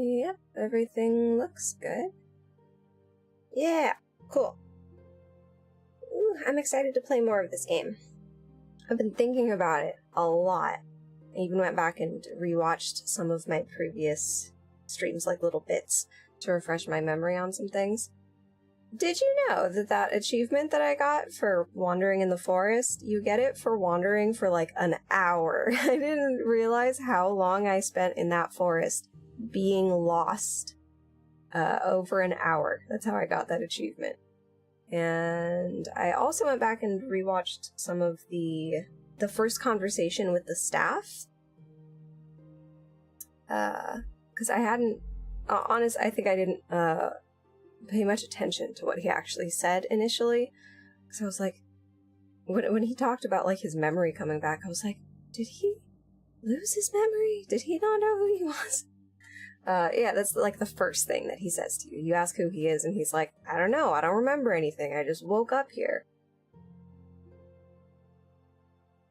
Yep, everything looks good. Yeah, cool. Ooh, I'm excited to play more of this game. I've been thinking about it a lot. I even went back and rewatched some of my previous streams, like little bits, to refresh my memory on some things. Did you know that achievement that I got for wandering in the forest, you get it for wandering for like an hour? I didn't realize how long I spent in that forest being lost. Over an hour. That's how I got that achievement. And I also went back and rewatched some of the first conversation with the staff. Because I hadn't... I think I didn't pay much attention to what he actually said initially. Because I was like... When he talked about, like, his memory coming back, I was like, did he lose his memory? Did he not know who he was? Yeah, that's like the first thing that he says to you. You ask who he is, and he's like, I don't know, I don't remember anything, I just woke up here.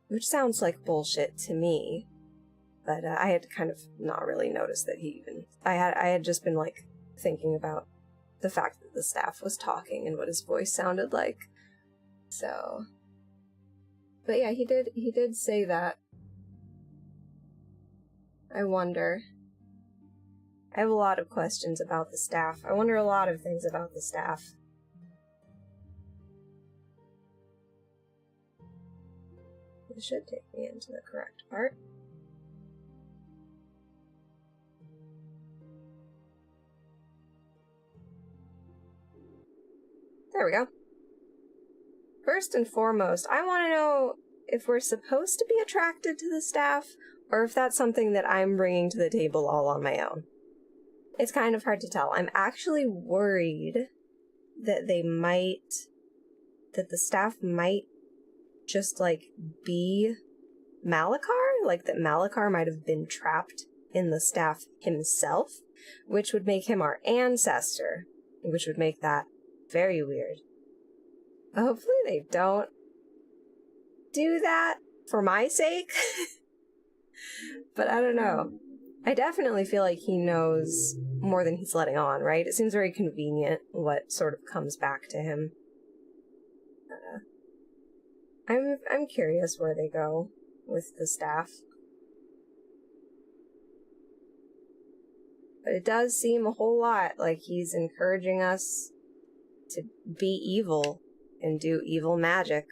Which sounds like bullshit to me, but I had kind of not really noticed that he even... I had just been, like, thinking about the fact that the staff was talking and what his voice sounded like. So... But yeah, he did say that. I wonder... I have a lot of questions about the staff. I wonder a lot of things about the staff. This should take me into the correct part. There we go. First and foremost, I want to know if we're supposed to be attracted to the staff, or if that's something that I'm bringing to the table all on my own. It's kind of hard to tell. I'm actually worried that the staff might just, like, be Malachar? Like, that Malachar might have been trapped in the staff himself, which would make him our ancestor, which would make that very weird. Hopefully they don't do that for my sake. But I don't know. I definitely feel like he knows more than he's letting on, right? It seems very convenient what sort of comes back to him. I'm curious where they go with the staff. But it does seem a whole lot like he's encouraging us to be evil and do evil magic.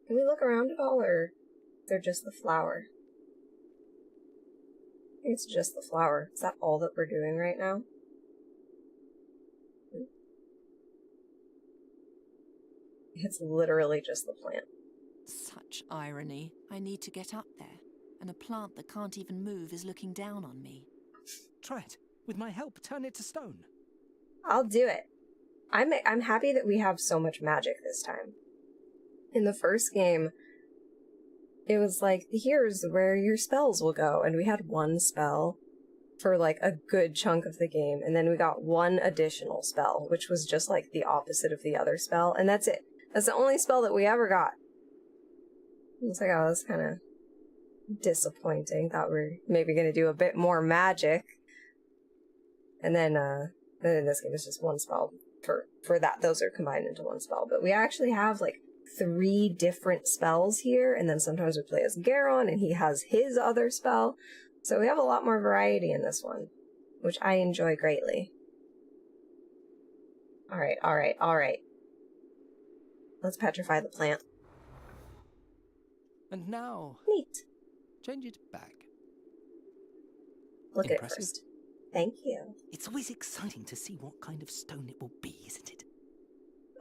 Can we look around at all, or they're just the flower? I think it's just the flower. Is that all that we're doing right now? It's literally just the plant. Such irony. I need to get up there, and a plant that can't even move is looking down on me. Try it. With my help, turn it to stone. I'll do it. I'm happy that we have so much magic this time. In the first game, it was like, here's where your spells will go, and we had one spell for like a good chunk of the game, and then we got one additional spell, which was just like the opposite of the other spell, and that's it. That's the only spell that we ever got. It's like, oh, that's kind of disappointing. Thought we were maybe going to do a bit more magic. And then in this game, it's just one spell for that. Those are combined into one spell. But we actually have like 3 different spells here, and then sometimes we play as Garon, and he has his other spell. So we have a lot more variety in this one, which I enjoy greatly. Alright. Let's petrify the plant. And now... Neat. Change it back. Look Impressive. at it first. Thank you. It's always exciting to see what kind of stone it will be, isn't it?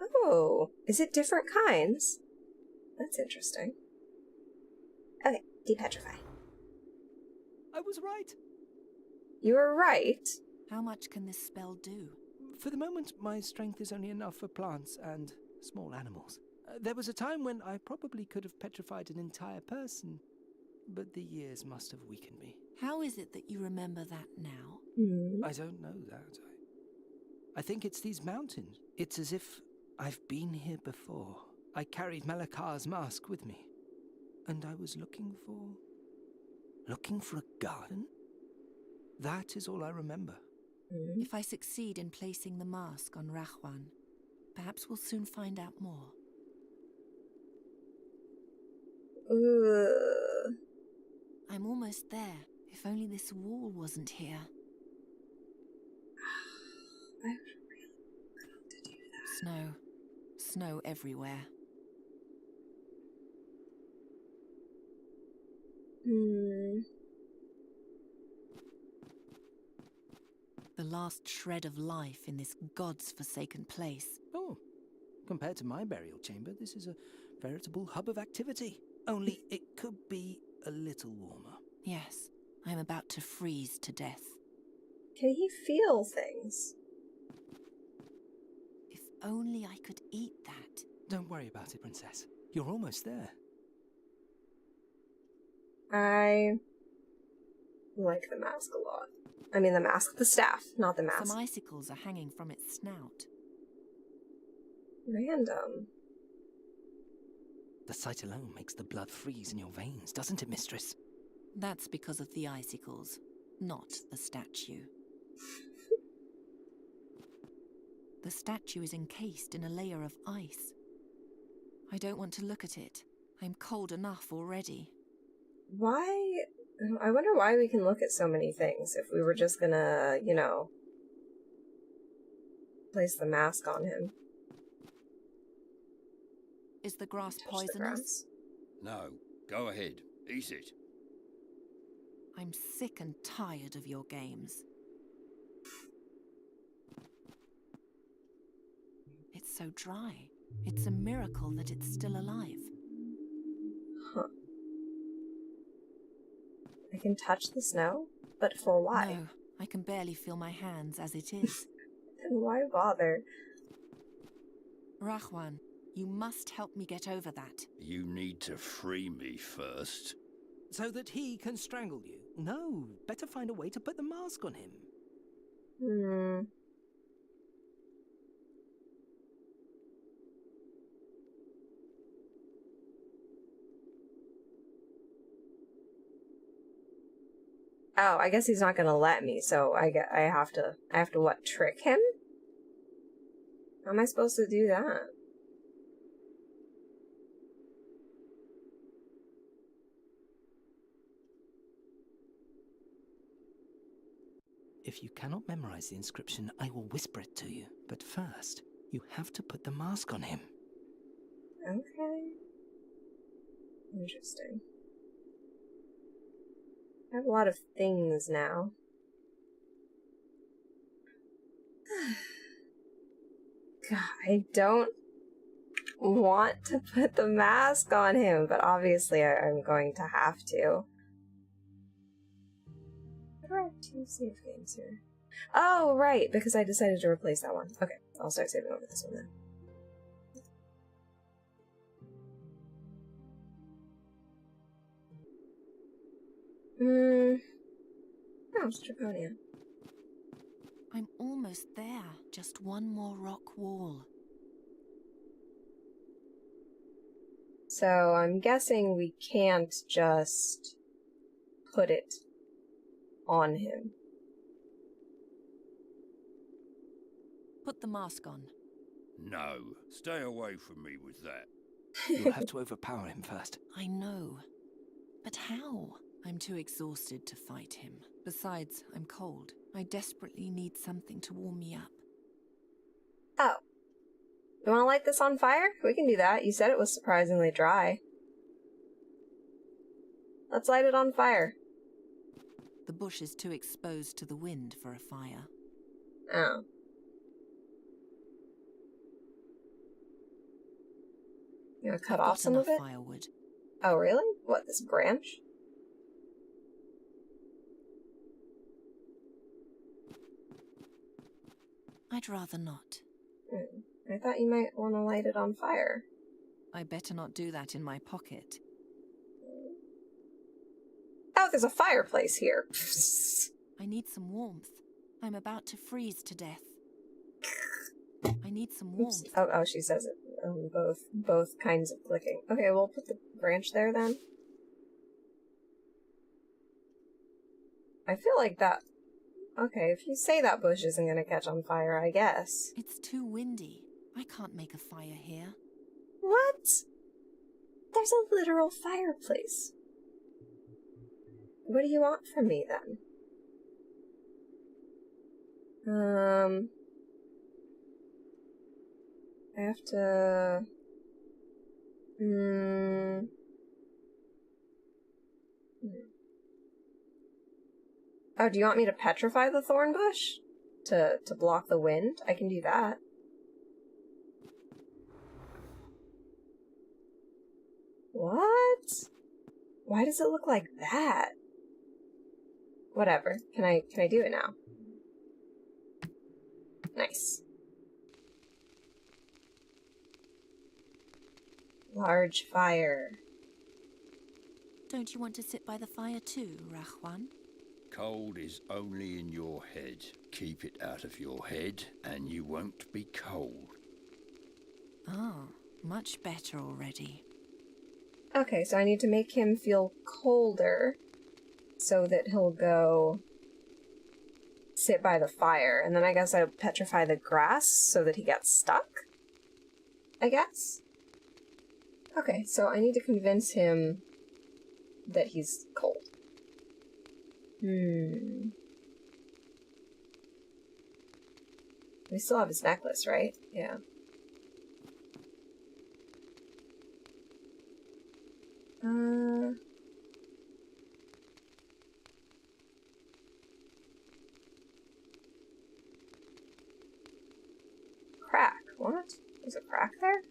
Oh, is it different kinds? That's interesting. Okay, depetrify. I was right. You were right. How much can this spell do? For the moment, my strength is only enough for plants and small animals. There was a time when I probably could have petrified an entire person, but the years must have weakened me. How is it that you remember that now? I don't know that. I think it's these mountains. It's as if I've been here before. I carried Malachar's mask with me, and I was looking for Looking for a garden? That is all I remember. If I succeed in placing the mask on Rahwan, perhaps we'll soon find out more. Ugh. I'm almost there. If only this wall wasn't here. I would really love to do that. Snow. Snow everywhere. The last shred of life in this God's forsaken place. Oh, compared to my burial chamber, this is a veritable hub of activity. Only it could be a little warmer. Yes, I'm about to freeze to death. Can he feel things? If only I could eat that. Don't worry about it, Princess. You're almost there. I like the mask a lot. I mean the staff, not the mask. Some icicles are hanging from its snout. Random. The sight alone makes the blood freeze in your veins, doesn't it, mistress? That's because of the icicles, not the statue. The statue is encased in a layer of ice. I don't want to look at it. I'm cold enough already. Why? I wonder why we can look at so many things if we were just gonna, place the mask on him. Is the grass Touch the poisonous? grass. No, go ahead. Eat it. I'm sick and tired of your games. It's so dry. It's a miracle that it's still alive. Huh. I can touch the snow? But for why? No, I can barely feel my hands as it is. Then why bother? Rahwan, you must help me get over that. You need to free me first. So that he can strangle you? No, better find a way to put the mask on him. Oh, I guess he's not gonna let me, so I have to what, trick him? How am I supposed to do that? If you cannot memorize the inscription, I will whisper it to you. But first, you have to put the mask on him. Okay. Interesting. I have a lot of things now. God, I don't want to put the mask on him, but obviously I'm going to have to. Why do I have 2 save games here? Oh, right, because I decided to replace that one. Okay, I'll start saving over this one then. Oh, it's Draconia. I'm almost there. Just one more rock wall. So I'm guessing we can't just put it on him. Put the mask on. No, stay away from me with that. You'll have to overpower him first. I know. But how? I'm too exhausted to fight him. Besides, I'm cold. I desperately need something to warm me up. Oh. You want to light this on fire? We can do that. You said it was surprisingly dry. Let's light it on fire. The bush is too exposed to the wind for a fire. Oh. You want to cut off some of it? Firewood. Oh, really? What, this branch? I'd rather not. I thought you might want to light it on fire. I better not do that in my pocket. Oh, there's a fireplace here. I need some warmth. I'm about to freeze to death. I need some warmth. Oh, she says it. Both kinds of clicking. Okay, we'll put the branch there then. I feel like that... Okay, if you say that bush isn't gonna catch on fire, I guess. It's too windy. I can't make a fire here. What? There's a literal fireplace. What do you want from me, then? I have to... Oh, do you want me to petrify the thorn bush? To block the wind? I can do that. What? Why does it look like that? Whatever. Can I do it now? Nice. Large fire. Don't you want to sit by the fire too, Rahwan? Cold is only in your head. Keep it out of your head, and you won't be cold. Oh, much better already. Okay, so I need to make him feel colder so that he'll go sit by the fire. And then I guess I petrify the grass so that he gets stuck? I guess? Okay, so I need to convince him that he's cold. We still have his necklace, right? Yeah. Crack. What? There's a crack there?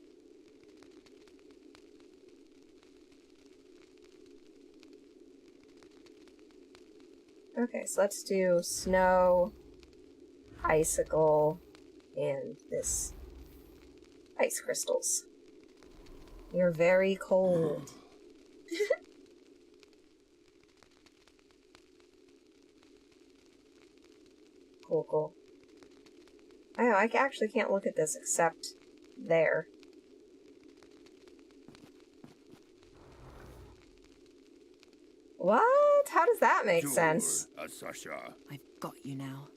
Okay, so let's do snow, icicle, and this ice crystals. You're very cold. Cool, cool. I know, I actually can't look at this except there. What? How does that make sense? Sasha. I've got you now.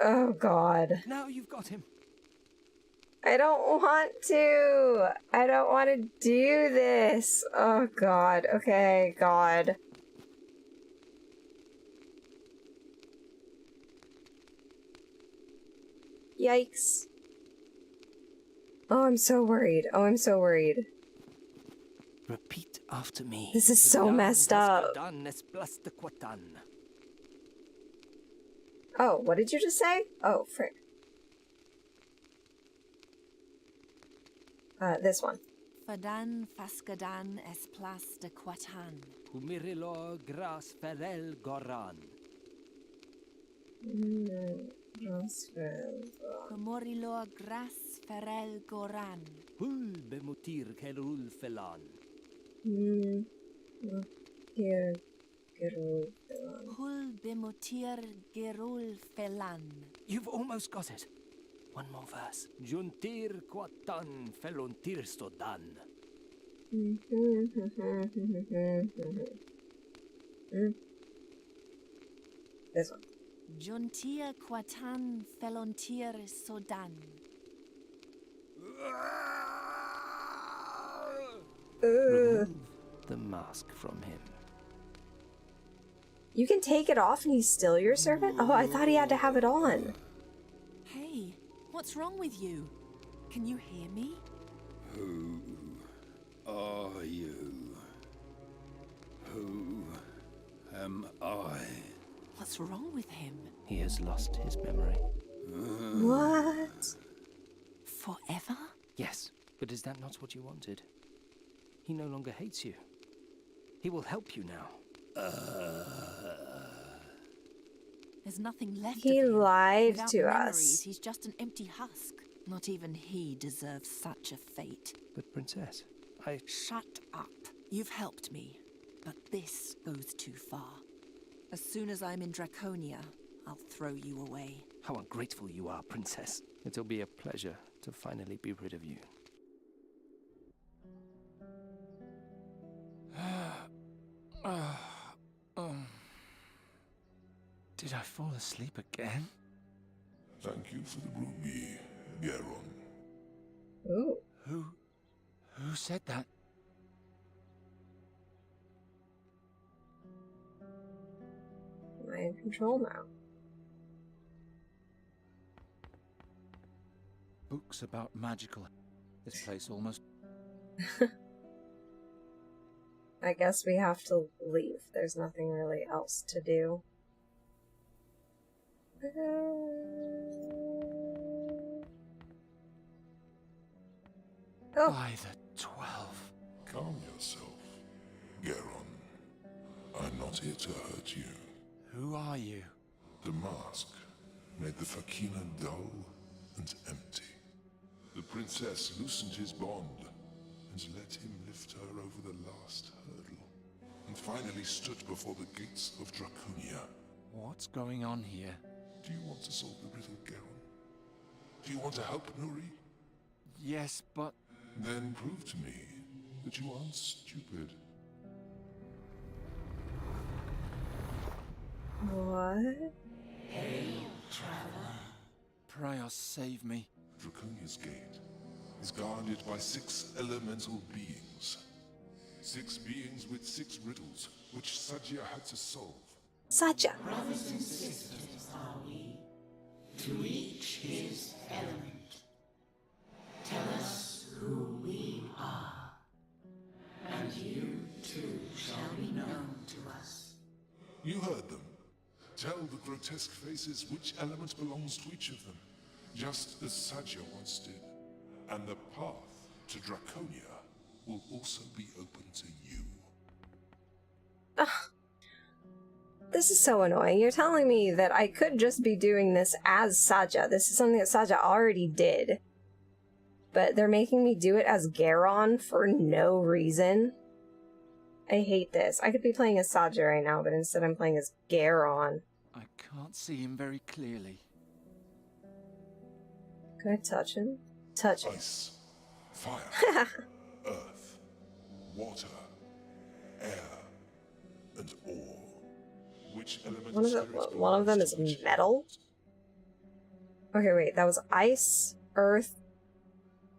Oh, God. Now you've got him. I don't want to. I don't want to do this. Oh, God. Okay, God. Yikes. Oh, I'm so worried. Oh, I'm so worried. Repeat after me. This is so messed up. Oh, what did you just say? Oh, frick. This one. Fadan faskadan es plas de quatan. Pumirilo gras ferel goran. Comorilo gras ferel goran. Hul bemutir kerul felan. Here. Hul bemotir gerul felan. You've almost got it. One more verse. Juntir quatan felontir stodan. This one. Juntia quatan felontir sodan. Remove the mask from him. You can take it off and he's still your servant? Oh, I thought he had to have it on. Hey, what's wrong with you? Can you hear me? Who are you? Who am I? What's wrong with him? He has lost his memory. What? Forever? Yes, but is that not what you wanted? He no longer hates you. He will help you now. There's nothing left He of him. lied Without to memories, us. He's just an empty husk. Not even he deserves such a fate. But Princess, Shut up. You've helped me, but this goes too far. As soon as I'm in Draconia, I'll throw you away. How ungrateful you are, Princess. It'll be a pleasure to finally be rid of you. Did I fall asleep again? Thank you for the ruby, Geron. Ooh. Who said that? Am I in control now? Books about magical. This place almost... I guess we have to leave. There's nothing really else to do. Oh. By the 12. Calm yourself, Geron. I'm not here to hurt you. Who are you? The mask made the Fakina dull and empty. The princess loosened his bond and let him lift her over the last hurdle, and finally stood before the gates of Draconia. What's going on here? Do you want to solve the riddle, Geron? Do you want to help Nuri? Yes, but... Then prove to me that you aren't stupid. What? Prios, save me. Draconia's gate is guarded by 6 elemental beings. 6 beings with 6 riddles, which Sajia had to solve. Saja. Brothers and sisters are we, to each his element. Tell us who we are, and you too shall be known to us. You heard them. Tell the grotesque faces which element belongs to each of them, just as Sajia once did. And the path to Draconia will also be open to you. This is so annoying. You're telling me that I could just be doing this as Saja. This is something that Saja already did. But they're making me do it as Geron for no reason. I hate this. I could be playing as Saja right now, but instead I'm playing as Geron. I can't see him very clearly. Can I touch him? Touch him. Ice, fire, earth, water, air, and ore. Which elemental One of them is metal? Okay, wait. That was ice, earth,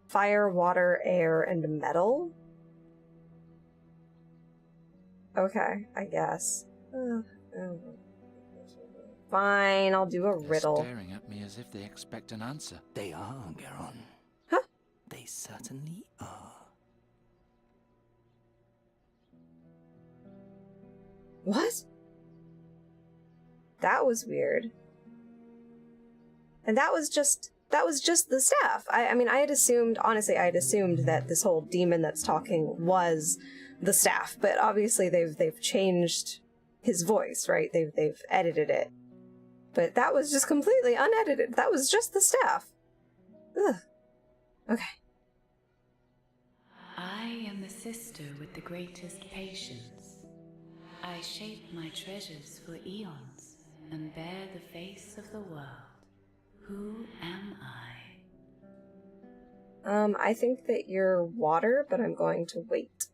fire, water, air, and metal? Okay, I guess. Fine, I'll do a They're riddle. staring at me as if they expect an answer. They are, Geron. Huh? They certainly are. What? That was weird. And that was just the staff. I mean, I had assumed, honestly, I had assumed that this whole demon that's talking was the staff, but obviously they've changed his voice, right? They've edited it. But that was just completely unedited. That was just the staff. Ugh. Okay. I am the sister with the greatest patience. I shape my treasures for eons and bear the face of the world. Who am I? I think that you're water, but I'm going to wait.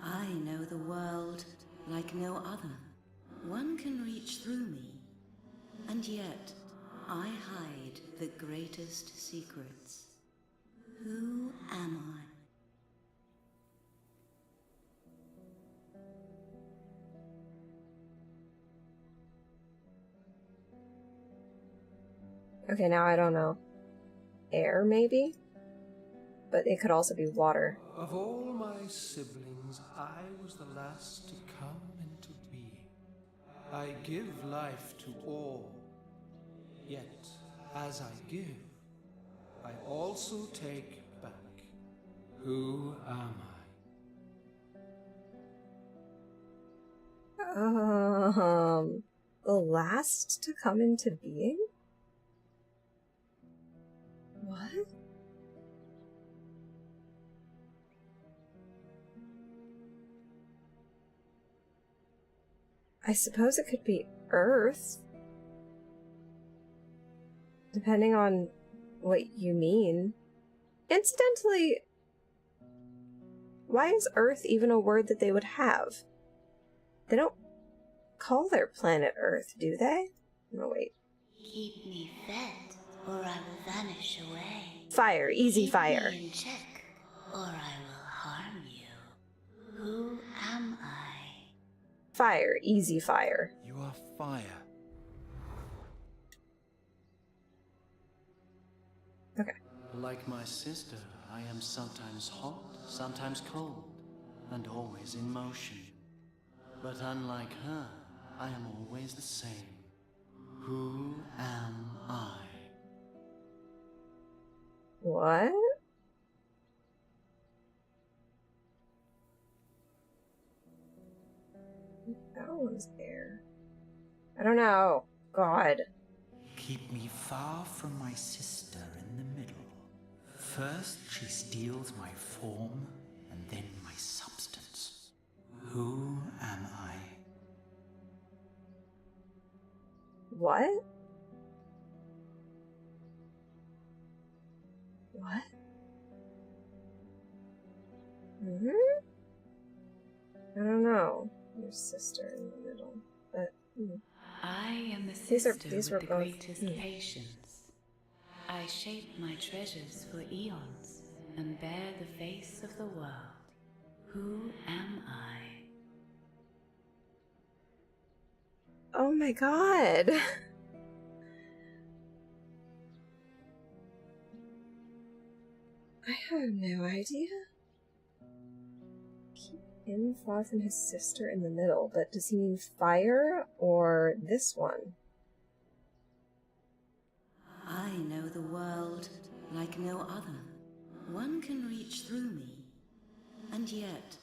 I know the world like no other. One can reach through me, and yet I hide the greatest secrets. Who am I? Okay, now I don't know. Air, maybe? But it could also be water. Of all my siblings, I was the last to come into being. I give life to all. Yet, as I give, I also take back. Who am I? The last to come into being? What? I suppose it could be Earth. Depending on what you mean. Incidentally, Why is Earth even a word that they would have? They don't call their planet Earth, do they? No, wait. Keep me fed, or I will vanish away. Fire, easy fire. Keep me in check, or I will harm you. Who am I? Fire, easy fire. You are fire. Okay. Like my sister, I am sometimes hot, sometimes cold, and always in motion. But unlike her, I am always the same. Who am I? What? That one's there. I don't know. God. Keep me far from my sister in the middle. First she steals my form, and then my substance. Who am I? What? What? I don't know. Your sister in the middle. But, I am the These sister were with the both- greatest patience. I shape my treasures for eons and bear the face of the world. Who am I? Oh my god. I have no idea. Keep him far from his sister in the middle, but does he mean fire or this one? I know the world like no other. One can reach through me, and yet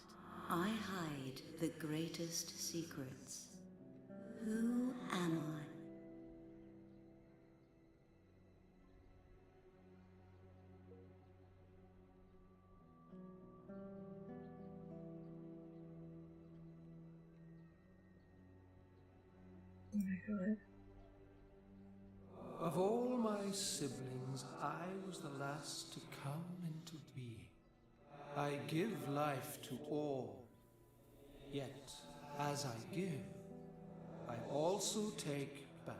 I hide the greatest secrets. Who am I? Oh my god. Of all my siblings, I was the last to come into being. I give life to all, yet as I give, I also take back.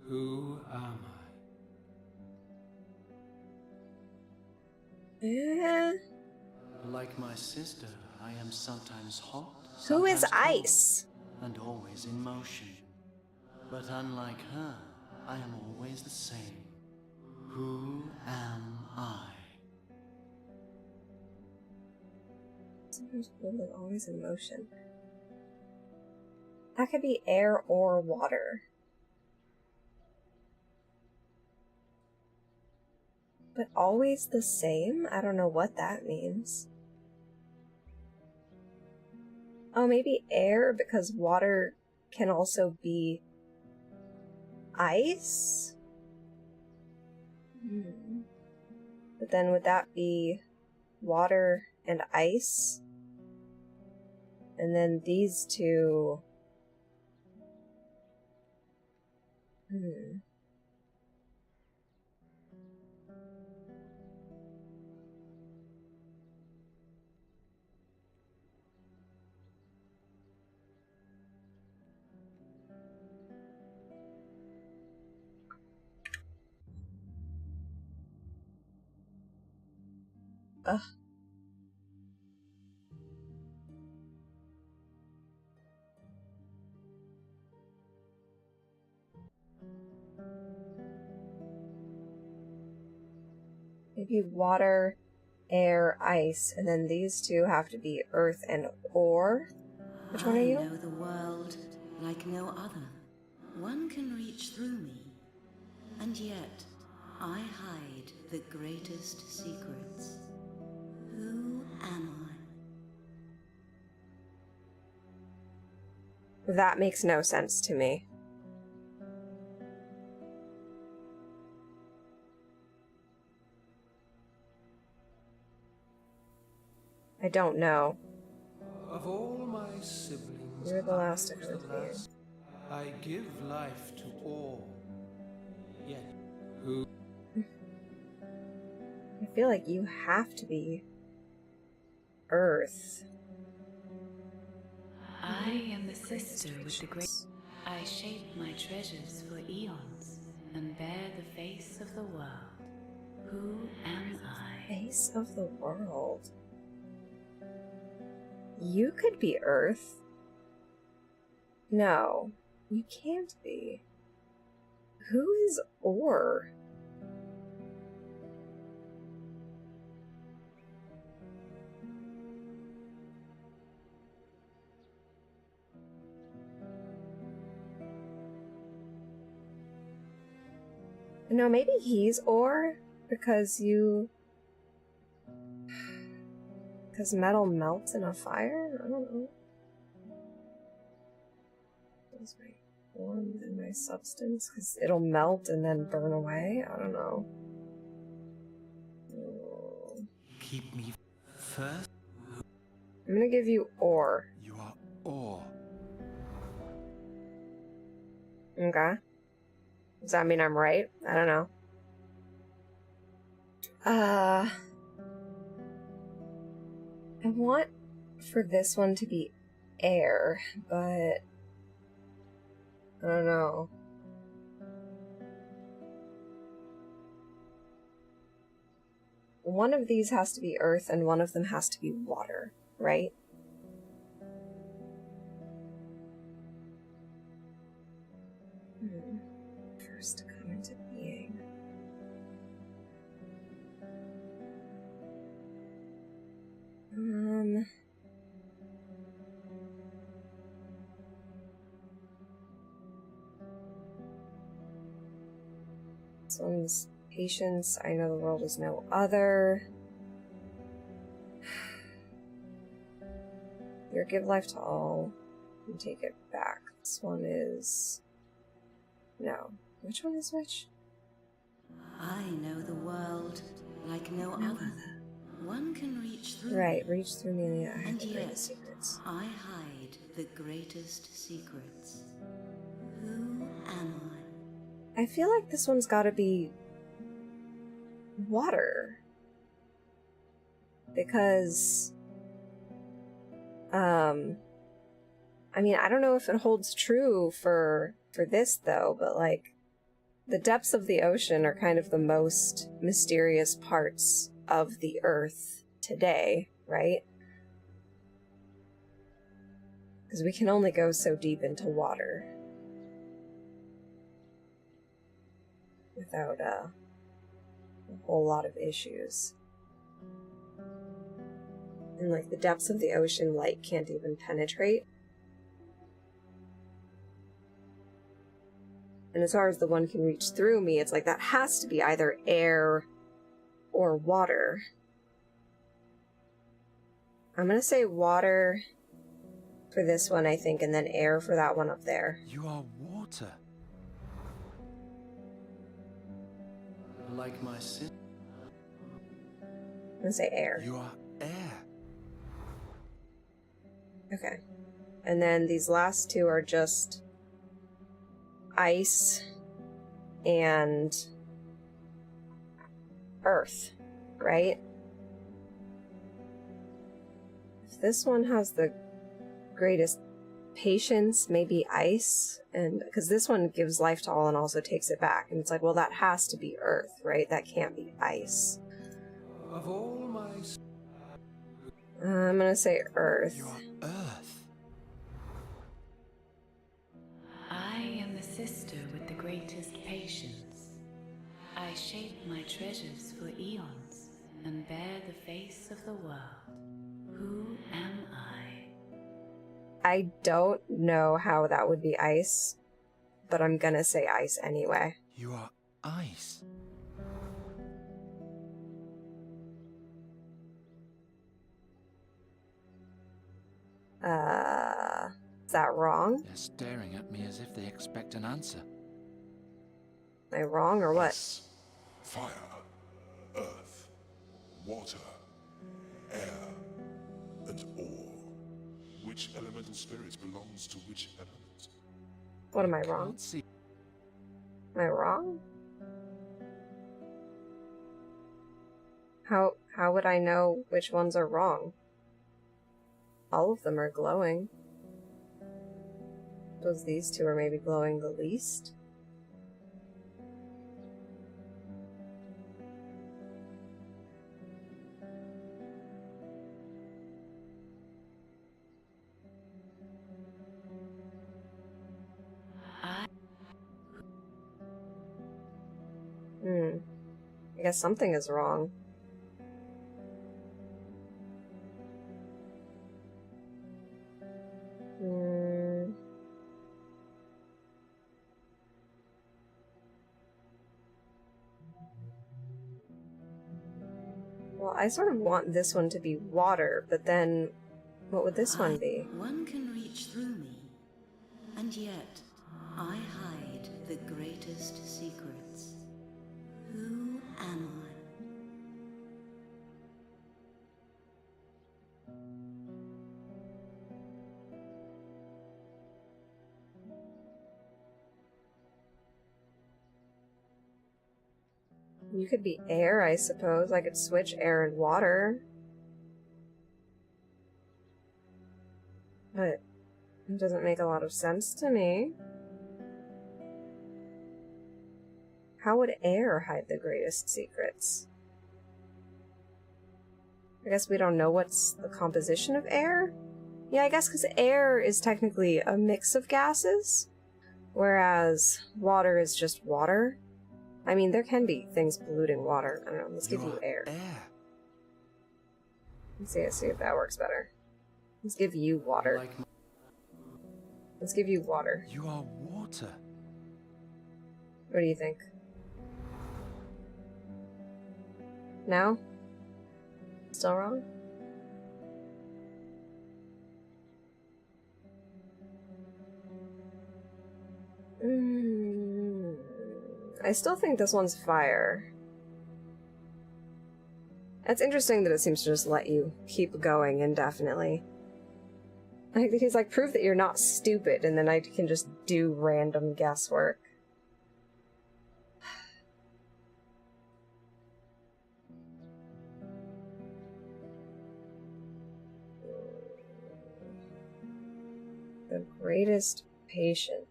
Who am I? Eh, Like my sister, I am sometimes hot, who is sometimes cold, Ice? and always in motion. But unlike her, I am always the same. Who am I? Sometimes cold and always in motion. That could be air or water. But always the same? I don't know what that means. Oh, maybe air, because water can also be ice? But then would that be water and ice? And then these two... Ugh. Maybe water, air, ice, and then these two have to be earth and ore. Which one are you? I know the world like no other. One can reach through me, and yet I hide the greatest secrets. Who am I? That makes no sense to me. I don't know. Of all my siblings, You're the last to I was come the to me. last. I give life to all, yet who? I feel like you have to be Earth. I am the sister with the great. I shape my treasures for eons and bear the face of the world. Who am I? Face of the world. You could be Earth. No, you can't be. Who is Or? No, maybe he's Or because because metal melts in a fire? I don't know. Is my form and my substance? Because it'll melt and then burn away? I don't know. Keep me first. I'm gonna give you Or. You are Or. Okay. Does that mean I'm right? I don't know. I want for this one to be air, but I don't know. One of these has to be earth and one of them has to be water, right? First to come into being. This one's patience. I know the world is no other. Your give life to all and take it back. This one is... No. Which one is which? I know the world like no other. One can reach through Right, me, reach through me and I have and the yet greatest secrets. I hide the greatest secrets. Who am I? I feel like this one's gotta be water. Because I mean, I don't know if it holds true for this though, but like the depths of the ocean are kind of the most mysterious parts of the earth today, right? Because we can only go so deep into water without a whole lot of issues. And like the depths of the ocean, light can't even penetrate. And as far as the one can reach through me, it's like that has to be either air or water. I'm gonna say water for this one, I think, and then air for that one up there. You are water. Like my sin. I'm gonna say air. You are air. Okay. And then these last two are just ice and earth, right? If this one has the greatest patience, maybe ice, and because this one gives life to all and also takes it back, and it's like, well, that has to be earth, right? That can't be ice. Of all my... I'm gonna say earth. You are earth. I am the sister with the greatest patience. I shape my treasures for eons and bear the face of the world. Who am I? I don't know how that would be ice, but I'm gonna say ice anyway. You are ice. Is that wrong? They're staring at me as if they expect an answer. Am I wrong or what? Ice, fire, earth, water, air, and ore. Which elemental spirit belongs to which element? What am I wrong? Can't see. Am I wrong? How would I know which ones are wrong? All of them are glowing. Suppose these two are maybe glowing the least. I guess something is wrong. Well, I sort of want this one to be water, but then what would this one be? One can reach through me, and yet I hide the greatest secrets. Who am I? You could be air, I suppose. I could switch air and water. But it doesn't make a lot of sense to me. How would air hide the greatest secrets? I guess we don't know what's the composition of air? Yeah, I guess because air is technically a mix of gases, whereas water is just water. I mean, there can be things polluting water. I don't know, let's give you air. Let's see if that works better. Let's give you water. Let's give you water. You are water. What do you think? No? Still wrong? I still think this one's fire. It's interesting that it seems to just let you keep going indefinitely. Like, he's like, prove that you're not stupid, and then I can just do random guesswork. The greatest patient.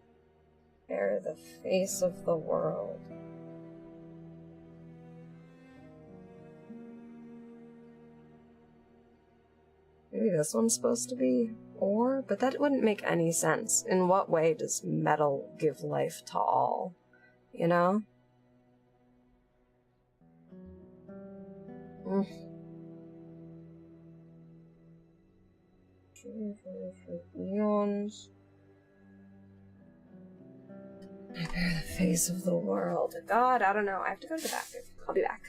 Bear the face of the world. Maybe this one's supposed to be ore, but that wouldn't make any sense. In what way does metal give life to all? You know? Eons. I bear the face of the world. God, I don't know. I have to go to the bathroom. I'll be back.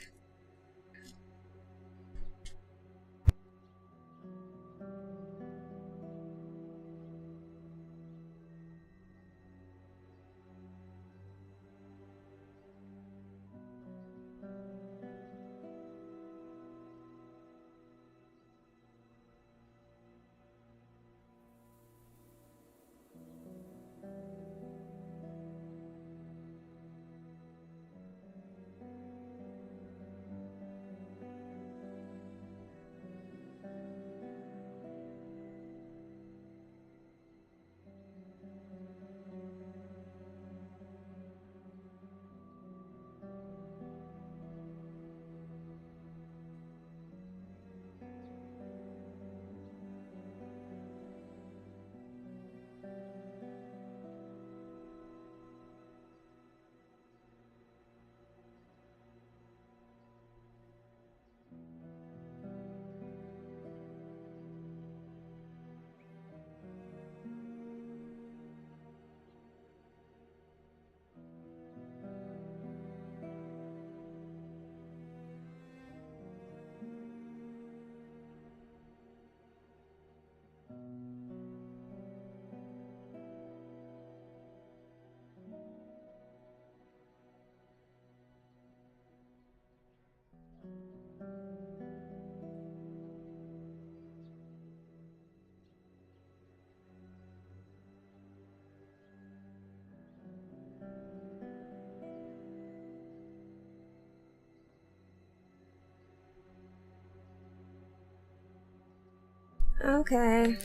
Okay.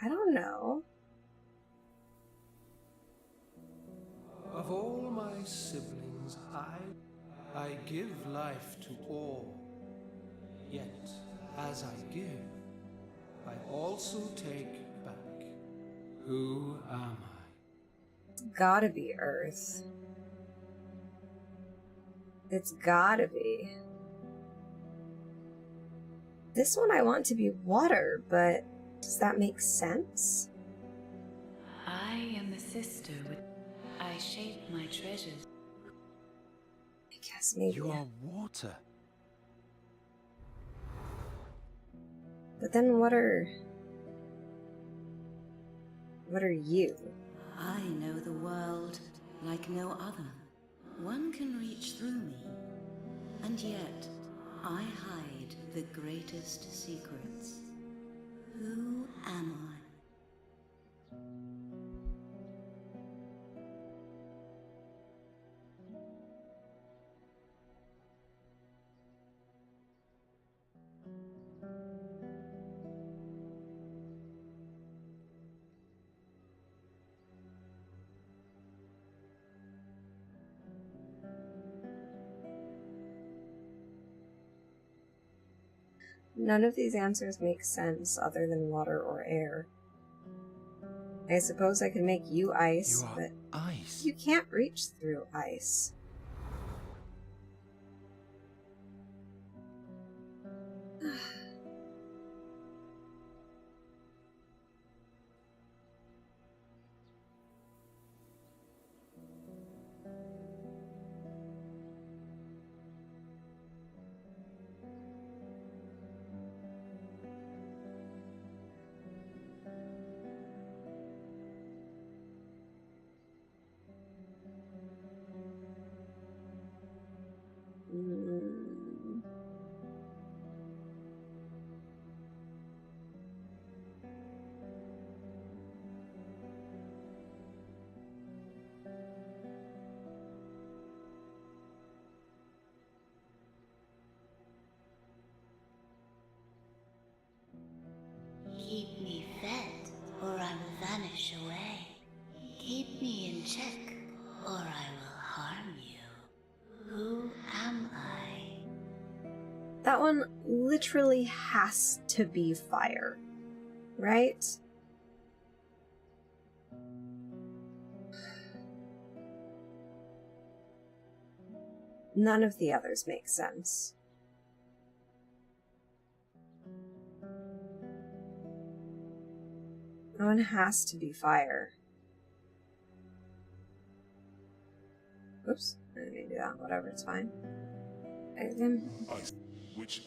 I don't know. Of all my siblings, I give life to all. Yet, as I give, I also take back. Who am I? It's gotta be Earth. It's gotta be. This one I want to be water, but does that make sense? I am the sister with... I shape my treasures. I guess maybe. You are water. But then what are you? I know the world like no other. One can reach through me, and yet I hide the greatest secrets. Who am I? None of these answers make sense other than water or air. I suppose I could make you ice, You are but ice. you can't reach through ice. Mm. Keep me fed, or I will vanish away. Keep me in check, or I will harm you. Who am I? That one literally has to be fire, right? None of the others make sense. That one has to be fire. Oops, I didn't mean to do that. Whatever, it's fine. Again. Ice. Which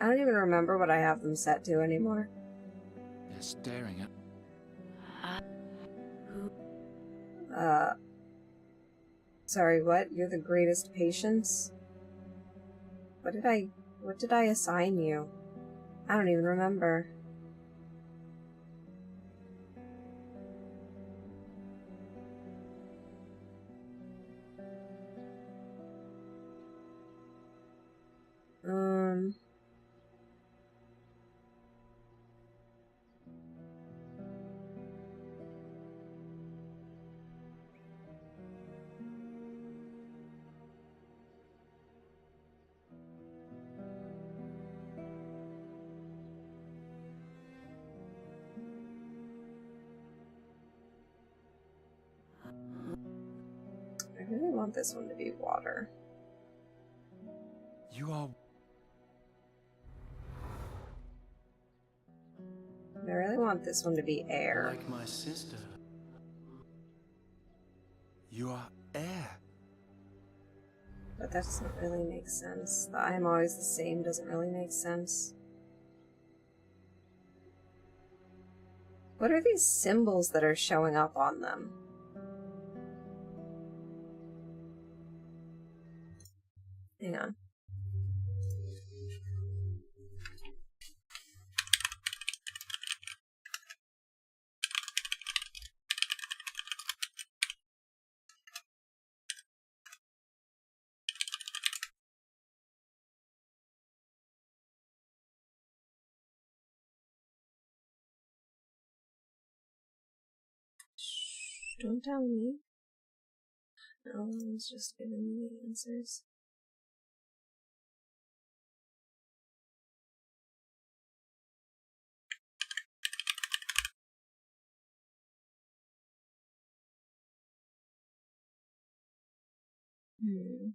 I don't even remember what I have them set to anymore. They're staring at... Sorry, what? You're the greatest patience? What did I assign you? I don't even remember. I really want this one to be water. You are... I really want want this one to be air. Like my sister. You are air. But that doesn't really make sense. The I'm always the same doesn't really make sense. What are these symbols that are showing up on them? Hang on. Shh, don't tell me. No one's just giving me the answers. Hmm.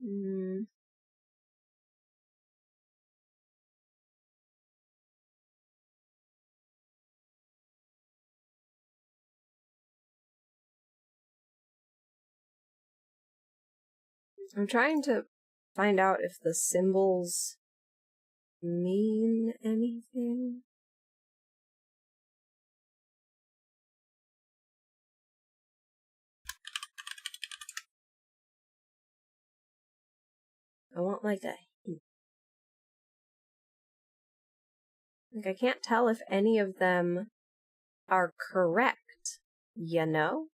Hmm. I'm trying to find out if the symbols mean anything. I want like a hint. Like, I can't tell if any of them are correct, you know?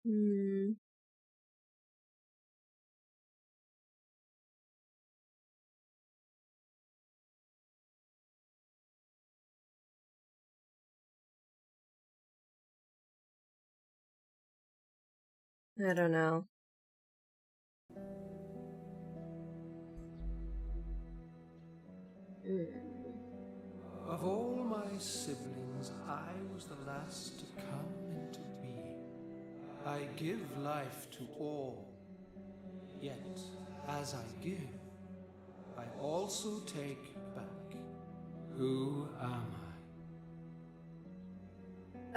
Hmm. I don't know. Of all my siblings, I was the last to come into being. I give life to all. Yet, as I give, I also take back. Who am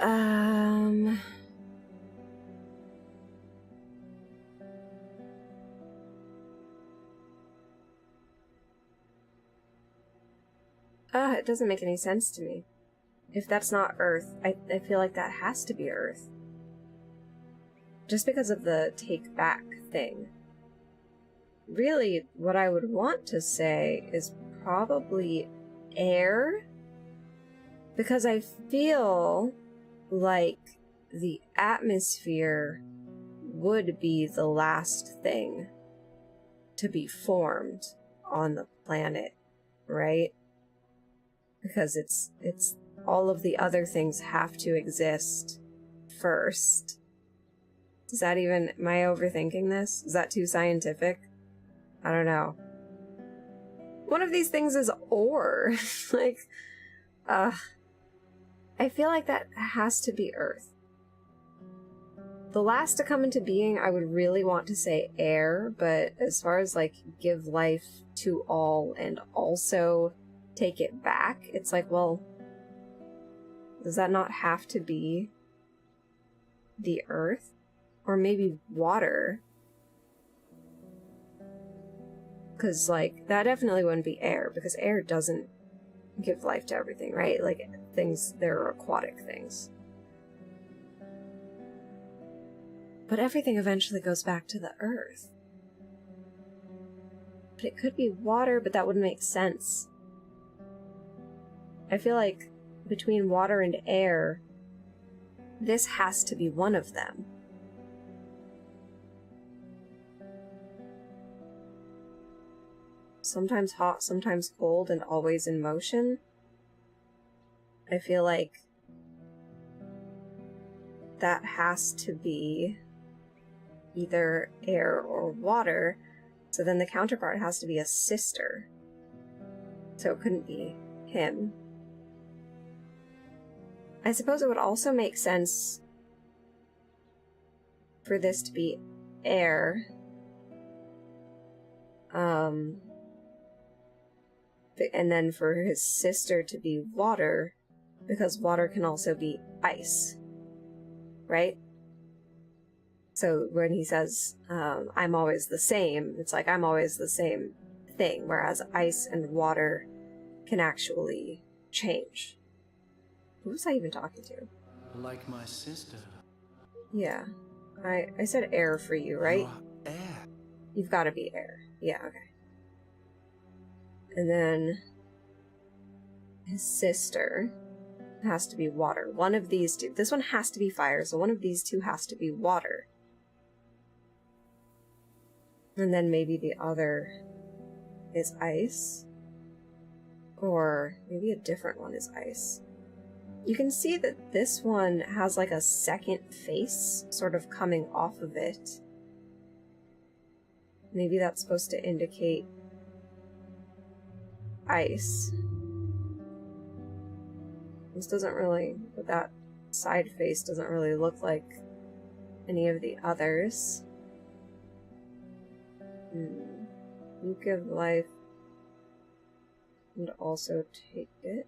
I? It doesn't make any sense to me. If that's not Earth, I feel like that has to be Earth. Just because of the take back thing. Really, what I would want to say is probably air. Because I feel like the atmosphere would be the last thing to be formed on the planet, right? Because it's all of the other things have to exist first. Is that even, am I overthinking this? Is that too scientific? I don't know. One of these things is ore. Like, I feel like that has to be Earth. The last to come into being, I would really want to say air, but as far as like give life to all and also take it back, it's like, well, does that not have to be the Earth? Or maybe water? Because, like, that definitely wouldn't be air, because air doesn't give life to everything, right? Like, things, there are aquatic things. But everything eventually goes back to the Earth. But it could be water, but that wouldn't make sense. I feel like between water and air, this has to be one of them. Sometimes hot, sometimes cold, and always in motion. I feel like that has to be either air or water, so then the counterpart has to be a sister. So it couldn't be him. I suppose it would also make sense for this to be air. And then for his sister to be water, because water can also be ice, right? So when he says, I'm always the same, it's like I'm always the same thing, whereas ice and water can actually change. Who was I even talking to? Like my sister. Yeah. I said air for you, right? You are air. You've got to be air. Yeah, okay. And then his sister has to be water. One of these two. This one has to be fire, so one of these two has to be water. And then maybe the other is ice. Or maybe a different one is ice. You can see that this one has like a second face sort of coming off of it. Maybe that's supposed to indicate ice. This doesn't really, but that side face doesn't really look like any of the others. You give life and also take it.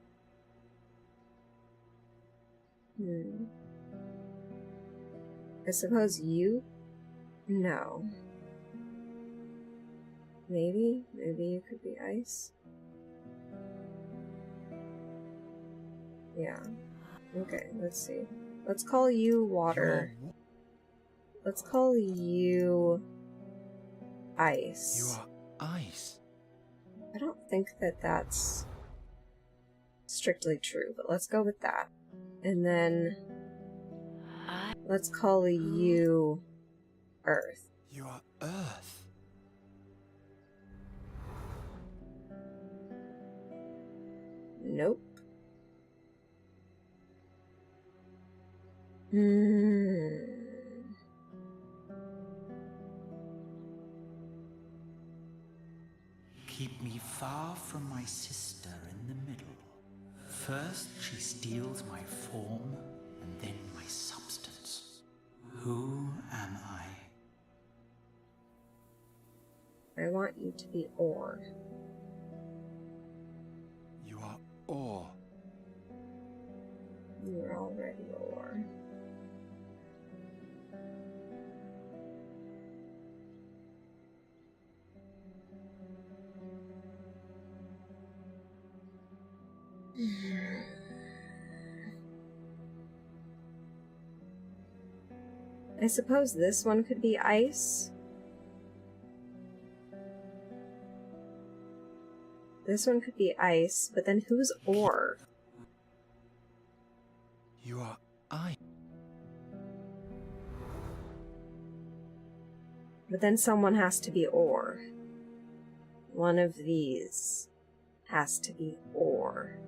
I suppose you? No. Maybe you could be ice. Yeah. Okay, let's see. Let's call you water. Let's call you ice. You are ice. I don't think that that's strictly true, but let's go with that. And then let's call you earth. You are earth. Nope. Keep me far from my sister in the middle. First she steals my form, and then my substance. Who am I? I want you to be ore. You are ore. You're already ore. I suppose this one could be ice. This one could be ice, but then who's ore? You are ice. But then someone has to be ore. One of these has to be ore.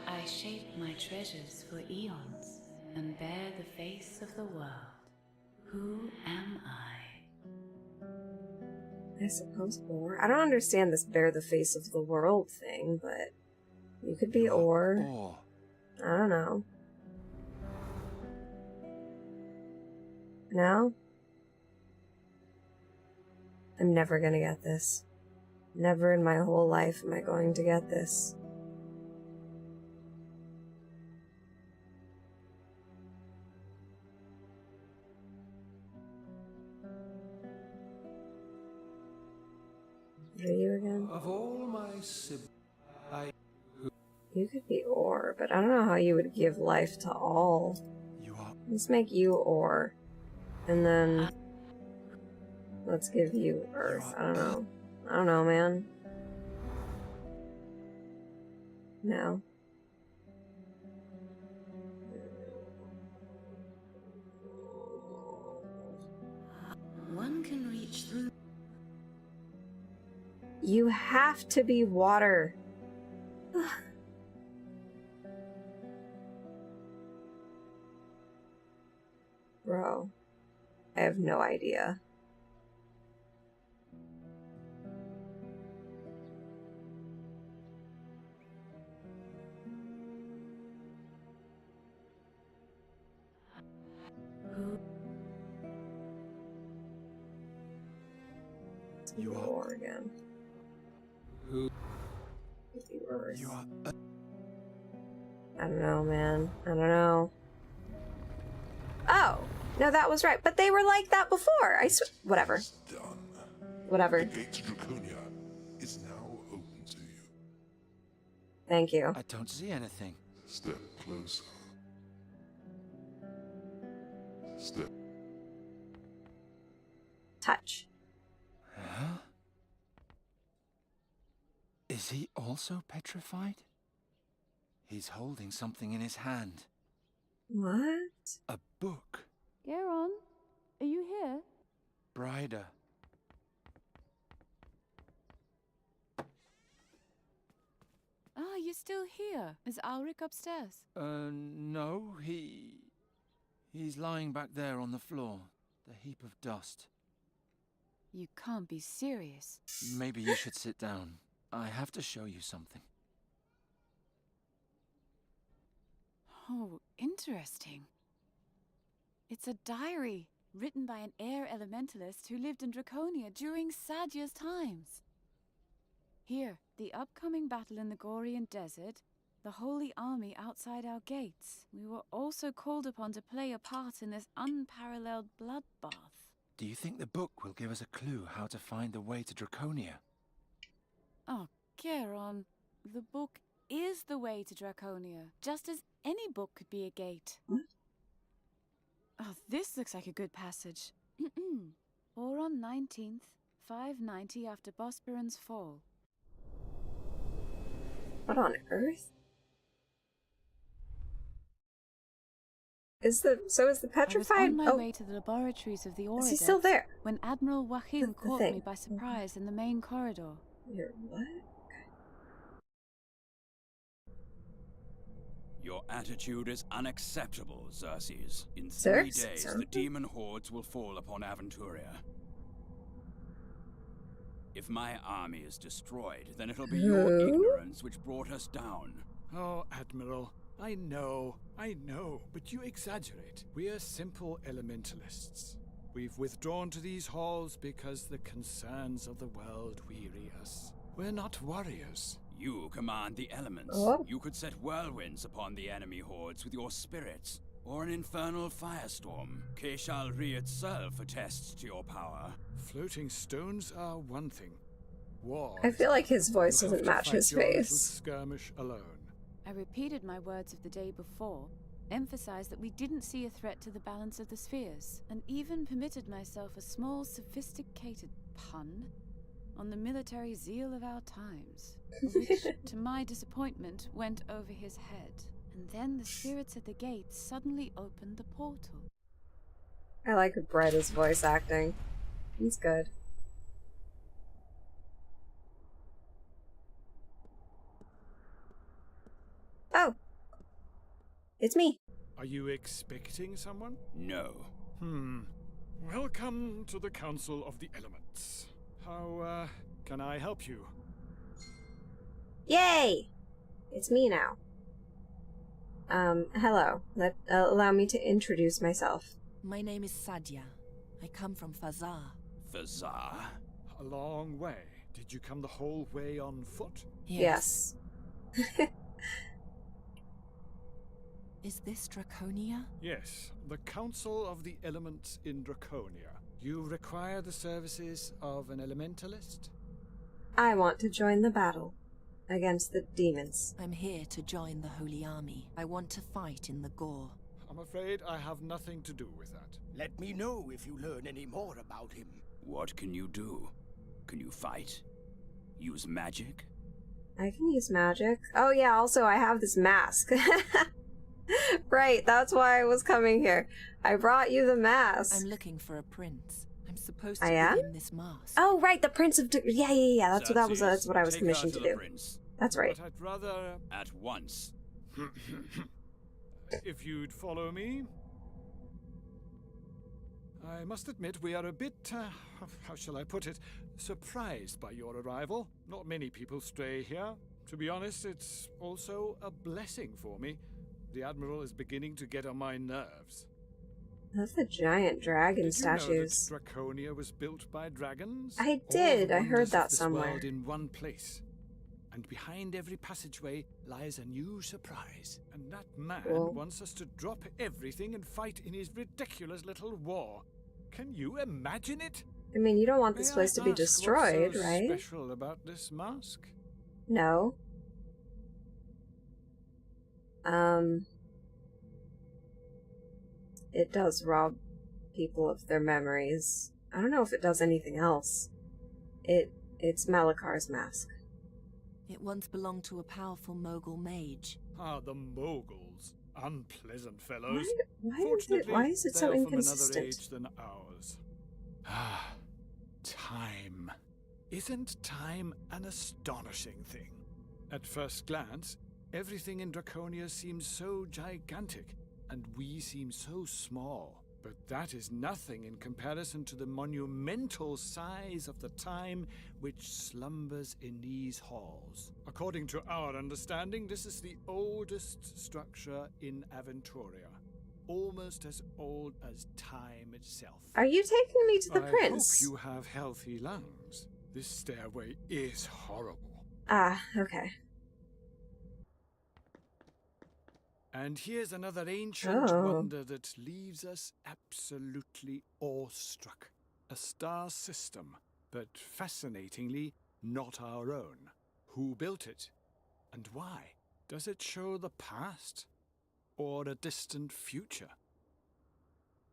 I shape my treasures for eons and bear the face of the world. Who am I? I suppose ore. I don't understand this bear the face of the world thing, but you could be ore. Ore. I don't know. No? I'm never gonna get this. Never in my whole life am I going to get this. What are you again? Of all my siblings, You could be ore, but I don't know how you would give life to all. You are. Let's make you ore. And then let's give you earth. I don't know. I don't know, man. No. One can reach through. You have to be water. Bro, I have no idea. You are... War again. Who? You are... I don't know, man. I don't know. Oh! No, that was right. But they were like that before. Whatever. Done. Whatever. The gate to Draconia is now open to you. Thank you. I don't see anything. Step closer. Step. Touch. Huh? Is he also petrified? He's holding something in his hand. What? A book. Garon, are you here? Brider. Ah, you're still here. Is Ulrich upstairs? No, he's lying back there on the floor. The heap of dust. You can't be serious. Maybe you should sit down. I have to show you something. Oh, interesting. It's a diary written by an air elementalist who lived in Draconia during Sadia's times. Here, the upcoming battle in the Gorian Desert, the Holy Army outside our gates. We were also called upon to play a part in this unparalleled bloodbath. Do you think the book will give us a clue how to find the way to Draconia? Oh, Garon, the book is the way to Draconia, just as any book could be a gate. Oh, this looks like a good passage. Oron 19th, 590 after Bosporan's fall. What on earth? Is the petrified? I was on my way to the laboratories of the Auridex. Is he still there? When Admiral Wahim The caught thing. me by surprise in the main corridor. You're what? Your attitude is unacceptable, Xerxes. In 3 Xerxes? days, the demon hordes will fall upon Aventuria. If my army is destroyed, then it'll be your ignorance which brought us down. Oh, Admiral, I know, but you exaggerate. We're simple elementalists. We've withdrawn to these halls because the concerns of the world weary us. We're not warriors. You command the elements. Oh. You could set whirlwinds upon the enemy hordes with your spirits, or an infernal firestorm. Keshalri itself attests to your power. Floating stones are one thing. War. I feel like his voice You doesn't have to match fight his your little face. skirmish alone. I repeated my words of the day before, emphasized that we didn't see a threat to the balance of the spheres, and even permitted myself a small, sophisticated pun on the military zeal of our times, which, to my disappointment, went over his head. And then the spirits at the gate suddenly opened the portal. I like Brida's voice acting. He's good. Oh. It's me. Are you expecting someone? No. Welcome to the Council of the Elements. How, can I help you? Yay! It's me now. Hello. Allow me to introduce myself. My name is Sadia. I come from Fazar. Fazar? A long way. Did you come the whole way on foot? Yes. Is this Draconia? Yes, the Council of the Elements in Draconia. You require the services of an elementalist? I want to join the battle against the demons. I'm here to join the Holy Army. I want to fight in the Gore. I'm afraid I have nothing to do with that. Let me know if you learn any more about him. What can you do? Can you fight? Use magic? I can use magic. Oh yeah, also I have this mask. Right, that's why I was coming here. I brought you the mask. I'm looking for a prince. I'm supposed to I give am? him this mask. Oh right, the Prince of yeah. That's what Xerxes, that's what I was take commissioned her to the do. prince. That's right. But I'd rather... At once. If you'd follow me... I must admit we are a bit, how shall I put it, surprised by your arrival. Not many people stray here. To be honest, it's also a blessing for me. The Admiral is beginning to get on my nerves. That's the giant dragon Did you know that statues. Draconia was built by dragons? I All did. the I heard wonders that of this somewhere. world in one place. And behind every passageway lies a new surprise. And that man wants us to drop everything and fight in his ridiculous little war. Can you imagine it? I mean, you don't want this place to be destroyed, what's so right? special about this mask? No. It does rob people of their memories. I don't know if it does anything else. It's Malakar's mask. It once belonged to a powerful Mogul mage. Ah, the Moguls. Unpleasant fellows. Why is it so they're inconsistent? from another age than ours. Ah, time. Isn't time an astonishing thing? At first glance, everything in Draconia seems so gigantic, and we seem so small. But that is nothing in comparison to the monumental size of the time which slumbers in these halls. According to our understanding, this is the oldest structure in Aventuria. Almost as old as time itself. Are you taking me to the prince? I hope you have healthy lungs. This stairway is horrible. Ah, okay. And here's another ancient wonder that leaves us absolutely awestruck. A star system, but fascinatingly not our own. Who built it? And why? Does it show the past? Or a distant future?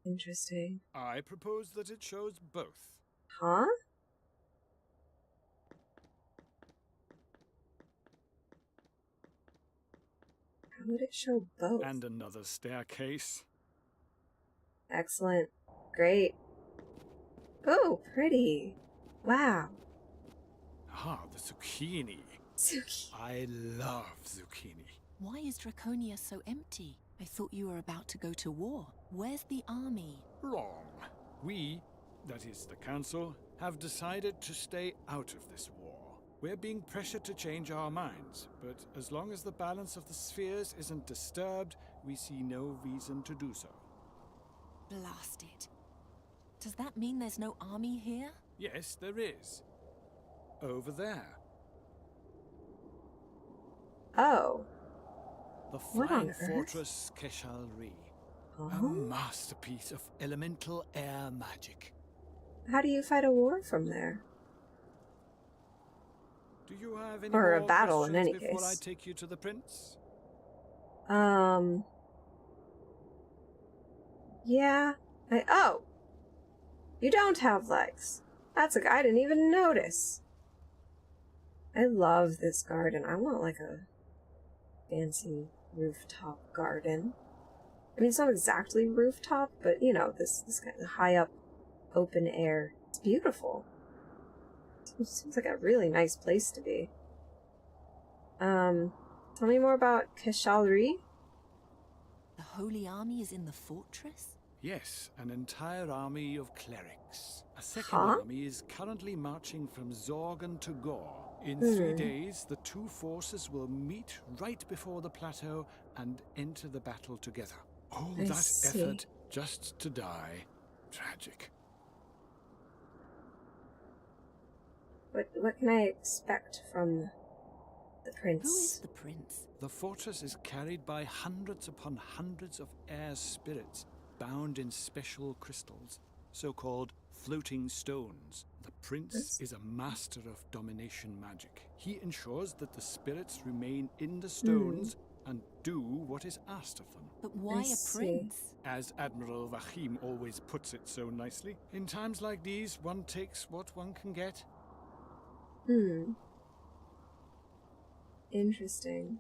Interesting. I propose that it shows both. Huh? How would it show both? And another staircase. Excellent. Great. Oh, pretty. Wow. Ah, the zucchini. Zucchini. I love zucchini. Why is Draconia so empty? I thought you were about to go to war. Where's the army? Wrong. We, that is the Council, have decided to stay out of this war. We're being pressured to change our minds, but as long as the balance of the spheres isn't disturbed, we see no reason to do so. Blast it. Does that mean there's no army here? Yes, there is. Over there. Oh. The What on flying earth? fortress Keshalri. A masterpiece of elemental air magic. How do you fight a war from there? Do you have any Or a more battle in questions any before I case. take you to the prince? Yeah. Oh! You don't have legs. I didn't even notice. I love this garden. I want like a fancy rooftop garden. I mean, it's not exactly rooftop, but you know, this kind of high up open air. It's beautiful. It seems like a really nice place to be. Tell me more about Keshalri. The Holy Army is in the fortress? Yes, an entire army of clerics. A second Huh? army is currently marching from Zorgan to Gore. In 3 days, the two forces will meet right before the plateau and enter the battle together. All I that see. effort just to die. Tragic. What can I expect from the prince? Who is the prince? The fortress is carried by hundreds upon hundreds of air spirits, bound in special crystals, so-called floating stones. The prince is a master of domination magic. He ensures that the spirits remain in the stones and do what is asked of them. But why a prince? As Admiral Vahim always puts it so nicely, in times like these, one takes what one can get. Interesting.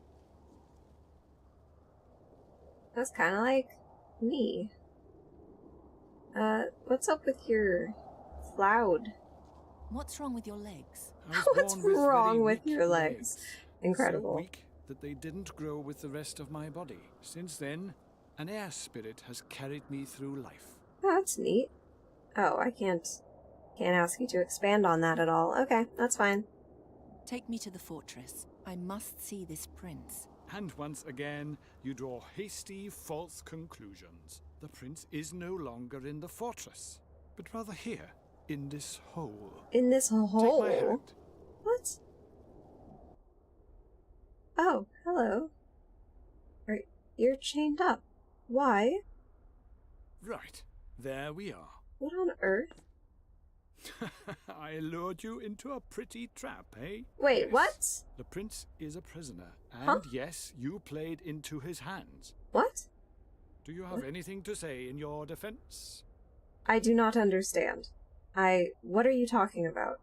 That's kind of like me. What's up with your cloud? What's wrong with your legs? I was What's born with wrong very with weak your legs? Incredible. So weak that they didn't grow with the rest of my body. Since then, an air spirit has carried me through life. Oh, that's neat. Oh, I can't ask you to expand on that at all. Okay, that's fine. Take me to the fortress. I must see this prince. And once again, you draw hasty, false conclusions. The prince is no longer in the fortress, but rather here, in this hole. In this hole? Take my hand. What? Oh, hello. You're chained up. Why? Right, there we are. What on earth? I lured you into a pretty trap, eh? Wait, Yes. what? The prince is a prisoner, and Huh? yes, you played into his hands. What? Do you have anything to say in your defense? I do not understand. What are you talking about?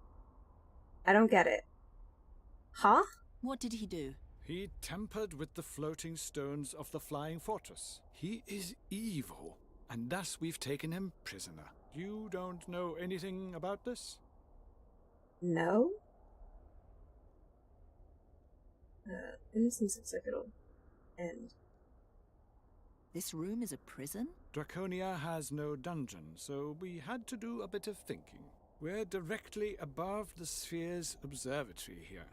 I don't get it. Huh? What did he do? He tampered with the floating stones of the flying fortress. He is evil, and thus we've taken him prisoner. You don't know anything about this? No? Innocence looks like it'll end. This room is a prison? Draconia has no dungeon, so we had to do a bit of thinking. We're directly above the sphere's observatory here.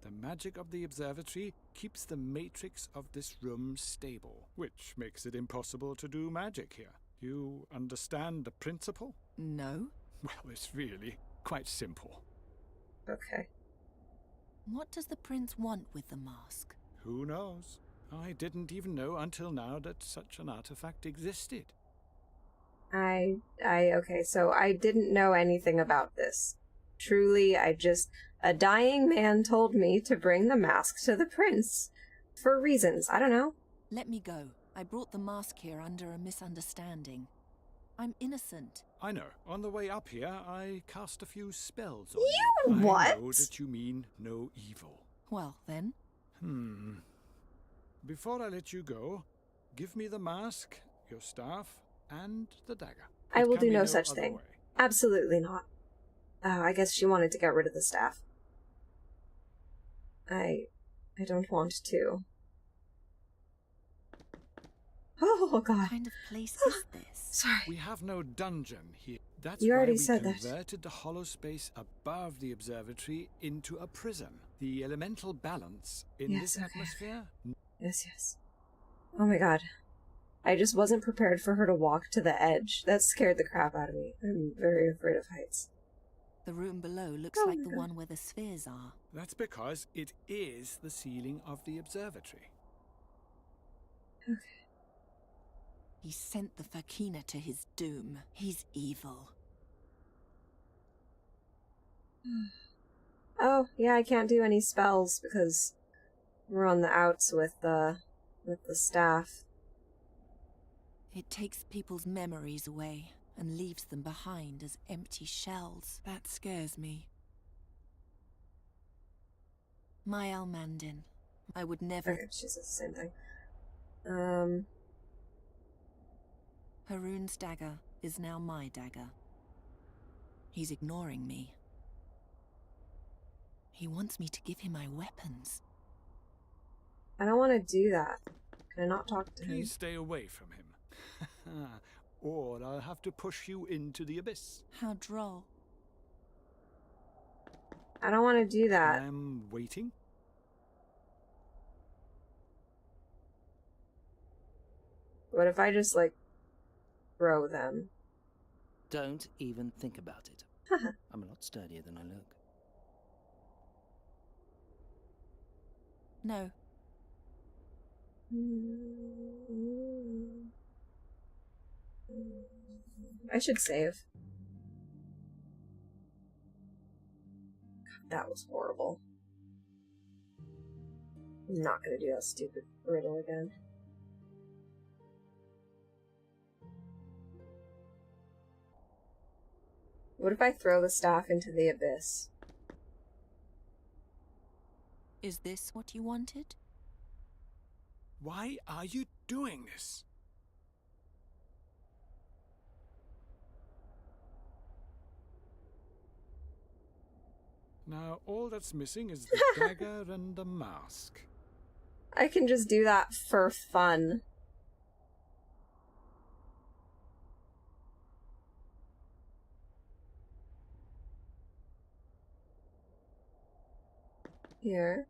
The magic of the observatory keeps the matrix of this room stable, which makes it impossible to do magic here. You understand the principle? No. Well, it's really quite simple. Okay. What does the prince want with the mask? Who knows? I didn't even know until now that such an artifact existed. Okay, so I didn't know anything about this. Truly, a dying man told me to bring the mask to the prince. For reasons, I don't know. Let me go. I brought the mask here under a misunderstanding. I'm innocent. I know. On the way up here, I cast a few spells on you. What? I know that you mean no evil. Well, then. Before I let you go, give me the mask, your staff, and the dagger. I It will can do be no no such other thing. way. Absolutely not. I guess she wanted to get rid of the staff. I don't want to. Oh, God. What kind of place is this? Sorry. We have no dungeon here. That's You why already we said that. converted the hollow space above the observatory into a prison. The elemental balance in Yes, this okay. atmosphere. Yes. Oh my God. I just wasn't prepared for her to walk to the edge. That scared the crap out of me. I'm very afraid of heights. The room below looks Oh like my the God. one where the spheres are. That's because it is the ceiling of the observatory. Okay. He sent the Fakina to his doom. He's evil. Oh, yeah, I can't do any spells because we're on the outs with the staff. It takes people's memories away and leaves them behind as empty shells. That scares me. My Almandin. I would never... Okay, she says the same thing. Haroon's dagger is now my dagger. He's ignoring me. He wants me to give him my weapons. I don't want to do that. Can I not talk to him? Please stay away from him. Or I'll have to push you into the abyss. How droll. I don't want to do that. I'm waiting. What if I just, like, throw them? Don't even think about it. I'm a lot sturdier than I look. No. I should save. God, that was horrible. I'm not gonna do that stupid riddle again. What if I throw the staff into the abyss? Is this what you wanted? Why are you doing this? Now, all that's missing is the dagger and the mask. I can just do that for fun. Here.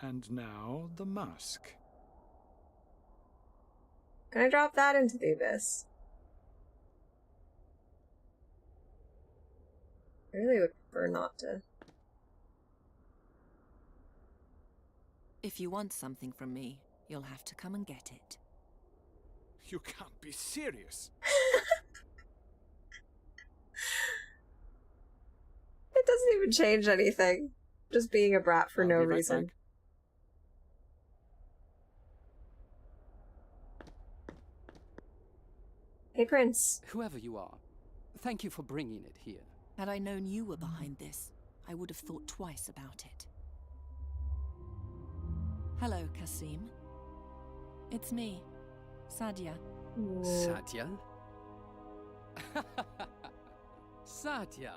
And now the mask. Can I drop that into the abyss? I really would prefer not to. If you want something from me, you'll have to come and get it. You can't be serious. It doesn't even change anything. Just being a brat for no reason. Hey, Prince. Whoever you are, thank you for bringing it here. Had I known you were behind this, I would have thought twice about it. Hello, Kasim. It's me, Sadia. Sadia? Sadia,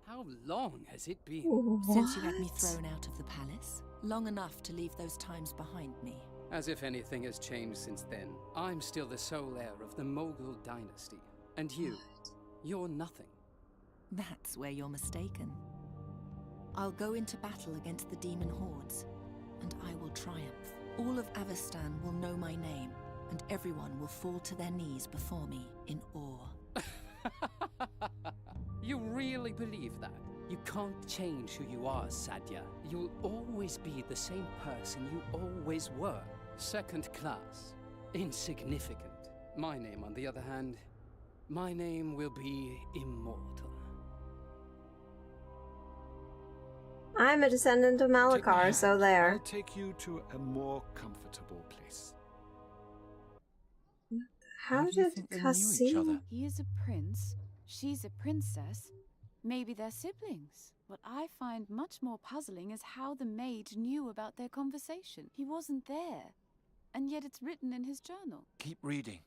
how long has it been? Since you had me thrown out of the palace. Long enough to leave those times behind me. As if anything has changed since then. I'm still the sole heir of the Mughal dynasty. And you're nothing. That's where you're mistaken. I'll go into battle against the demon hordes, and I will triumph. All of Avestan will know my name, and everyone will fall to their knees before me in awe. You really believe that? You can't change who you are, Sadia. You'll always be the same person you always were. Second class. Insignificant. My name, on the other hand, my name will be immortal. I'm a descendant of Malachar, so there. I'll take you to a more comfortable place. How did Kasim... He is a prince, she's a princess. Maybe they're siblings. What I find much more puzzling is how the maid knew about their conversation. He wasn't there, and yet it's written in his journal. Keep reading.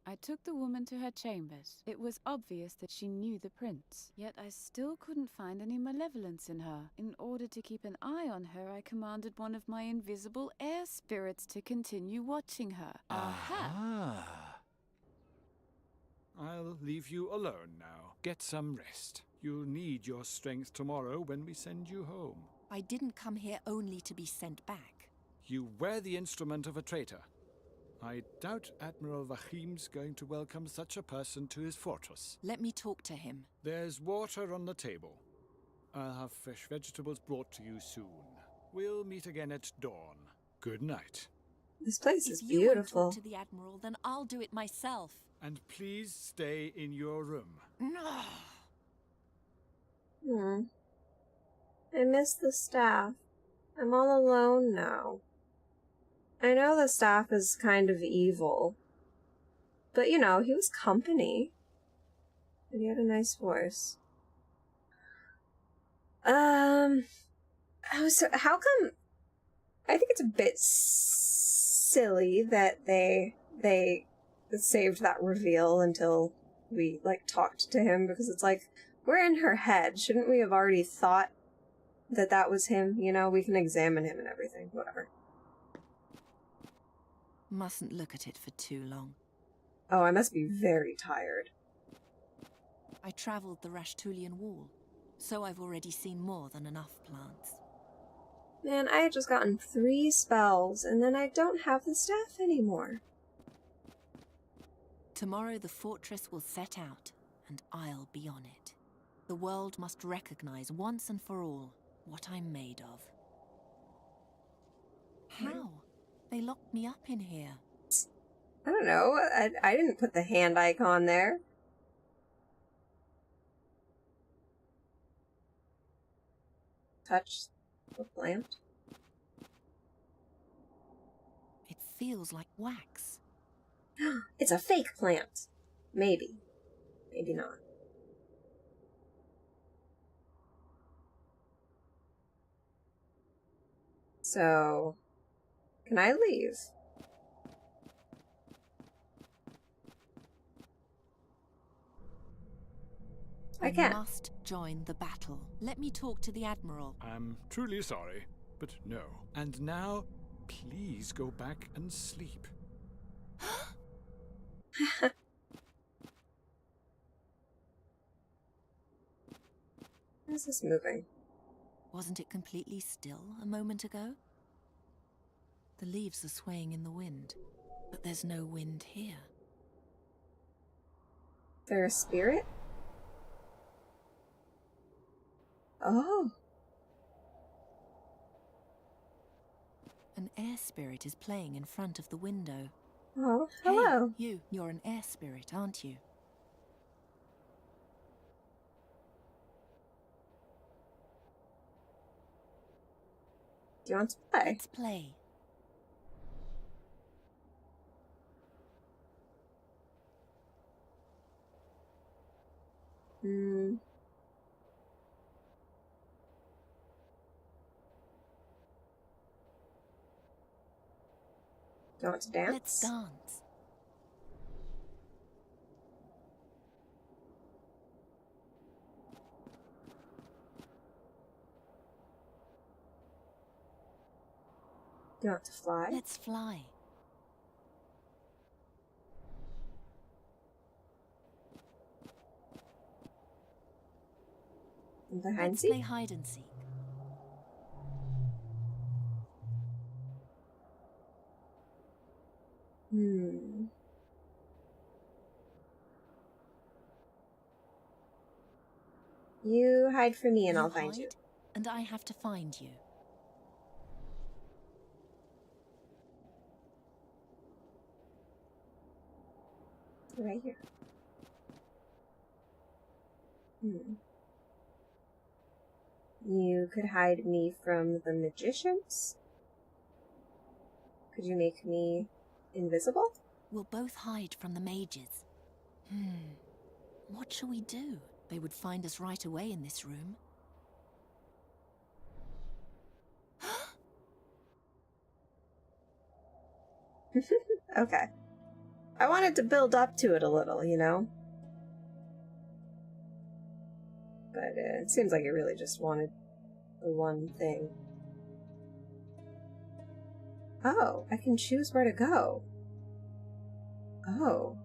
I took the woman to her chambers. It was obvious that she knew the prince, yet I still couldn't find any malevolence in her. In order to keep an eye on her, I commanded one of my invisible air spirits to continue watching her. Aha! I'll leave you alone now. Get some rest. You'll need your strength tomorrow when we send you home. I didn't come here only to be sent back. You were the instrument of a traitor. I doubt Admiral Vahim's going to welcome such a person to his fortress. Let me talk to him. There's water on the table. I'll have fresh vegetables brought to you soon. We'll meet again at dawn. Good night. This place is beautiful. If you won't beautiful. talk to the Admiral, then I'll do it myself. And please stay in your room. No. I miss the staff. I'm all alone now. I know the staff is kind of evil. But, you know, he was company. And he had a nice voice. How come... I think it's a bit silly that they saved that reveal until we, like, talked to him, because it's like, we're in her head. Shouldn't we have already thought that that was him? You know, we can examine him and everything. Whatever. Mustn't look at it for too long. Oh, I must be very tired. I travelled the Rashtulian Wall, so I've already seen more than enough plants. Man, I had just gotten 3 spells, and then I don't have the staff anymore. Tomorrow the fortress will set out, and I'll be on it. The world must recognize once and for all what I'm made of. How? They locked me up in here. I don't know. I didn't put the hand icon there. Touch the plant. It feels like wax. It's a fake plant. Maybe. Maybe not. So, can I leave? I can. Must join the battle. Let me talk to the Admiral. I'm truly sorry, but no. And now, please go back and sleep. Is this moving? Wasn't it completely still a moment ago? The leaves are swaying in the wind. But there's no wind here. There a spirit? Oh. An air spirit is playing in front of the window. Oh, hello. Hey, you're an air spirit, aren't you? Do you want to play? Let's play. Hmm. Do you want to dance? Let's dance. Do you want to fly? Let's fly. Let's play hide and seek. Hmm. You hide from me and I'll find you. And I have to find you. Right here. Hmm. You could hide me from the magicians? Could you make me invisible? We'll both hide from the mages. What shall we do? They would find us right away in this room. Okay. I wanted to build up to it a little, you know? But it seems like you really just wanted the one thing. Oh, I can choose where to go. Oh.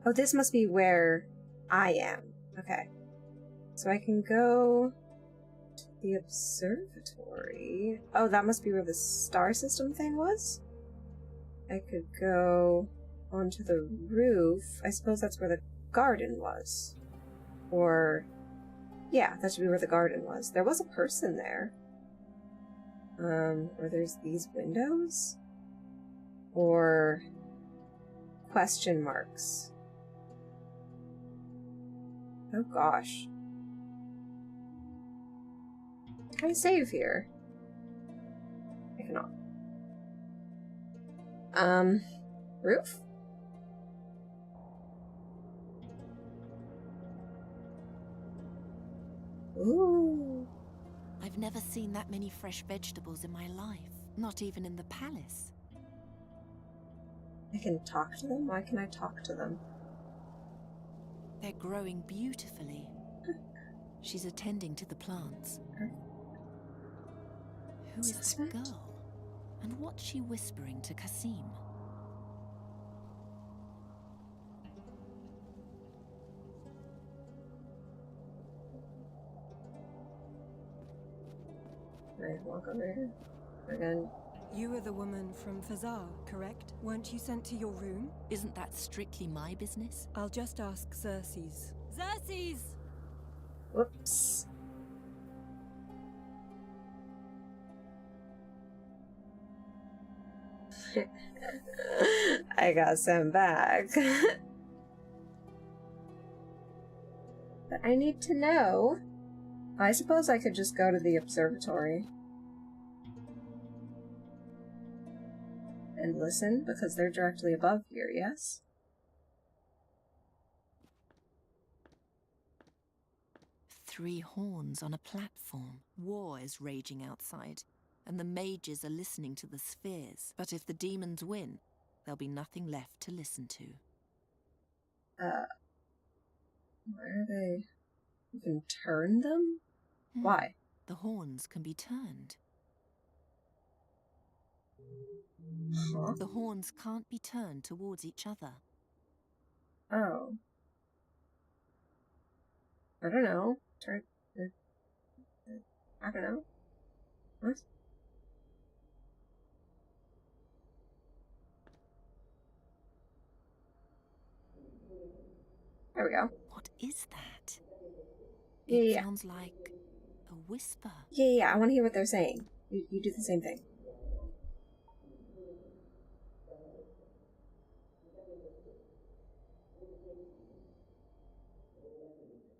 Oh, this must be where I am. Okay. So I can go to the observatory. Oh, that must be where the star system thing was? I could go onto the roof. I suppose that's where the garden was. Or... yeah, that should be where the garden was. There was a person there. Or there's these windows? Or... question marks. Oh gosh. Can I save here? I cannot. Roof? Ooh. I've never seen that many fresh vegetables in my life. Not even in the palace. I can talk to them? Why can I talk to them? They're growing beautifully. She's attending to the plants. Who is this girl? And what's she whispering to Kasim? Can I walk over here? Again. You were the woman from Fazar, correct? Weren't you sent to your room? Isn't that strictly my business? I'll just ask Xerxes. Xerxes! Whoops. I got sent back. But I need to know. I suppose I could just go to the observatory. And listen, because they're directly above here, yes? Three horns on a platform. War is raging outside, and the mages are listening to the spheres. But if the demons win, there'll be nothing left to listen to. Where are they? You can turn them? Why? The horns can be turned. Huh? The horns can't be turned towards each other. Oh. I don't know. Turn... I don't know. What? There we go. What is that? Yeah, It yeah. sounds like a whisper. Yeah, I want to hear what they're saying. You do the same thing.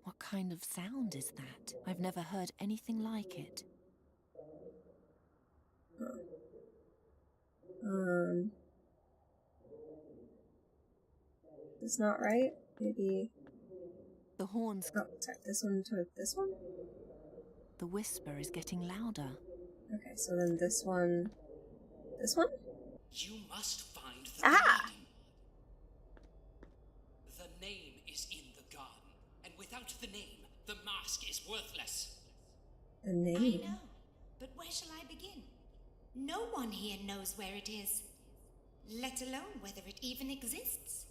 What kind of sound is that? I've never heard anything like it. It's not right. Maybe. The horns. Oh, sorry. This one to this one? The whisper is getting louder. Okay, so then this one. This one? You must find the garden. The name is in the garden, and without the name, the mask is worthless. The name? I know, but where shall I begin? No one here knows where it is, let alone whether it even exists.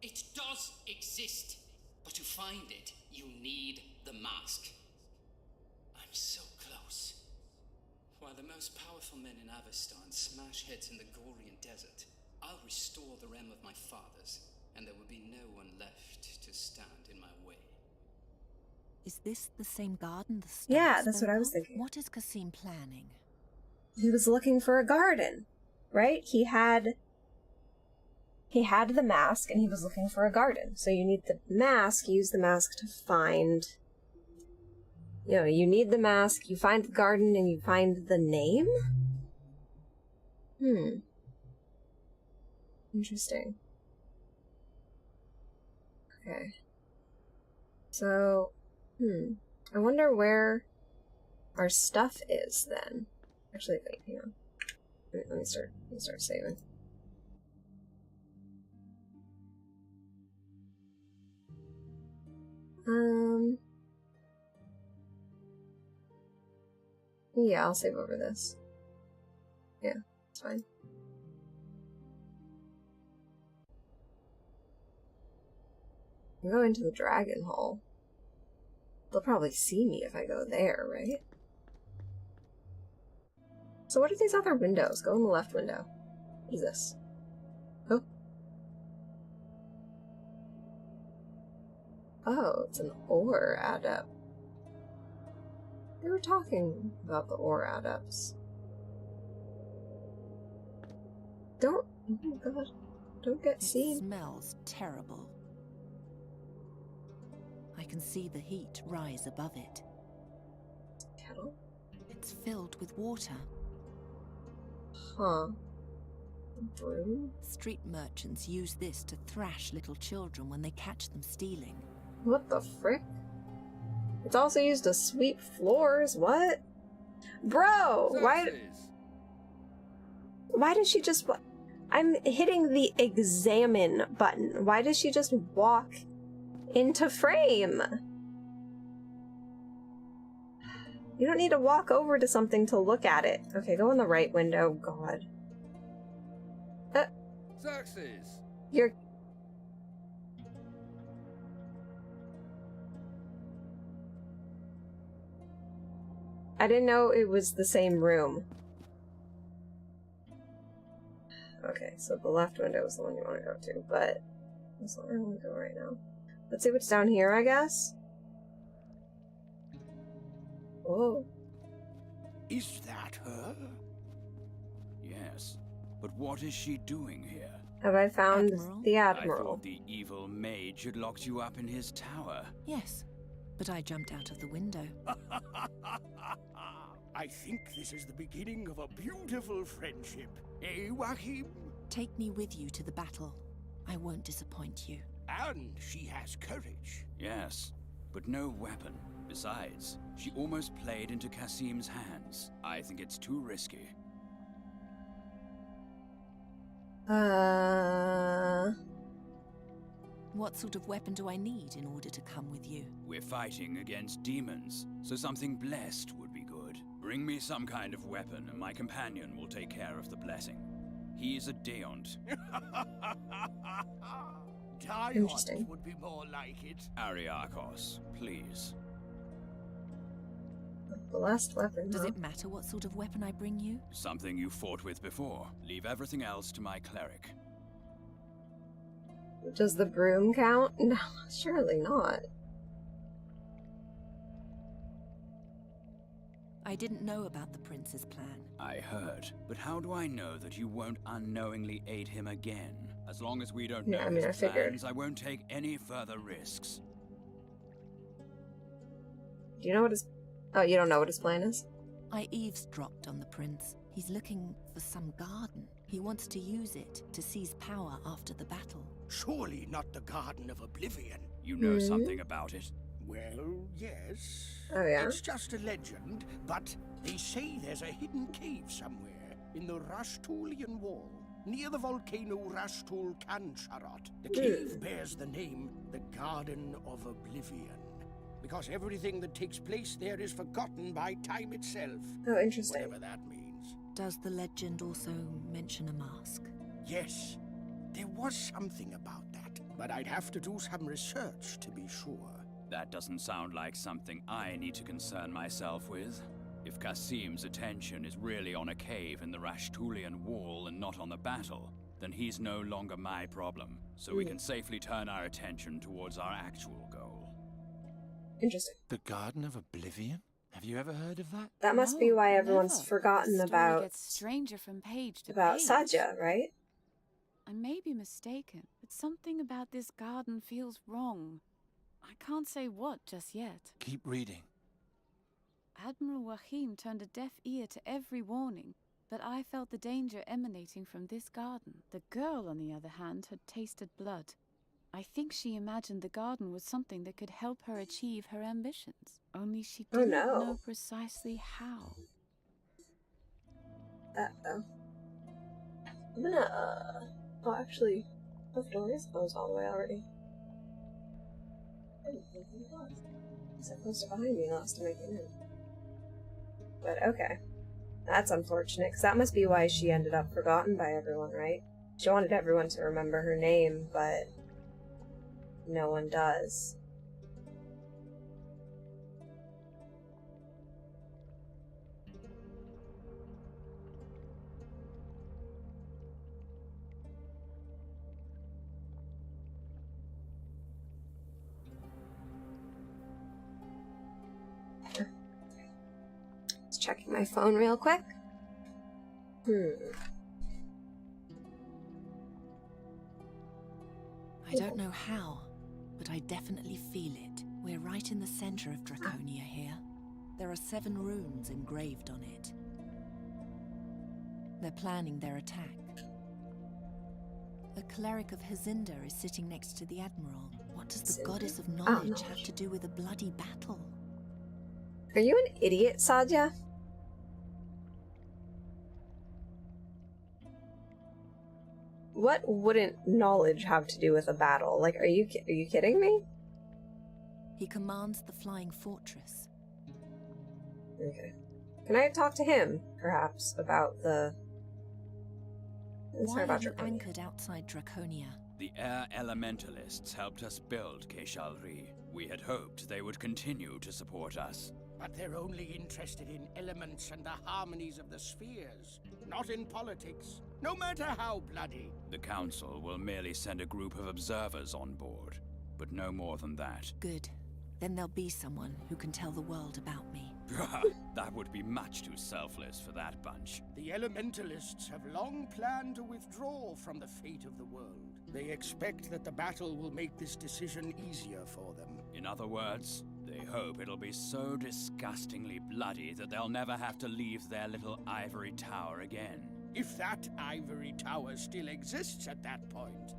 It does exist, but to find it, you need the mask. I'm so close. While the most powerful men in Avestan smash heads in the Gorian desert, I'll restore the realm of my fathers, and there will be no one left to stand in my way. Is this the same garden the Stark Yeah, that's spoke what I was of? thinking. What is Kasim planning? He was looking for a garden, right? He had the mask and he was looking for a garden. So you need the mask, use the mask to find... you need the mask, you find the garden, and you find the name? Interesting. Okay. So, I wonder where our stuff is then. Actually, wait, hang on. Let me start saving. Yeah, I'll save over this. Yeah, it's fine. I'll go into the dragon hall. They'll probably see me if I go there, right? So what are these other windows? Go in the left window. What is this? Oh. Oh, it's an ore adept. They were talking about the ore adepts. Oh my god. Don't get seen. It smells terrible. I can see the heat rise above it. Kettle? It's filled with water. Huh. Broom? Street merchants use this to thrash little children when they catch them stealing. What the frick? It's also used to sweep floors. What? Bro! Why did she just... I'm hitting the examine button. Why does she just walk into frame? You don't need to walk over to something to look at it. Okay, go in the right window. God. Xerxes! You're... I didn't know it was the same room. Okay, so the left window is the one you want to go to, but that's not where I want to go right now. Let's see what's down here, I guess. Whoa. Is that her? Yes, but what is she doing here? Have I found the I Admiral? thought the evil mage had locked you up in his tower. Yes, but I jumped out of the window. I think this is the beginning of a beautiful friendship. Eh, Joachim? Take me with you to the battle. I won't disappoint you. And she has courage. Yes, but no weapon. Besides, she almost played into Kasim's hands. I think it's too risky. What sort of weapon do I need in order to come with you? We're fighting against demons, so something blessed would be good. Bring me some kind of weapon, and my companion will take care of the blessing. He is a Deont. Dion would be more like it. Ariakos, please. The last weapon, Does it matter what sort of weapon I bring you? Something you fought with before. Leave everything else to my cleric. Does the broom count? No, surely not. I didn't know about the prince's plan. I heard, but how do I know that you won't unknowingly aid him again? As long as we don't know his plans, I won't take any further risks. Do you know what his... Oh, you don't know what his plan is? I eavesdropped on the prince. He's looking for some garden. He wants to use it to seize power after the battle. Surely not the Garden of Oblivion. You know something about it? Well, yes. Oh, yeah? It's just a legend, but they say there's a hidden cave somewhere in the Rashtulian Wall, near the volcano Rashtul Kansharot. The cave bears the name the Garden of Oblivion, because everything that takes place there is forgotten by time itself. Oh, interesting. Whatever that means. Does the legend also mention a mask? Yes, there was something about that, but I'd have to do some research to be sure. That doesn't sound like something I need to concern myself with. If Kasim's attention is really on a cave in the Rashtulian Wall and not on the battle, then he's no longer my problem, so we can safely turn our attention towards our actual goal. Interesting. The Garden of Oblivion? Have you ever heard of that? That must be why everyone's forgotten about... Gets stranger from page to about page. Satya, right? I may be mistaken, but something about this garden feels wrong. I can't say what just yet. Keep reading. Admiral Wahim turned a deaf ear to every warning, but I felt the danger emanating from this garden. The girl, on the other hand, had tasted blood. I think she imagined the garden was something that could help her achieve her ambitions. Only she didn't know precisely how. Uh-oh. I'm gonna, Oh, actually, the door is closed all the way already. I didn't think it was. It's close to behind me and has to make it in. But okay. That's unfortunate, because that must be why she ended up forgotten by everyone, right? She wanted everyone to remember her name, but no one does. Just checking my phone real quick. I don't know how, but I definitely feel it. We're right in the center of Draconia here. There are 7 runes engraved on it. They're planning their attack. A cleric of Hazinda is sitting next to the Admiral. What does the Goddess of Knowledge have to do with a bloody battle? Are you an idiot, Sadya? What wouldn't knowledge have to do with a battle? Like, are you kidding me? He commands the Flying Fortress. Okay. Can I talk to him, perhaps, about the... Why are you anchored outside Draconia? The air elementalists helped us build Keshalri. We had hoped they would continue to support us. But they're only interested in elements and the harmonies of the spheres, not in politics, no matter how bloody. The Council will merely send a group of observers on board, but no more than that. Good. Then there'll be someone who can tell the world about me. That would be much too selfless for that bunch. The elementalists have long planned to withdraw from the fate of the world. They expect that the battle will make this decision easier for them. In other words, they hope it'll be so disgustingly bloody that they'll never have to leave their little ivory tower again. If that ivory tower still exists at that point.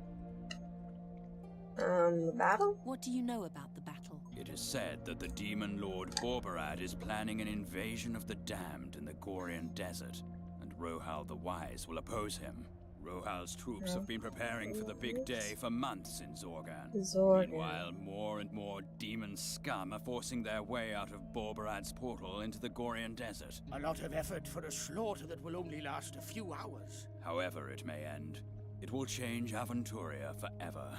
The battle? What do you know about the battle? It is said that the demon lord Borbarad is planning an invasion of the damned in the Gorian desert, and Rohal the Wise will oppose him. Rohal's troops have been preparing for the big day for months in Zorgan. Meanwhile, more and more demon scum are forcing their way out of Borbarad's portal into the Gorian desert. A lot of effort for a slaughter that will only last a few hours. However it may end, it will change Aventuria forever.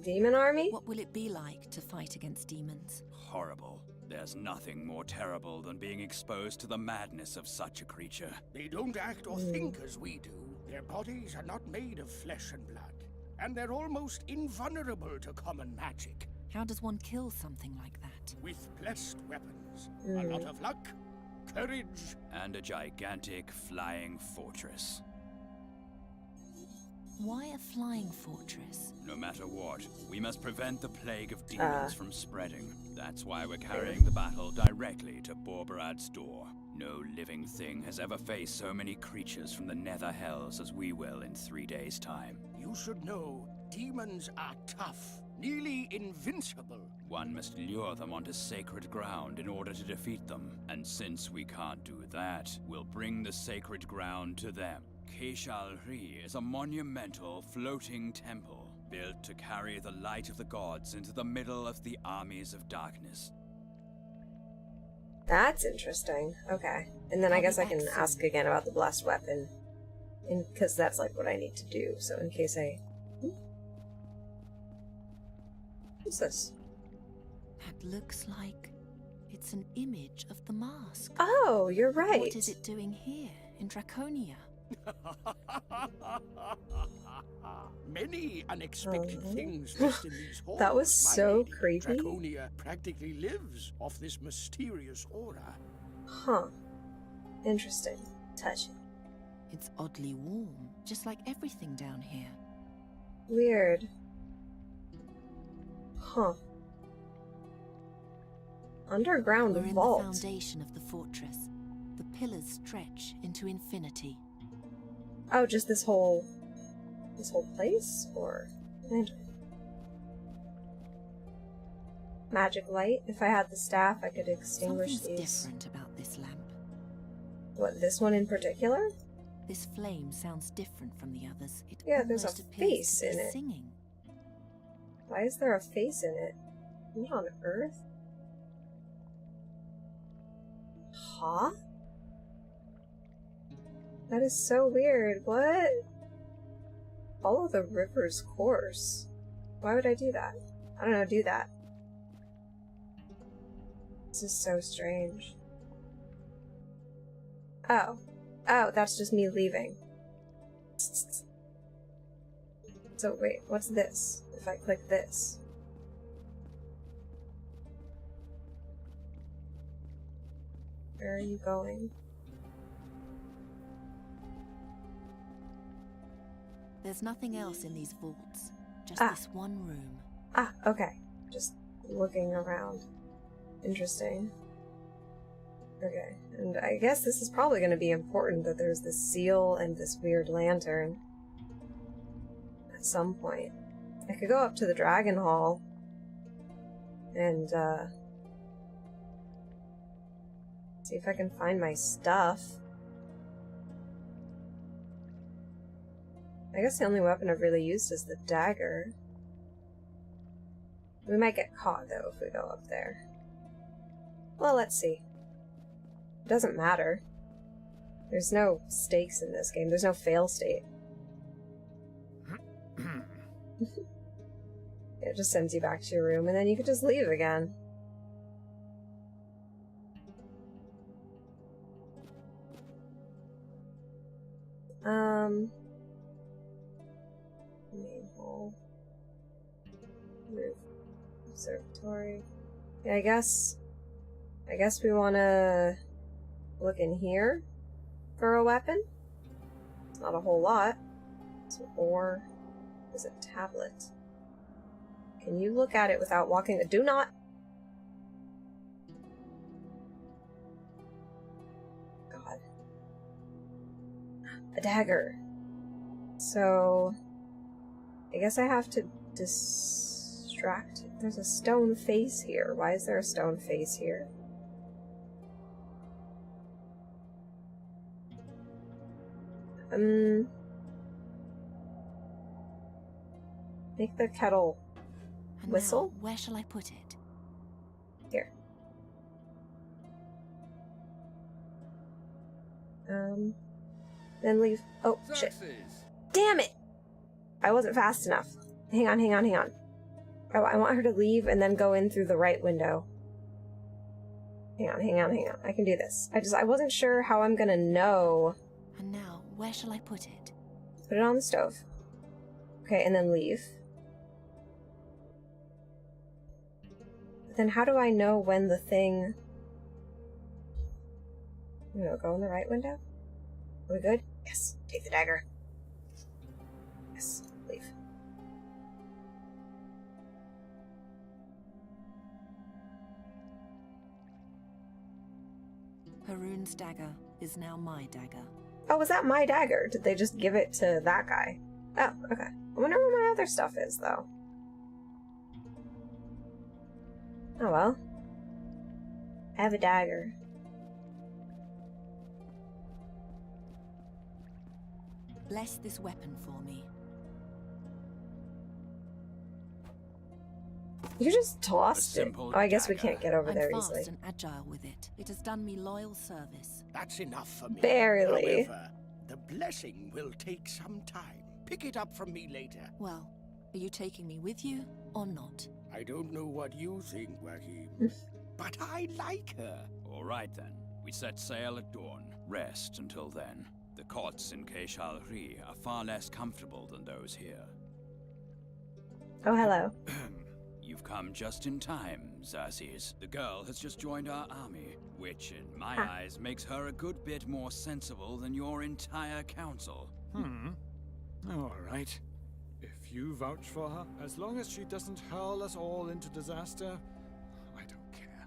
Demon army? What will it be like to fight against demons? Horrible. There's nothing more terrible than being exposed to the madness of such a creature. They don't act or think as we do. Their bodies are not made of flesh and blood, and they're almost invulnerable to common magic. How does one kill something like that? With blessed weapons, a lot of luck, courage, and a gigantic flying fortress. Why a flying fortress? No matter what, we must prevent the plague of demons from spreading. That's why we're carrying the battle directly to Borberad's door. No living thing has ever faced so many creatures from the nether hells as we will in 3 days' time. You should know, demons are tough, nearly invincible. One must lure them onto sacred ground in order to defeat them. And since we can't do that, we'll bring the sacred ground to them. Keshalri is a monumental floating temple built to carry the light of the gods into the middle of the armies of darkness. That's interesting. Okay. And then I guess I can ask again about the blessed weapon. Because that's like what I need to do. So in case I... What's this? That looks like it's an image of the mask. Oh, you're right. What is it doing here in Draconia? Many unexpected things nest in these halls. That was so creepy. Draconia practically lives off this mysterious aura. Huh. Interesting. Touch it. It's oddly warm, just like everything down here. Weird. Huh. Underground We're vault. in the foundation of the fortress. The pillars stretch into infinity. Oh, just this whole place? Or... Magic light? If I had the staff, I could extinguish Something's these. different about this lamp. What, this one in particular? This flame sounds different from the others. It Yeah, there's a almost appears face to be in it. singing. Why is there a face in it? What on earth? Huh? That is so weird. What? Follow the river's course. Why would I do that? I don't know, do that. This is so strange. Oh. Oh, that's just me leaving. So wait, what's this? If I click this. Where are you going? There's nothing else in these vaults. Just this one room. Ah, okay. Just looking around. Interesting. Okay, and I guess this is probably going to be important that there's this seal and this weird lantern. At some point. I could go up to the Dragon Hall and, see if I can find my stuff. I guess the only weapon I've really used is the dagger. We might get caught, though, if we go up there. Well, let's see. It doesn't matter. There's no stakes in this game. There's no fail state. It just sends you back to your room, and then you can just leave again. Main hall. Roof. Observatory. Yeah, I guess we want to look in here for a weapon. It's not a whole lot. Or is it tablet? Can you look at it without walking? Do not. God. A dagger. So I guess I have to distract it. There's a stone face here. Why is there a stone face here? Make the kettle whistle? Now, where shall I put it? Here. Then leave. Oh, shit. Damn it! I wasn't fast enough. Hang on. Oh, I want her to leave and then go in through the right window. Hang on. I can do this. I wasn't sure how I'm gonna know. And now, where shall I put it? Put it on the stove. Okay, and then leave. But then how do I know when the thing... Go in the right window? Are we good? Yes. Take the dagger. Yes. Leave. Haroon's dagger is now my dagger. Oh, was that my dagger? Did they just give it to that guy? Oh, okay. I wonder where my other stuff is, though. Oh well. I have a dagger. Bless this weapon for me. You just tossed it. Oh, I guess we can't get over there I'm fast easily. and agile with it. It has done me loyal service. That's enough for me. Barely. However, the blessing will take some time. Pick it up from me later. Well, are you taking me with you or not? I don't know what you think, Wahim, but I like her. All right then. We set sail at dawn. Rest until then. The cots in Keishalri are far less comfortable than those here. Oh, hello. You've come just in time, Xerxes. The girl has just joined our army, which in my eyes makes her a good bit more sensible than your entire council. All right. If you vouch for her, as long as she doesn't hurl us all into disaster, I don't care.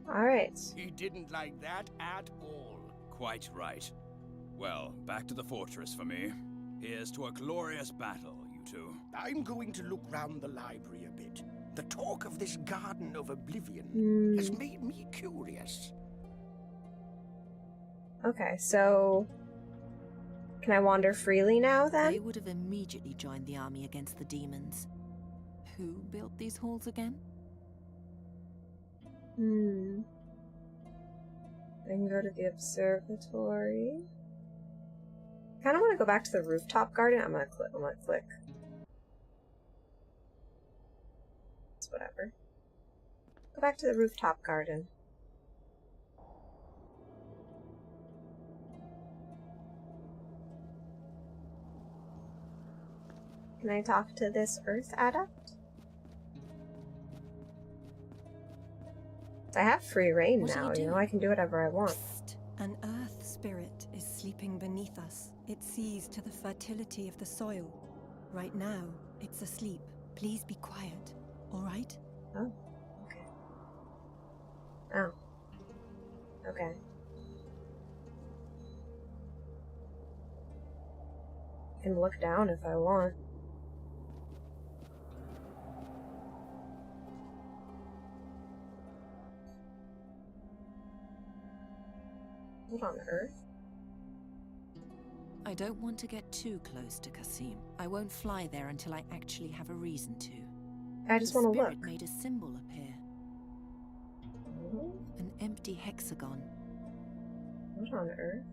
Alright. He didn't like that at all. Quite right. Well, back to the fortress for me. Here's to a glorious battle, you two. I'm going to look round the library a bit. The talk of this Garden of Oblivion has made me curious. Okay, so... Can I wander freely now, then? They would have immediately joined the army against the demons. Who built these halls again? I can go to the observatory. I kind of want to go back to the rooftop garden. I'm gonna click. It's whatever. Go back to the rooftop garden. Can I talk to this Earth adept? I have free reign now, you know, I can do whatever I want. An earth spirit is sleeping beneath us. It sees to the fertility of the soil. Right now, it's asleep. Please be quiet, all right? Oh, okay. Oh. Okay. I can look down if I want. What on earth? I don't want to get too close to Qasim. I won't fly there until I actually have a reason to. I just want to look. The spirit made a symbol appear. An empty hexagon. What on earth?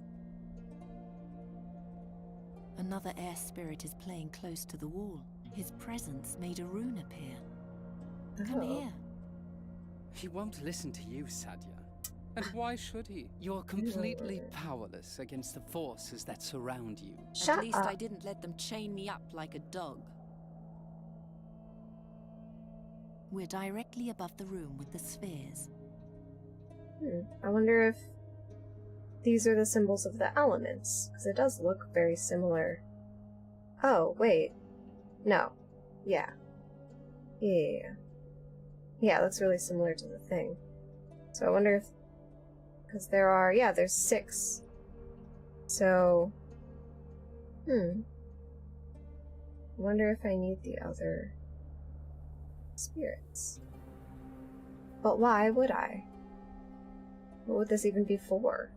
Another air spirit is playing close to the wall. His presence made a rune appear. Come here. He won't listen to you, Sadia. And why should he? You're completely powerless against the forces that surround you. At least I didn't let them chain me up like a dog. We're directly above the room with the spheres. I wonder if these are the symbols of the elements, because it does look very similar. Oh, wait. No. Yeah. Yeah, it looks really similar to the thing. So I wonder if... Because there are... Yeah, there's 6. So... I wonder if I need the other spirits. But why would I? What would this even be for?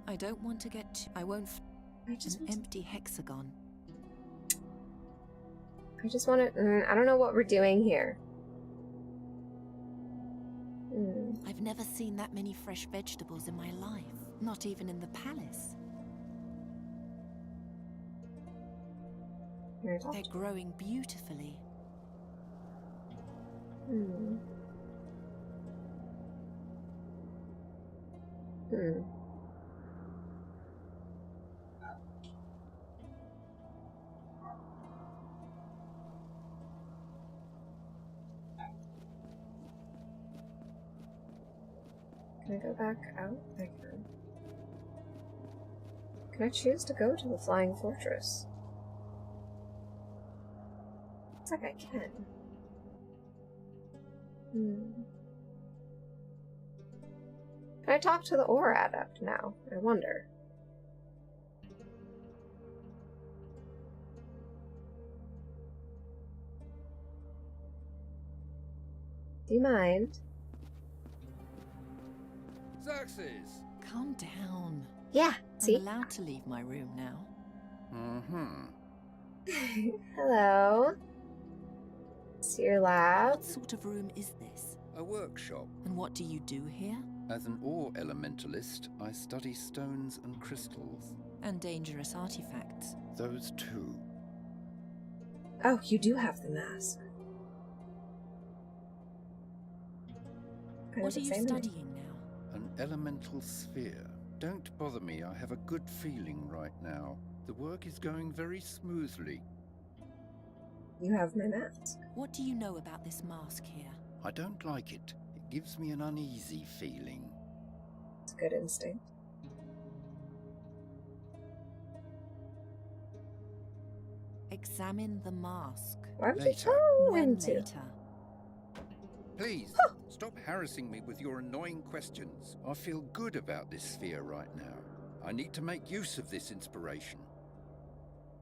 I don't want to get... I won't... I just an empty hexagon. I just want to... I don't know what we're doing here. I've never seen that many fresh vegetables in my life. Not even in the palace. They're growing beautifully. Can I go back out? I can. Can I choose to go to the Flying Fortress? Looks like I can. Can I talk to the ore adept now? I wonder. Do you mind? Xerxes! Calm down. Yeah, see? I'm allowed to leave my room now. Hello. It's your lab. What sort of room is this? A workshop. And what do you do here? As an ore elementalist, I study stones and crystals. And dangerous artifacts. Those too. Oh, you do have the mask. What are you studying now? An elemental sphere. Don't bother me, I have a good feeling right now. The work is going very smoothly. You have my mask. What do you know about this mask here? I don't like it. It gives me an uneasy feeling. It's a good instinct. Examine the mask. Why would you tell him to? Later. Please, stop harassing me with your annoying questions. I feel good about this sphere right now. I need to make use of this inspiration.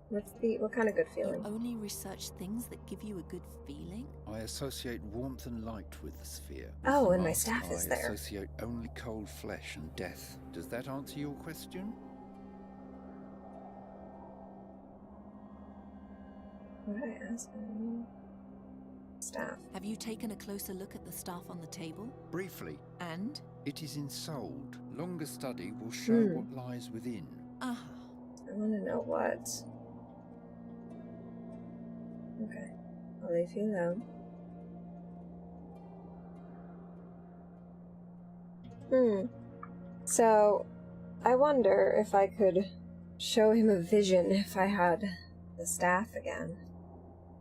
What kind of good feeling? You only research things that give you a good feeling? I associate warmth and light with the sphere. Oh, With the and my mask, staff is there. I associate only cold flesh and death. Does that answer your question? What did I ask him? Staff. Have you taken a closer look at the staff on the table? Briefly. And? It is ensouled. Longer study will show what lies within. I want to know what. Okay. I'll leave you alone. So, I wonder if I could show him a vision if I had the staff again.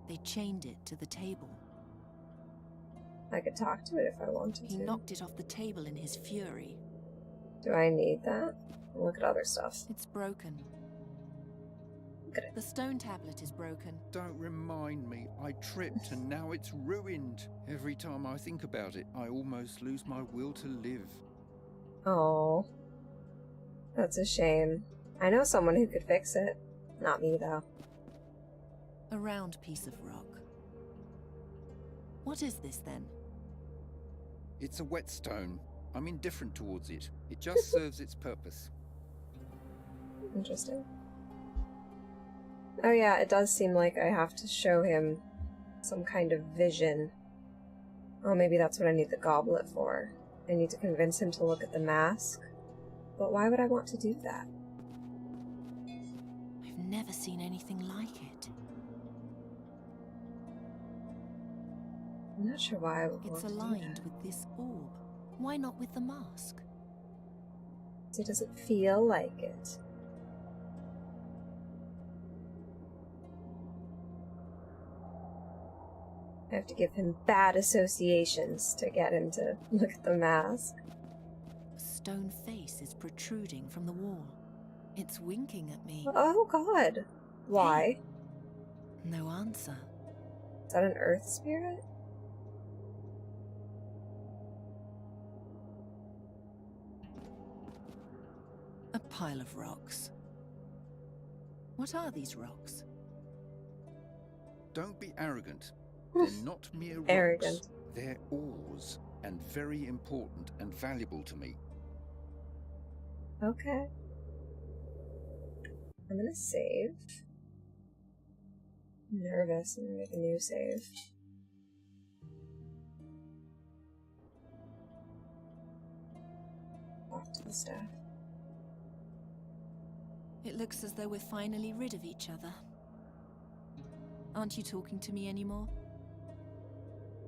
They chained it to the table. I could talk to it if I wanted to. He knocked it off the table in his fury. Do I need that? Look at other stuff. It's broken. Look at it. The stone tablet is broken. Don't remind me. I tripped and now it's ruined. Every time I think about it, I almost lose my will to live. Oh. That's a shame. I know someone who could fix it. Not me, though. A round piece of rock. What is this, then? It's a whetstone. I'm indifferent towards it. It just serves its purpose. Interesting. Oh yeah, it does seem like I have to show him some kind of vision. Oh, maybe that's what I need the goblet for. I need to convince him to look at the mask. But why would I want to do that? I've never seen anything like it. I'm not sure why I would It's want to do aligned that. with this orb. Why not with the mask? It doesn't feel like it. I have to give him bad associations to get him to look at the mask. A stone face is protruding from the wall. It's winking at me. Oh god. Why? No answer. Is that an earth spirit? A pile of rocks. What are these rocks? Don't be arrogant. They're not mere rocks. Arrogant. They're ores, and very important and valuable to me. Okay. I'm gonna save. I'm nervous. I'm gonna make a new save. Talk to the staff. It looks as though we're finally rid of each other. Aren't you talking to me anymore?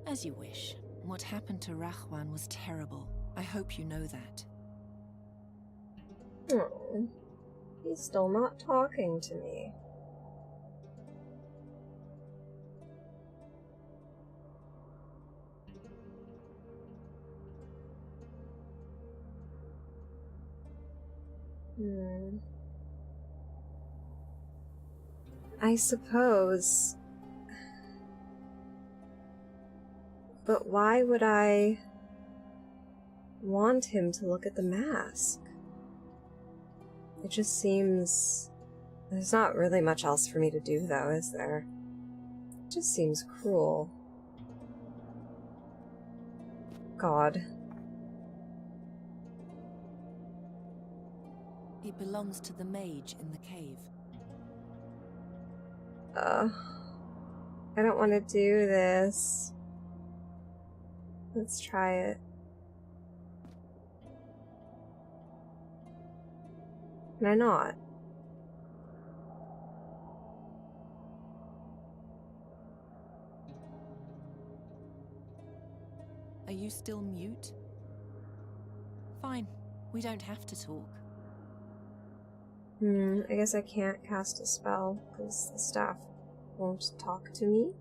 As you wish. What happened to Rahwan was terrible. I hope you know that. Oh, he's still not talking to me. I suppose. But why would I want him to look at the mask? It just seems... There's not really much else for me to do, though, is there? It just seems cruel. God. It belongs to the mage in the cave. I don't want to do this. Let's try it. Can I not? Are you still mute? Fine, we don't have to talk. I guess I can't cast a spell because the staff won't talk to me.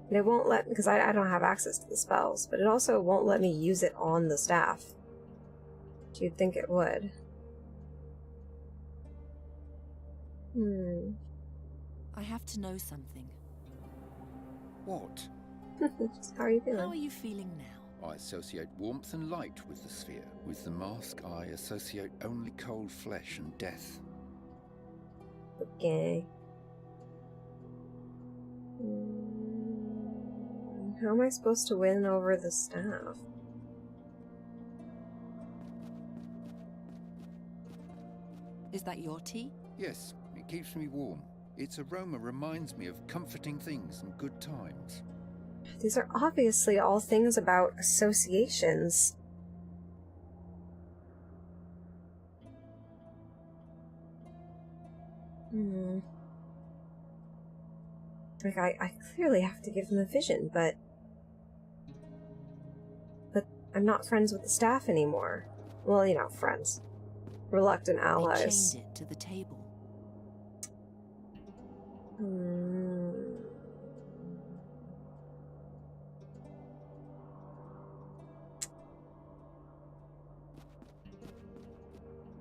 And it won't let, because I don't have access to the spells, but it also won't let me use it on the staff. You'd think it would. I have to know something. What? How are you feeling? How are you feeling now? I associate warmth and light with the sphere. With the mask, I associate only cold flesh and death. Okay. How am I supposed to win over the staff? Is that your tea? Yes, it keeps me warm. Its aroma reminds me of comforting things and good times. These are obviously all things about associations. Like, I clearly have to give them a vision, but I'm not friends with the staff anymore. Well, you know, friends. Reluctant allies. They chained it to the table.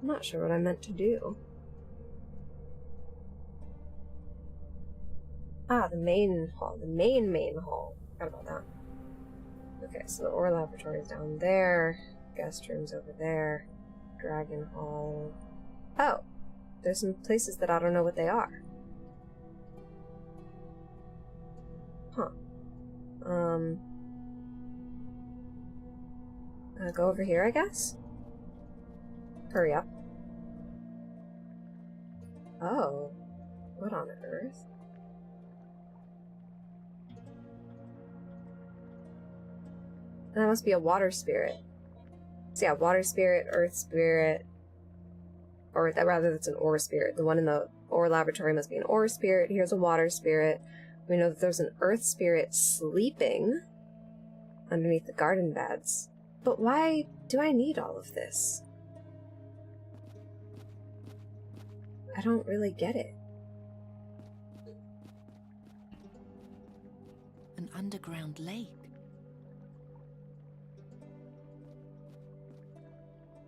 I'm not sure what I meant to do. Ah, the main hall. The main hall. Forgot about that. Okay, so the ore laboratory is down there. Guest rooms over there. Dragon Hall. Oh! There's some places that I don't know what they are. Huh. Go over here, I guess? Hurry up. Oh. What on earth? That must be a water spirit. So yeah, water spirit, earth spirit, or rather that's an ore spirit. The one in the ore laboratory must be an ore spirit. Here's a water spirit. We know that there's an earth spirit sleeping underneath the garden beds. But why do I need all of this? I don't really get it. An underground lake.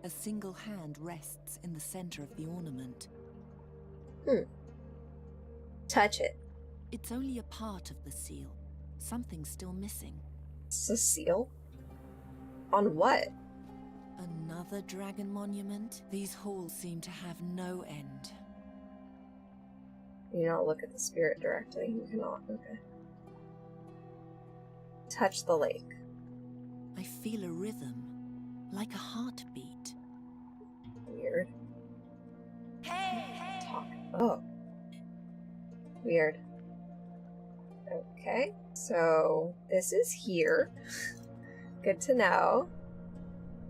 A single hand rests in the center of the ornament. Touch it. It's only a part of the seal. Something's still missing. It's a seal? On what? Another dragon monument? These halls seem to have no end. You don't look at the spirit directly. You cannot. Okay. Touch the lake. I feel a rhythm, like a heartbeat. Weird. Talk. Oh. Weird. Okay, so this is here. Good to know.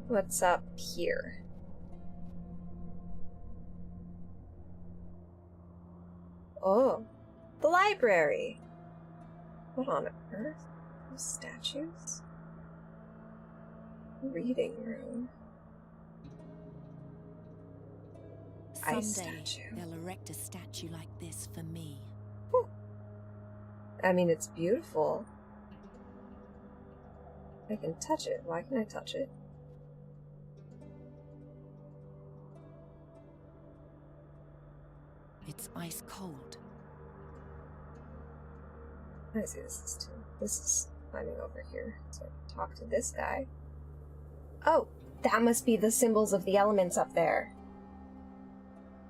What's up here? Oh, the library. What on earth? Those statues? Reading room. Someday they'll erect a statue like this for me. Whew. I mean, it's beautiful. I can touch it. Why can I touch it? ice cold. I see this is too. This is climbing over here. So I can talk to this guy. Oh, that must be the symbols of the elements up there.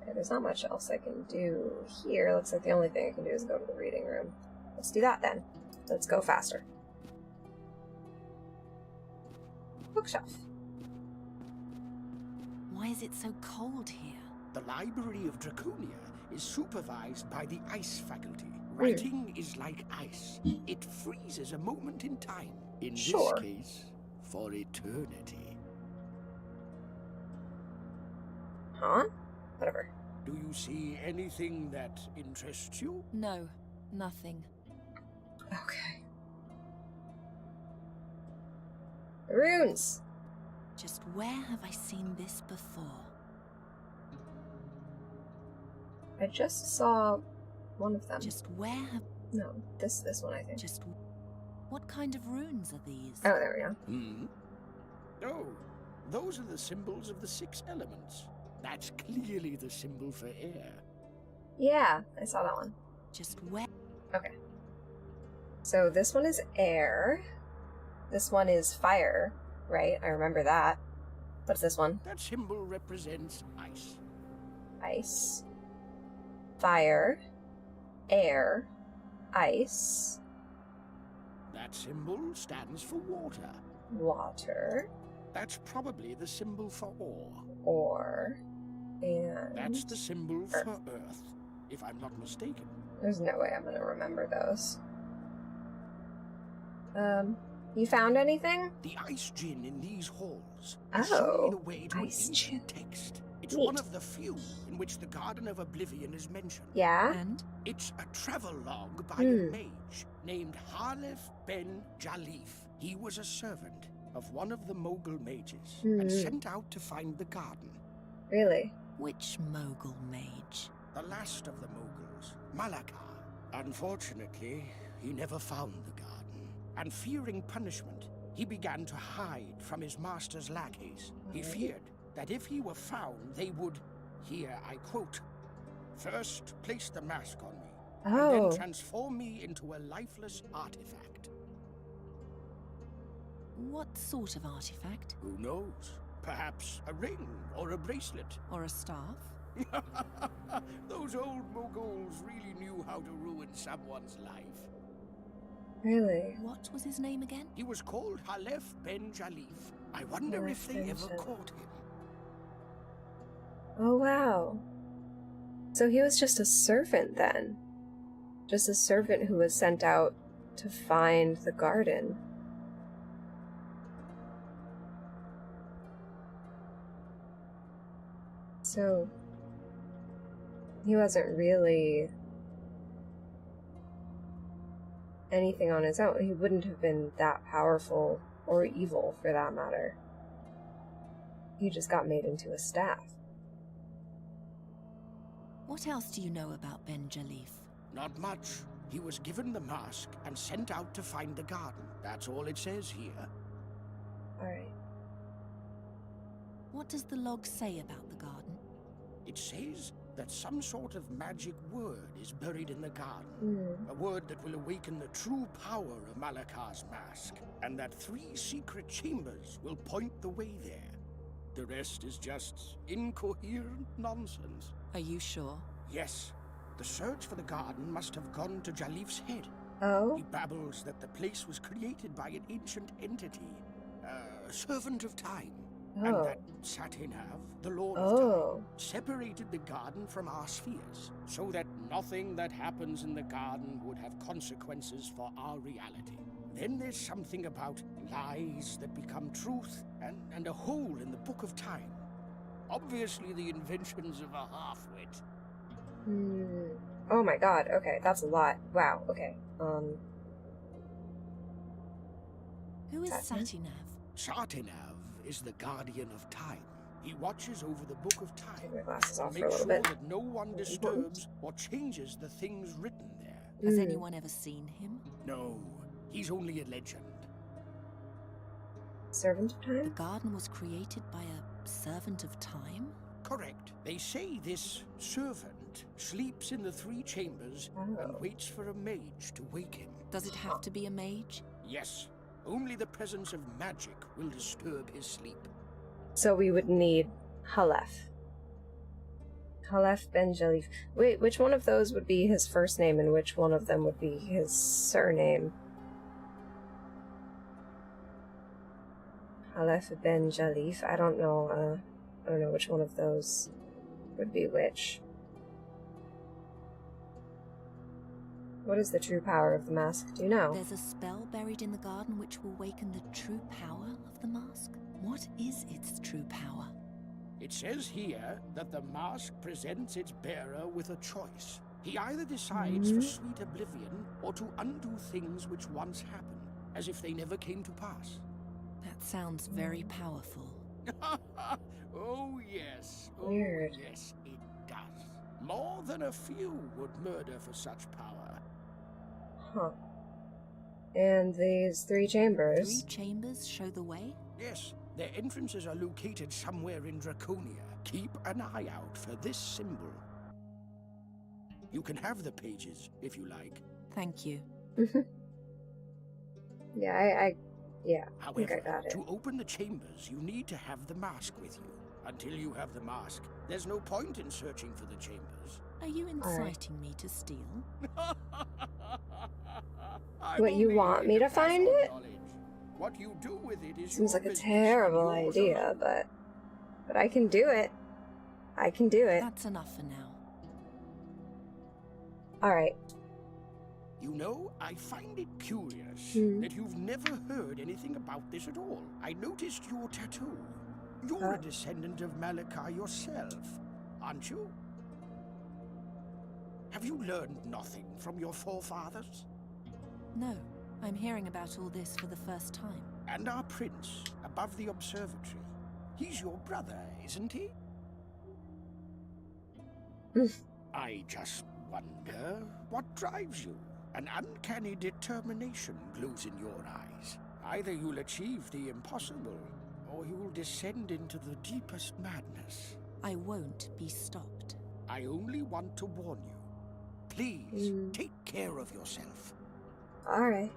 Okay, there's not much else I can do here. Looks like the only thing I can do is go to the reading room. Let's do that then. Let's go faster. Bookshelf. Why is it so cold here? The Library of Draconia is supervised by the Ice Faculty. Writing is like ice. It freezes a moment in time. In this case, for eternity. Huh? Whatever. Do you see anything that interests you? No, nothing. Okay. Runes! Just where have I seen this before? I just saw one of them. Just where have... No, this one I think. Just... What kind of runes are these? Oh, there we go. Hmm? Oh, those are the symbols of the 6 elements. That's clearly the symbol for air. Yeah, I saw that one. Just where? Okay. So this one is air. This one is fire, right? I remember that. What's this one? That symbol represents ice. Ice. Fire. Air. Ice. That symbol stands for water. Water. That's probably the symbol for ore. Ore. And... That's the symbol for earth, if I'm not mistaken. There's no way I'm gonna remember those. You found anything? The ice gin in these halls Oh, is showing the way to an ice ancient text. It's Neat. one of the few in which the Garden of Oblivion is mentioned. Yeah? And? It's a travelogue by a mage named Halef ben Jalif. He was a servant of one of the Mogul mages and sent out to find the garden. Really? Which Mogul mage? The last of the Moguls, Malakar. Unfortunately, he never found the garden. And fearing punishment, he began to hide from his master's lackeys. He feared that if he were found, they would, here I quote, first place the mask on me, and then transform me into a lifeless artifact. What sort of artifact? Who knows? Perhaps a ring or a bracelet. Or a staff? Those old Moguls really knew how to ruin someone's life. Really? What was his name again? He was called Halef ben Jalif. I wonder if they ever caught him. Oh, wow. So he was just a servant then. Just a servant who was sent out to find the garden. So he wasn't really anything on his own. He wouldn't have been that powerful or evil for that matter. He just got made into a staff. What else do you know about Ben Jalif? Not much. He was given the mask and sent out to find the garden. That's all it says here. Alright. What does the log say about the garden? It says that some sort of magic word is buried in the garden. A word that will awaken the true power of Malakar's mask, and that 3 secret chambers will point the way there. The rest is just incoherent nonsense. Are you sure? Yes. The search for the garden must have gone to Jalif's head. Oh? He babbles that the place was created by an ancient entity, a servant of time. And that Satinav, the Lord of Time, separated the garden from our spheres, so that nothing that happens in the garden would have consequences for our reality. Then there's something about lies that become truth, and a hole in the Book of Time. Obviously the inventions of a half-wit. Oh my god, okay, that's a lot. Wow, okay. Who is Satinav? Satinav is the guardian of time. He watches over the Book of Time. Take my glasses off for a Make little sure bit. that no one disturbs or changes the things written there. Has anyone ever seen him? No, he's only a legend. Servant of Time? The garden was created by a servant of time? Correct. They say this servant That sleeps in the 3 chambers and waits for a mage to wake him. Does it have to be a mage? Yes. Only the presence of magic will disturb his sleep. So we would need Halef. Halef Ben Jalif. Wait, which one of those would be his first name and which one of them would be his surname? Halef Ben Jalif. I don't know which one of those would be which. What is the true power of the mask? Do you know? There's a spell buried in the garden which will waken the true power of the mask. What is its true power? It says here that the mask presents its bearer with a choice. He either decides for sweet oblivion or to undo things which once happened, as if they never came to pass. That sounds very powerful. Oh yes, Weird. Oh yes, it does. More than a few would murder for such power. Huh. And these 3 chambers. 3 chambers show the way? Yes, their entrances are located somewhere in Draconia. Keep an eye out for this symbol. You can have the pages if you like. Thank you. Yeah, I However, think I got it. to open the chambers, you need to have the mask with you. Until you have the mask, there's no point in searching for the chambers. Are you inciting me to steal? What, you want me to find it? What you do with it is Seems your like a business terrible and yours idea, alone. but I can do it. I can do it. That's enough for now. Alright. You know, I find it curious Hmm. that you've never heard anything about this at all. I noticed your tattoo. You're a descendant of Malachar yourself, aren't you? Have you learned nothing from your forefathers? No, I'm hearing about all this for the first time. And our prince, above the observatory, he's your brother, isn't he? I just wonder what drives you. An uncanny determination glows in your eyes. Either you'll achieve the impossible, or you'll descend into the deepest madness. I won't be stopped. I only want to warn you. Please, take care of yourself. Alright.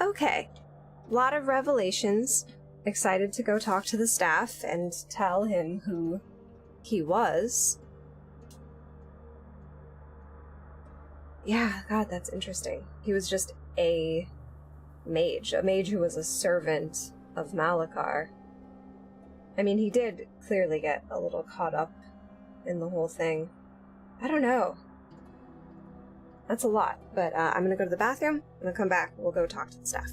Okay. Lot of revelations. Excited to go talk to the staff and tell him who he was. Yeah, God, that's interesting. He was just a mage who was a servant of Malachar. I mean, he did clearly get a little caught up in the whole thing. I don't know. That's a lot, but I'm gonna go to the bathroom. I'm gonna come back. We'll go talk to the staff.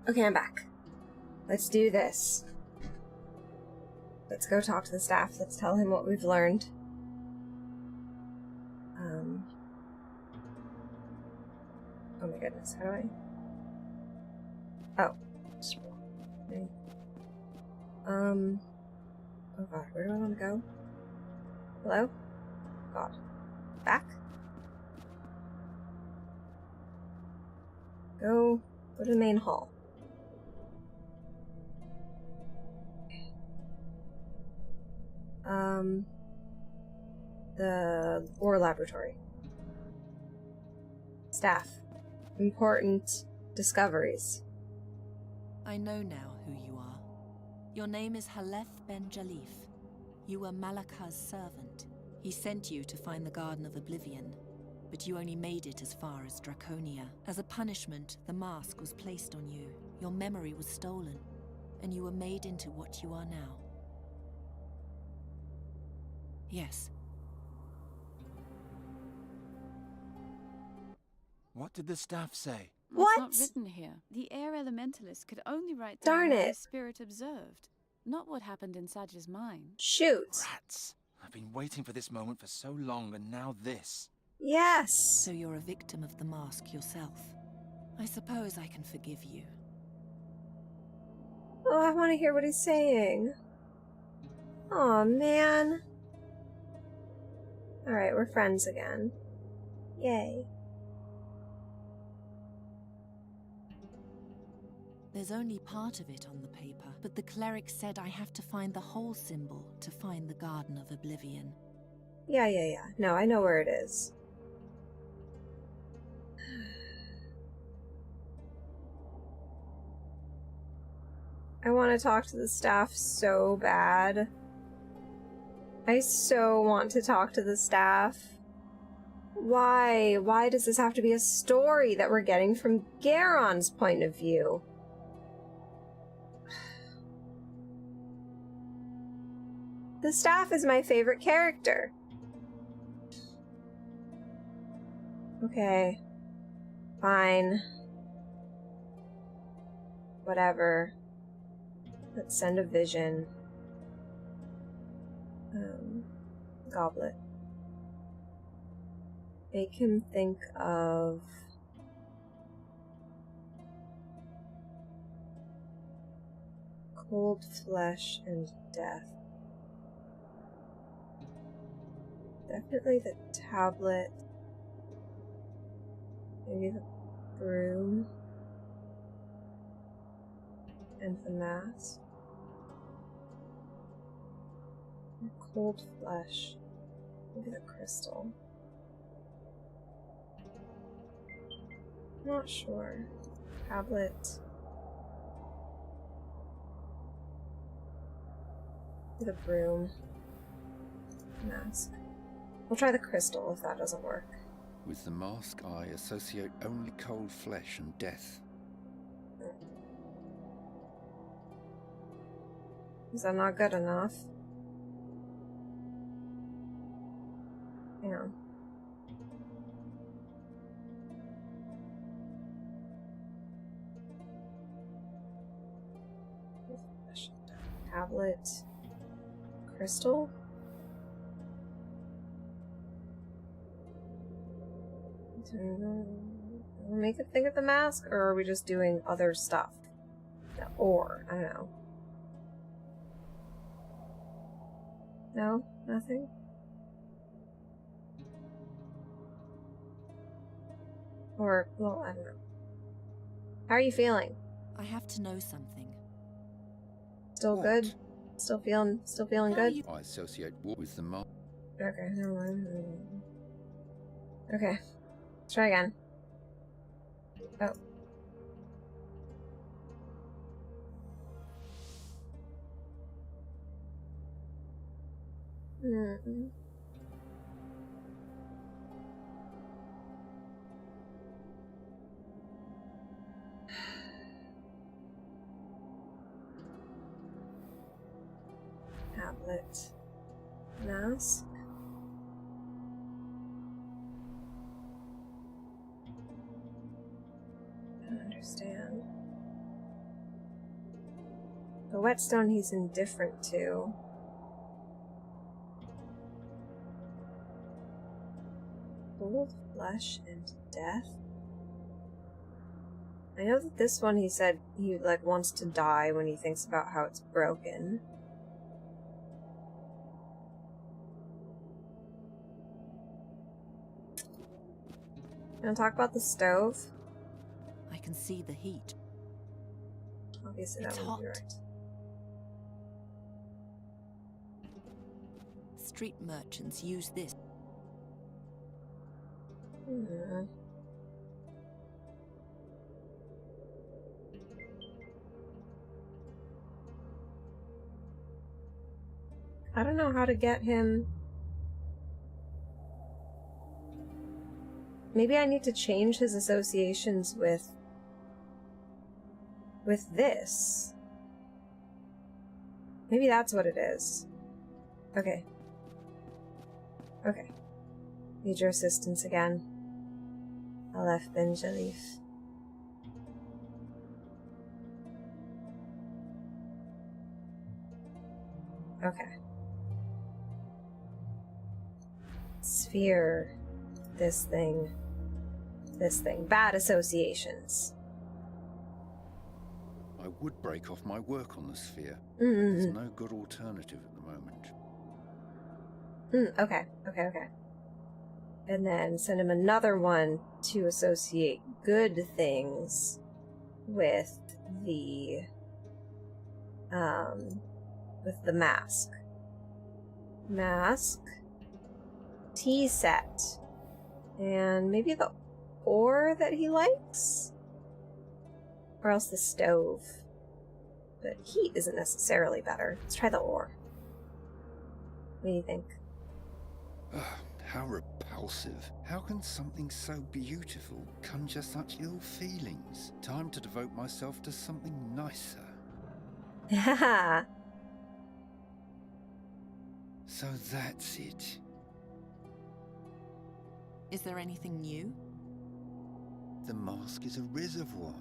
Okay, I'm back. Let's do this. Let's go talk to the staff. Let's tell him what we've learned. Oh my goodness, how do I... Oh. Okay. Oh god, where do I want to go? Hello? God. Back? Go to the main hall. The ore laboratory. Staff. Important discoveries. I know now who you are. Your name is Halef Ben Jalif. You were Malaka's servant. He sent you to find the Garden of Oblivion, but you only made it as far as Draconia. As a punishment, the mask was placed on you. Your memory was stolen, and you were made into what you are now. Yes. What did the staff say? It's not written here. The air elementalist could only write down Darn what it. the spirit observed, not what happened in Saj's mind. Shoot. Rats. I've been waiting for this moment for so long, and now this. Yes. So you're a victim of the mask yourself. I suppose I can forgive you. Oh, I want to hear what he's saying. Aw, man. Alright, we're friends again. Yay. There's only part of it on the paper, but the cleric said I have to find the whole symbol to find the Garden of Oblivion. Yeah. No, I know where it is. I want to talk to the staff so bad. I so want to talk to the staff. Why? Why does this have to be a story that we're getting from Garon's point of view? The staff is my favorite character. Okay. Fine. Whatever. Let's send a vision. Goblet. Make him think of... cold flesh and death. Definitely the tablet. Maybe the broom. And the mask. And cold flesh. Maybe the crystal. Not sure. Tablet. The broom. Mask. We'll try the crystal if that doesn't work. With the mask, I associate only cold flesh and death. Is that not good enough? Hang on. Tablet. Crystal? Make it think of the mask, or are we just doing other stuff? Or, I don't know. No? Nothing? Or, well, I don't know. How are you feeling? I have to know something. Still good? Still feeling good? I associate war with the mask. Okay, never mind. Okay. Let's try again. Oh. Tablet. Mask. I don't understand. The whetstone he's indifferent to. Old flesh and death? I know that this one he said he, like, wants to die when he thinks about how it's broken. You wanna talk about the stove? I can see the heat. Obviously It's that would be hot. right. Street merchants use this. I don't know how to get him. Maybe I need to change his associations with this. Maybe that's what it is. Okay. Okay. Need your assistance again. Aleph bin Jalif. Okay. Sphere. This thing. This thing. Bad associations. I would break off my work on the sphere. Mm-hmm. There's no good alternative at the moment. Okay. And then send him another one to associate good things with the mask. Mask. Tea set. And maybe the ore that he likes? Or else the stove. But heat isn't necessarily better. Let's try the ore. What do you think? Ugh, how repulsive. How can something so beautiful conjure such ill feelings? Time to devote myself to something nicer. Haha. So that's it. Is there anything new? The mask is a reservoir.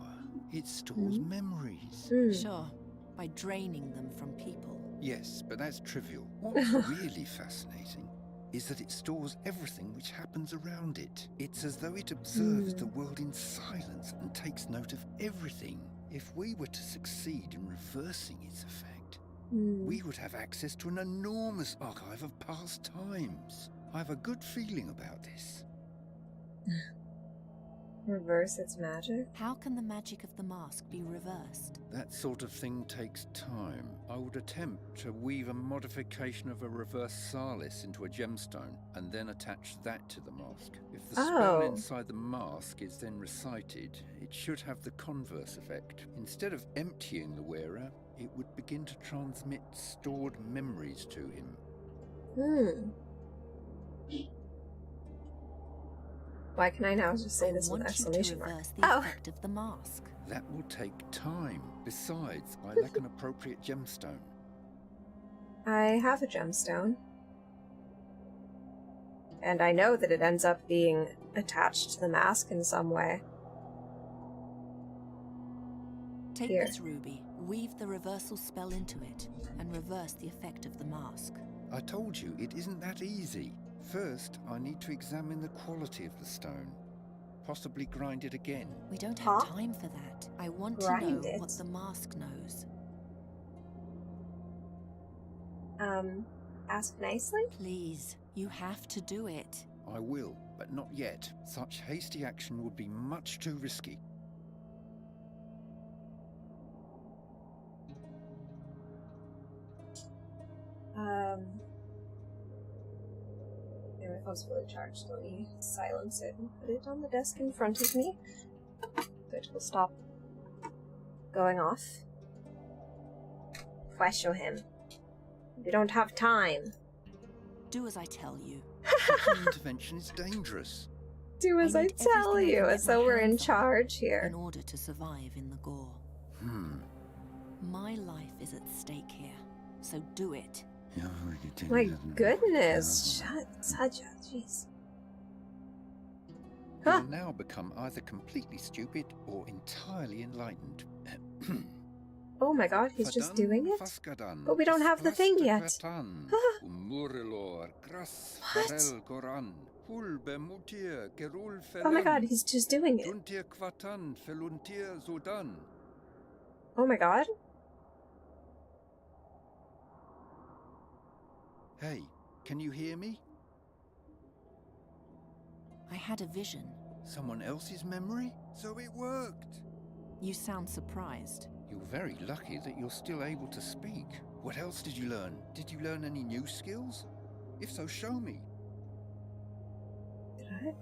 It stores memories. Sure, by draining them from people. Yes, but that's trivial. What's really fascinating is that it stores everything which happens around it. It's as though it observes the world in silence and takes note of everything. If we were to succeed in reversing its effect, we would have access to an enormous archive of past times. I have a good feeling about this. Reverse its magic? How can the magic of the mask be reversed? That sort of thing takes time. I would attempt to weave a modification of a reverse Salis into a gemstone, and then attach that to the mask. If the spell inside the mask is then recited, it should have the converse effect. Instead of emptying the wearer, it would begin to transmit stored memories to him. Why can I now just say this with an exclamation mark? The effect of the mask. That will take time. Besides, I lack an appropriate gemstone. I have a gemstone. And I know that it ends up being attached to the mask in some way. Take this ruby, weave the reversal spell into it, and reverse the effect of the mask. I told you, it isn't that easy. First, I need to examine the quality of the stone. Possibly grind it again. We don't have time for that. I want to know what the mask knows. Ask nicely? Please, you have to do it. I will, but not yet. Such hasty action would be much too risky. My phone's fully charged. Let me silence it and put it on the desk in front of me. Which will stop going off. Question him. We don't have time. Do as I tell you. Intervention is dangerous. Do as I tell you, as though we're in charge here. In order to survive in the gore. My life is at stake here, so do it. My goodness, shut, Saja, jeez. You'll now become either completely stupid or entirely enlightened. Oh my god, he's just doing it? But we don't have the thing yet. Oh my god, he's just doing it. Oh my god. Hey, can you hear me? I had a vision. Someone else's memory? So it worked! You sound surprised. You're very lucky that you're still able to speak. What else did you learn? Did you learn any new skills? If so, show me. Did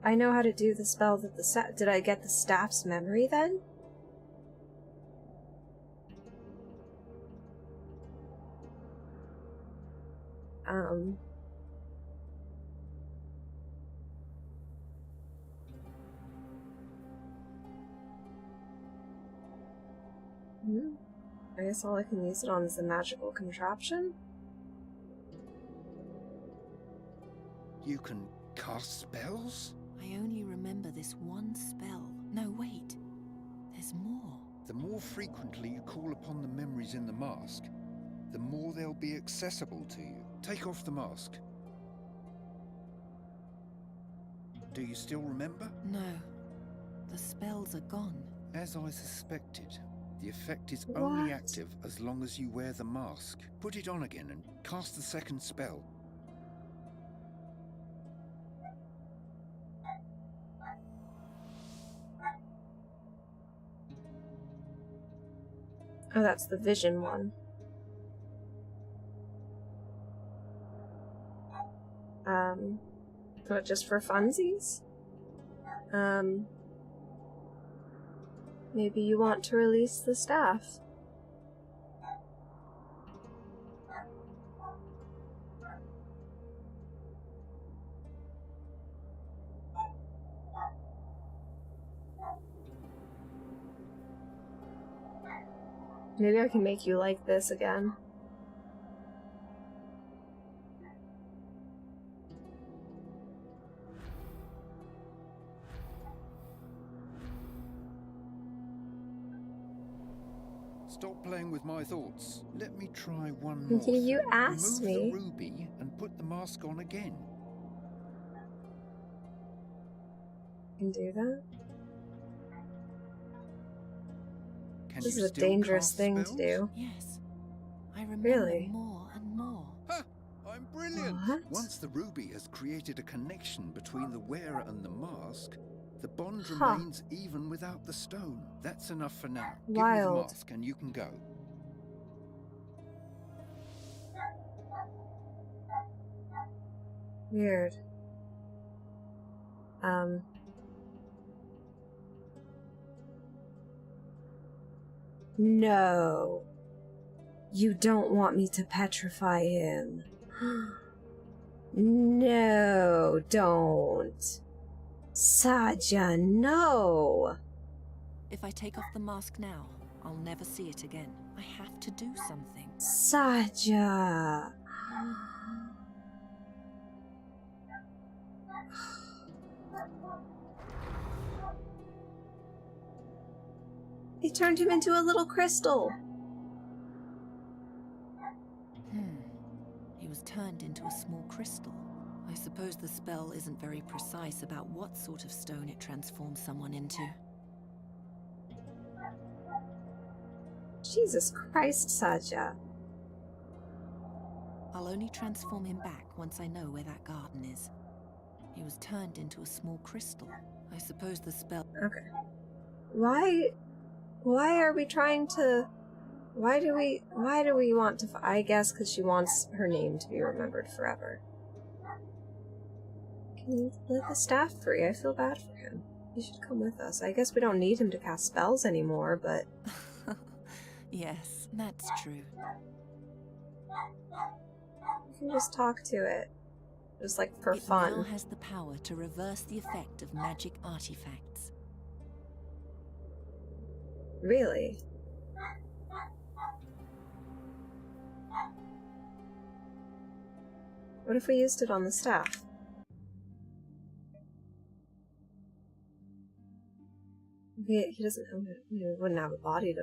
I? I know how to do the spell that the did I get the staff's memory then? I guess all I can use it on is the magical contraption? You can cast spells? I only remember this one spell. No, wait. There's more. The more frequently you call upon the memories in the mask, the more they'll be accessible to you. Take off the mask. Do you still remember? No. The spells are gone. As I suspected. The effect is only active as long as you wear the mask. Put it on again and cast the second spell. Oh, that's the vision one. What, just for funsies? Maybe you want to release the staff. Maybe I can make you like this again. Stop playing with my thoughts. Let me try one more. You asked me. me. Remove the ruby and put the mask on again. Can do that. This Is a dangerous thing to do. Yes. I remember more and more. Ha! I'm brilliant! What? Once the ruby has created a connection between the wearer and the mask, the bond remains even without the stone. That's enough for now. Give me the mask and you can go. Weird. No. You don't want me to petrify him. No, don't. Saja, no! If I take off the mask now, I'll never see it again. I have to do something. Saja! They turned him into a little crystal. He was turned into a small crystal. I suppose the spell isn't very precise about what sort of stone it transforms someone into. Jesus Christ, Saja. I'll only transform him back once I know where that garden is. He was turned into a small crystal. I suppose the spell... Okay. Why are we trying to... Why do we want to... I guess because she wants her name to be remembered forever. Can you let the staff free? I feel bad for him. He should come with us. I guess we don't need him to cast spells anymore, but... Yes, that's true. You can just talk to it. Just like for fun. It now has the power to reverse the effect of magic artifacts. Really? What if we used it on the staff? He doesn't. He wouldn't have a body to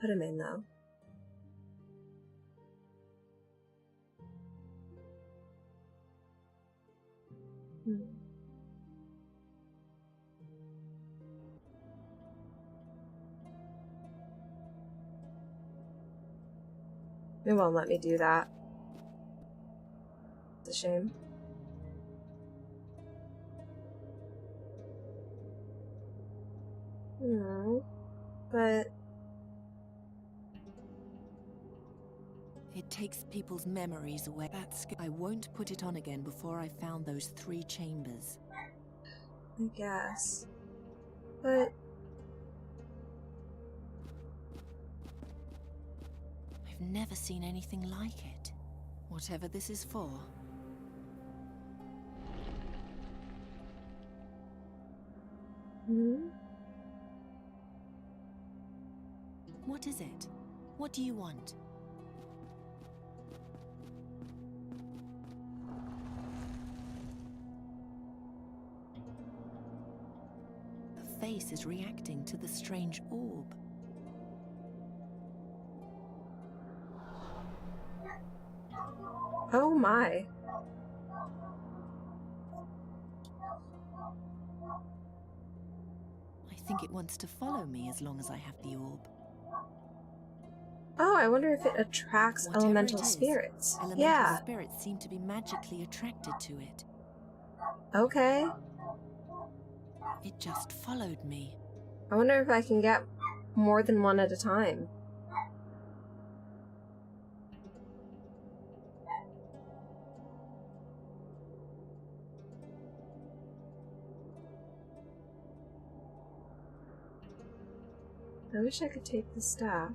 put him in, though. It won't let me do that. It's a shame. No, but It takes people's memories away. I won't put it on again before I've found those 3 chambers. I guess. But I've never seen anything like it. Whatever this is for. What is it? What do you want? The face is reacting to the strange orb. oh my. I think it wants to follow me as long as I have the orb. Oh, I wonder if it attracts Whatever elemental it is, spirits. Elemental Yeah. spirits seem to be magically attracted to it. Okay. It just followed me. I wonder if I can get more than one at a time. I wish I could take the staff.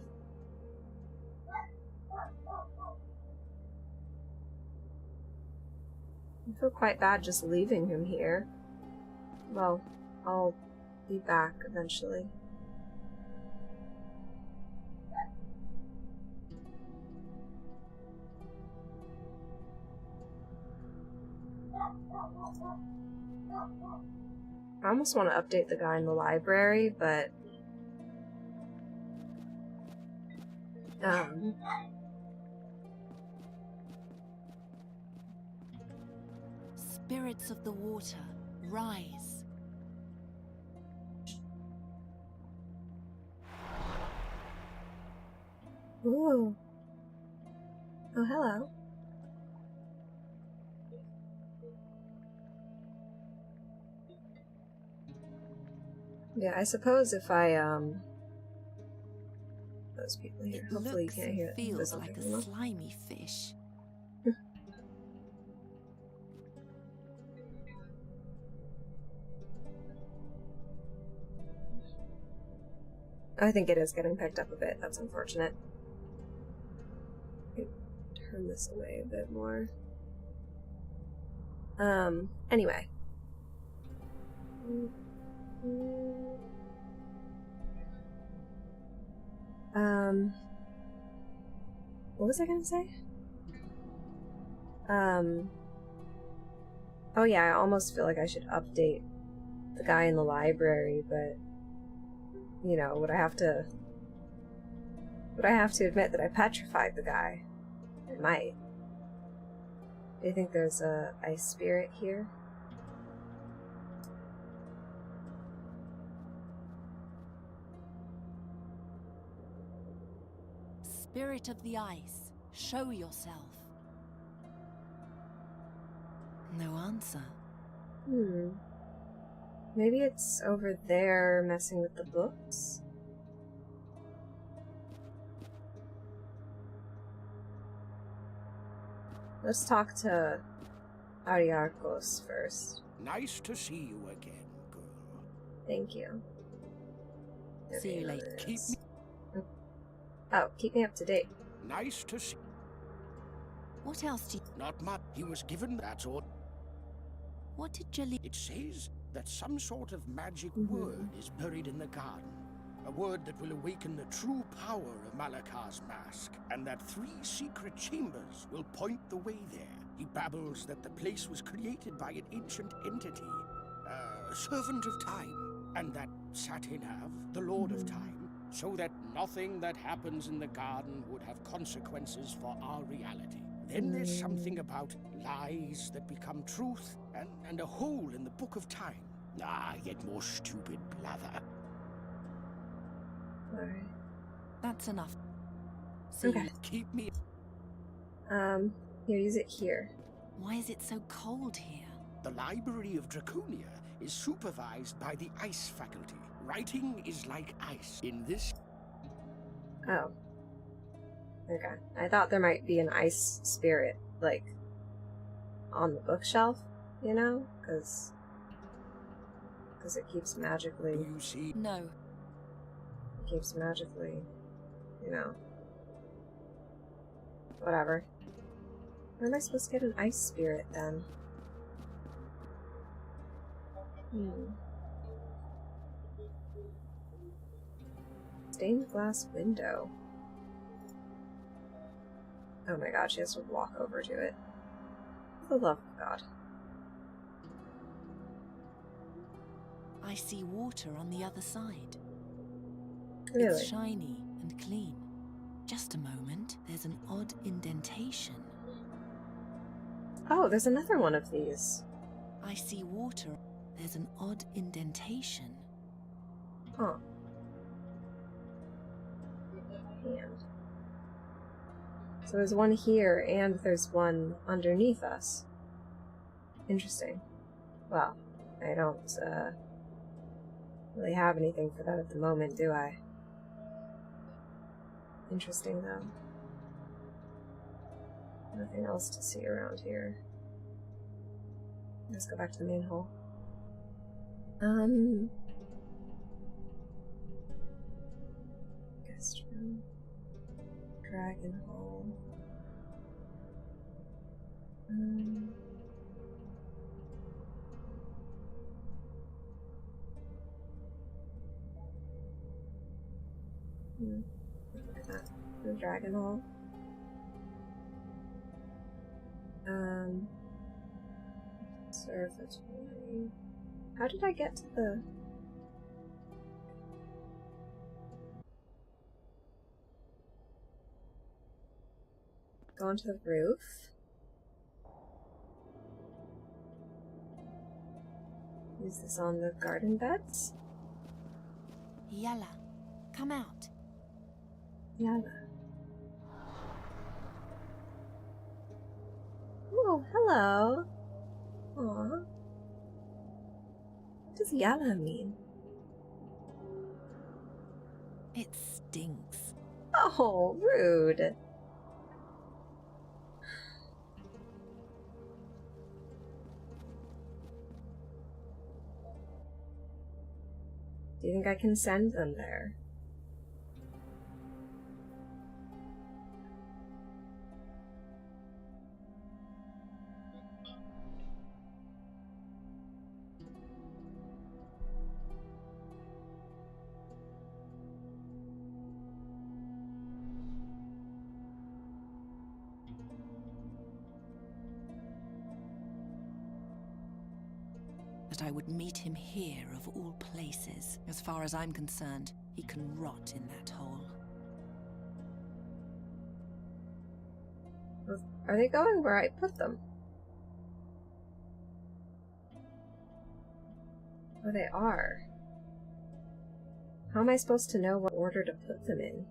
I feel quite bad just leaving him here. Well, I'll be back eventually. I almost want to update the guy in the library, but Spirits of the water, rise. Ooh. Oh, hello. Yeah, I suppose if I, those people here. It Hopefully you looks can't and hear it. feels like a slimy fish. I think it is getting picked up a bit. That's unfortunate. Turn this away a bit more. Anyway. What was I gonna say? Oh yeah, I almost feel like I should update the guy in the library, but you know, would I have to admit that I petrified the guy? I might. Do you think there's a ice spirit here? Spirit of the ice, show yourself. No answer. Maybe it's over there messing with the books? Let's talk to Ariarkos first. Nice to see you again, girl. Thank you. See you later. Keep me up to date. Nice to see. What else do you... Not much. He was given that or... What did Jalil... It says that some sort of magic word is buried in the garden. A word that will awaken the true power of Malakar's mask, and that 3 secret chambers will point the way there. He babbles that the place was created by an ancient entity, a servant of time. and that Satinav, the Lord of Time, so that nothing that happens in the garden would have consequences for our reality. Then there's something about lies that become truth, and a hole in the Book of Time. Yet more stupid blather. Alright. That's enough. See, Okay. Keep me... Here, use it here. Why is it so cold here? The Library of Draconia is supervised by the Ice Faculty. Writing is like ice. In this... Oh. Okay. I thought there might be an ice spirit, like, on the bookshelf, you know? Because it keeps magically... Do you see? No. It keeps magically, you know... Whatever. Where am I supposed to get an ice spirit, then? Stained glass window. Oh my god, she has to walk over to it. For the love of God. I see water on the other side. Really? It's shiny and clean. Just a moment, there's an odd indentation. Oh, there's another one of these. I see water. There's an odd indentation. Huh. And so there's one here, and there's one underneath us. Interesting. Well, I don't really have anything for that at the moment, do I? Interesting, though. Nothing else to see around here. Let's go back to the main hall. Guest room. Dragon hall. Look at that. The dragon hall. Observatory. How did I get to the... Go onto the roof? Is this on the garden beds? Yalla, come out. Yalla. Oh, hello. Aww. What does Yalla mean? It stinks. Oh, rude. Do you think I can send them there? That I would meet him here of all places. As far as I'm concerned, he can rot in that hole. Are they going where I put them? Oh, they are. How am I supposed to know what order to put them in?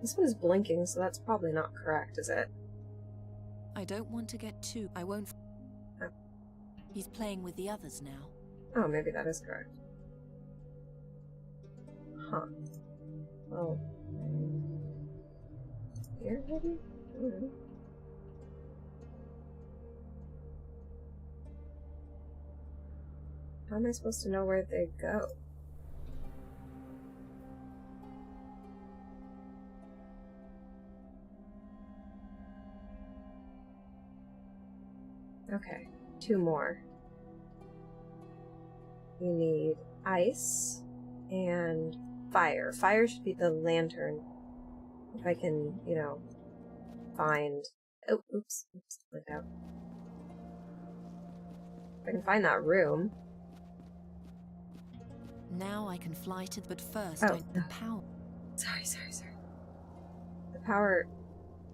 This one's blinking, so that's probably not correct, is it? I don't want to get too... I won't... Oh. He's playing with the others now. Oh, maybe that is correct. Huh. Well... Here, maybe? I don't know. How am I supposed to know where they go? Okay, 2 more. You need ice and fire. Fire should be the lantern. If I can, you know, find... Oh, oops, clicked out. I can find that room. Now I can fly to, but first Oh, the power. Sorry. The power.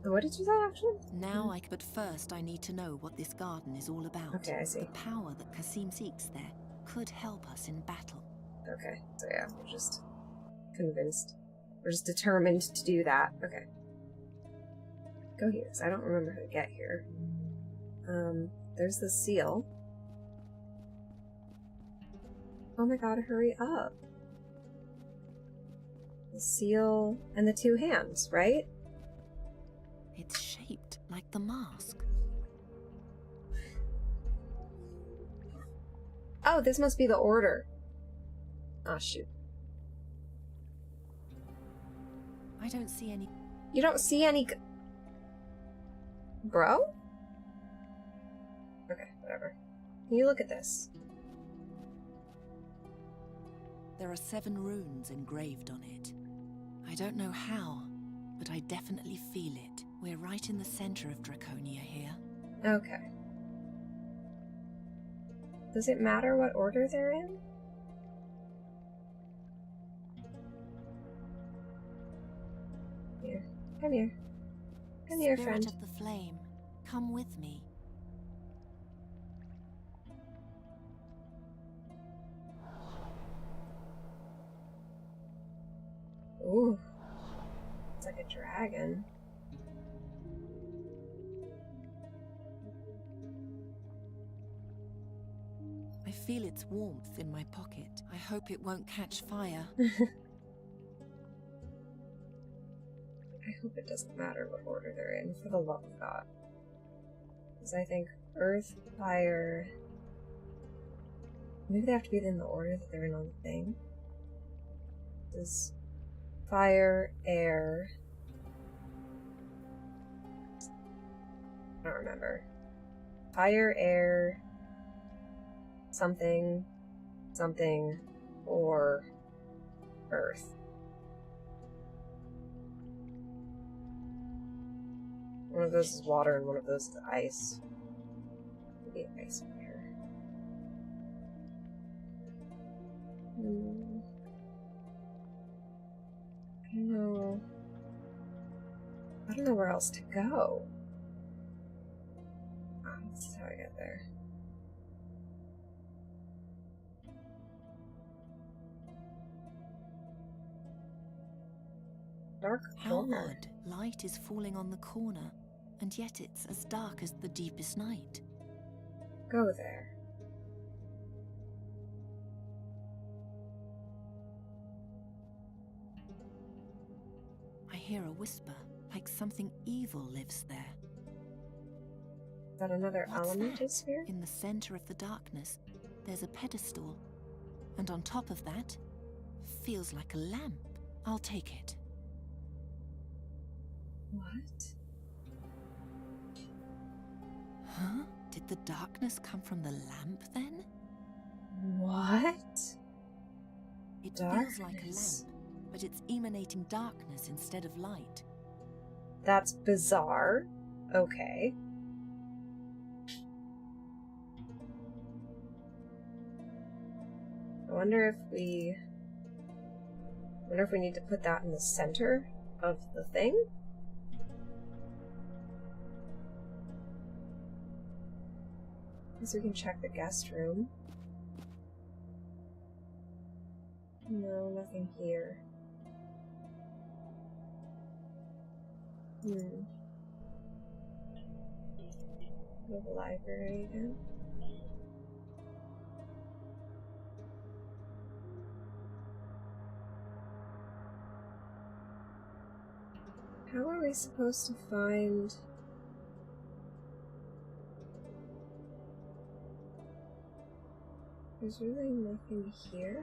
What did you say, actually? Now but first I need to know what this garden is all about. Okay, I see. The power that Kasim seeks there could help us in battle. Okay, so yeah, we're just convinced. We're just determined to do that. Okay. Go here, because I don't remember how to get here. There's the seal. Oh my god, hurry up. The seal and the two hands, right? It's shaped like the mask. Oh, this must be the order. Oh, shoot. I don't see any... You don't see any... Bro? Okay, whatever. Can you look at this? There are 7 runes engraved on it. I don't know how, but I definitely feel it. We're right in the center of Draconia here. Okay. Does it matter what order they're in? Here. Come here. Come here, friend. Spirit of the flame, come with me. Ooh. It's like a dragon. I feel its warmth in my pocket. I hope it won't catch fire. I hope it doesn't matter what order they're in, for the love of God. Because I think earth, fire... Maybe they have to be in the order that they're in on the thing. Does fire, air... I don't remember. Fire, air... something, or earth. One of those is water and one of those is ice. Maybe ice fire. I don't know. I don't know where else to go. Oh, this is how I get there. Dark corner. How odd. Light is falling on the corner, and yet it's as dark as the deepest night. Go there. I hear a whisper, like something evil lives there. Is that another What's elemental that? sphere? In the center of the darkness, there's a pedestal, and on top of that, feels like a lamp. I'll take it. What? Huh? Did the darkness come from the lamp then? What? It Darkness. feels like a lamp, but it's emanating darkness instead of light. That's bizarre. Okay. I wonder if we need to put that in the center of the thing? Guess we can check the guest room. No, nothing here. Go to the library again. How are we supposed to find... There's really nothing here?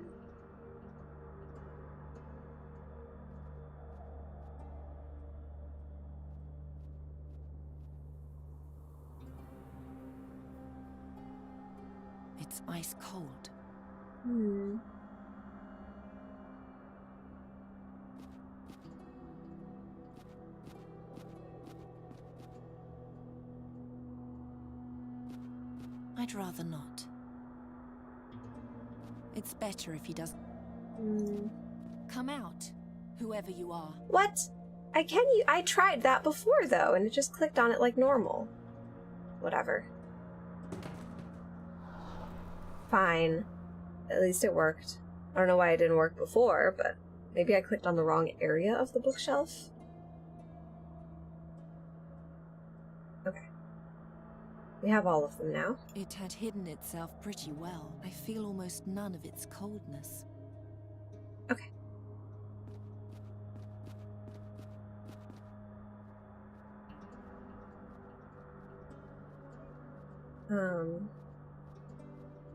It's ice cold. I'd rather not. It's better if he doesn't. Come out, whoever you are. What? I tried that before, though, and it just clicked on it like normal. Whatever. Fine. At least it worked. I don't know why it didn't work before, but maybe I clicked on the wrong area of the bookshelf? Okay. We have all of them now. It had hidden itself pretty well. I feel almost none of its coldness. Okay.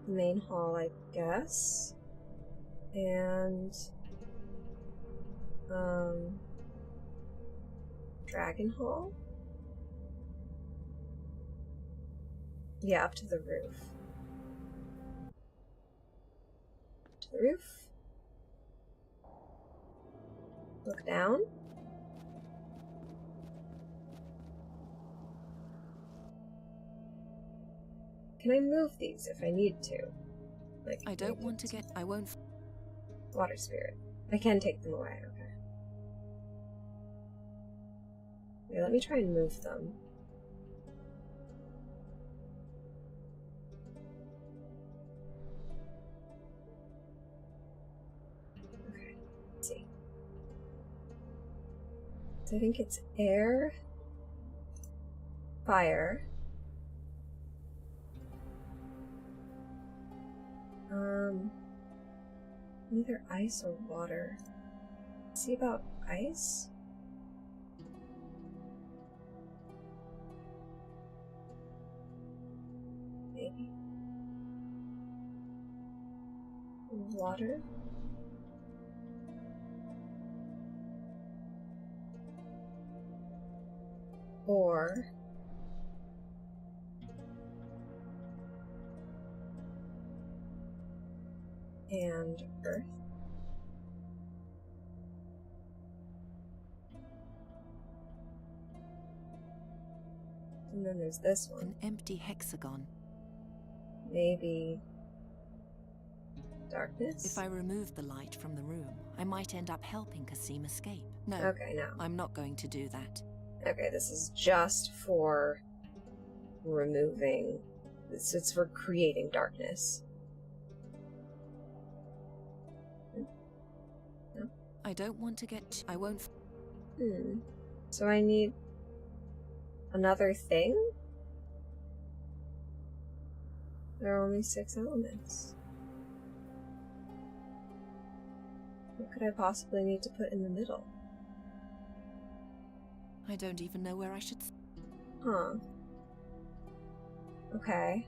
Main hall, I guess. And, Dragon Hall? Yeah, up to the roof. To the roof. Look down. Can I move these if I need to? Like, I don't want to get... I won't... Water spirit. I can take them away, okay. Yeah, let me try and move them. Okay, let's see. So I think it's air, fire, either ice or water. Let's see about ice? Maybe. Water? Or and earth. And then there's this one. An empty hexagon. Maybe darkness? If I remove the light from the room, I might end up helping Kasim escape. No. Okay, no. I'm not going to do that. Okay, this is just for removing... It's for creating darkness. No? I don't want to get... I won't... So I need another thing? There are only 6 elements. What could I possibly need to put in the middle? I don't even know where I should... Huh. Okay.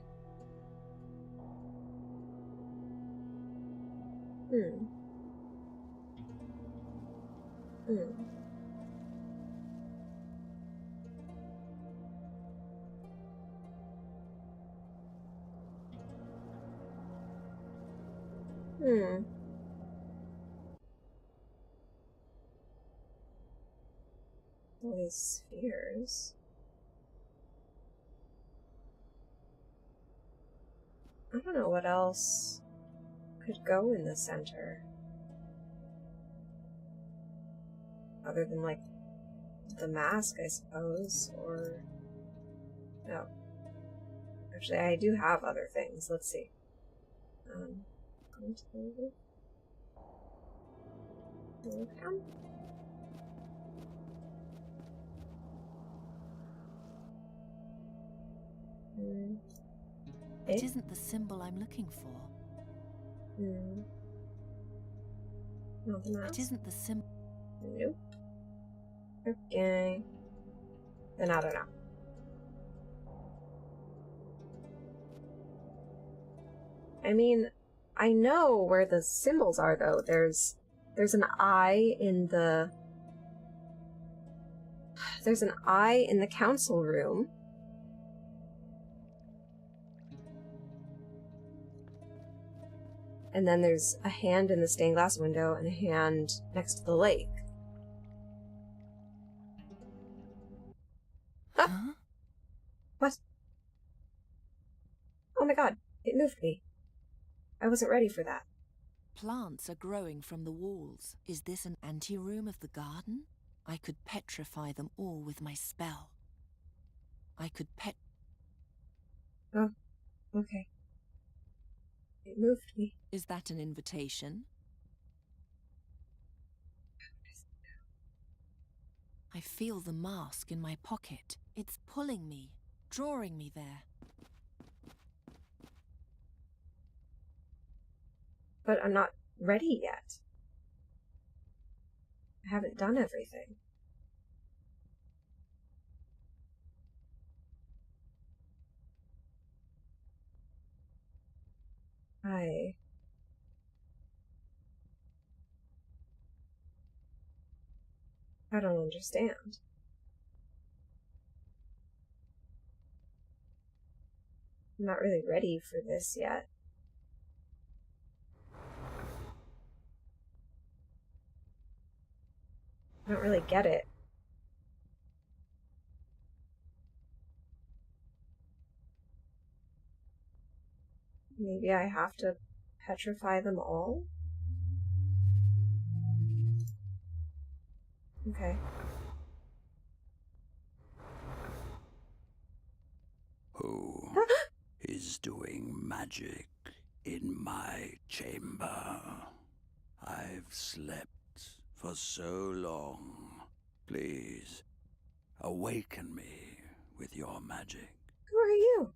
All these spheres. I don't know what else could go in the center. Other than, like, the mask, I suppose, or... No. Actually, I do have other things. Let's see. Go to the roof. Look down. It isn't the symbol I'm looking for. Not the mask. It isn't the symbol. Nope. Okay. Then I don't know. I mean, I know where the symbols are, though. There's an eye in the... There's an eye in the council room. And then there's a hand in the stained glass window and a hand next to the lake. Ah! Huh? What? Oh my god, it moved me. I wasn't ready for that. Plants are growing from the walls. Is this an anteroom of the garden? I could petrify them all with my spell. I could Oh, okay. It moved me. Is that an invitation? I feel the mask in my pocket. It's pulling me, drawing me there. But I'm not ready yet. I haven't done everything. I don't understand. I'm not really ready for this yet. I don't really get it. Maybe I have to petrify them all? Okay. Who is doing magic in my chamber? I've slept for so long. Please, awaken me with your magic. Who are you?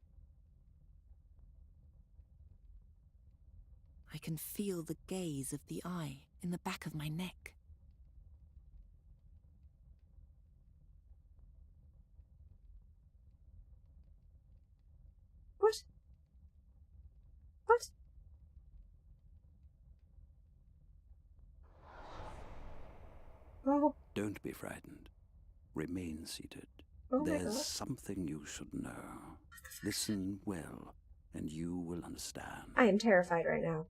I can feel the gaze of the eye in the back of my neck. What? What? Oh. Don't be frightened. Remain seated. Oh my There's God. something you should know. Listen well, and you will understand. I am terrified right now.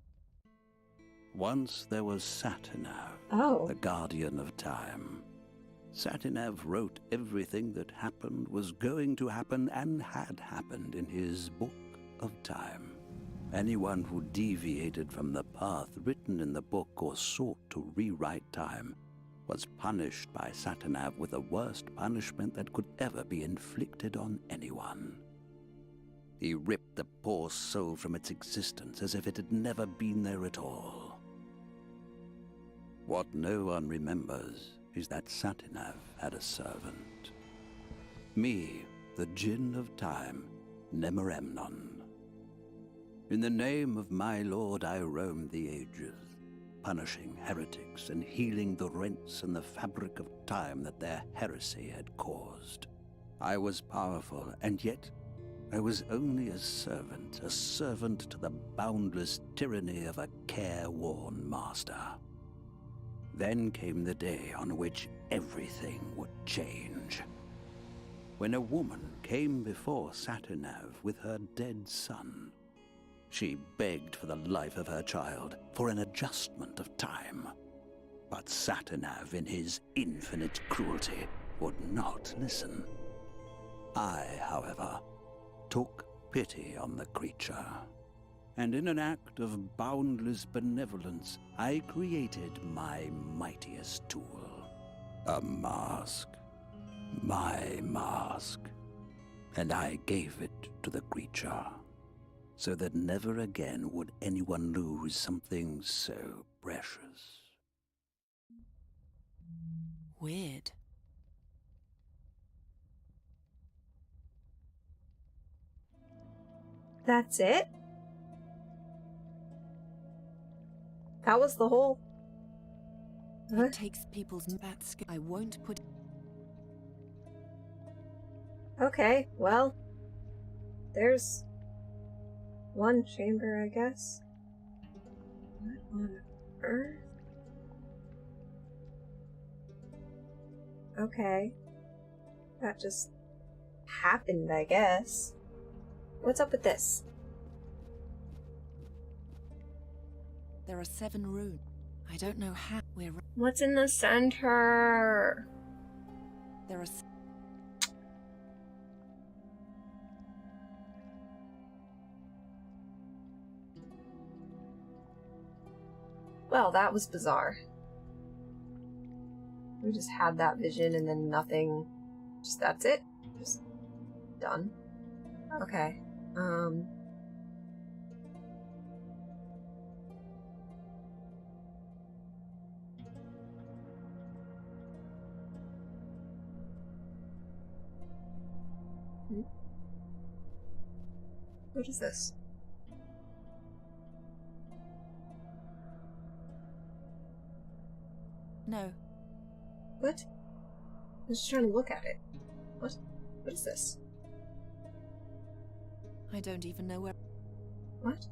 Once there was Satinav, the guardian of time. Satinav wrote everything that happened, was going to happen, and had happened in his book of time. Anyone who deviated from the path written in the book or sought to rewrite time was punished by Satinav with the worst punishment that could ever be inflicted on anyone. He ripped the poor soul from its existence as if it had never been there at all. What no one remembers is that Satinav had a servant. Me, the Djinn of Time, Nemoremnon. In the name of my lord I roamed the ages, punishing heretics and healing the rents in the fabric of time that their heresy had caused. I was powerful, and yet I was only a servant to the boundless tyranny of a careworn master. Then came the day on which everything would change. When a woman came before Satinav with her dead son, she begged for the life of her child, for an adjustment of time. But Satinav, in his infinite cruelty, would not listen. I, however, took pity on the creature, and in an act of boundless benevolence, I created my mightiest tool, a mask, my mask, and I gave it to the creature, so that never again would anyone lose something so precious. Weird. That's it? That was the whole... It takes people's bats. I won't put... Okay, well... There's... one chamber, I guess. What on earth? Okay. That just... happened, I guess. What's up with this? There are 7 runes. I don't know how we're... What's in the center? There are... Well, that was bizarre. We just had that vision and then nothing. Just that's it. Just done. Okay. What is this? No. What? I'm just trying to look at it. What? What is this? I don't even know where... What?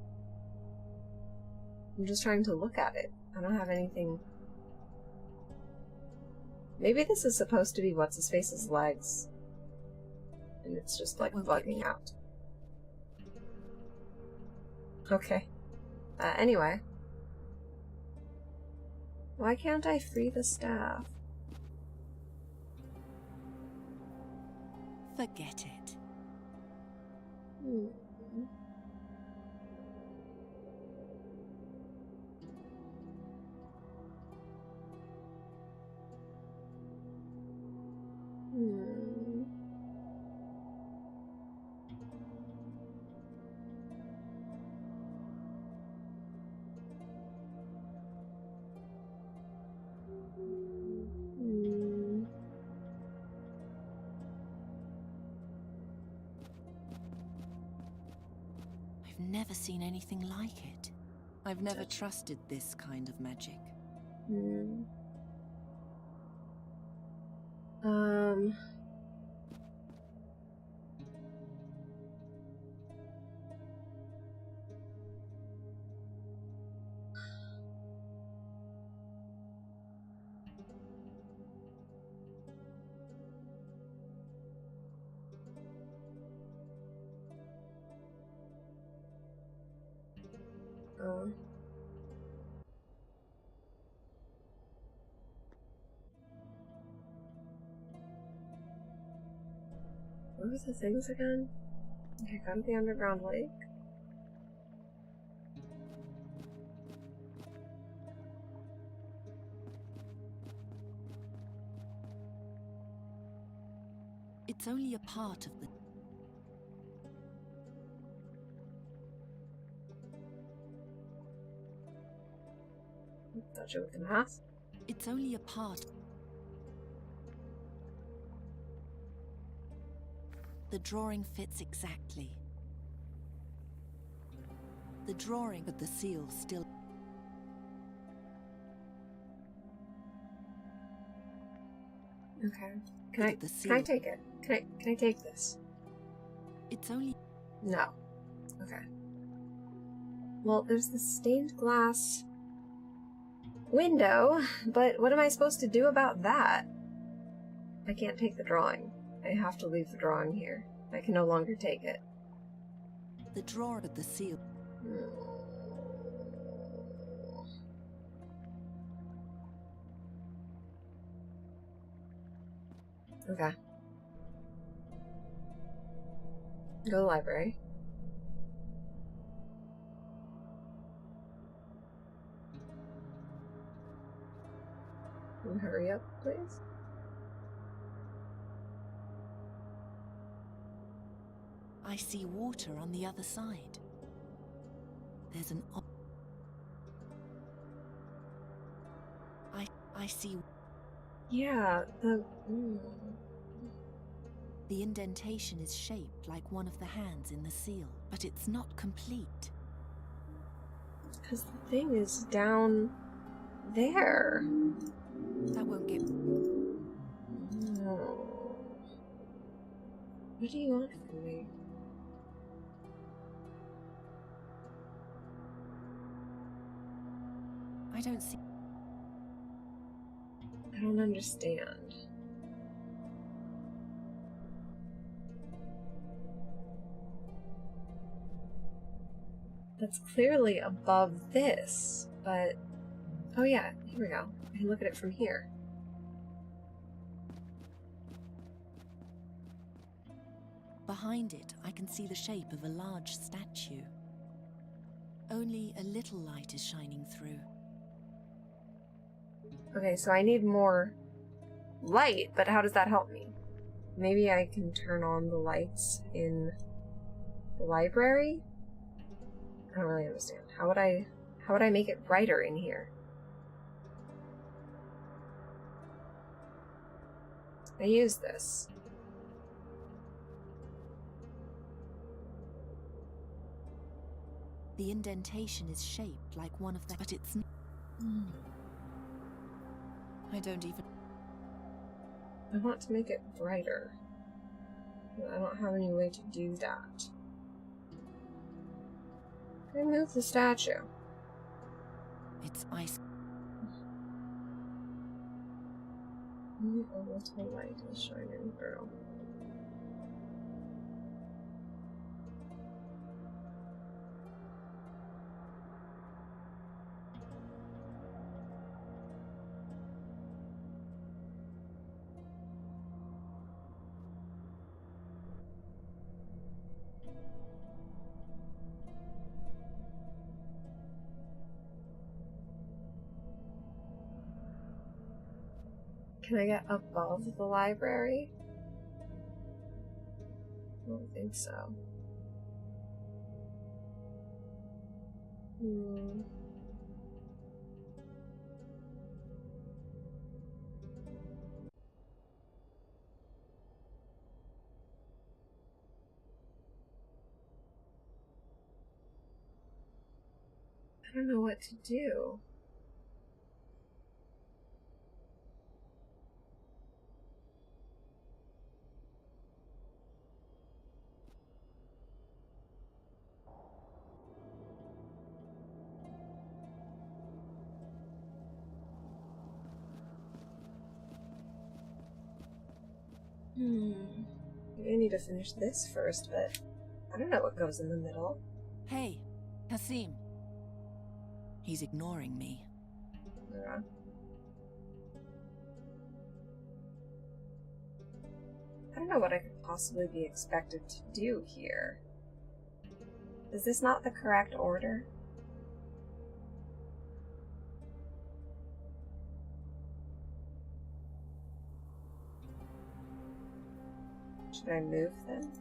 I'm just trying to look at it. I don't have anything... Maybe this is supposed to be What's-His-Face's legs. And it's just, like, bugging out. Okay. Anyway. Why can't I free the staff? Forget it. I've never seen anything like it. I've never trusted this kind of magic. What was the things again? Okay, go to the underground lake. It's only a part of the... Touch it with the mask. It's only a part... The drawing fits exactly. The drawing, but the seal still... Okay. Can I take it? Can I take this? It's only... No. Okay. Well, there's the stained glass window, but what am I supposed to do about that? I can't take the drawing. I have to leave the drawing here. I can no longer take it. The drawer of the seal. Okay. Go to the library. Can you hurry up, please? I see water on the other side. There's an... I see... Yeah, the... The indentation is shaped like one of the hands in the seal, but it's not complete. Because the thing is down there. That won't get... No. What do you want from me? I don't see... I don't understand. That's clearly above this, but... Oh yeah, here we go. I can look at it from here. Behind it, I can see the shape of a large statue. Only a little light is shining through. Okay, so I need more light, but how does that help me? Maybe I can turn on the lights in the library? I don't really understand. How would I make it brighter in here? I use this. The indentation is shaped like one of the... But it's... I don't even... I want to make it brighter. But I don't have any way to do that. Can I move the statue? It's ice. A little light is shining through. Can I get above the library? I don't think so. I don't know what to do. I need to finish this first, but I don't know what goes in the middle. Hey, Kasim. He's ignoring me. Yeah. I don't know what I could possibly be expected to do here. Is this not the correct order? Should I move them?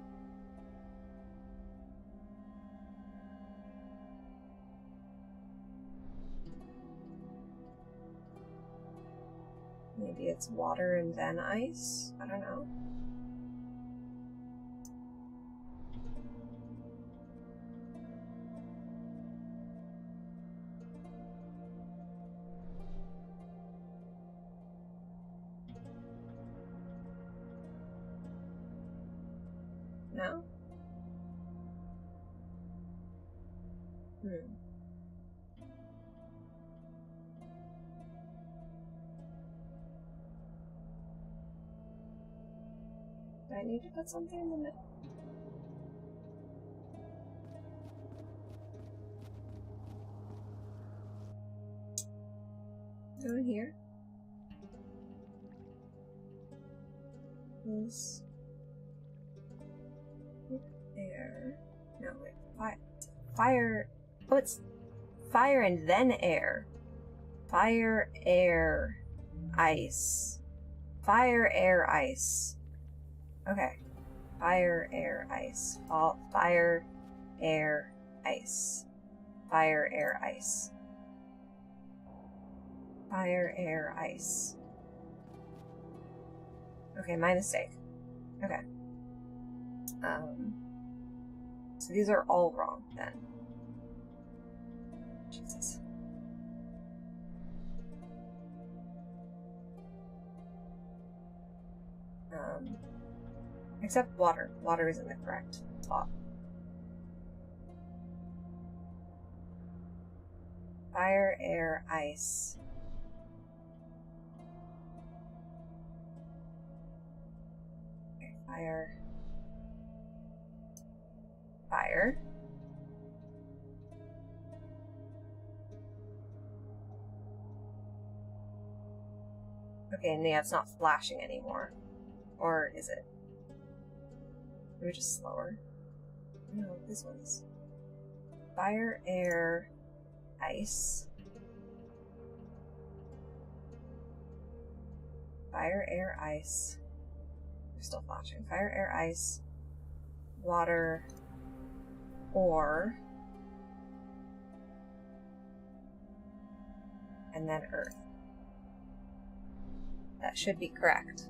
Maybe it's water and then ice? I don't know. No? Do I need to put something in the middle? Down here. This. Air. No, wait. Fire. Oh, it's fire and then air. Fire, air, ice. Fire, air, ice. Okay. Fire, air, ice. Fire, air, ice. Fire, air, ice. Fire, air, ice. Okay, my mistake. Okay. So these are all wrong then. Jesus. Except water. Water isn't the correct spot. Fire, air, ice. Okay, fire. Fire. Okay, and yeah, it's not flashing anymore. Or is it? Maybe just slower. No, this one's fire, air, ice. Fire, air, ice. We're still flashing. Fire, air, ice, water, ore, and then earth. That should be correct.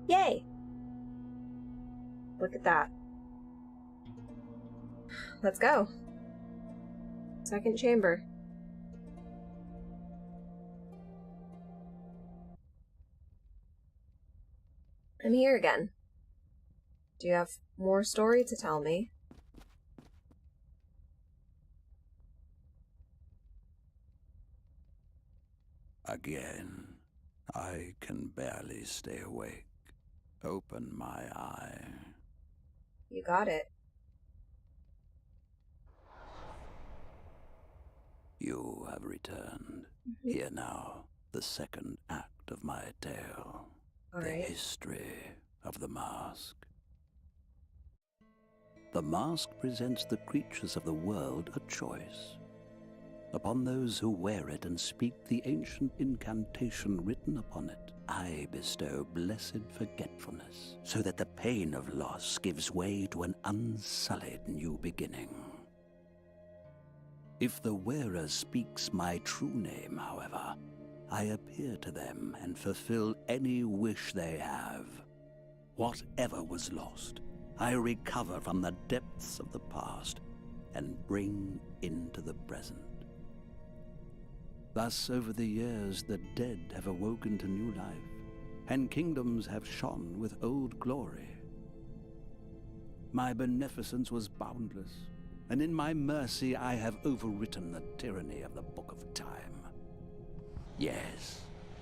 Yay! Look at that. Let's go. Second chamber. I'm here again. Do you have more story to tell me? Again, I can barely stay awake. Open my eye. You got it. You have returned. Here now, the second act of my tale. The history of the mask. The mask presents the creatures of the world a choice. Upon those who wear it and speak the ancient incantation written upon it, I bestow blessed forgetfulness, so that the pain of loss gives way to an unsullied new beginning. If the wearer speaks my true name, however, I appear to them and fulfill any wish they have. Whatever was lost, I recover from the depths of the past and bring into the present. Thus, over the years, the dead have awoken to new life, and kingdoms have shone with old glory. My beneficence was boundless, and in my mercy I have overwritten the tyranny of the Book of Time. Yes,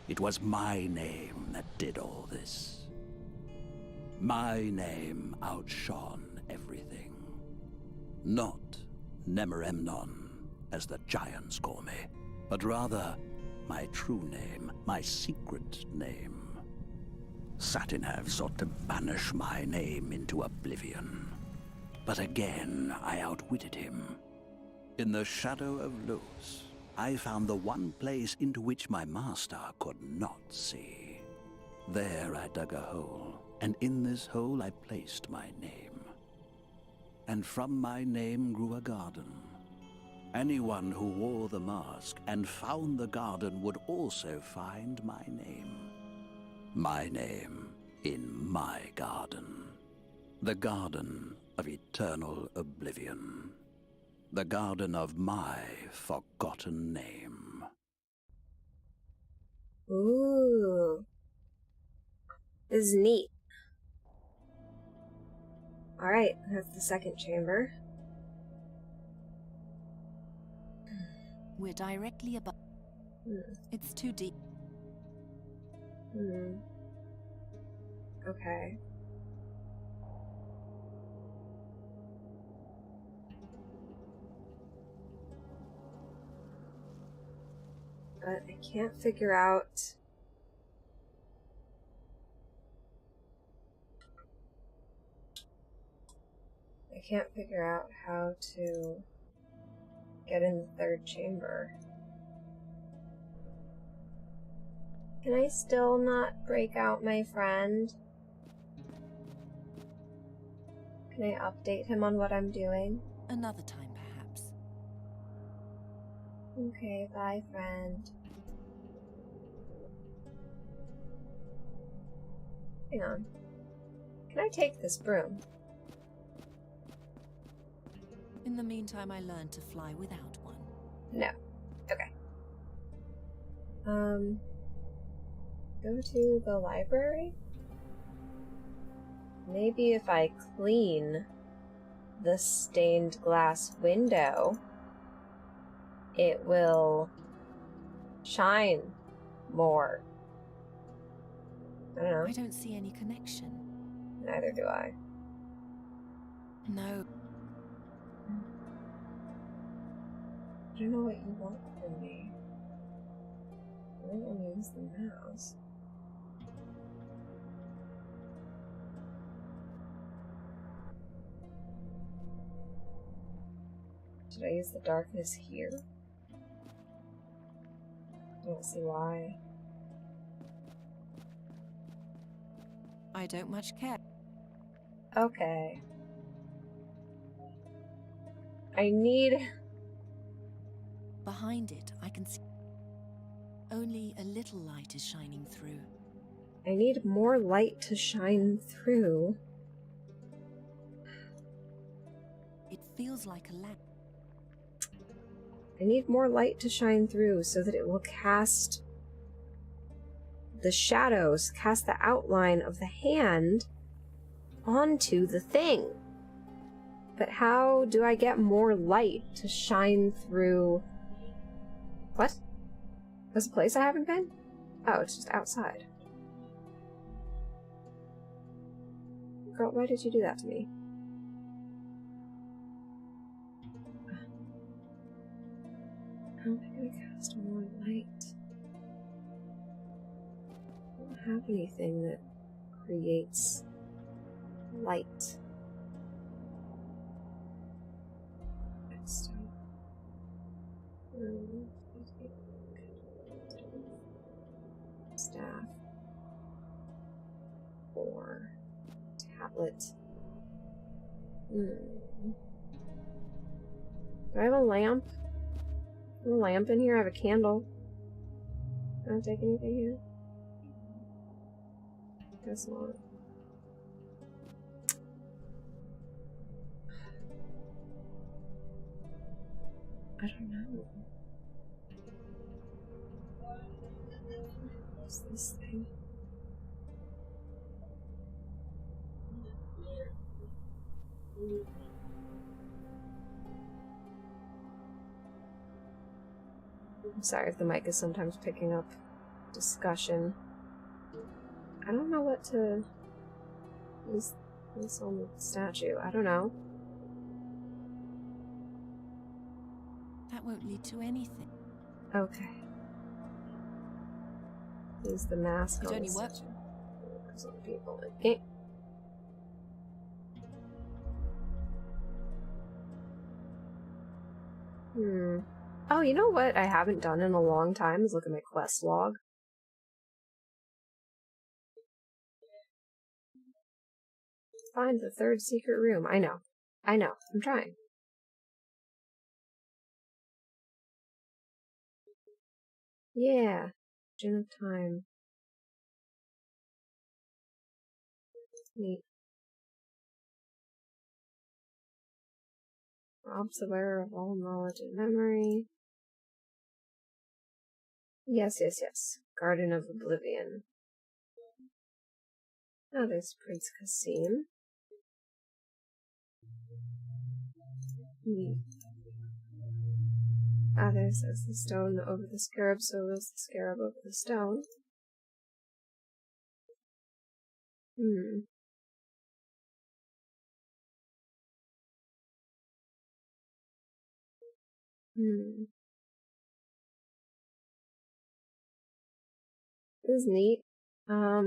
it was my name that did all this. My name outshone everything. Not Nemeremnon, as the giants call me, but rather my true name, my secret name. Satinav sought to banish my name into oblivion. But again, I outwitted him. In the shadow of Luz, I found the one place into which my master could not see. There I dug a hole, and in this hole I placed my name. And from my name grew a garden. Anyone who wore the mask and found the garden would also find my name. My name in my garden. The garden of eternal oblivion. The garden of my forgotten name. Ooh. This is neat. Alright, that's the second chamber. We're directly above. It's too deep. Okay. But I can't figure out... how to get in the third chamber. Can I still not break out my friend? Can I update him on what I'm doing? Another time, perhaps. Okay, bye, friend. Hang on. Can I take this broom? In the meantime, I learned to fly without one. No. Okay. Go to the library? Maybe if I clean the stained glass window, it will shine more. I don't know. I don't see any connection. Neither do I. No. I don't know what you want from me. I don't want to use the mouse. Should I use the darkness here? don't see why. I don't much care. Okay. I need... Behind it, I can see only a little light is shining through. I need more light to shine through. It feels like a lamp. I need more light to shine through so that it will cast the shadows, cast the outline of the hand onto the thing. But how do I get more light to shine through? What? There's a place I haven't been? Oh, it's just outside. Girl, why did you do that to me? How am I gonna cast more light? I don't have anything that creates light. Staff or tablet. Do I have a lamp? A lamp in here? I have a candle. Can I take anything here? Guess not. I don't know. What's this thing? I'm sorry if the mic is sometimes picking up discussion. I don't know what to use this on the statue. I don't know. That won't lead to anything. Okay. Use the mask on the only works. statue. Some people in pink. Oh, you know what I haven't done in a long time is look at my quest log. Find the third secret room. I know. I'm trying. Yeah. Gin of time. Neat. Robs the wearer of all knowledge and memory. Yes. Garden of Oblivion. Oh, there's Prince Kasim. Neat. Ah, there says the stone over the scarab, so is the scarab over the stone. This is neat. I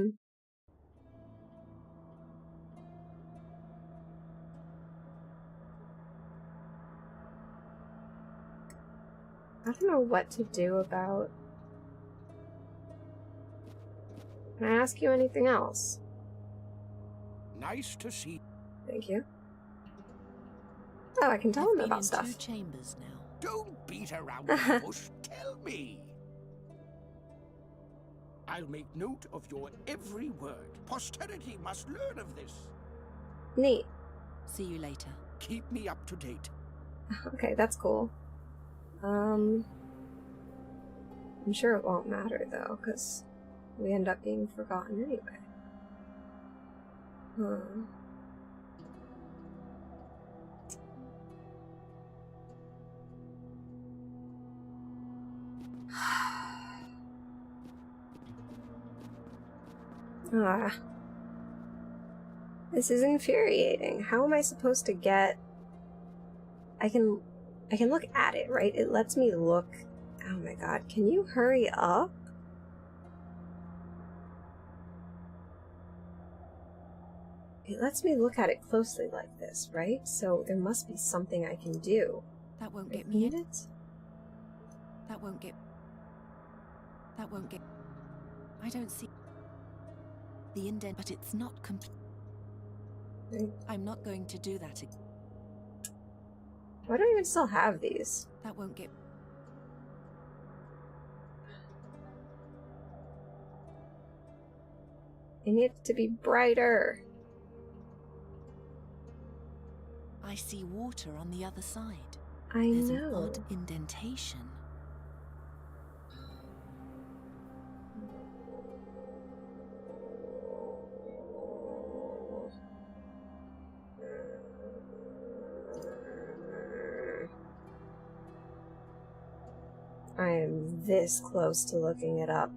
don't know what to do about... Can I ask you anything else? Nice to see. Thank you. Oh, I can tell him about stuff. 2 chambers now. Don't beat around the bush. Tell me. I'll make note of your every word. Posterity must learn of this. Neat. See you later. Keep me up to date. Okay, that's cool. I'm sure it won't matter, though, because we end up being forgotten anyway. This is infuriating. How am I supposed to get... I can look at it, right? It lets me look... Oh my god, can you hurry up? It lets me look at it closely like this, right? So there must be something I can do. That won't get me in it. That won't get... That won't get... I don't see the indent, but it's not complete. I'm not going to do that again. Why do I even still have these? That won't get... I need it to be brighter. I see water on the other side. There's an odd indentation. I am this close to looking it up.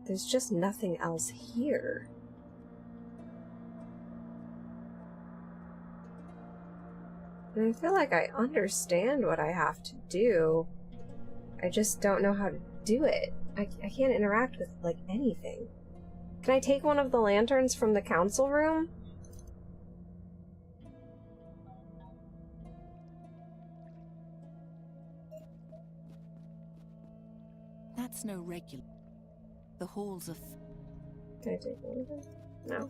There's just nothing else here. And I feel like I understand what I have to do. I just don't know how to do it. I can't interact with, like, anything. Can I take one of the lanterns from the council room? That's no regular. The halls of... Can I take one of them? No.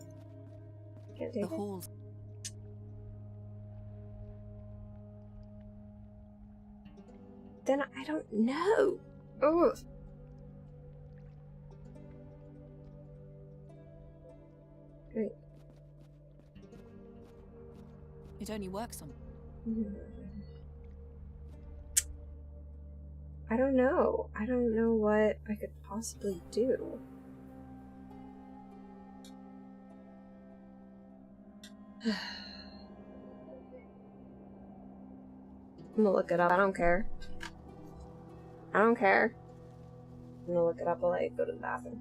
Can't take the halls. Then I don't know. Ugh. Great. It only works on... I don't know. I don't know what I could possibly do. I'm gonna look it up. I don't care. I don't care. I'm gonna look it up while I go to the bathroom.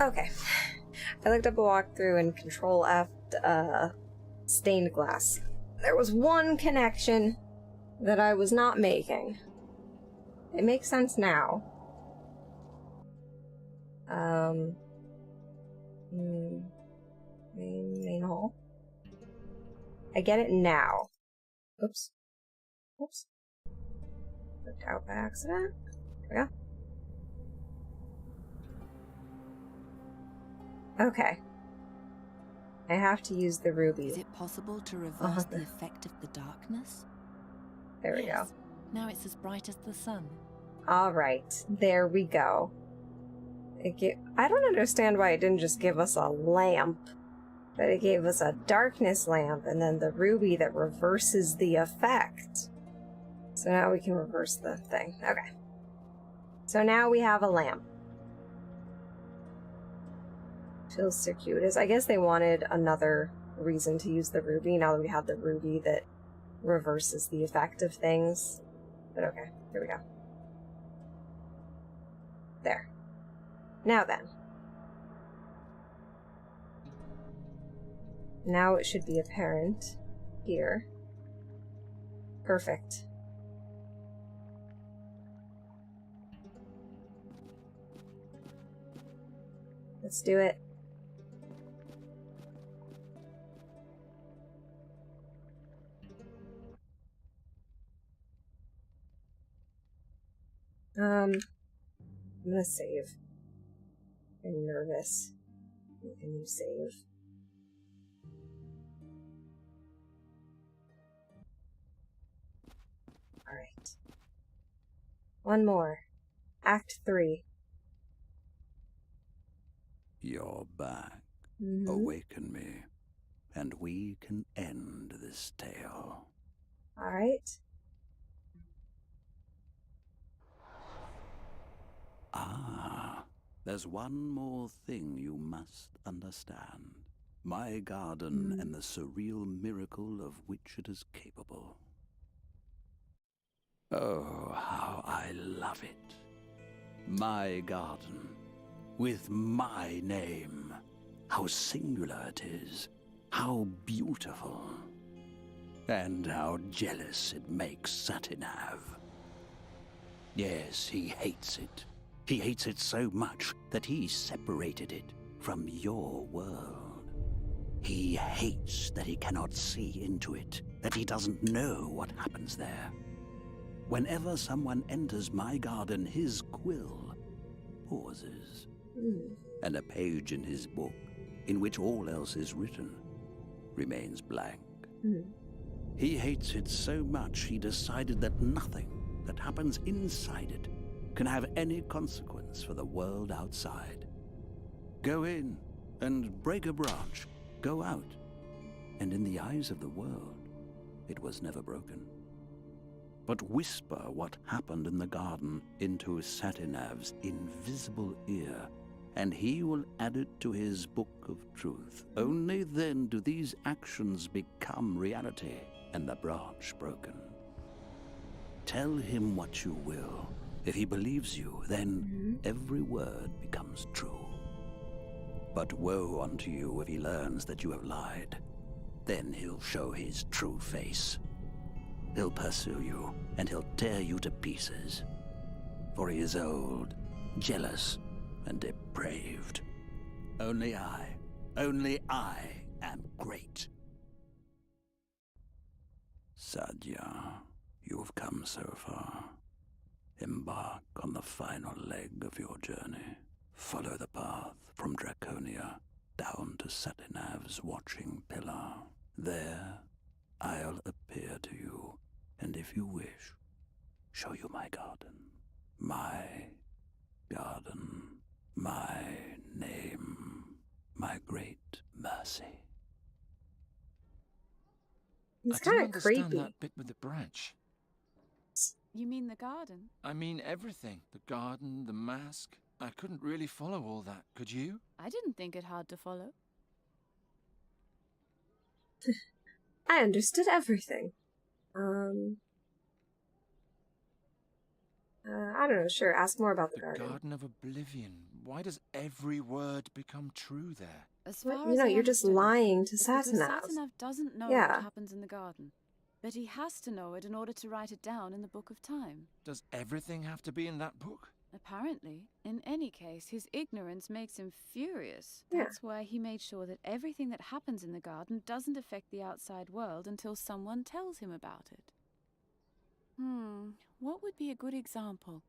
Okay. I looked up a walkthrough and Control F stained glass. There was one connection that I was not making. It makes sense now. Main hall. I get it now. Oops. Oops. Looked out by accident. There we go. Okay. I have to use the ruby. Is it possible to reverse the effect of the darkness? There we go. Now it's as bright as the sun. Alright, there we go. I don't understand why it didn't just give us a lamp, but it gave us a darkness lamp and then the ruby that reverses the effect. So now we can reverse the thing. Okay. So now we have a lamp. Feels circuitous. I guess they wanted another reason to use the ruby now that we have the ruby that reverses the effect of things. But okay, here we go. There. Now then. Now it should be apparent here. Perfect. Let's do it. I'm gonna save. I'm nervous. Can you save? Alright. One more. Act 3. You're back. Mm-hmm. Awaken me, and we can end this tale. Alright. There's one more thing you must understand. My garden and the surreal miracle of which it is capable. Oh, how I love it. My garden, with my name. How singular it is. How beautiful. And how jealous it makes Satinav. Yes, he hates it. He hates it so much that he separated it from your world. He hates that he cannot see into it, that he doesn't know what happens there. Whenever someone enters my garden, his quill pauses, and a page in his book, in which all else is written, remains blank. He hates it so much he decided that nothing that happens inside it can have any consequence for the world outside. Go in and break a branch. Go out. And in the eyes of the world, it was never broken. But whisper what happened in the garden into Satinav's invisible ear, and he will add it to his book of truth. Only then do these actions become reality and the branch broken. Tell him what you will. If he believes you, then every word becomes true. But woe unto you if he learns that you have lied. Then he'll show his true face. He'll pursue you, and he'll tear you to pieces. For he is old, jealous, and depraved. Only I am great. Sadya, you've come so far. Embark on the final leg of your journey. Follow the path from Draconia down to Satinav's watching pillar. There, I'll appear to you, and if you wish, show you my garden. My garden. My name. My great mercy. It's I didn't kind of understand creepy. that bit with the branch. You mean the garden? I mean everything. The garden, the mask. I couldn't really follow all that. Could you? I didn't think it hard to follow. I understood everything. I don't know, sure, ask more about the garden. Garden of Oblivion. Why does every word become true there? As far You as know, I you're just understood it, lying to it's because Satanav. Satanav doesn't know Yeah. what happens in the garden, but he has to know it in order to write it down in the Book of Time. Does everything have to be in that book? Apparently. In any case, his ignorance makes him furious. Yeah. That's why he made sure that everything that happens in the garden doesn't affect the outside world until someone tells him about it. What would be a good example?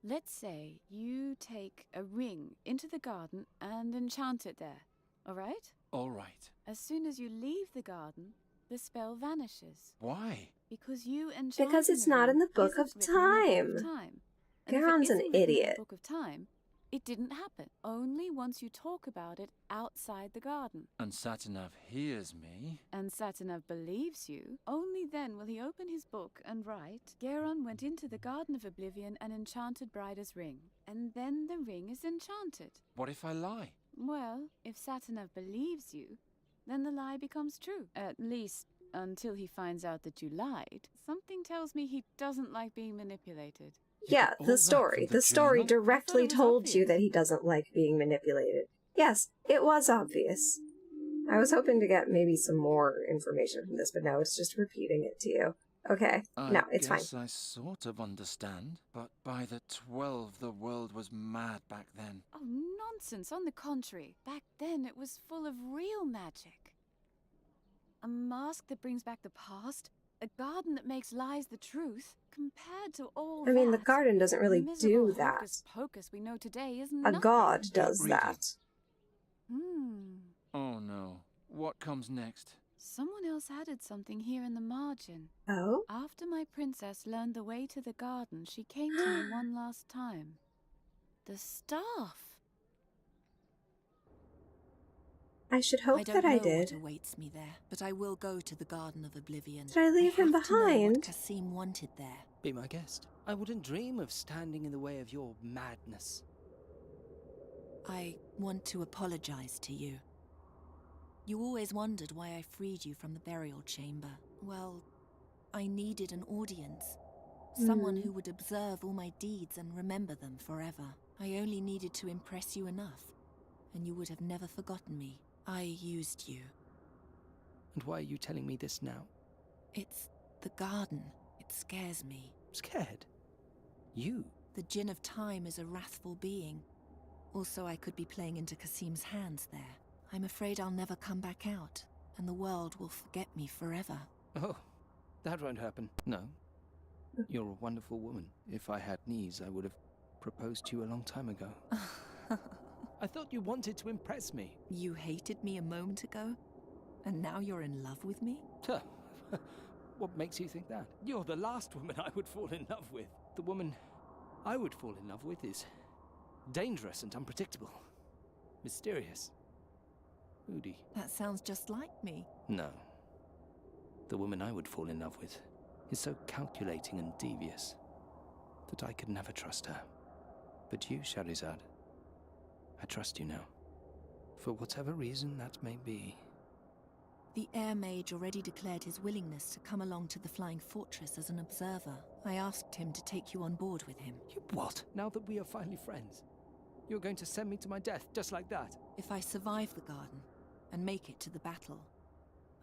Let's say you take a ring into the garden and enchant it there, all right? All right. As soon as you leave the garden, the spell vanishes. Why? Because you enchanting Because it's the not ring in the Book isn't of written in the Book Time. of Time. And if it Garon's an isn't written in idiot. the Book of Time, it didn't happen. Only once you talk about it outside the garden. And Satanav hears me. And Satanav believes you. Only then will he open his book and write, Garon went into the Garden of Oblivion and enchanted Brida's ring. And then the ring is enchanted. What if I lie? Well, if Satanav believes you, then the lie becomes true. At least until he finds out that you lied. Something tells me he doesn't like being manipulated. Yeah, the story. The story directly told you that he doesn't like being manipulated. Yes, it was obvious. I was hoping to get maybe some more information from this, but no, it's just repeating it to you. Okay, no, it's fine. I guess I sort of understand, but by the 12, the world was mad back then. Oh, nonsense. On the contrary, back then it was full of real magic. A mask that brings back the past, a garden that makes lies the truth, compared to all I mean, the that, garden doesn't really miserable do that. hocus-pocus we know today is A nothing. god does that. Oh no. What comes next? Someone else added something here in the margin. Oh? After my princess learned the way to the garden, she came to me one last time. The staff! I should hope that I I don't know did. what awaits me there, but I will go to the Garden of Oblivion. Did I leave him have to know what behind? Kasim wanted there. Be my guest. I wouldn't dream of standing in the way of your madness. I want to apologize to you. You always wondered why I freed you from the burial chamber. Well, I needed an audience. Someone who would observe all my deeds and remember them forever. I only needed to impress you enough, and you would have never forgotten me. I used you. And why are you telling me this now? It's the garden. It scares me. Scared? You? The Djinn of Time is a wrathful being. Also, I could be playing into Kasim's hands there. I'm afraid I'll never come back out, and the world will forget me forever. Oh, that won't happen. No. You're a wonderful woman. If I had knees, I would have proposed to you a long time ago. I thought you wanted to impress me. You hated me a moment ago, and now you're in love with me? What makes you think that? You're the last woman I would fall in love with. The woman I would fall in love with is dangerous and unpredictable. Mysterious. Moody. That sounds just like me. No. The woman I would fall in love with is so calculating and devious that I could never trust her. But you, Shahrazad, I trust you now. For whatever reason that may be. The Air Mage already declared his willingness to come along to the Flying Fortress as an observer. I asked him to take you on board with him. You what? Now that we are finally friends, you're going to send me to my death just like that? If I survive the garden and make it to the battle,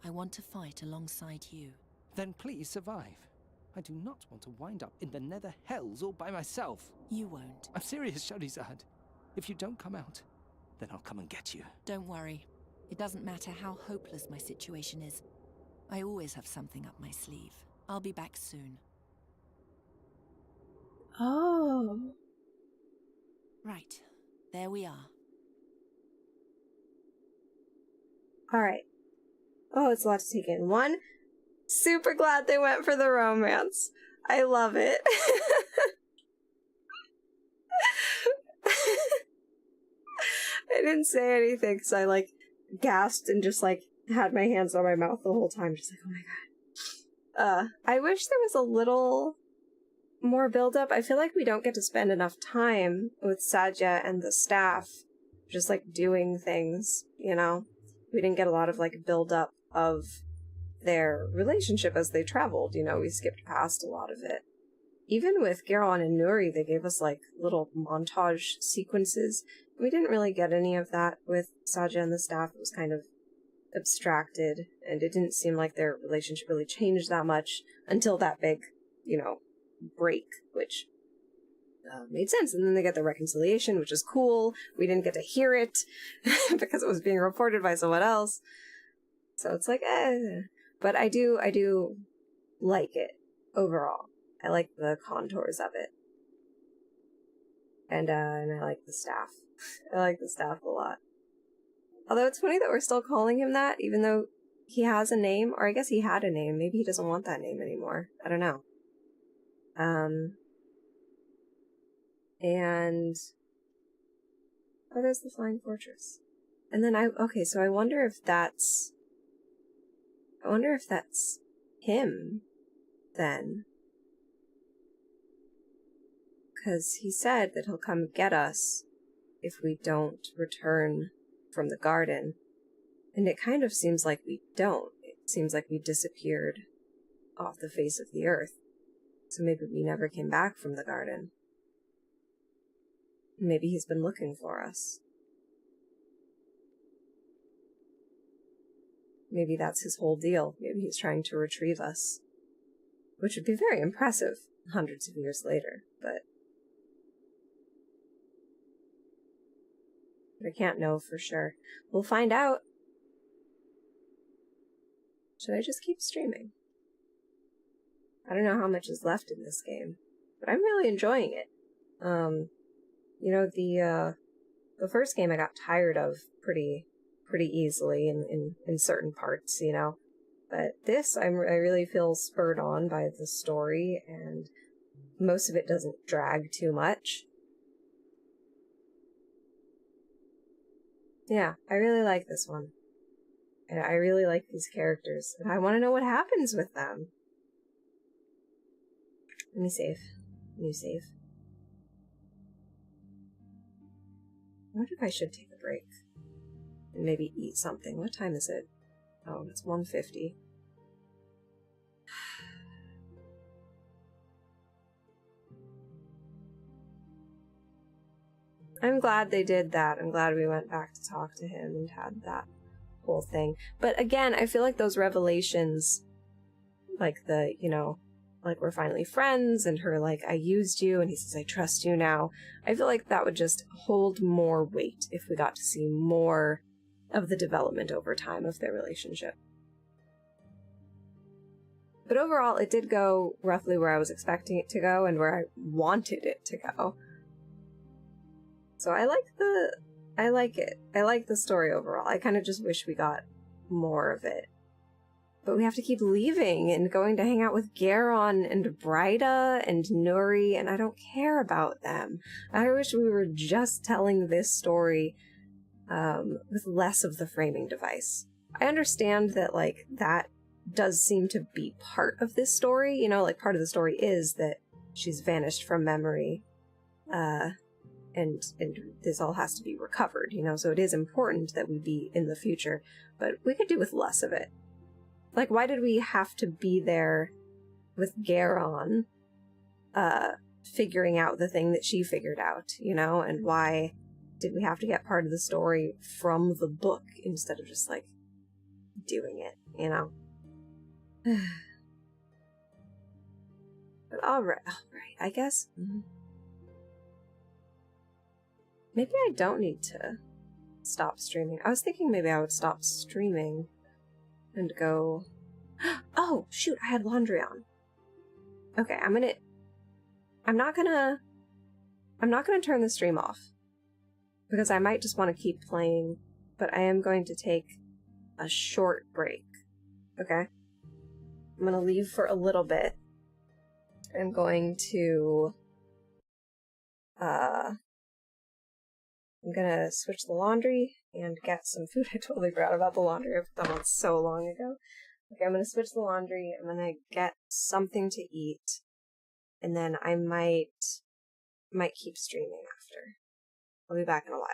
I want to fight alongside you. Then please survive. I do not want to wind up in the nether hells all by myself. You won't. I'm serious, Shahrazad. If you don't come out, then I'll come and get you. Don't worry. It doesn't matter how hopeless my situation is. I always have something up my sleeve. I'll be back soon. Oh. Right. There we are. Alright. Oh, it's a lot to take in. One, super glad they went for the romance. I love it. I didn't say anything because I, gasped and just, had my hands on my mouth the whole time. Just oh my god. I wish there was a little more build-up. I feel like we don't get to spend enough time with Sadia and the staff just, doing things, you know? We didn't get a lot of, build-up of their relationship as they traveled, you know? We skipped past a lot of it. even with Garon and Nuri, they gave us like little montage sequences. We didn't really get any of that with Saja and the staff. It was kind of abstracted, and it didn't seem like their relationship really changed that much until that big, break, which made sense. And then they get the reconciliation, which is cool. We didn't get to hear it because it was being reported by someone else. So it's like, But I do like it overall. I like the contours of it. And I like the staff. I like the staff a lot. Although it's funny that we're still calling him that, even though he has a name, or I guess he had a name. Maybe he doesn't want that name anymore. I don't know. And oh, there's the Flying Fortress. And then so I wonder if that's him then. Because he said that he'll come get us if we don't return from the garden. And it kind of seems like we don't. It seems like we disappeared off the face of the earth. So maybe we never came back from the garden. Maybe he's been looking for us. Maybe that's his whole deal. Maybe he's trying to retrieve us. Which would be very impressive hundreds of years later, but I can't know for sure. We'll find out. Should I just keep streaming? I don't know how much is left in this game, but I'm really enjoying it. The first game I got tired of pretty easily in certain parts, But this, I really feel spurred on by the story, and most of it doesn't drag too much. Yeah, I really like this one. And I really like these characters, and I want to know what happens with them. Let me save. New save. I wonder if I should take a break. And maybe eat something. What time is it? Oh, it's 1:50. I'm glad they did that. I'm glad we went back to talk to him and had that whole thing. But again, I feel like those revelations, like like we're finally friends, and her like, I used you, and he says, I trust you now. I feel like that would just hold more weight if we got to see more of the development over time of their relationship. But overall, it did go roughly where I was expecting it to go and where I wanted it to go. So I like it. I like the story overall. I kind of just wish we got more of it. But we have to keep leaving and going to hang out with Garon and Bryda and Nuri, and I don't care about them. I wish we were just telling this story with less of the framing device. I understand that, like, that does seem to be part of this story. Like, part of the story is that she's vanished from memory. And this all has to be recovered, so it is important that we be in the future, but we could do with less of it. Like, why did we have to be there with Garon, figuring out the thing that she figured out, and why did we have to get part of the story from the book instead of just, like, doing it, But alright, I guess. Maybe I don't need to stop streaming. I was thinking maybe I would stop streaming and go... Oh, shoot, I had laundry on. Okay, I'm not gonna turn the stream off, because I might just want to keep playing, but I am going to take a short break. Okay? I'm gonna leave for a little bit. I'm going to... I'm gonna switch the laundry and get some food. I totally forgot about the laundry. I put that on so long ago. Okay, I'm gonna switch the laundry. I'm gonna get something to eat, and then I might keep streaming after. I'll be back in a while.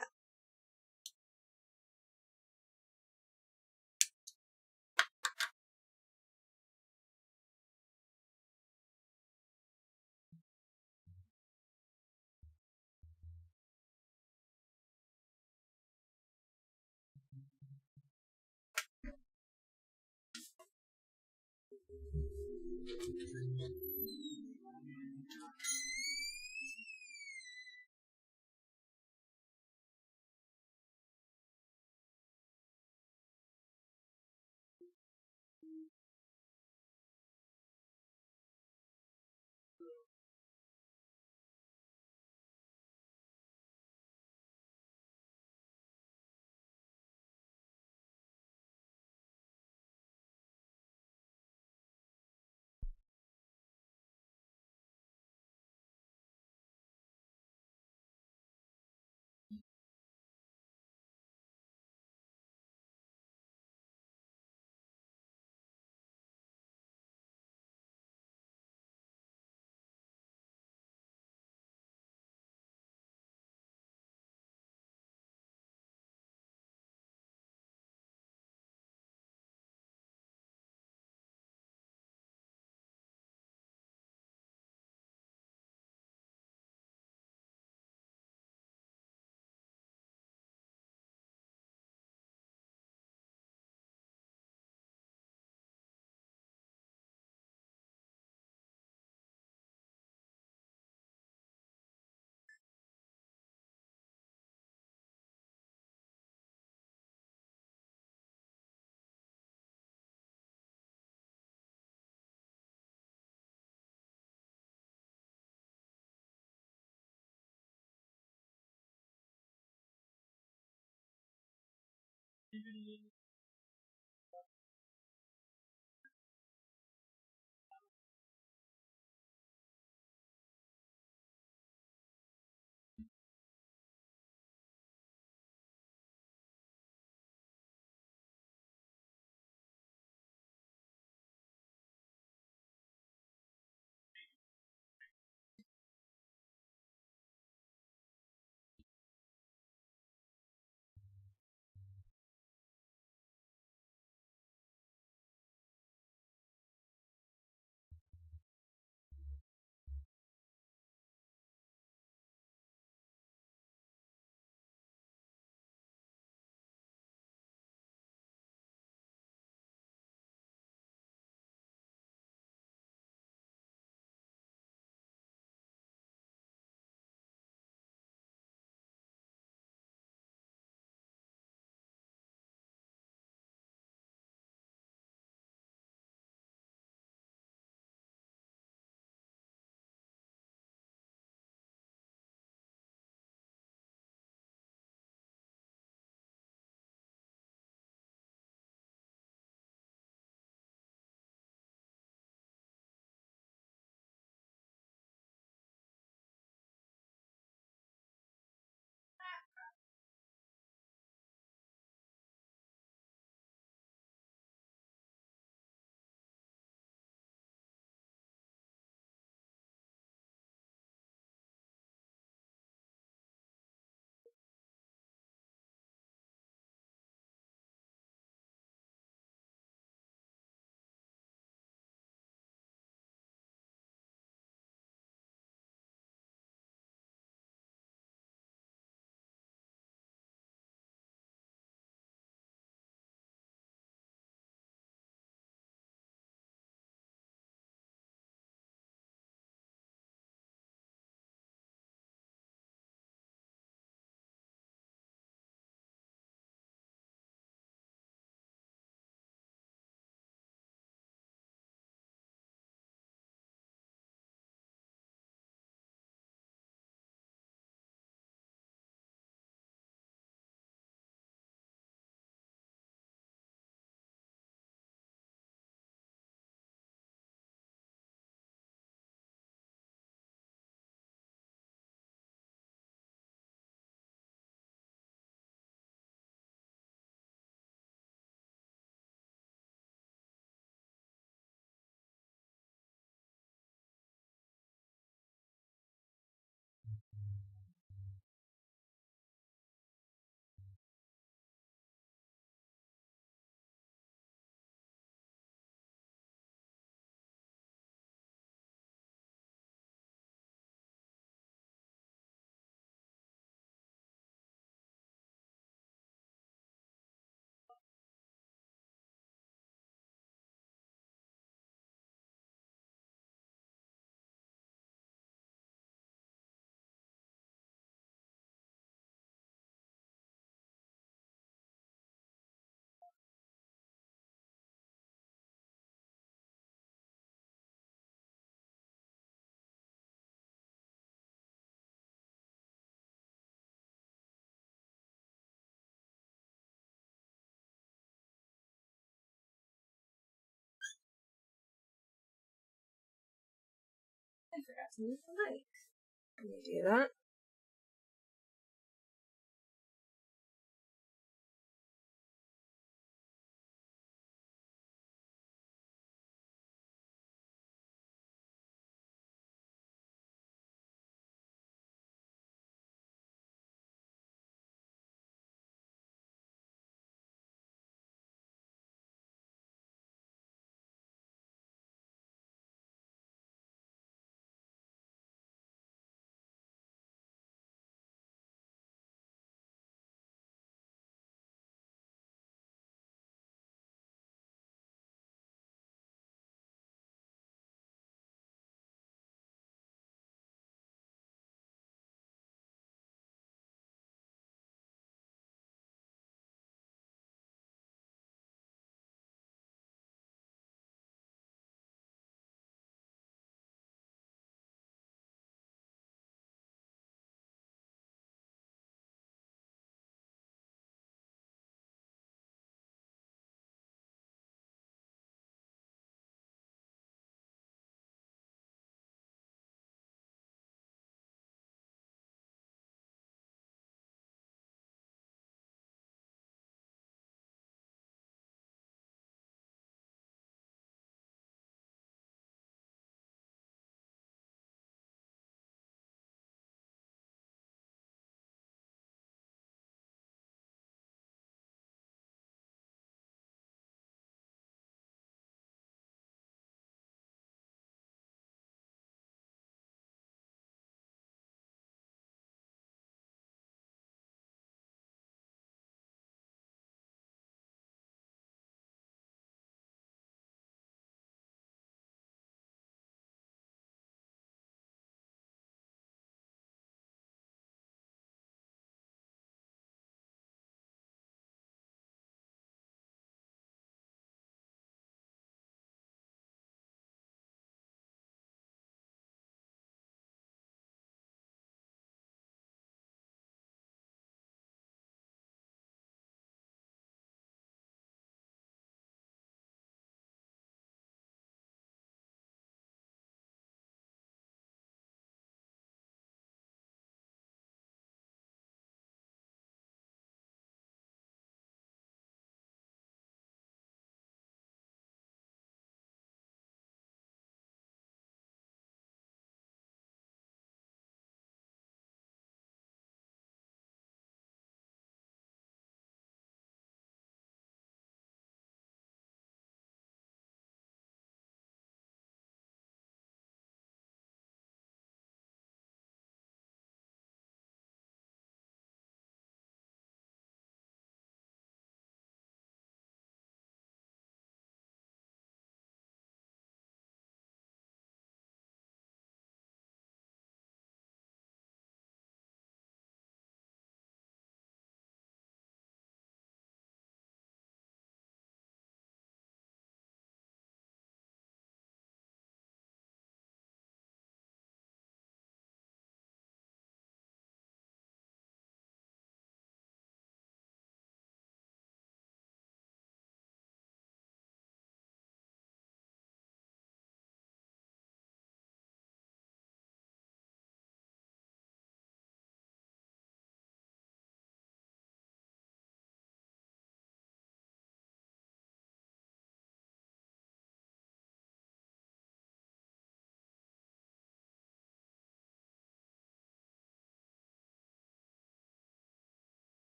I forgot to move the mic. Let me do that.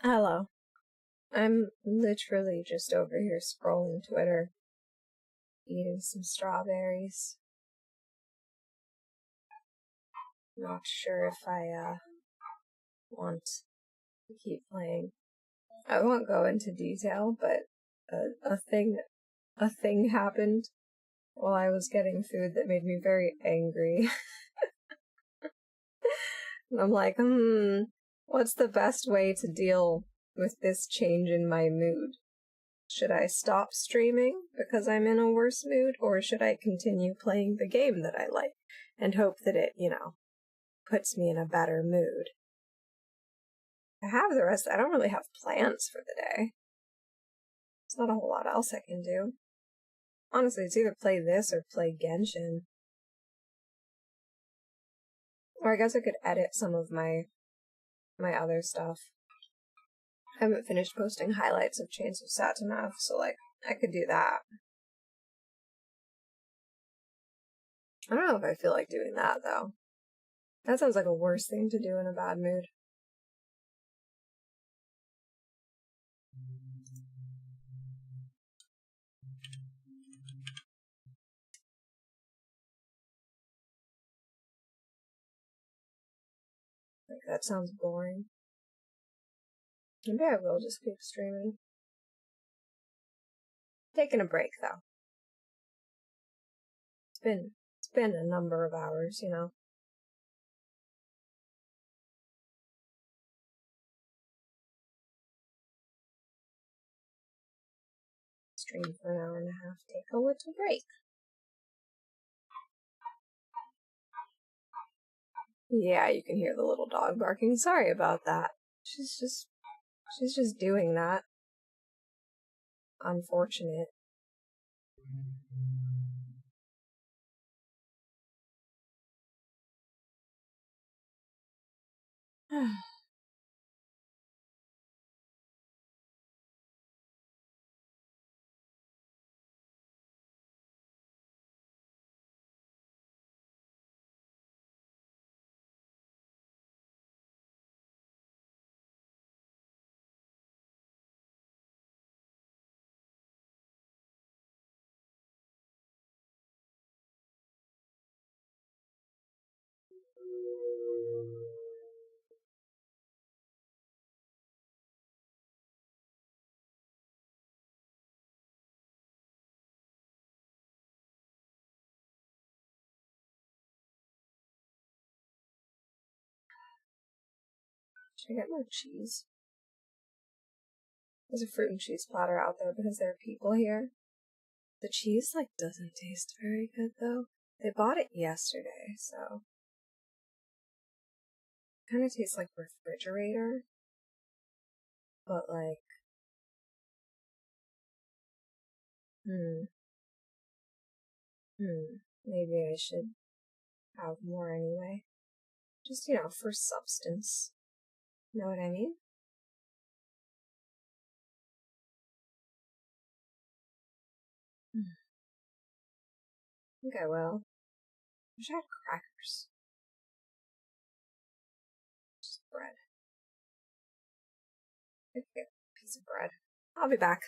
Hello. I'm literally just over here scrolling Twitter, eating some strawberries. Not sure if I want to keep playing. I won't go into detail, but a thing happened while I was getting food that made me very angry. And I'm like, what's the best way to deal with this change in my mood? Should I stop streaming because I'm in a worse mood, or should I continue playing the game that I like and hope that it, puts me in a better mood? I have the rest. I don't really have plans for the day. There's not a whole lot else I can do. Honestly, it's either play this or play Genshin. Or I guess I could edit some of my other stuff. I haven't finished posting highlights of Chains of Satanav, so, I could do that. I don't know if I feel like doing that, though. That sounds like a worse thing to do in a bad mood. That sounds boring. Maybe I will just keep streaming. Taking a break, though. It's been a number of hours, Stream for an hour and a half, take a little break. Yeah, you can hear the little dog barking. Sorry about that. She's just doing that. Unfortunate. Should I get more cheese? There's a fruit and cheese platter out there because there are people here. The cheese, doesn't taste very good, though. They bought it yesterday, so... Kind of tastes like refrigerator. But, maybe I should have more anyway. Just, for substance. Know what I mean? I think I will. I wish I had crackers. Just bread. I could get a piece of bread. I'll be back.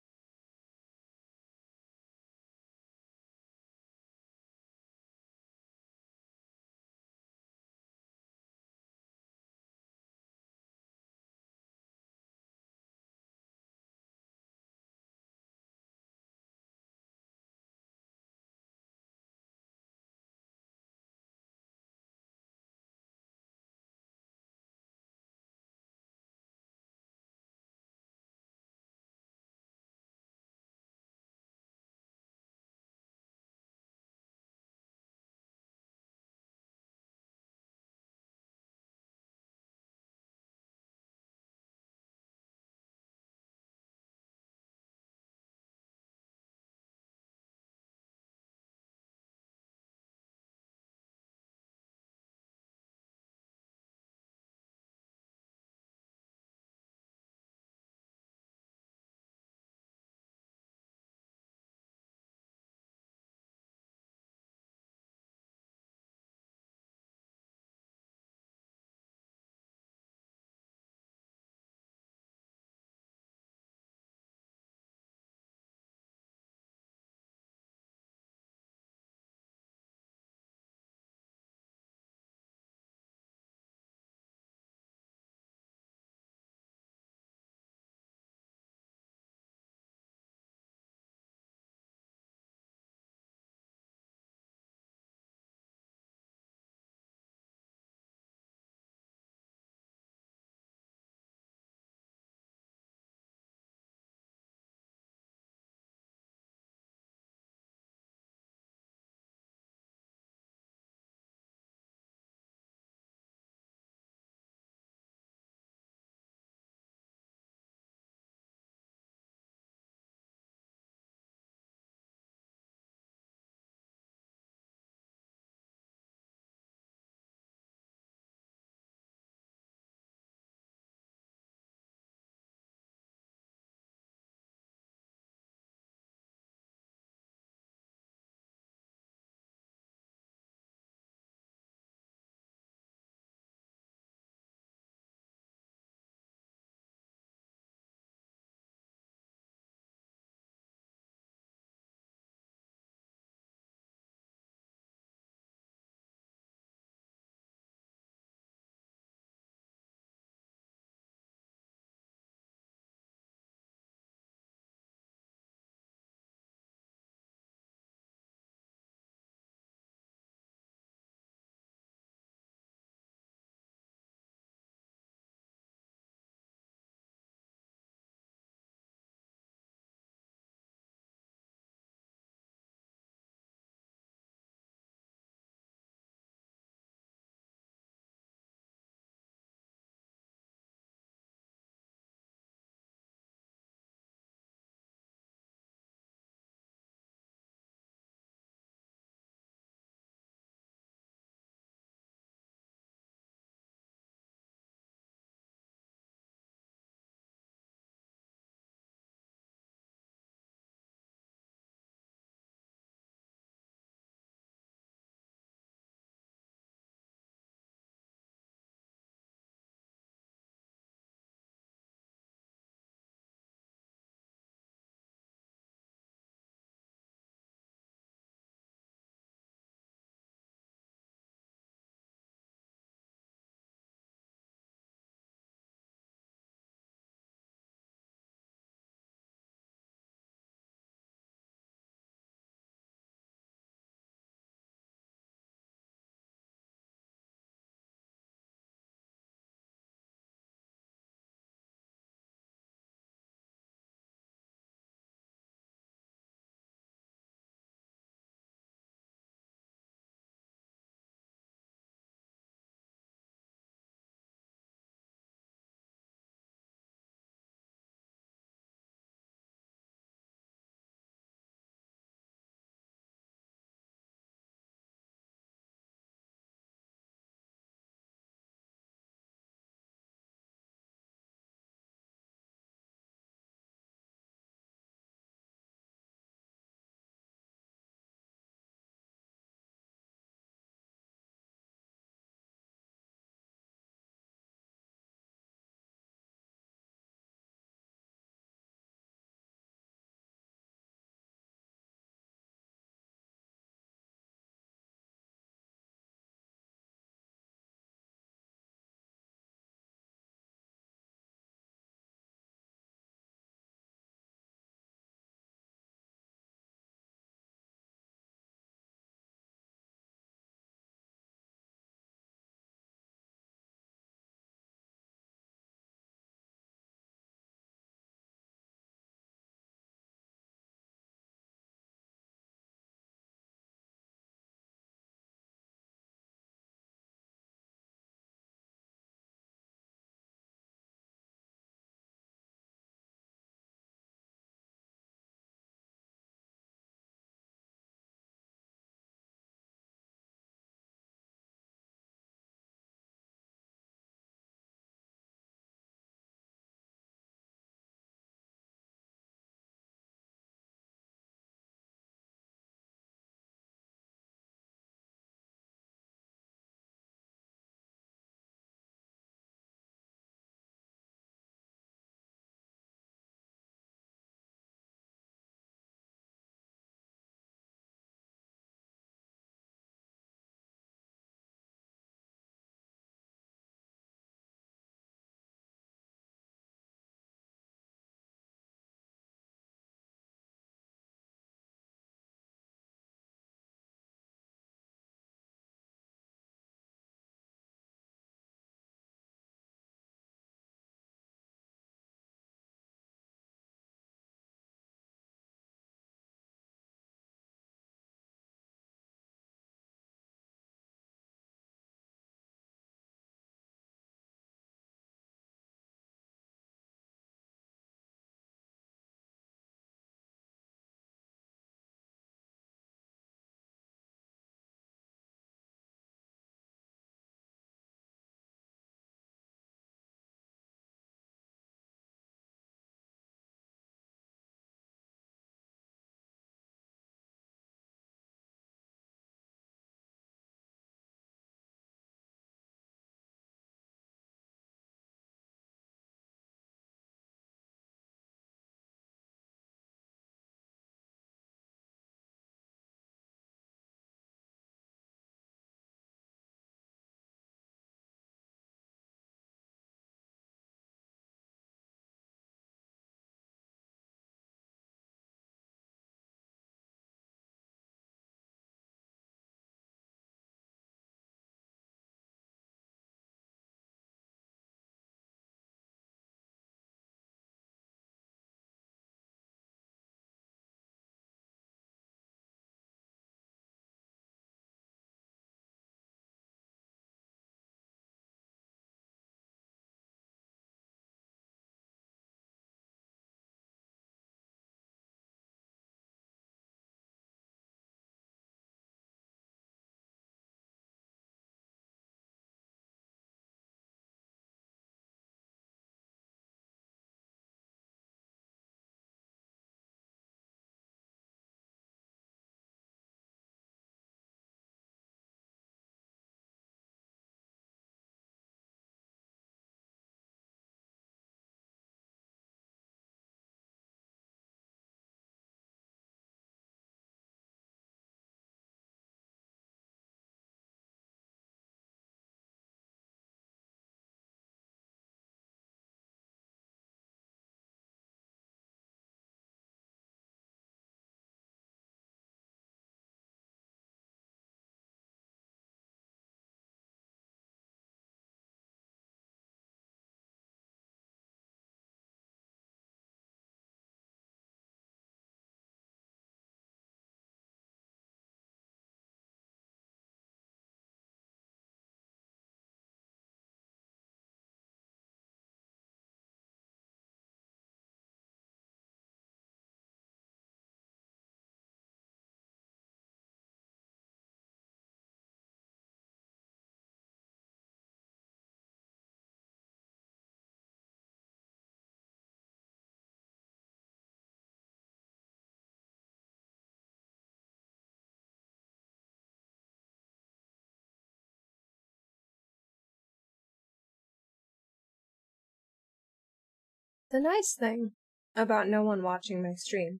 The nice thing about no one watching my stream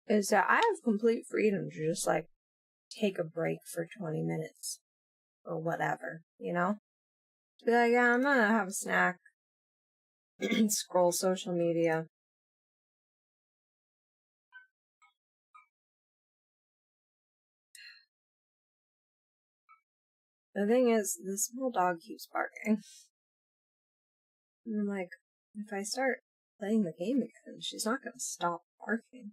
is that I have complete freedom to just, like, take a break for 20 minutes. Or whatever, you know? Be like, yeah, I'm gonna have a snack. Scroll social media. The thing is, this small dog keeps barking. And I'm like, if I start playing the game again, she's not gonna stop barking.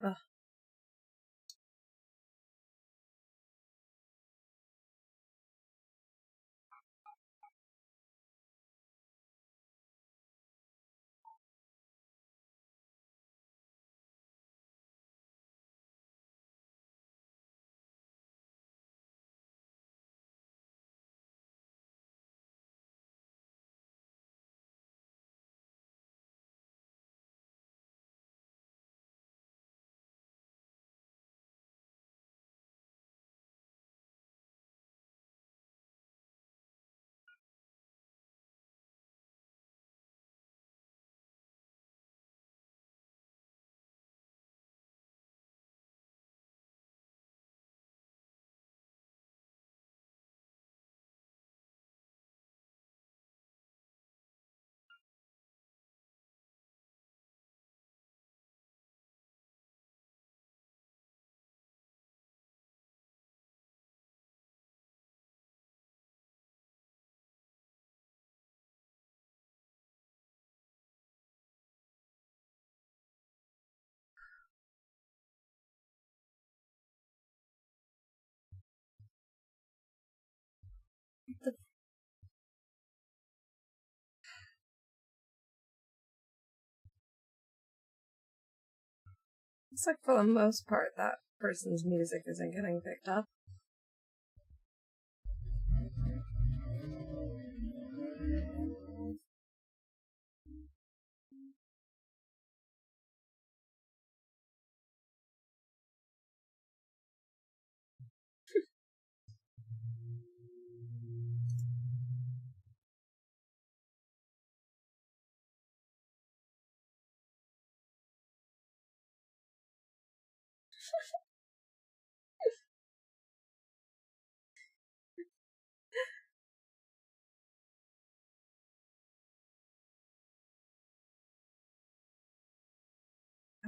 Ugh. It's like, for the most part, that person's music isn't getting picked up.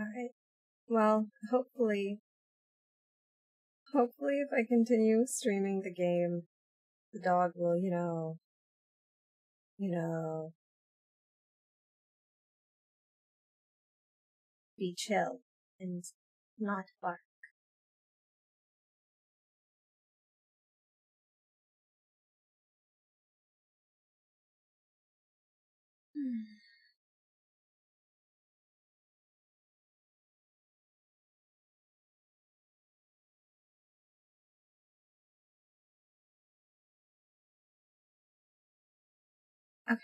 Alright. Well, hopefully if I continue streaming the game, the dog will, be chill and not bark. Okay.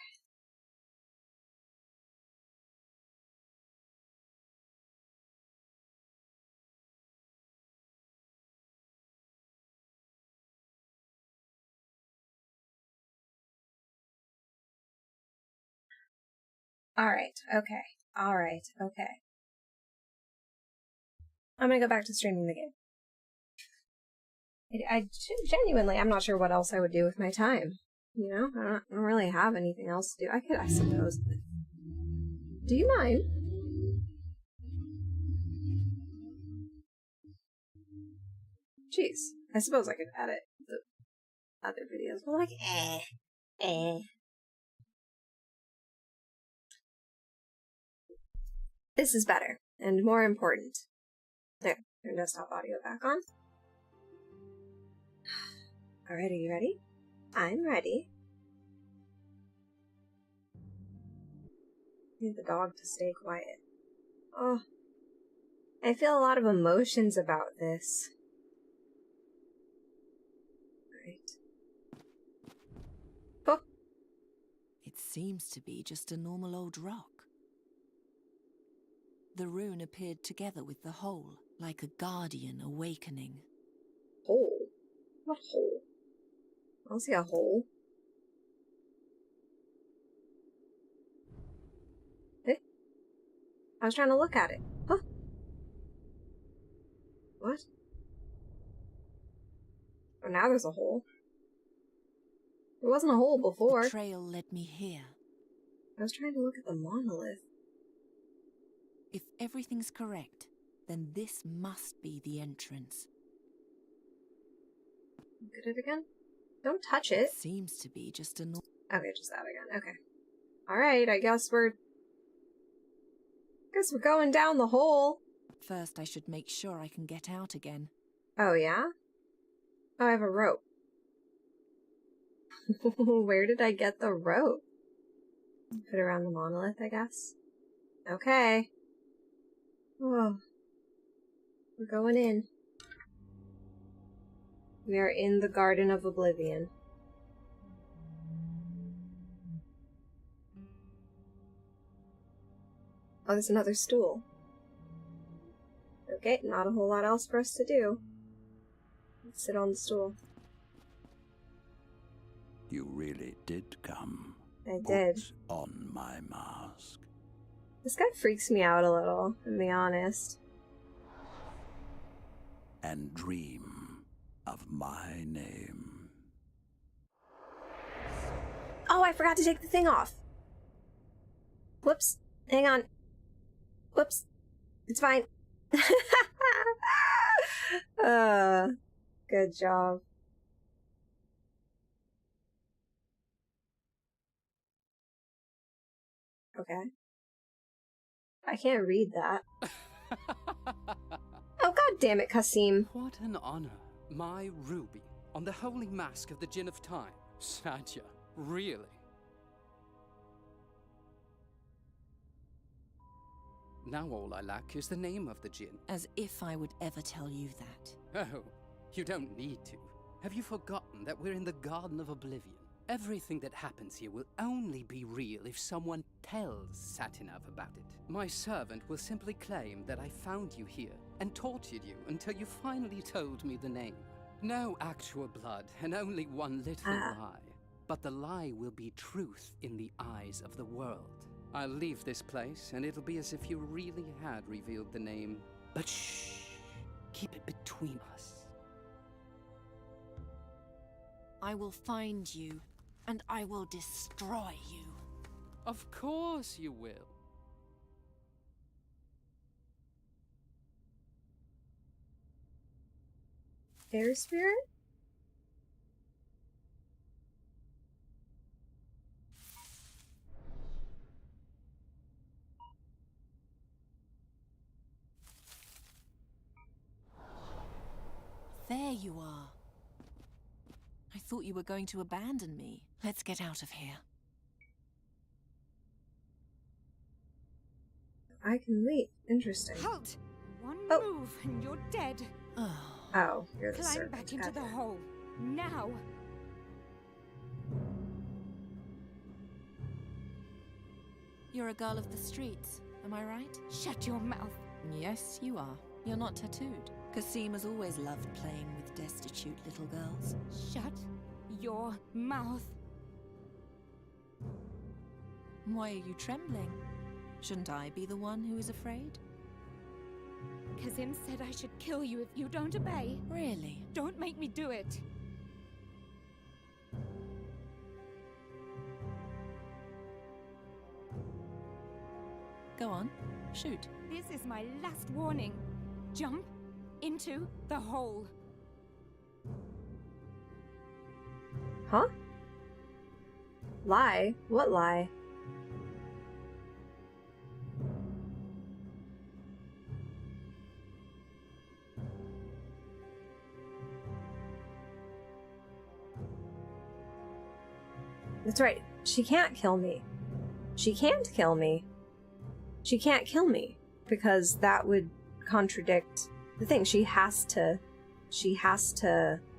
Alright, okay. I'm gonna go back to streaming the game. Genuinely, I'm not sure what else I would do with my time. You know? I don't really have anything else to do. I suppose, but... Do you mind? Jeez. I suppose I could edit the other videos, but This is better, and more important. There, turn desktop audio back on. Alright, are you ready? I'm ready. Need the dog to stay quiet. Oh, I feel a lot of emotions about this. Right. Oh. It seems to be just a normal old rock. The rune appeared together with the hole, like a guardian awakening. Hole? What hole? I don't see a hole. Eh? I was trying to look at it. Huh? What? Oh, now there's a hole. There wasn't a hole before. The trail led me here. I was trying to look at the monolith. If everything's correct, then this must be the entrance. Look at it again? Don't touch it. Seems to be just a Okay, just that again. Okay. Alright, I guess we're going down the hole. First, I should make sure I can get out again. Oh, yeah? Oh, I have a rope. Where did I get the rope? Put it around the monolith, I guess. Okay. Whoa. We're going in. We are in the Garden of Oblivion. Oh, there's another stool. Okay, not a whole lot else for us to do. Let's sit on the stool. You really did come. I did. Put on my mask. This guy freaks me out a little, to be honest. And dream of my name. Oh, I forgot to take the thing off. Whoops. Hang on. Whoops. It's fine. Good job. Okay. I can't read that. Oh, god damn it, Kasim. What an honor. My ruby on the holy mask of the Djinn of Time. Satya, really? Now all I lack is the name of the Djinn. As if I would ever tell you that. Oh, you don't need to. Have you forgotten that we're in the Garden of Oblivion? Everything that happens here will only be real if someone tells Satinav about it. My servant will simply claim that I found you here and tortured you until you finally told me the name. No actual blood and only one little lie. But the lie will be truth in the eyes of the world. I'll leave this place and it'll be as if you really had revealed the name. But shh, keep it between us. I will find you, and I will destroy you. Of course you will. Air spirit? There you are. I thought you were going to abandon me. Let's get out of here. I can leave. Interesting. Halt! One move and you're dead. Oh, you're the Climb servant. back into the Gotcha. hole. Now! You're a girl of the streets, am I right? Shut your mouth. Yes, you are. You're not tattooed. Kasim has always loved playing with destitute little girls. Shut your mouth. Why are you trembling? Shouldn't I be the one who is afraid? Kazim said I should kill you if you don't obey. Really? Don't make me do it. Go on, shoot. This is my last warning. Jump into the hole. Huh? Lie? What lie? That's right. She can't kill me. She can't kill me. She can't kill me. Because that would contradict the thing. She has to...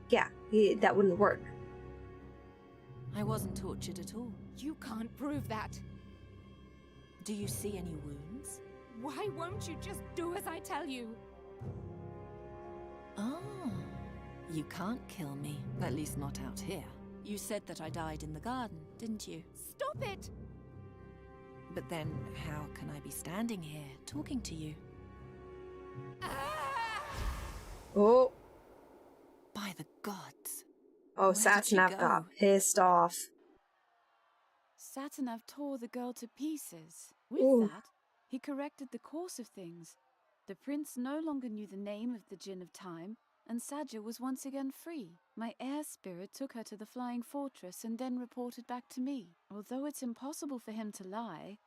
Yeah, that wouldn't work. I wasn't tortured at all. You can't prove that. Do you see any wounds? Why won't you just do as I tell you? Oh, you can't kill me. At least not out here. You said that I died in the garden, didn't you? Stop it! But then, how can I be standing here, talking to you? Oh. By the gods. Oh, Satanav got pissed off. Satanav tore the girl to pieces. With that, he corrected the course of things. The prince no longer knew the name of the Djinn of Time, and Sadja was once again free. My air spirit took her to the flying fortress and then reported back to me. Although it's impossible for him to lie,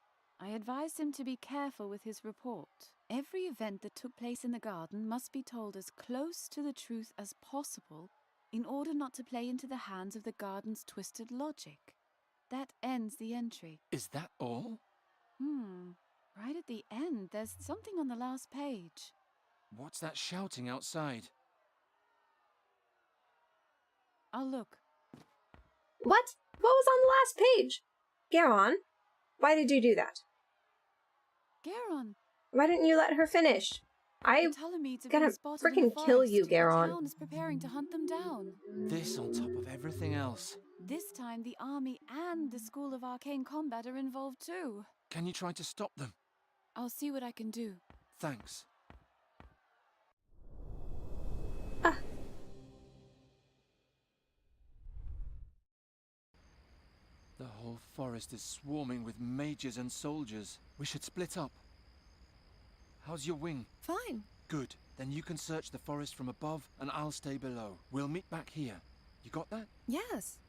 I advised him to be careful with his report. Every event that took place in the garden must be told as close to the truth as possible in order not to play into the hands of the garden's twisted logic. That ends the entry. Is that all? Right at the end, there's something on the last page. What's that shouting outside? I'll look. What? What was on the last page? Garon, why did you do that? Garon! Why didn't you let her finish? I'm gonna freaking kill you, Garon. The town is preparing to hunt them down. This on top of everything else. This time, the army and the School of Arcane Combat are involved too. Can you try to stop them? I'll see what I can do. Thanks. The whole forest is swarming with mages and soldiers. We should split up. How's your wing? Fine. Good. Then you can search the forest from above and I'll stay below. We'll meet back here. You got that? Yes.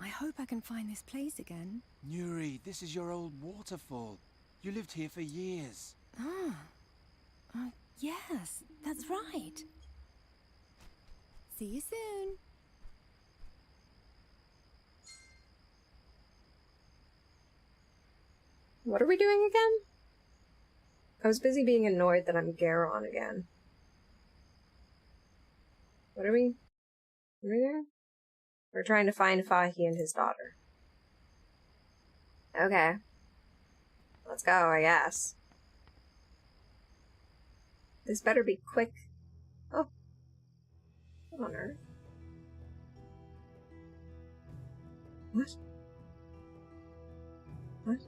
I hope I can find this place again. Nuri, this is your old waterfall. You lived here for years. Yes, that's right. See you soon. What are we doing again? I was busy being annoyed that I'm Garon again. What are we there? We're trying to find Fahi and his daughter. Okay. Let's go, I guess. This better be quick. Oh. What on earth? What? What?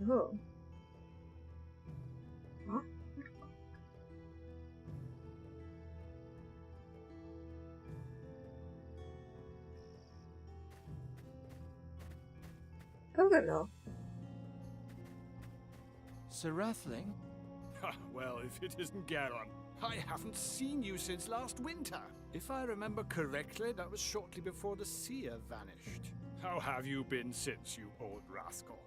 Oh. What? Coconut. Sir Rathling? Well, if it isn't Garon. I haven't seen you since last winter. If I remember correctly, that was shortly before the seer vanished. How have you been since, you old rascal?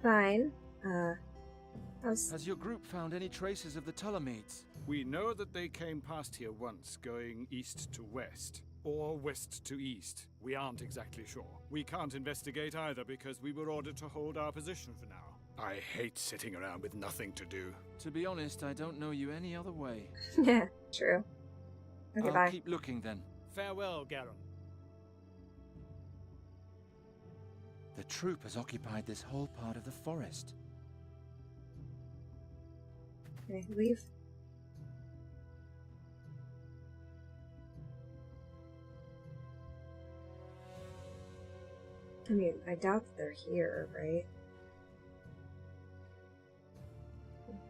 Fine. Has your group found any traces of the Ptolemies? We know that they came past here once, going east to west. Or west to east. We aren't exactly sure. We can't investigate either because we were ordered to hold our position for now. I hate sitting around with nothing to do. To be honest, I don't know you any other way. Yeah, true. Okay, I'll bye. keep looking then. Farewell, Garon. The troop has occupied this whole part of the forest. Okay, leave. I mean, I doubt that they're here, right?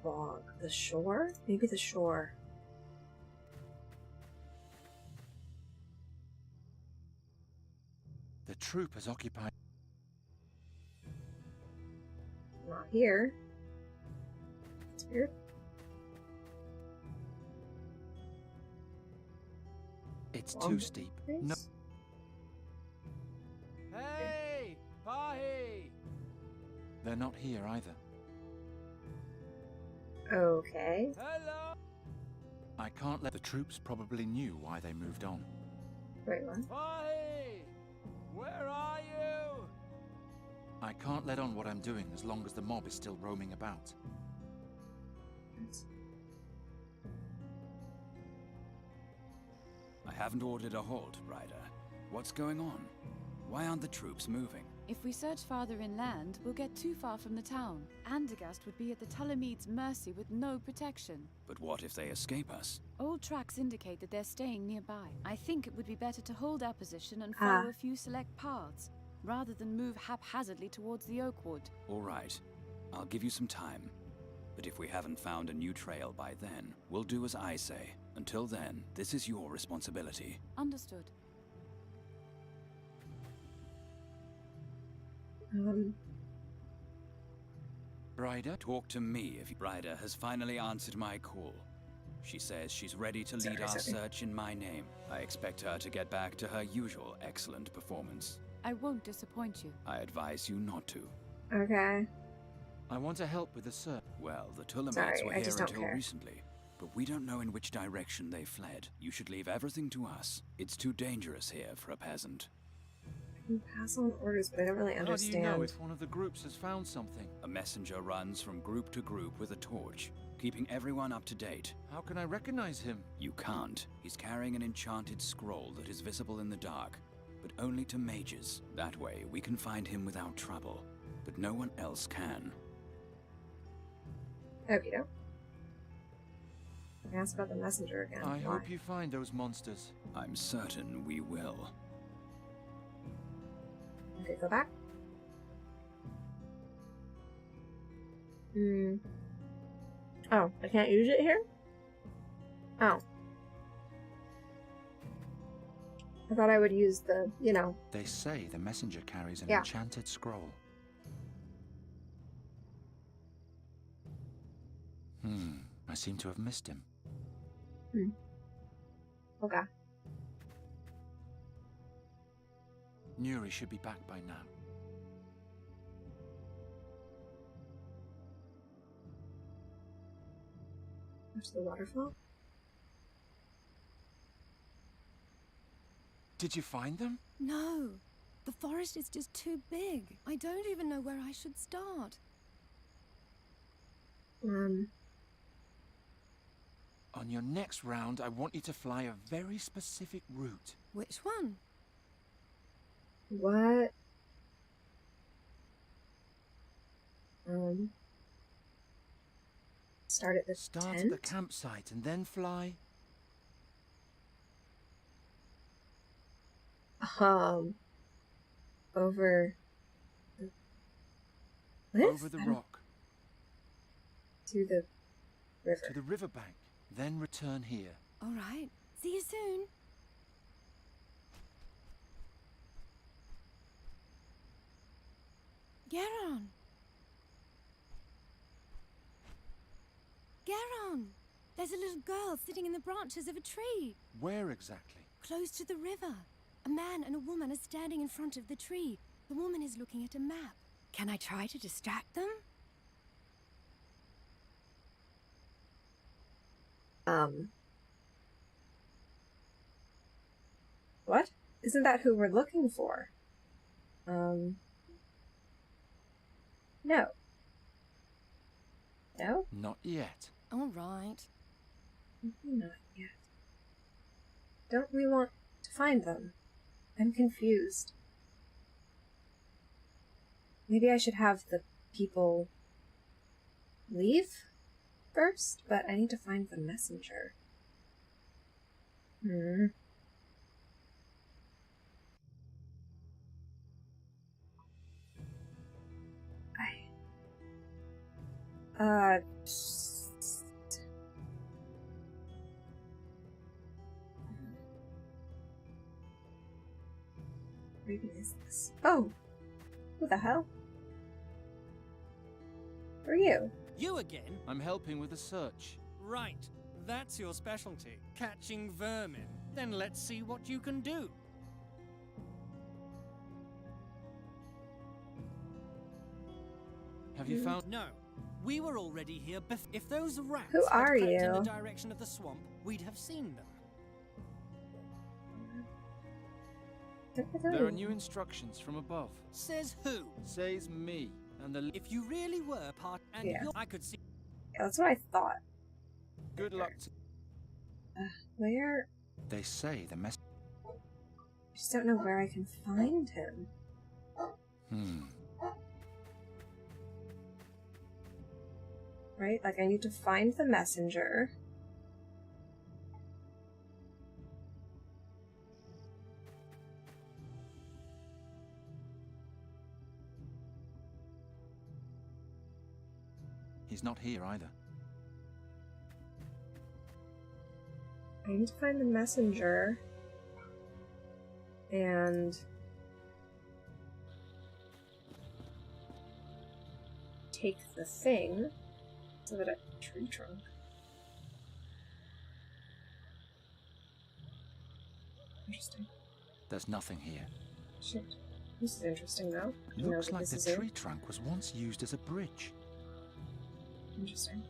Bog. The shore? Maybe the shore. The troop has occupied... Not here. It's weird. It's too steep. No. Hey! Pahi! They're not here either. Okay. Hello! I can't let the troops probably knew why they moved on. Wait, what? Pahi! Where are you? I can't let on what I'm doing as long as the mob is still roaming about. I haven't ordered a halt, Ryder. What's going on? Why aren't the troops moving? If we search farther inland, we'll get too far from the town. Andergast would be at the Talamede's mercy with no protection. But what if they escape us? Old tracks indicate that they're staying nearby. I think it would be better to hold our position and follow a few select paths, rather than move haphazardly towards the Oakwood. All right. I'll give you some time. But if we haven't found a new trail by then, we'll do as I say. Until then, this is your responsibility. Understood. Ryder? Talk to me if Ryder has finally answered my call. She says she's ready to lead our search in my name. I expect her to get back to her usual excellent performance. I won't disappoint you. I advise you not to. Okay. I want to help with the search. Well, the Tulamites were here until recently, but we don't know in which direction they fled. You should leave everything to us. It's too dangerous here for a peasant. I can pass on orders, but I don't really understand. How do you know if one of the groups has found something? A messenger runs from group to group with a torch, keeping everyone up to date. How can I recognize him? You can't. He's carrying an enchanted scroll that is visible in the dark, but only to mages. That way, we can find him without trouble, but no one else can. Okay, no. I asked about the messenger again. I hope you find those monsters. I'm certain we will. Okay, go back. Oh, I can't use it here? Oh. I thought I would use the, you know. They say the messenger carries an enchanted scroll. I seem to have missed him. Okay. Nuri should be back by now. There's the waterfall. Did you find them? No. The forest is just too big. I don't even know where I should start. On your next round, I want you to fly a very specific route. Which one? What? Start at the Start tent? at the campsite and then fly. Over the cliff? Over the rock. To the river. To the riverbank. Then return here. All right. See you soon. Garon! Garon! There's a little girl sitting in the branches of a tree. Where exactly? Close to the river. A man and a woman are standing in front of the tree. The woman is looking at a map. Can I try to distract them? What? Isn't that who we're looking for? No. No? Not yet. All right. Not yet. Don't we want to find them? I'm confused. Maybe I should have the people leave first, but I need to find the messenger. Where is this? Oh! Who the hell? Who are you? You again? I'm helping with the search. Right. That's your specialty. Catching vermin. Then let's see what you can do. Have you found... No. We were already here if those rats Who had are crept in the you? direction of the swamp, we'd have seen them. There are new instructions from above. Says who? Says me. And the... If you really were part and Yeah. I could see... Yeah, that's what I thought. Good luck to... Where? They say the mess... I just don't know where I can find him. Right? Like, I need to find the messenger. He's not here either. I need to find the messenger. And... take the thing. So that a tree trunk. Interesting. There's nothing here. Shit. This is interesting, though. Looks like the tree trunk was once used as a bridge. Interesting.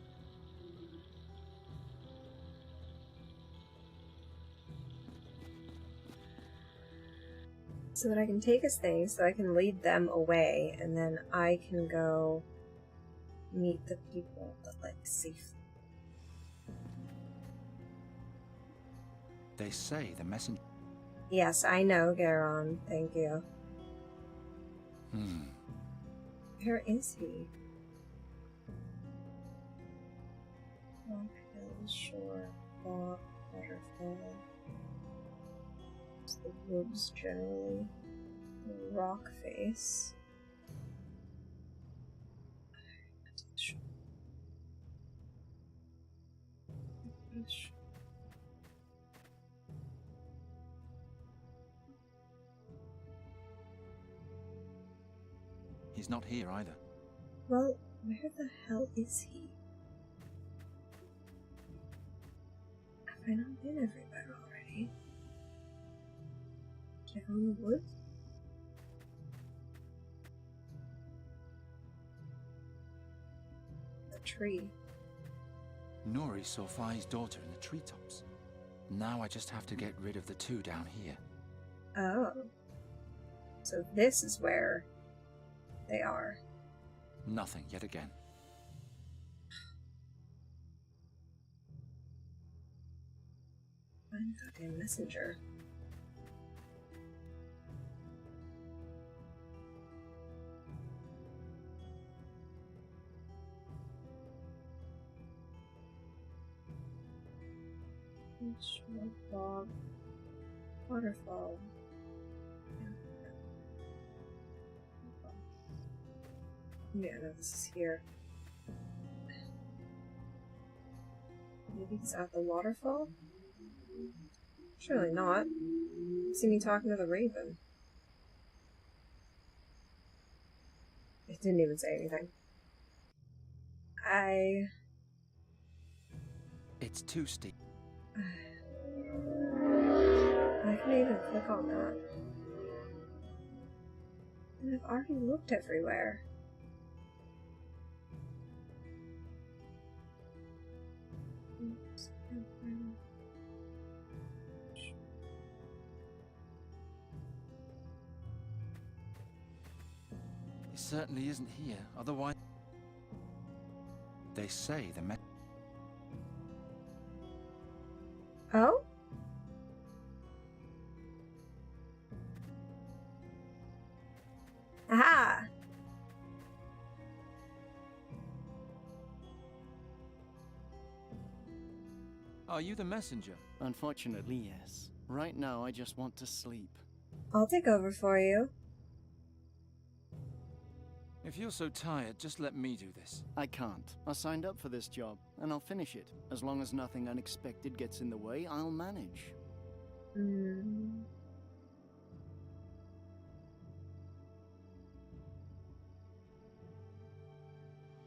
So that I can take his thing, so I can lead them away, and then I can go meet the people that, like, safely. They say the messenger... Yes, I know, Garon. Thank you. Where is he? Rock Hill, shore, bog, waterfall. It's the woods generally. The rock face. He's not here either. Well, where the hell is he? Have I not been everywhere already? Did I go in the woods? The tree. Nori saw Fai's daughter in the treetops. Now I just have to get rid of the two down here. Oh. So this is where they are. Nothing yet again. Find the goddamn messenger. Shore, bog, waterfall. Yeah, no, this is here. Maybe he's at the waterfall? Surely not. See me talking to the raven. It didn't even say anything. It's too steep. I can't even click on that. And I've already looked everywhere. He certainly isn't here, otherwise... They say the Oh? Aha! Are you the messenger? Unfortunately, yes. Right now, I just want to sleep. I'll take over for you. If you're so tired, just let me do this. I can't. I signed up for this job, and I'll finish it. As long as nothing unexpected gets in the way, I'll manage.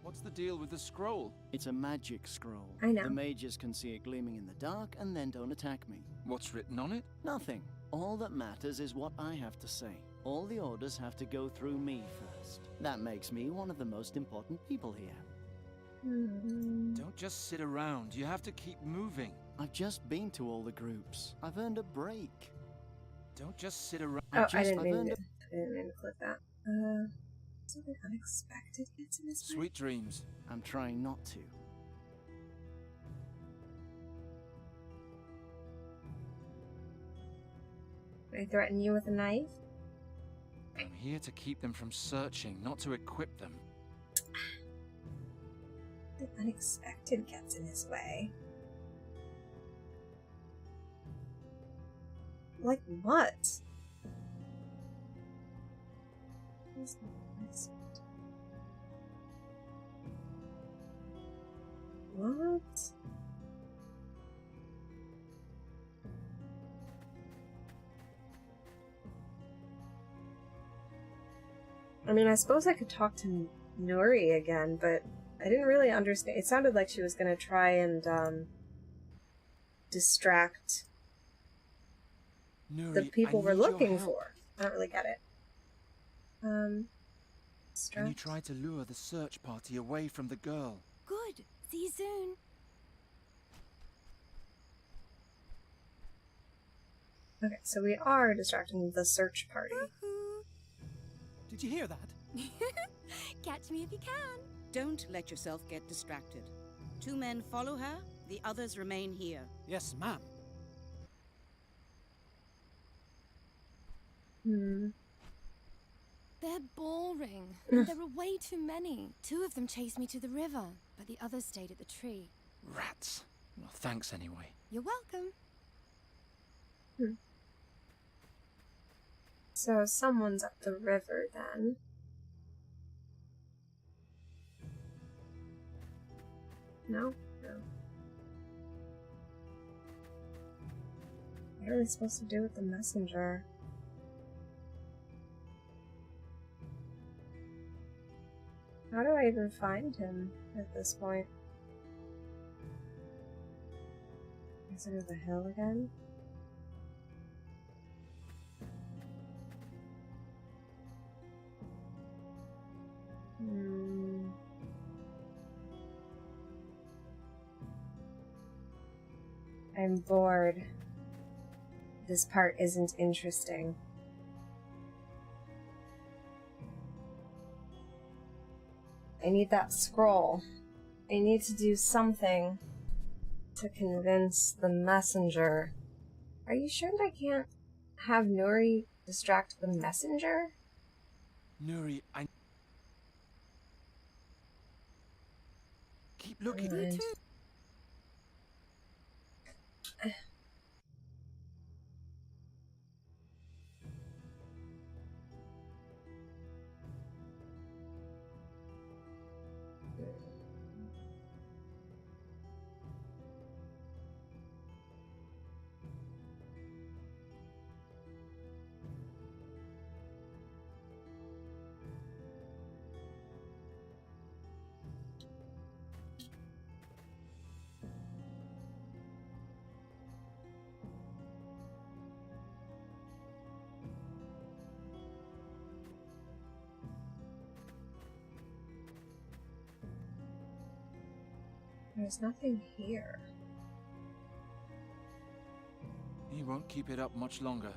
What's What's the deal with the scroll? It's a magic scroll. I know. The mages can see it gleaming in the dark and then don't attack me. What's written on it? Nothing. All that matters is what I have to say. All the orders have to go through me first. That makes me one of the most important people here. Don't just sit around. You have to keep moving. I've just been to all the groups. I've earned a break. Don't just sit around. Oh, I didn't mean to click that. Something unexpected gets in his way. Sweet dreams. I'm trying not to. I threaten you with a knife? I'm here to keep them from searching, not to equip them. The unexpected gets in his way. Like what? What? I mean, I suppose I could talk to Nuri again, but I didn't really understand. It sounded like she was going to try and distract Nuri, the people we're I need your looking help. for. I don't really get it. Can you Distract. try to lure the search party away from the girl? Good. See you soon. Okay, so we are distracting the search party. Did you hear that? Catch me if you can. Don't let yourself get distracted. 2 men follow her, the others remain here. Yes, ma'am. They're boring. And there are way too many. 2 of them chased me to the river, but the others stayed at the tree. Rats. Well, thanks anyway. You're welcome. So someone's up the river then. No? No. What are we supposed to do with the messenger? How do I even find him at this point? Is it over the hill again? I'm bored. This part isn't interesting. I need that scroll. I need to do something to convince the messenger. Are you sure that I can't have Nuri distract the messenger? Nuri, I... Keep looking. Me too. There's nothing here. He won't keep it up much longer.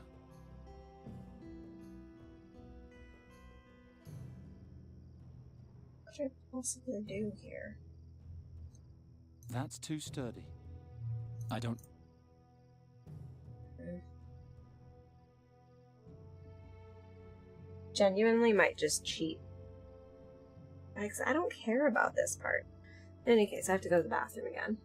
What should I possibly do here? That's too sturdy. I don't... Genuinely might just cheat. I don't care about this part. In any case, I have to go to the bathroom again.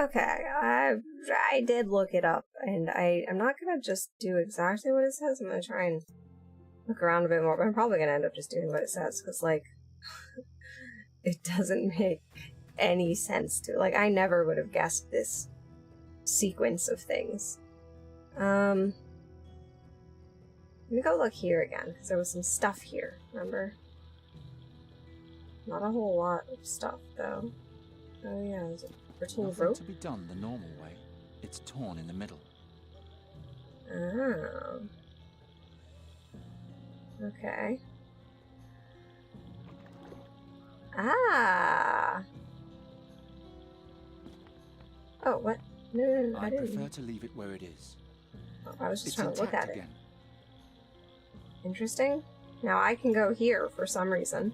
Okay, I did look it up, and I'm not gonna just do exactly what it says. I'm gonna try and look around a bit more, but I'm probably gonna end up just doing what it says, because, like, it doesn't make any sense to, like, I never would have guessed this sequence of things. Let me go look here again, because there was some stuff here, remember? Not a whole lot of stuff, though. Oh yeah, there's a brittle Nothing rope. to be done the normal way. It's torn in the middle. Oh. Okay. Ah! Oh, what? No, I didn't. prefer to leave it where it is. Oh, I was just It's trying to look intact at it. again. Interesting. Now I can go here for some reason.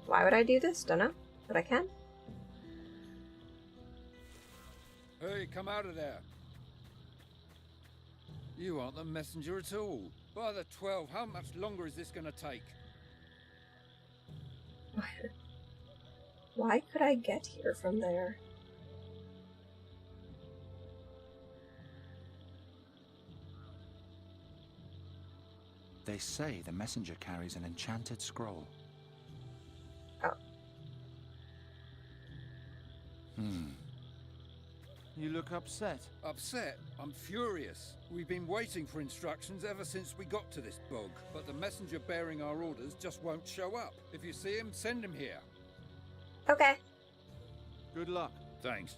Why would I do this? Dunno. But I can. Hey, come out of there. You aren't the messenger at all. By the 12, how much longer is this going to take? Why could I get here from there? They say the messenger carries an enchanted scroll. Oh. You look upset. Upset? I'm furious. We've been waiting for instructions ever since we got to this bog, but the messenger bearing our orders just won't show up. If you see him, send him here. Okay. Good luck. Thanks.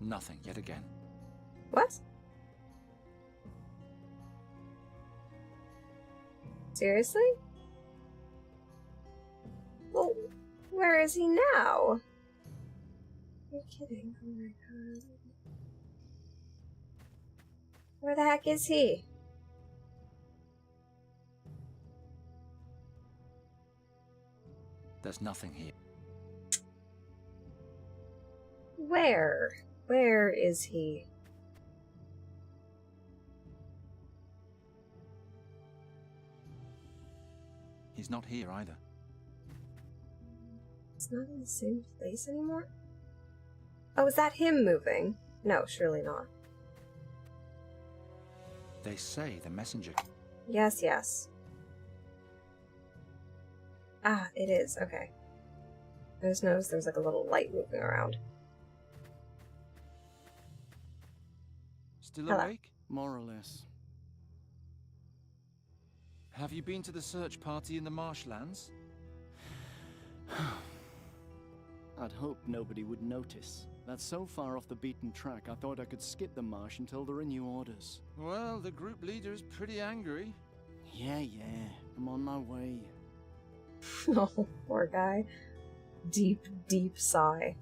Nothing yet again. What? Seriously? Well, where is he now? You're kidding. Oh my god. Where the heck is he? There's nothing here. Where? Where is he? He's not here either. It's not in the same place anymore? Oh, is that him moving? No, surely not. They say the messenger... Yes, yes. Ah, it is. Okay. I just noticed there's like a little light moving around. Still Hello. awake? More or less. Have you been to the search party in the marshlands? I'd hope nobody would notice. That's so far off the beaten track, I thought I could skip the marsh until there are new orders. Well, the group leader is pretty angry. Yeah, I'm on my way. Oh, poor guy. Deep, deep sigh.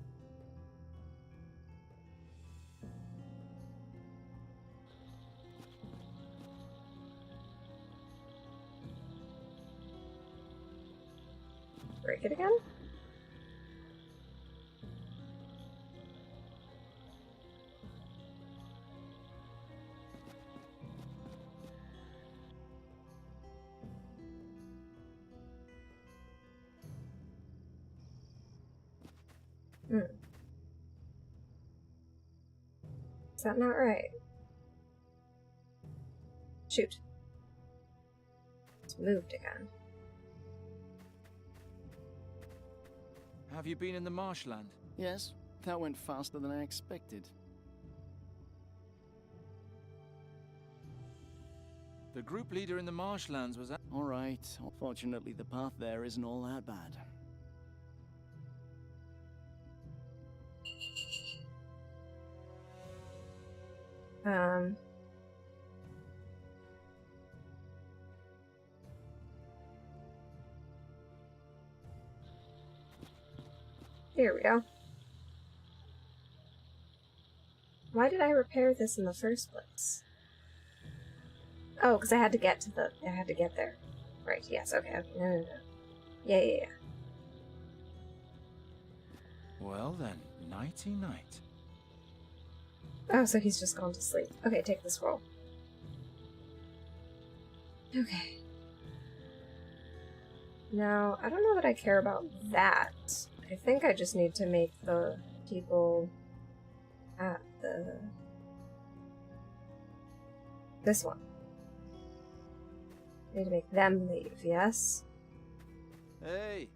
Break it again? Is that not right? Shoot. It's moved again. Have you been in the marshland? Yes, that went faster than I expected. The group leader in the marshlands was... All right. Fortunately, the path there isn't all that bad. Here we go. Why did I repair this in the first place? Oh, because I had to get there. Right, yes, okay. No. Yeah. Well then, nighty-night. Oh, so he's just gone to sleep. Okay, take the scroll. Okay. Now, I don't know that I care about that. I think I just need to make the people at this one. I need to make them leave, yes? Hey!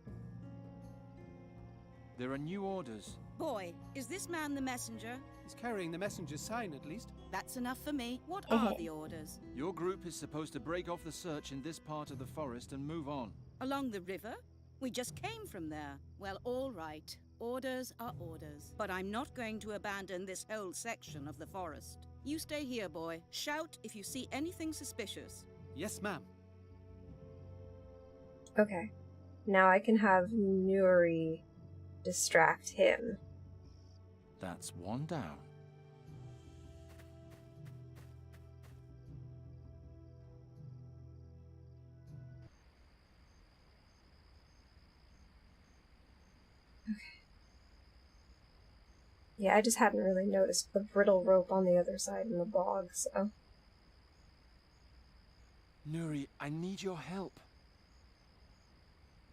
There are new orders. Boy, is this man the messenger? He's carrying the messenger's sign, at least. That's enough for me. What are the orders? Your group is supposed to break off the search in this part of the forest and move on. Along the river? We just came from there. Well, all right. Orders are orders. But I'm not going to abandon this whole section of the forest. You stay here, boy. Shout if you see anything suspicious. Yes, ma'am. Okay. Now I can have Nuri distract him. That's one down. Yeah, I just hadn't really noticed the brittle rope on the other side in the bog, so... Nuri, I need your help.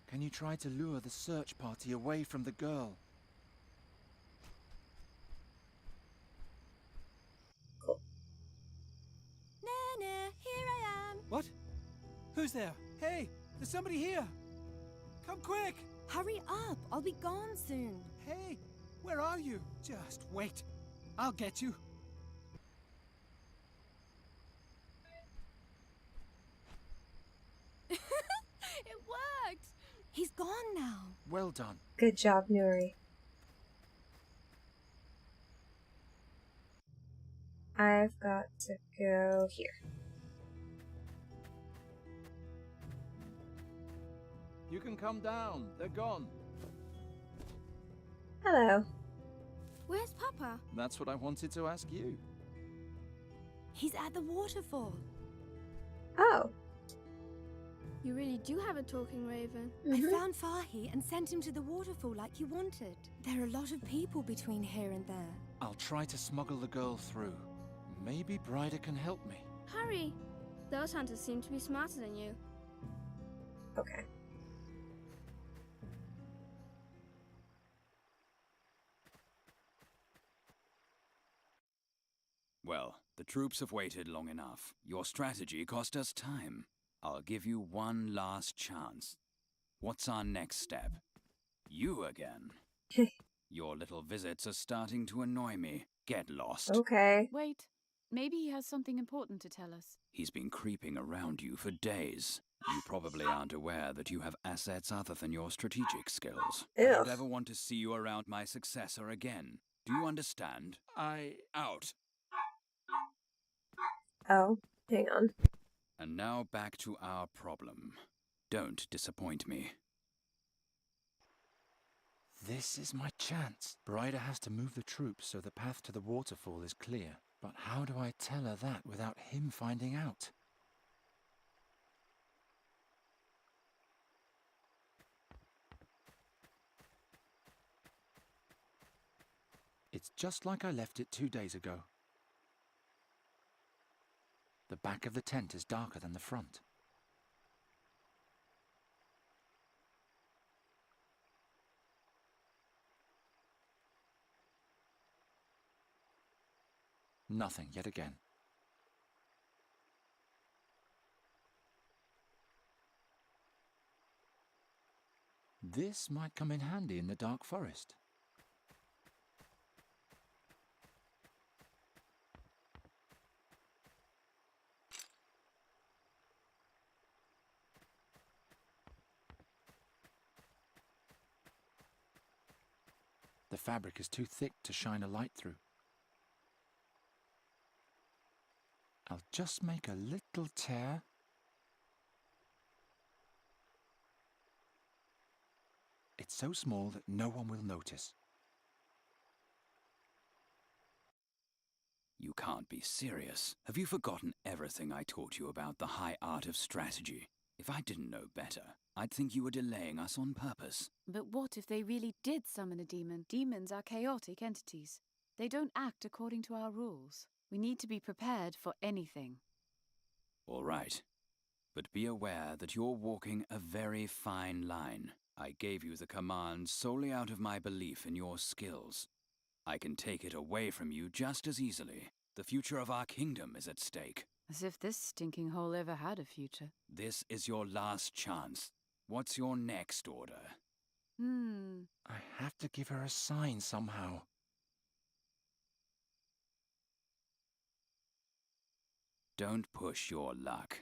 Can you try to lure the search party away from the girl? Cool. Nana, here I am. What? Who's there? Hey, there's somebody here. Come quick. Hurry up, I'll be gone soon. Hey, where are you? Just wait. I'll get you. It worked! He's gone now. Well done. Good job, Nuri. I've got to go here. You can come down. They're gone. Hello. Where's Papa? That's what I wanted to ask you. He's at the waterfall. Oh. You really do have a talking raven. I found Fahi and sent him to the waterfall like you wanted. There are a lot of people between here and there. I'll try to smuggle the girl through. Maybe Bryda can help me. Hurry! Those hunters seem to be smarter than you. Okay. Well, the troops have waited long enough. Your strategy cost us time. I'll give you one last chance. What's our next step? You again. Your little visits are starting to annoy me. Get lost. Okay. Wait, maybe he has something important to tell us. He's been creeping around you for days. You probably aren't aware that you have assets other than your strategic skills. I don't ever want to see you around my successor again. Do you understand? Out. Oh, hang on. And now back to our problem. Don't disappoint me. This is my chance. Bryda has to move the troops so the path to the waterfall is clear. But how do I tell her that without him finding out? It's just like I left it 2 days ago. The back of the tent is darker than the front. Nothing yet again. This might come in handy in the dark forest. The fabric is too thick to shine a light through. I'll just make a little tear. It's so small that no one will notice. You can't be serious. Have you forgotten everything I taught you about the high art of strategy? If I didn't know better, I'd think you were delaying us on purpose. But what if they really did summon a demon? Demons are chaotic entities. They don't act according to our rules. We need to be prepared for anything. All right. But be aware that you're walking a very fine line. I gave you the command solely out of my belief in your skills. I can take it away from you just as easily. The future of our kingdom is at stake. As if this stinking hole ever had a future. This is your last chance. What's your next order? I have to give her a sign somehow. Don't push your luck.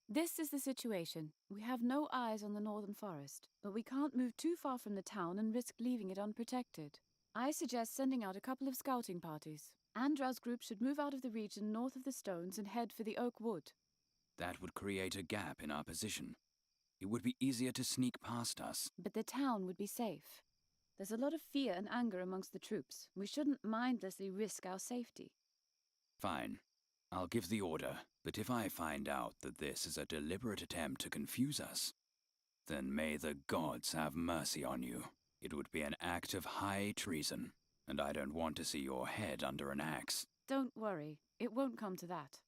This is the situation. We have no eyes on the northern forest, but we can't move too far from the town and risk leaving it unprotected. I suggest sending out a couple of scouting parties. Andra's group should move out of the region north of the stones and head for the oak wood. That would create a gap in our position. It would be easier to sneak past us. But the town would be safe. There's a lot of fear and anger amongst the troops. We shouldn't mindlessly risk our safety. Fine. I'll give the order, but if I find out that this is a deliberate attempt to confuse us, then may the gods have mercy on you. It would be an act of high treason, and I don't want to see your head under an axe. Don't worry, it won't come to that.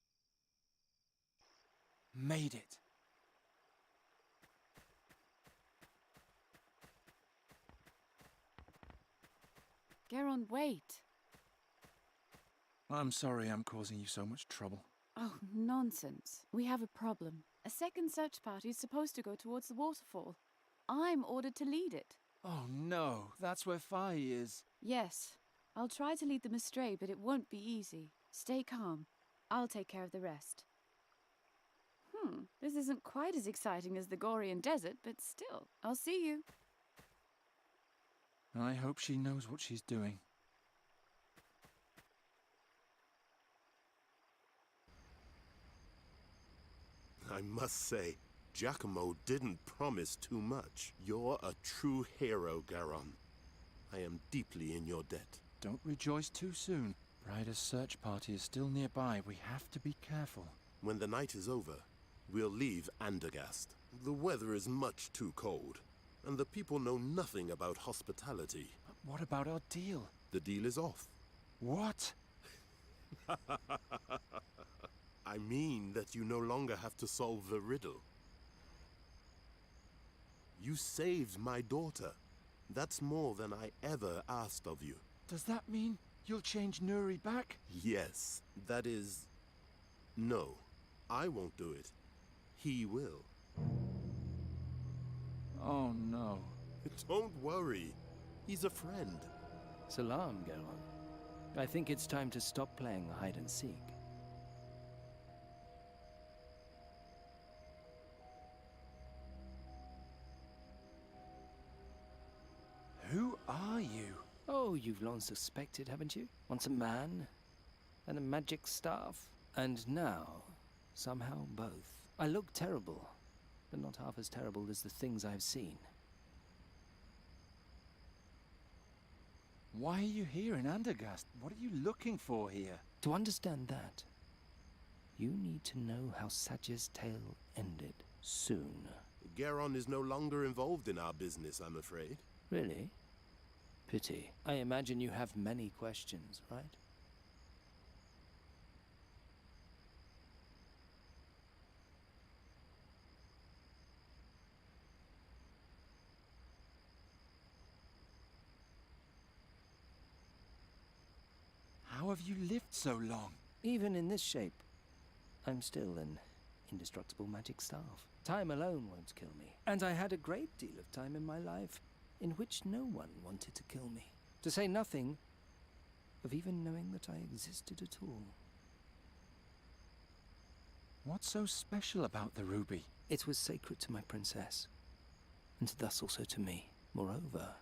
Made it. Geron, wait. I'm sorry I'm causing you so much trouble. Oh, nonsense. We have a problem. A second search party is supposed to go towards the waterfall. I'm ordered to lead it. Oh no, that's where Fi is. Yes. I'll try to lead them astray, but it won't be easy. Stay calm. I'll take care of the rest. This isn't quite as exciting as the Gorian Desert, but still. I'll see you. I hope she knows what she's doing. I must say, Giacomo didn't promise too much. You're a true hero, Garon. I am deeply in your debt. Don't rejoice too soon. Ryder's search party is still nearby. We have to be careful. When the night is over, we'll leave Andergast. The weather is much too cold, and the people know nothing about hospitality. But what about our deal? The deal is off. What? I mean that you no longer have to solve the riddle. You saved my daughter. That's more than I ever asked of you. Does that mean you'll change Nuri back? Yes, that is... No, I won't do it. He will. Oh no. Don't worry. He's a friend. Salam, Garon. I think it's time to stop playing hide and seek. Who are you? Oh, you've long suspected, haven't you? Once a man, and a magic staff, and now, somehow both. I look terrible, but not half as terrible as the things I've seen. Why are you here in Andergast? What are you looking for here? To understand that, you need to know how Sadja's tale ended. Soon. Garon is no longer involved in our business, I'm afraid. Really? Pity. I imagine you have many questions, right? How have you lived so long? Even in this shape, I'm still an indestructible magic staff. Time alone won't kill me. And I had a great deal of time in my life in which no one wanted to kill me. To say nothing of even knowing that I existed at all. What's so special about the ruby? It was sacred to my princess. and thus also to me. Moreover,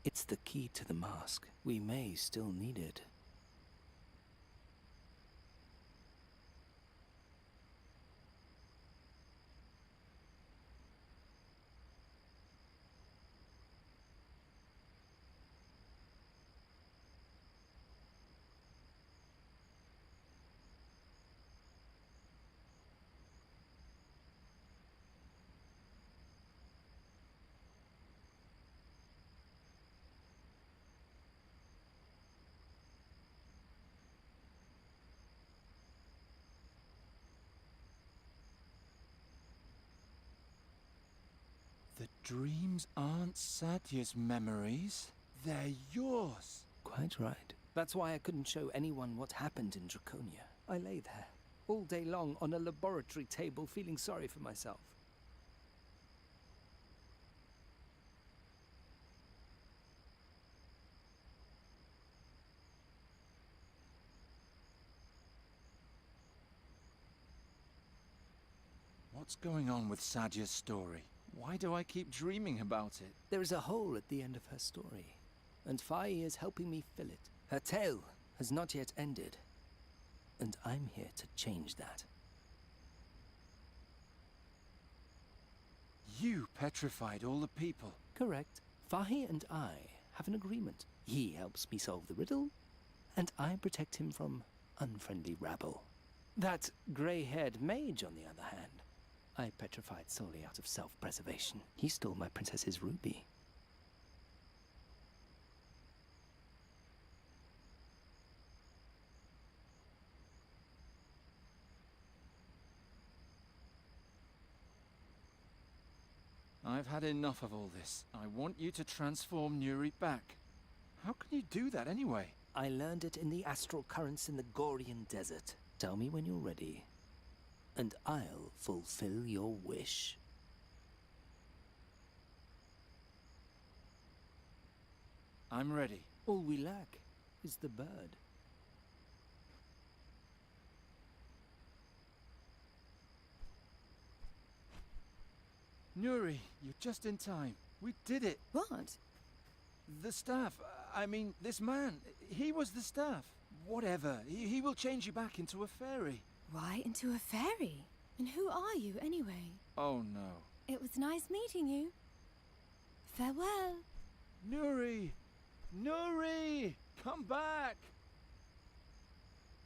it's the key to the mask. We may still need it. The dreams aren't Sadya's memories. They're yours. Quite right. That's why I couldn't show anyone what happened in Draconia. I lay there, all day long on a laboratory table, feeling sorry for myself. What's going on with Sadya's story? Why do I keep dreaming about it? There is a hole at the end of her story, and Fai is helping me fill it. Her tale has not yet ended, and I'm here to change that. You petrified all the people. Correct. Fahi and I have an agreement. He helps me solve the riddle, and I protect him from unfriendly rabble. That grey-haired mage, on the other hand, I petrified solely out of self-preservation. He stole my princess's ruby. I've had enough of all this. I want you to transform Nuri back. How can you do that anyway? I learned it in the astral currents in the Gorian desert. Tell me when you're ready, and I'll fulfill your wish. I'm ready. All we lack is the bird. Nuri, you're just in time. We did it. What? The staff. I mean, this man. He was the staff. Whatever. He will change you back into a fairy. Why into a fairy? And who are you, anyway? Oh, no. It was nice meeting you. Farewell. Nuri! Nuri! Come back!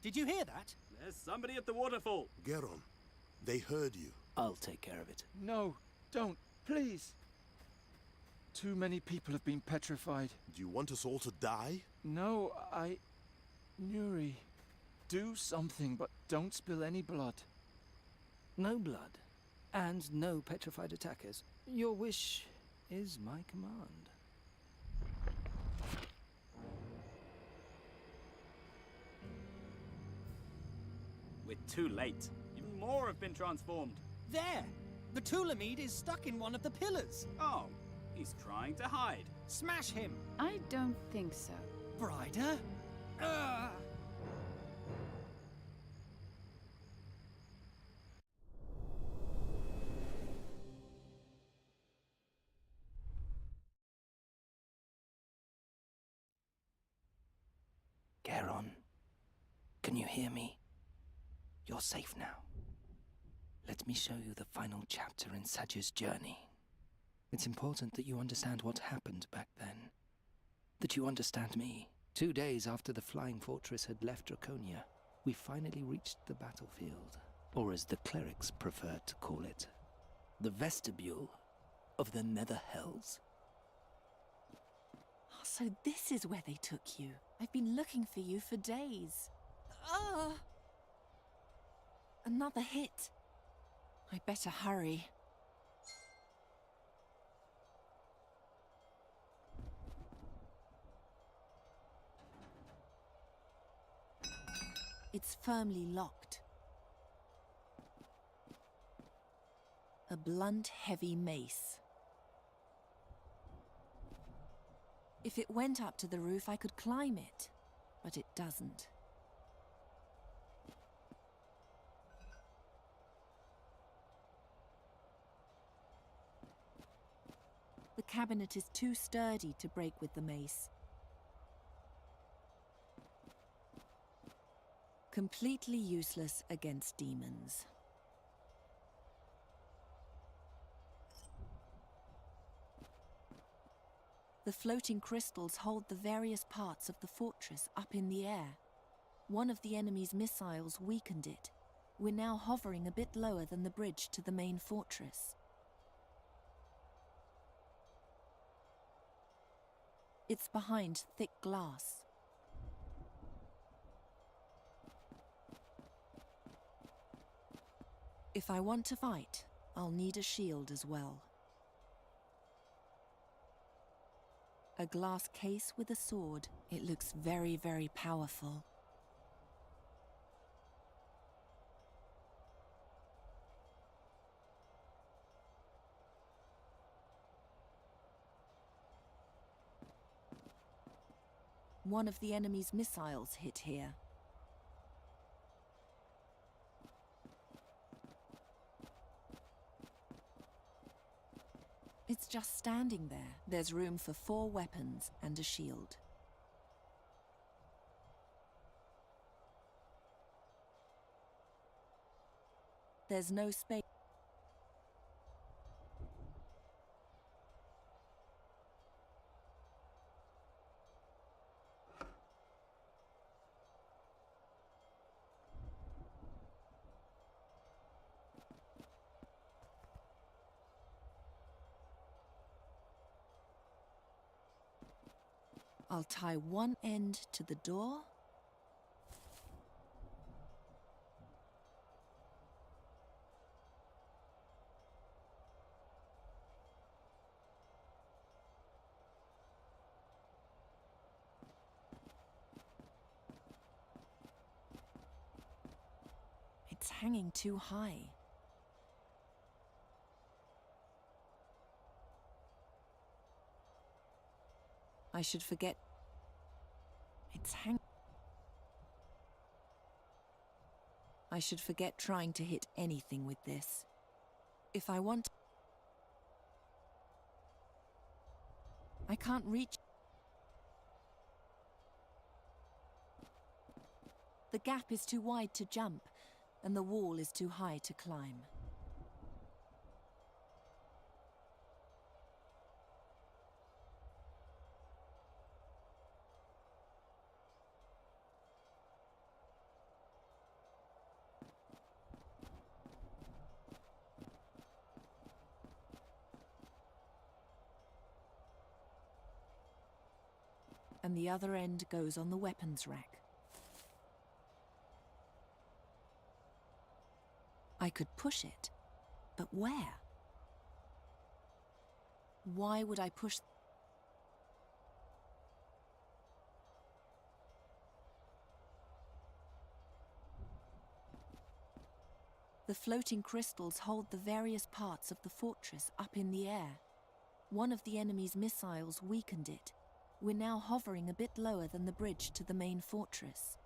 Did you hear that? There's somebody at the waterfall. Geron, they heard you. I'll take care of it. No, don't. Please. Too many people have been petrified. Do you want us all to die? No, Nuri, do something, but don't spill any blood. No blood, and no petrified attackers. Your wish is my command. We're too late. Even more have been transformed. There! The Tulamid is stuck in one of the pillars. Oh, he's trying to hide. Smash him! I don't think so. Brider? Geron, can you hear me? You're safe now. Let me show you the final chapter in Sadya's journey. It's important that you understand what happened back then. That you understand me. 2 days after the Flying Fortress had left Draconia, we finally reached the battlefield, or as the clerics preferred to call it, the vestibule of the Nether Hells. Oh, so this is where they took you. I've been looking for you for days. Ah! Another hit. I better hurry. It's firmly locked. A blunt, heavy mace. If it went up to the roof, I could climb it, but it doesn't. cabinet is too sturdy to break with the mace. Completely useless against demons. The floating crystals hold the various parts of the fortress up in the air. One of the enemy's missiles weakened it. We're now hovering a bit lower than the bridge to the main fortress. It's behind thick glass. If I want to fight, I'll need a shield as well. A glass case with a sword. It looks very, very powerful. One of the enemy's missiles hit here. It's just standing there. There's room for 4 weapons and a shield. There's no space. I'll tie one end to the door. It's hanging too high. I should forget. I should forget trying to hit anything with this. If I want... I can't reach... The gap is too wide to jump, and the wall is too high to climb. And the other end goes on the weapons rack. I could push it, but where? Why would I push? The floating crystals hold the various parts of the fortress up in the air. One of the enemy's missiles weakened it. We're now hovering a bit lower than the bridge to the main fortress.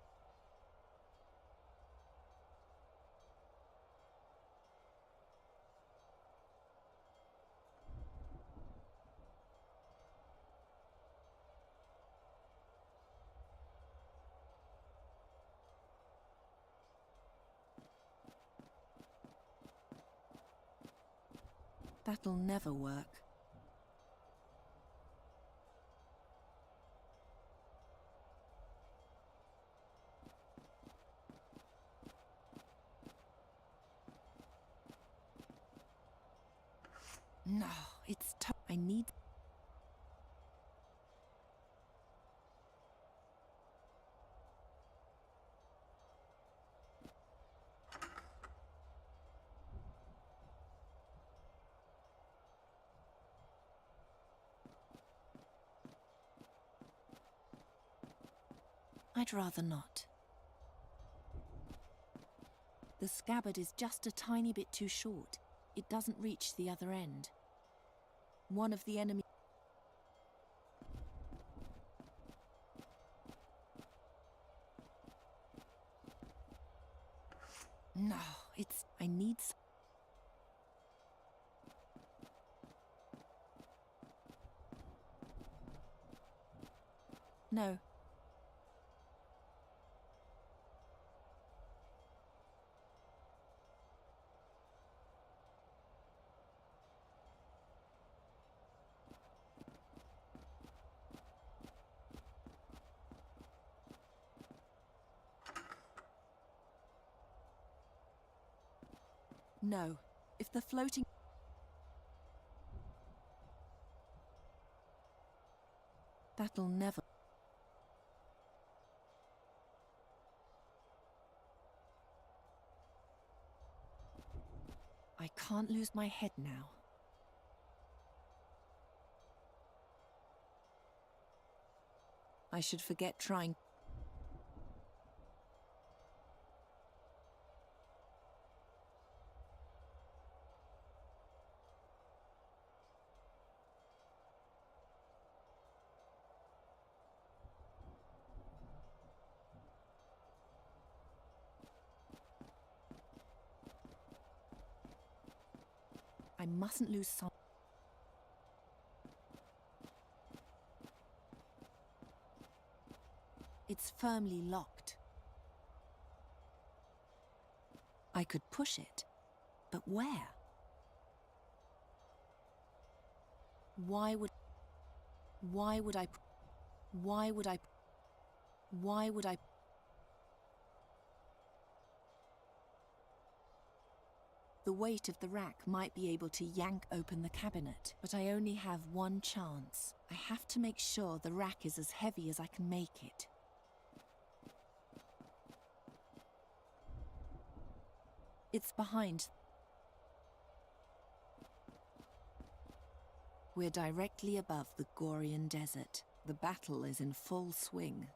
That'll never work. No, it's I need... I'd rather not. The scabbard is just a tiny bit too short. It doesn't reach the other end. One of the enemy... No, it's... I need... No. No. If the floating... That'll never... I can't lose my head now. I should forget trying... I mustn't lose some... It's firmly locked. I could push it, but where? Why would I... Why would I... The weight of the rack might be able to yank open the cabinet, but I only have one chance. I have to make sure the rack is as heavy as I can make it. It's behind. We're directly above the Gorian Desert. The battle is in full swing.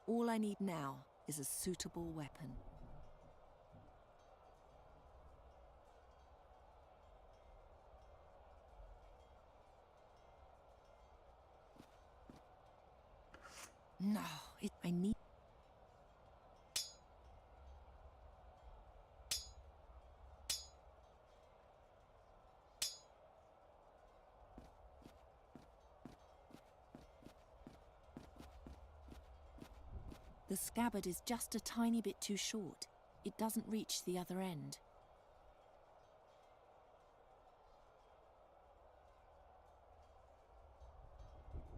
All I need now is a suitable weapon. No, I need... The scabbard is just a tiny bit too short. It doesn't reach the other end.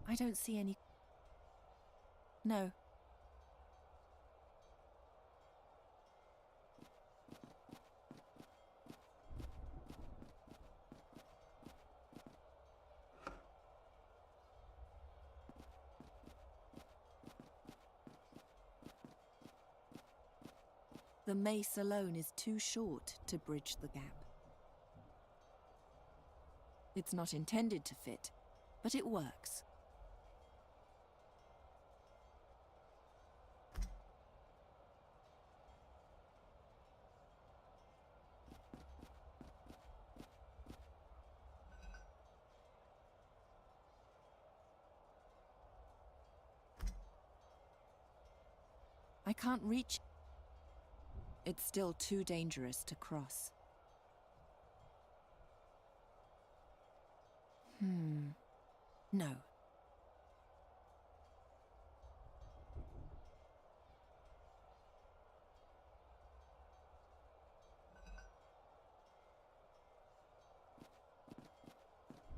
I don't see any... No. The mace alone is too short to bridge the gap. It's not intended to fit, but it works. I can't reach... It's still too dangerous to cross. No.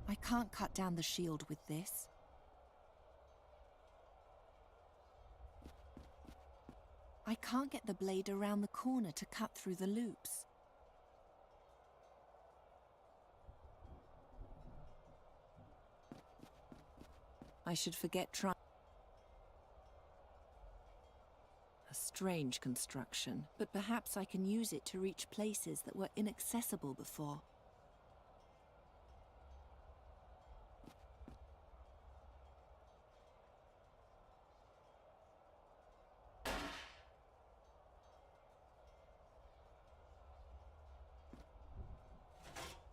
I can't cut down the shield with this. I can't get the blade around the corner to cut through the loops. I should forget trying. A strange construction, but perhaps I can use it to reach places that were inaccessible before.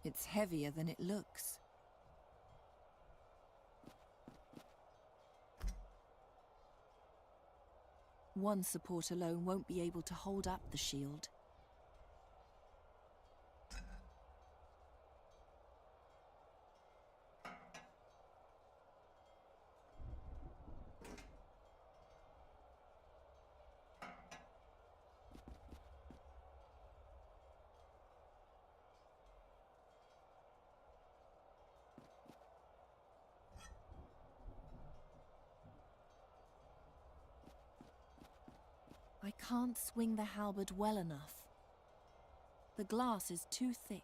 It's heavier than it looks. One support alone won't be able to hold up the shield. can't swing the halberd well enough. The glass is too thick.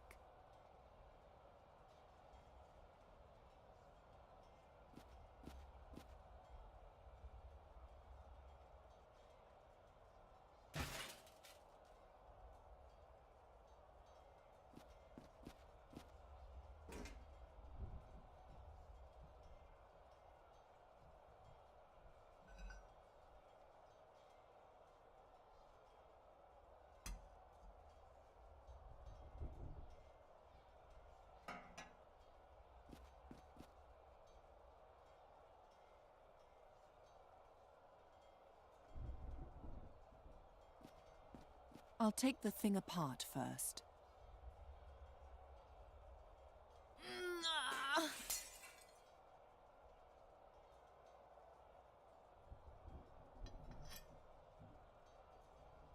I'll take the thing apart first.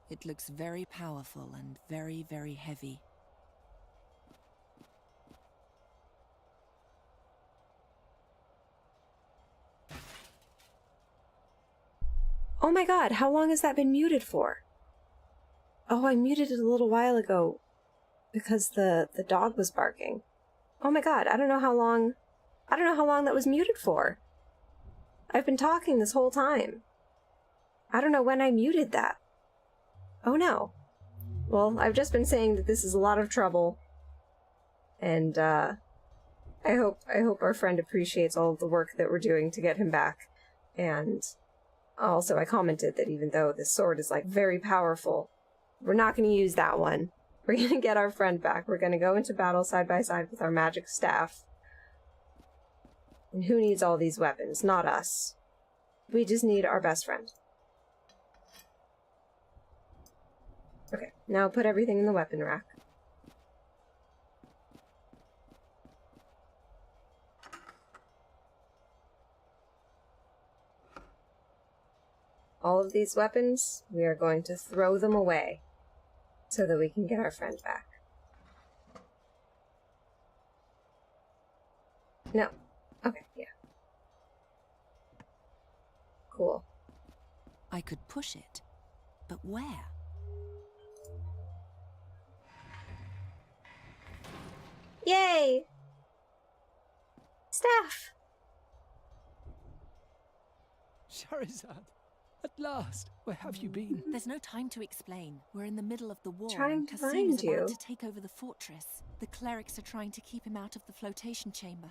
It looks very powerful and very, very heavy. Oh my god, how long has that been muted for? Oh, I muted it a little while ago because the dog was barking. Oh my god, I don't know how long that was muted for. I've been talking this whole time. I don't know when I muted that. Oh no. Well, I've just been saying that this is a lot of trouble. And I hope our friend appreciates all of the work that we're doing to get him back. And also I commented that even though this sword is like very powerful, we're not going to use that one. We're going to get our friend back. We're going to go into battle side by side with our magic staff. And who needs all these weapons? Not us. We just need our best friend. Okay, now put everything in the weapon rack. All of these weapons, we are going to throw them away so that we can get our friend back. No. Okay, yeah. Cool. I could push it, but where? Yay! Staff! Charizard! At last! Where have you been? There's no time to explain. We're in the middle of the war. Trying to Kasim find is you. about to take over the fortress. The clerics are trying to keep him out of the flotation chamber.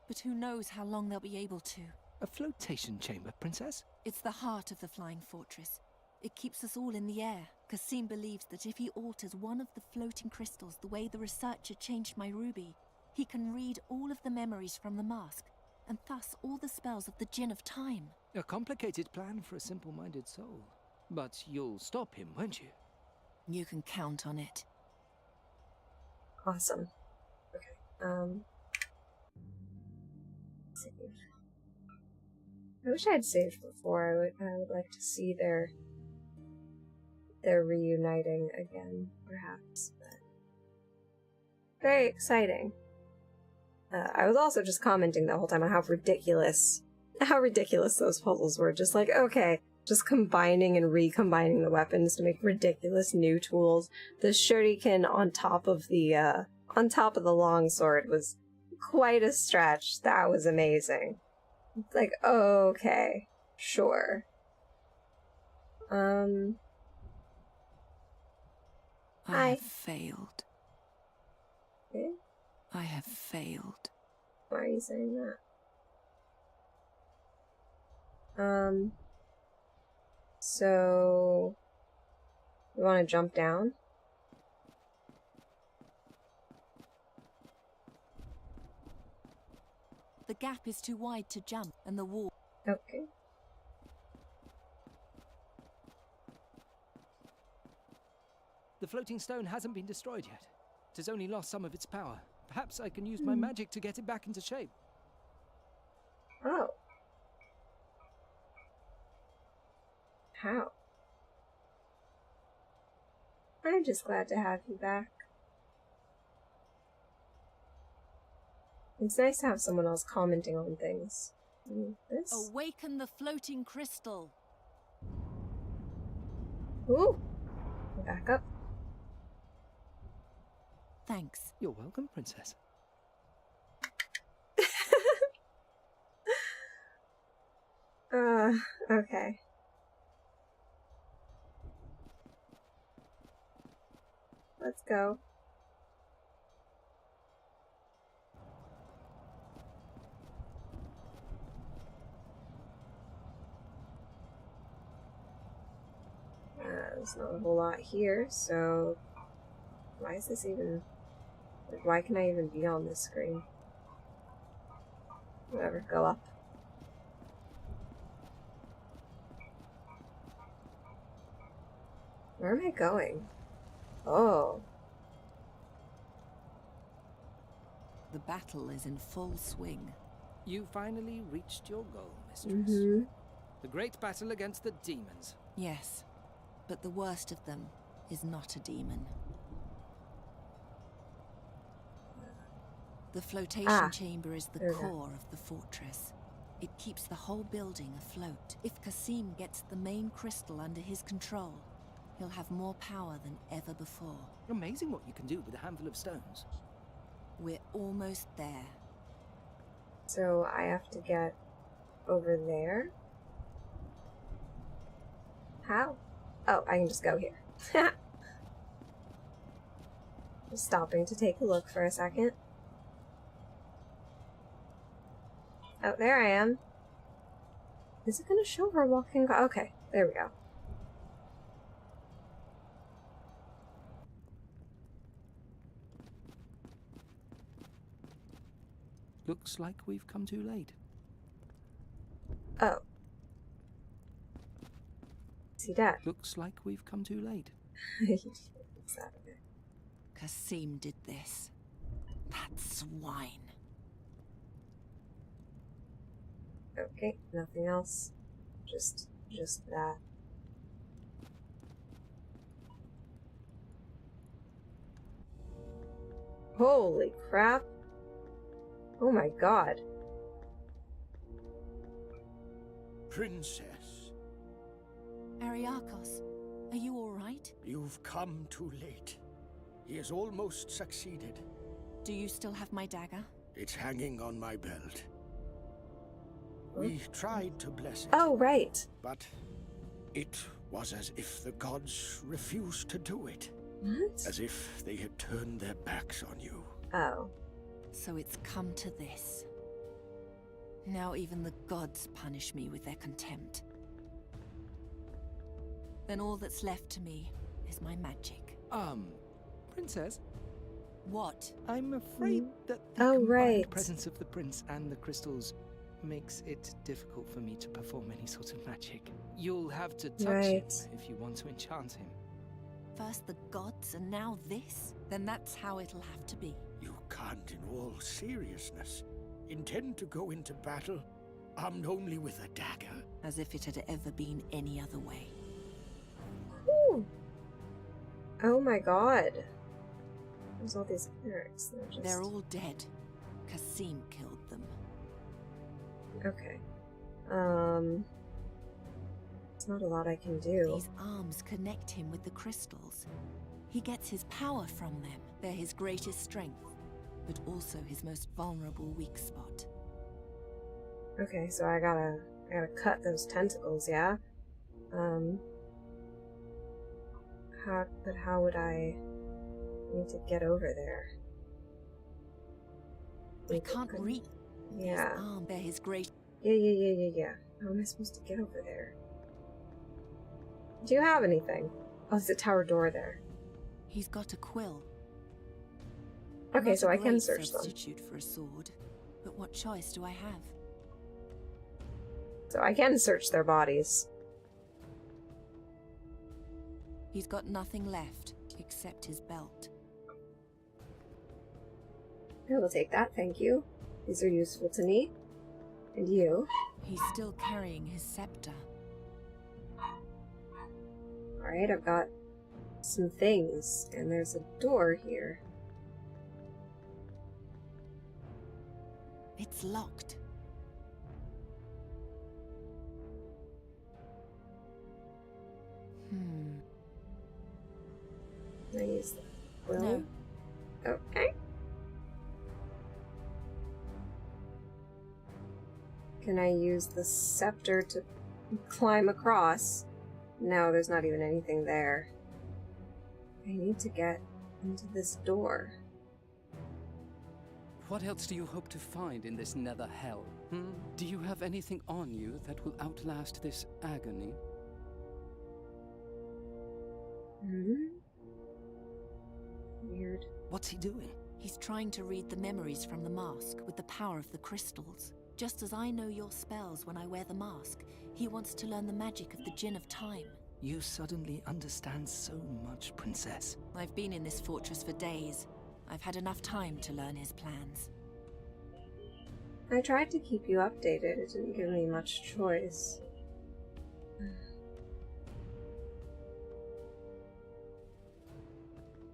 But who knows how long they'll be able to. A flotation chamber, Princess? It's the heart of the flying fortress. It keeps us all in the air. Kasim believes that if he alters one of the floating crystals the way the researcher changed my ruby, he can read all of the memories from the mask, and thus all the spells of the Djinn of Time. A complicated plan for a simple-minded soul. But you'll stop him, won't you? You can count on it. Awesome. Okay, save. I wish I had saved before. I would like to see their reuniting again, perhaps. But very exciting. I was also just commenting the whole time on how ridiculous those puzzles were. Just like, okay, just combining and recombining the weapons to make ridiculous new tools. The shuriken on top of the longsword was quite a stretch. That was amazing. It's like, okay, sure. I Hi. have failed. Okay. I have failed. Why are you saying that? So you want to jump down? The gap is too wide to jump, and the wall... Okay. The floating stone hasn't been destroyed yet. It has only lost some of its power. Perhaps I can use my magic to get it back into shape. Oh. How? I'm just glad to have you back. It's nice to have someone else commenting on things. This? Awaken the floating crystal. Ooh! Back up. Thanks. You're welcome, Princess. Okay. Let's go. There's not a whole lot here, so why is this even... Like, why can I even be on this screen? Whatever, go up. Where am I going? Oh. The battle is in full swing. You finally reached your goal, mistress. Mm-hmm. The great battle against the demons. Yes, but the worst of them is not a demon. The flotation chamber is the core of the fortress. It keeps the whole building afloat. If Kasim gets the main crystal under his control, he'll have more power than ever before. Amazing what you can do with a handful of stones. We're almost there. So I have to get over there? How? Oh, I can just go here. Just stopping to take a look for a second. Oh, there I am. Is it gonna show where walking? Okay, there we go. Looks like we've come too late. Oh. Is he dead? Looks like we've come too late. Kasim did this. That swine. Okay, nothing else. Just that. Holy crap. Oh my god. Princess. Ariakos, are you all right? You've come too late. He has almost succeeded. Do you still have my dagger? It's hanging on my belt. We tried to bless it. Oh, right. But it was as if the gods refused to do it. What? As if they had turned their backs on you. Oh. So it's come to this. Now even the gods punish me with their contempt. Then all that's left to me is my magic. Princess? What? I'm afraid that the combined right. presence of the prince and the crystals makes it difficult for me to perform any sort of magic. You'll have to touch him if you want to enchant him. First the gods and now this? Then that's how it'll have to be. You can't, in all seriousness, intend to go into battle armed only with a dagger. As if it had ever been any other way. Whew. Oh my god. There's all these clerics. They're all dead. Kasim killed them. Okay. There's not a lot I can do. These arms connect him with the crystals. He gets his power from them. They're his greatest strength, but also his most vulnerable weak spot. Okay, so I gotta cut those tentacles, yeah? How would I need to get over there? I can't reach. Yeah. His arm, they're his great. Yeah. How am I supposed to get over there? Do you have anything? Oh, there's a tower door there. He's got a quill. Okay, so I can Not a search great them. substitute for a sword, but what choice do I have? So I can search their bodies. He's got nothing left except his belt. I will take that, thank you. These are useful to me. And you. He's still carrying his scepter. Alright, I've got some things, and there's a door here. It's locked. Can I use the quill? No. Okay. Can I use the scepter to climb across? No, there's not even anything there. I need to get into this door. What else do you hope to find in this nether hell? Do you have anything on you that will outlast this agony? Weird. What's he doing? He's trying to read the memories from the mask with the power of the crystals. Just as I know your spells when I wear the mask, he wants to learn the magic of the Djinn of Time. You suddenly understand so much, Princess. I've been in this fortress for days. I've had enough time to learn his plans. I tried to keep you updated. It didn't give me much choice.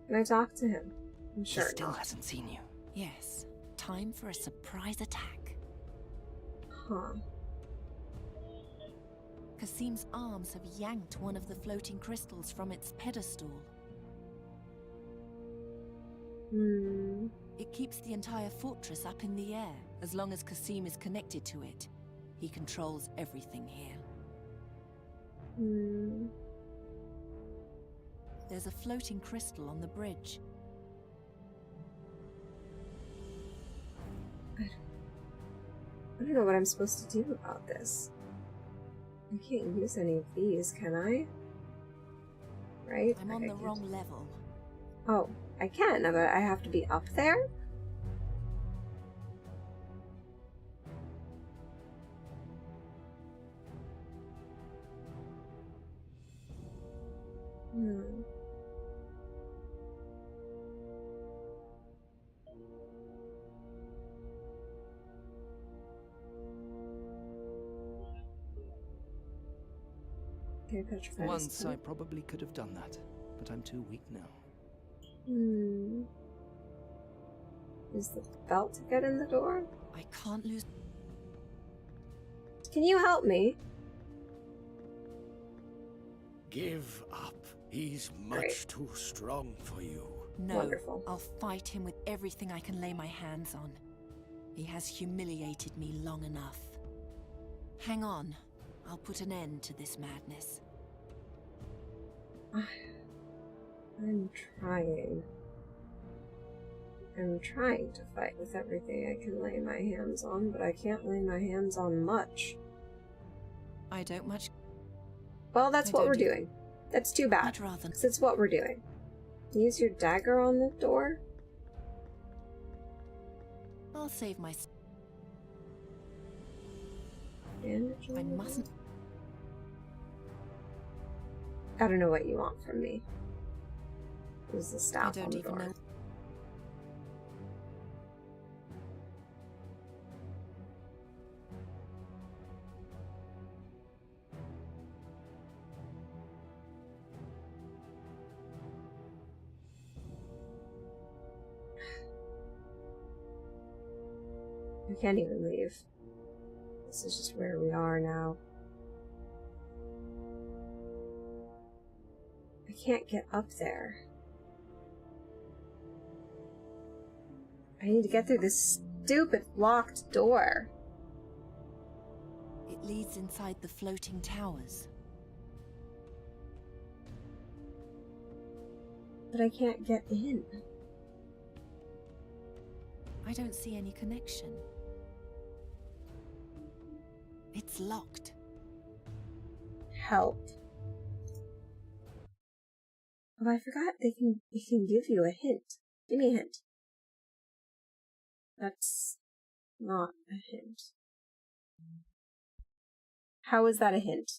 Can I talk to him? I'm sure He still hasn't seen you. Yes. Time for a surprise attack. Huh. Kasim's arms have yanked one of the floating crystals from its pedestal. It keeps the entire fortress up in the air, as long as Kasim is connected to it. He controls everything here. There's a floating crystal on the bridge. I don't know what I'm supposed to do about this. I can't use any of these, can I? Right? I'm on the wrong level. Oh, I can, but I have to be up there? Once I probably could have done that, but I'm too weak now. Use the belt to get in the door? I can't lose. Can you help me? Give up. He's much too strong for you. No, Wonderful. I'll fight him with everything I can lay my hands on. He has humiliated me long enough. Hang on. I'll put an end to this madness. I'm trying. I'm trying to fight with everything I can lay my hands on, but I can't lay my hands on much. I don't much... Well, that's what we're doing. That's too bad. I'd rather... 'Cause it's what we're doing. Use your dagger on the door? I'll save my... Bandage on I the mustn't... I don't know what you want from me. Use the staff on the door. know. I can't even leave. This is just where we are now. I can't get up there. I need to get through this stupid locked door. It leads inside the floating towers. But I can't get in. I don't see any connection. It's locked. Help. Oh, I forgot they can give you a hint. Give me a hint. That's not a hint. How is that a hint?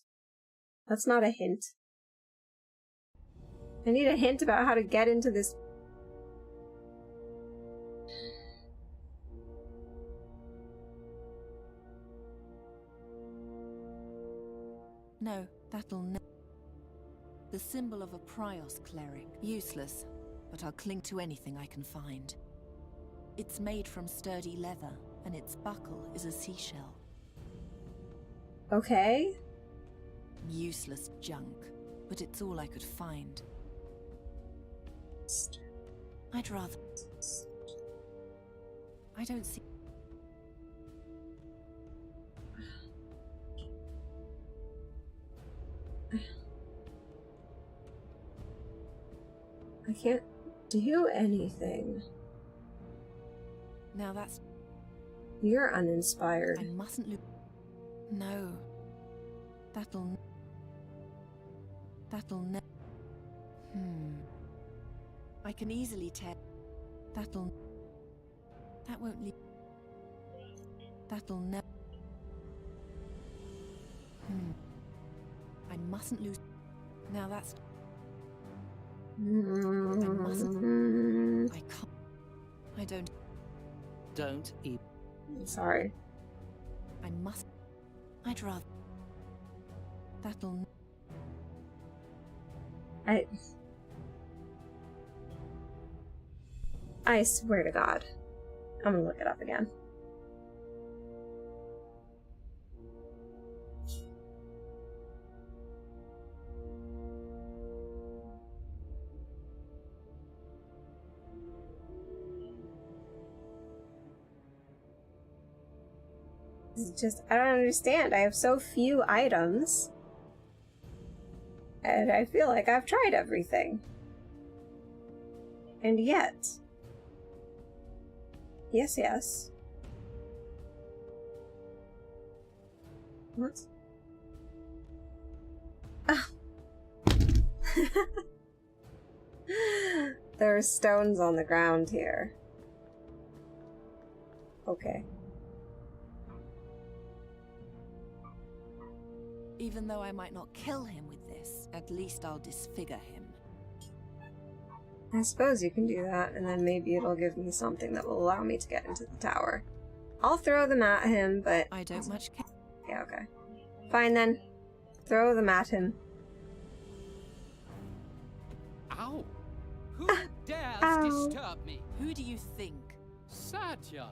That's not a hint. I need a hint about how to get into this. No, that'll never. The symbol of a Prios cleric. Useless, but I'll cling to anything I can find. It's made from sturdy leather, and its buckle is a seashell. Okay. Useless junk, but it's all I could find. I'd rather... I don't see... I can't do anything. Now that's... You're uninspired. I mustn't lose... No. That'll I can easily tell. That won't leave. I mustn't lose. Now that's... I mustn't. I can't. I don't... Don't eat. Sorry. I must... I'd rather... I swear to God. I'm gonna look it up again. It's just, I don't understand. I have so few items. And I feel like I've tried everything. And yet... Yes. What? Ah. There are stones on the ground here. Okay. Even though I might not kill him with this, at least I'll disfigure him. I suppose you can do that, and then maybe it'll give me something that will allow me to get into the tower. I'll throw them at him, but... I don't much care. Yeah, okay. Fine then. Throw them at him. Ow! Who dares Ow. disturb me? Who do you think? Satya!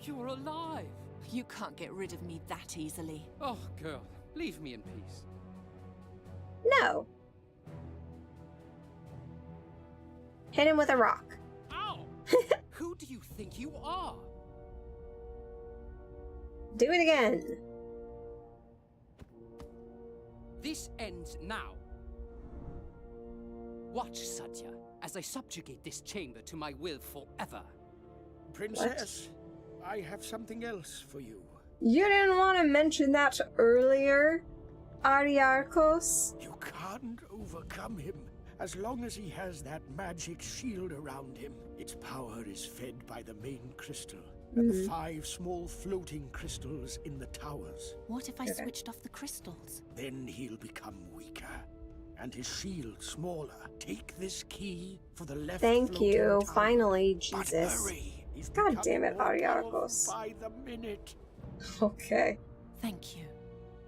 You're alive! You can't get rid of me that easily. Oh, girl, leave me in peace. No. Hit him with a rock. Ow! Who do you think you are? Do it again. This ends now. Watch, Satya, as I subjugate this chamber to my will forever. Princess, I have something else for you. You didn't want to mention that earlier, Ariarchos? You can't overcome him. As long as he has that magic shield around him, its power is fed by the main crystal and the 5 small floating crystals in the towers. What if I switched off the crystals? Then he'll become weaker, and his shield smaller. Take this key for the left. Thank you. tower. Finally, But Jesus. hurry. He's God damn it, becoming more Ariarchos. powerful by the minute. Okay. Thank you.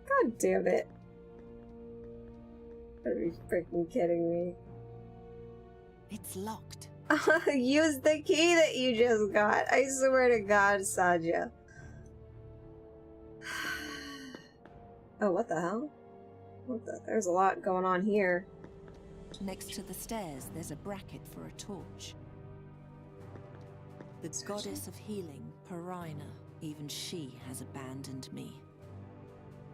God damn it. Are you freaking kidding me? It's locked. Use the key that you just got. I swear to God, Saja. Oh, what the hell? There's a lot going on here. Next to the stairs, there's a bracket for a torch. The goddess of healing, Perina, even she has abandoned me.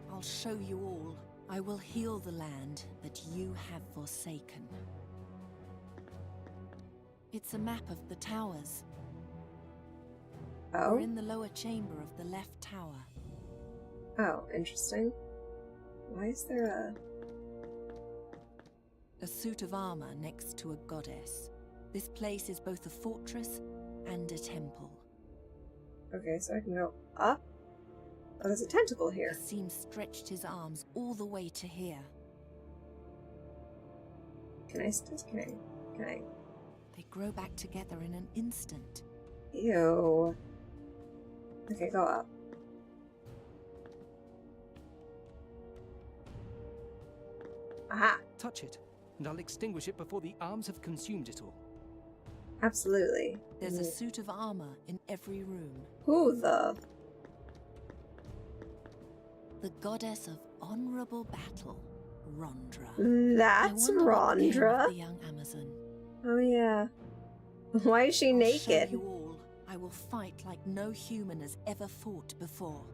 I'll show you all. I will heal the land that you have forsaken. It's a map of the towers. Oh? We're in the lower chamber of the left tower. Oh, interesting. Why is there A suit of armor next to a goddess. This place is both a fortress and a temple. Okay, so I can go up? Oh, there's a tentacle here. Asim stretched his arms all the way to here. Can I? They grow back together in an instant. Ew. Okay, go up. Aha! Touch it, and I'll extinguish it before the arms have consumed it all. Absolutely. There's a suit of armor in every room. Who the? The goddess of honorable battle. Rondra. That's I wonder what became of Rondra. the young Amazon. Oh yeah. Why is she I'll naked? show you all. I will fight like no human has ever fought before.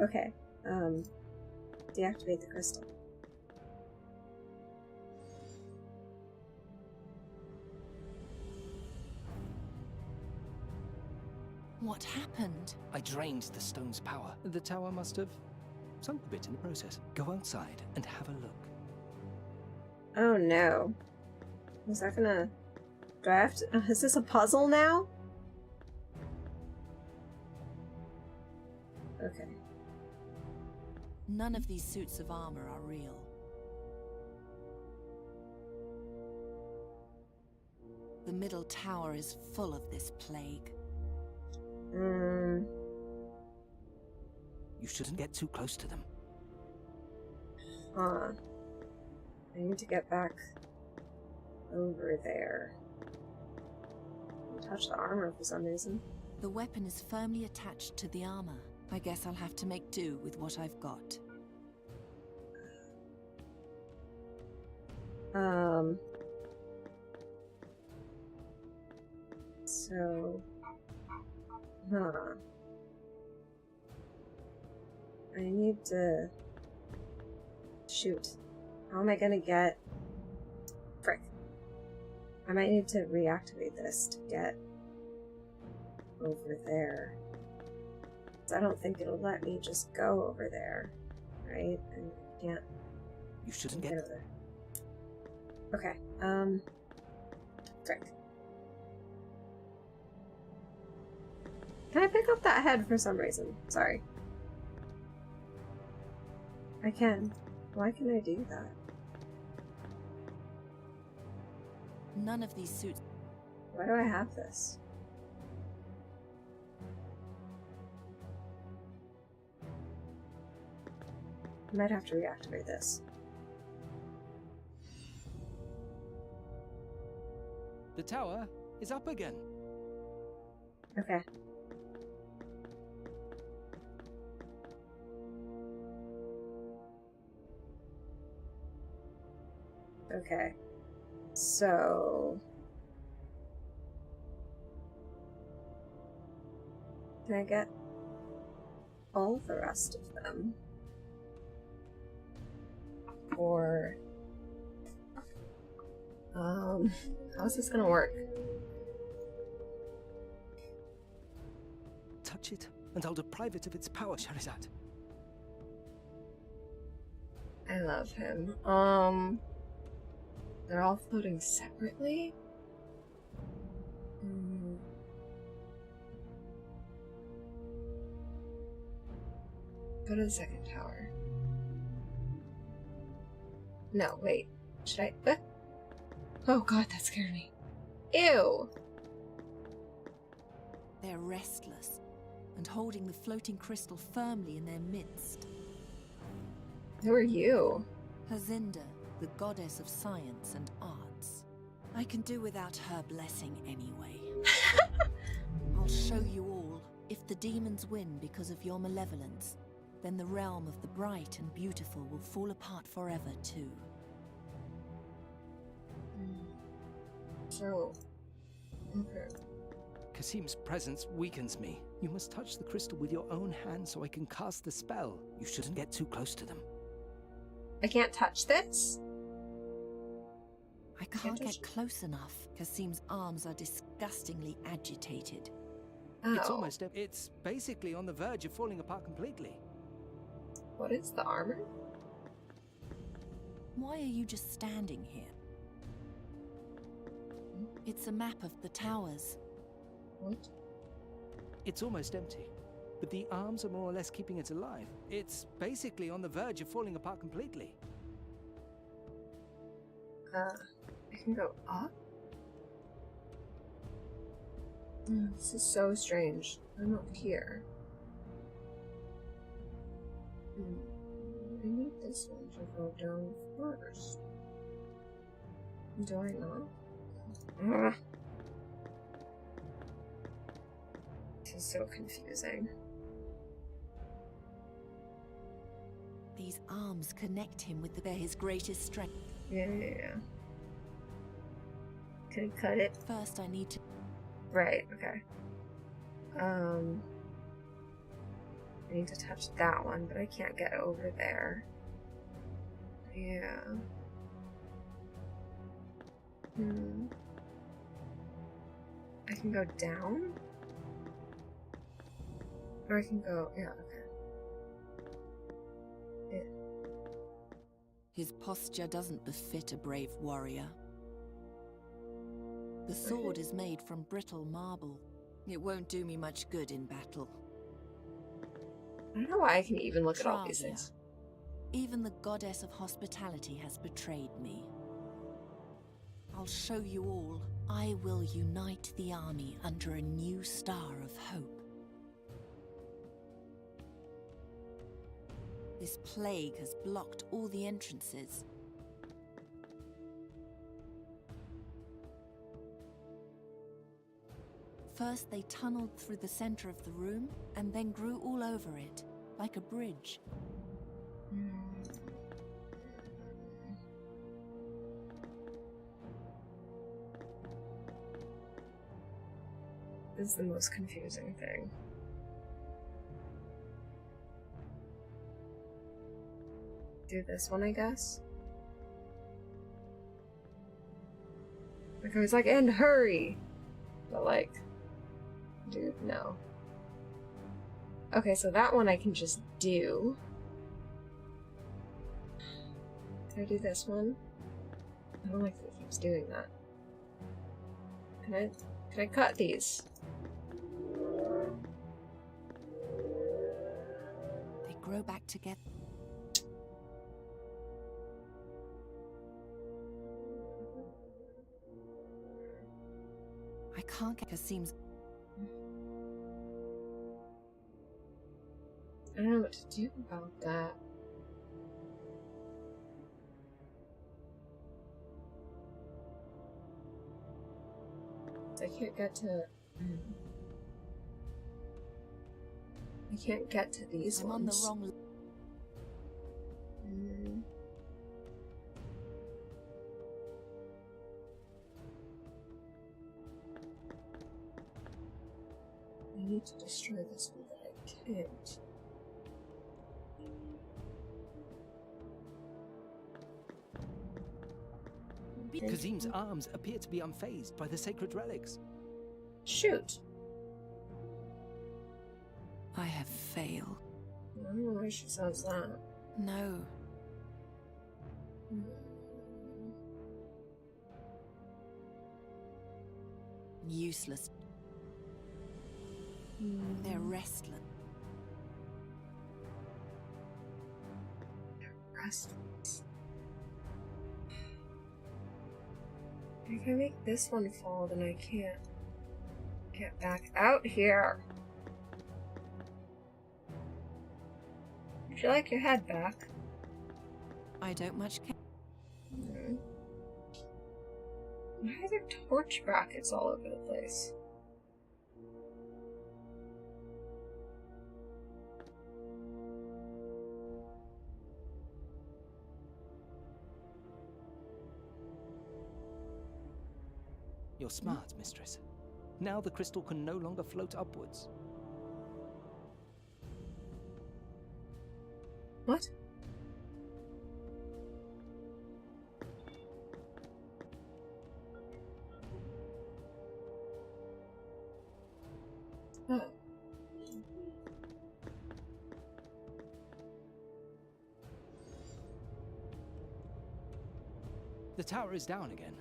Okay. Deactivate the crystal. What happened? I drained the stone's power. The tower must have sunk a bit in the process. Go outside and have a look. Oh no. Is that gonna... Do I have to... Is this a puzzle now? Okay. None of these suits of armor are real. The middle tower is full of this plague. Hmm. You shouldn't get too close to them. Huh. I need to get back over there. Touch the armor for some reason. The weapon is firmly attached to the armor. I guess I'll have to make do with what I've got. So... Huh. I need to... Shoot. How am I gonna get... Frick. I might need to reactivate this to get over there. I don't think it'll let me just go over there, right? And I can't. You shouldn't get over there. Okay. Frick. Can I pick up that head for some reason? Sorry. I can. Why can I do that? None of these suits. Why do I have this? I might have to reactivate this. The tower is up again. Okay. Okay. So... Can I get all the rest of them? Or... how's this gonna work? Touch it, and I'll deprive it of its power, Charizard. I love him. They're all floating separately? Go to the second tower. No, wait. Should I? Oh god, that scared me. Ew! They're restless and holding the floating crystal firmly in their midst. Who are you? Hazinda, the goddess of science and arts. I can do without her blessing anyway. I'll show you all. If the demons win because of your malevolence, then the realm of the bright and beautiful will fall apart forever too. So... Okay. Kasim's presence weakens me. You must touch the crystal with your own hand so I can cast the spell. You shouldn't get too close to them. I can't touch this? I can't get close enough. Kasim's arms are disgustingly agitated. Oh. It's basically on the verge of falling apart completely. What is the armor? Why are you just standing here? It's a map of the towers. What? It's almost empty, but the arms are more or less keeping it alive. It's basically on the verge of falling apart completely. I can go up? This is so strange. I'm up here. I need this one to go down first. Do I not? Ugh. This is so confusing. These arms connect him with his greatest strength. Yeah. Can I cut it? First, I need to... Right, okay. I need to touch that one, but I can't get over there. Yeah. I can go down? Or I can go... Yeah, okay. Yeah. His posture doesn't befit a brave warrior. The sword is made from brittle marble. It won't do me much good in battle. I don't know why I can even look at all these things. Even the goddess of hospitality has betrayed me. I'll show you all. I will unite the army under a new star of hope. This plague has blocked all the entrances. First, they tunneled through the center of the room, and then grew all over it, like a bridge. This is the most confusing thing. Do this one, I guess? Like, I was like, and hurry! But like... Dude, no. Okay, so that one I can just do. Can I do this one? I don't like that it keeps doing that. Can I cut these? They grow back together. I can't get... seems... I don't know what to do about that. I can't get to... I can't get to these I'm ones. on the wrong... I need to destroy this one, but I can't. Kazim's arms appear to be unfazed by the sacred relics. Shoot! I have failed. I don't know why she says that. No. Useless. They're restless. Restless. If I make this one fall, then I can't get back out here. Would you like your head back? I don't much care. Why are there torch brackets all over the place? You're smart, mistress. Now the crystal can no longer float upwards. What? Oh. The tower is down again.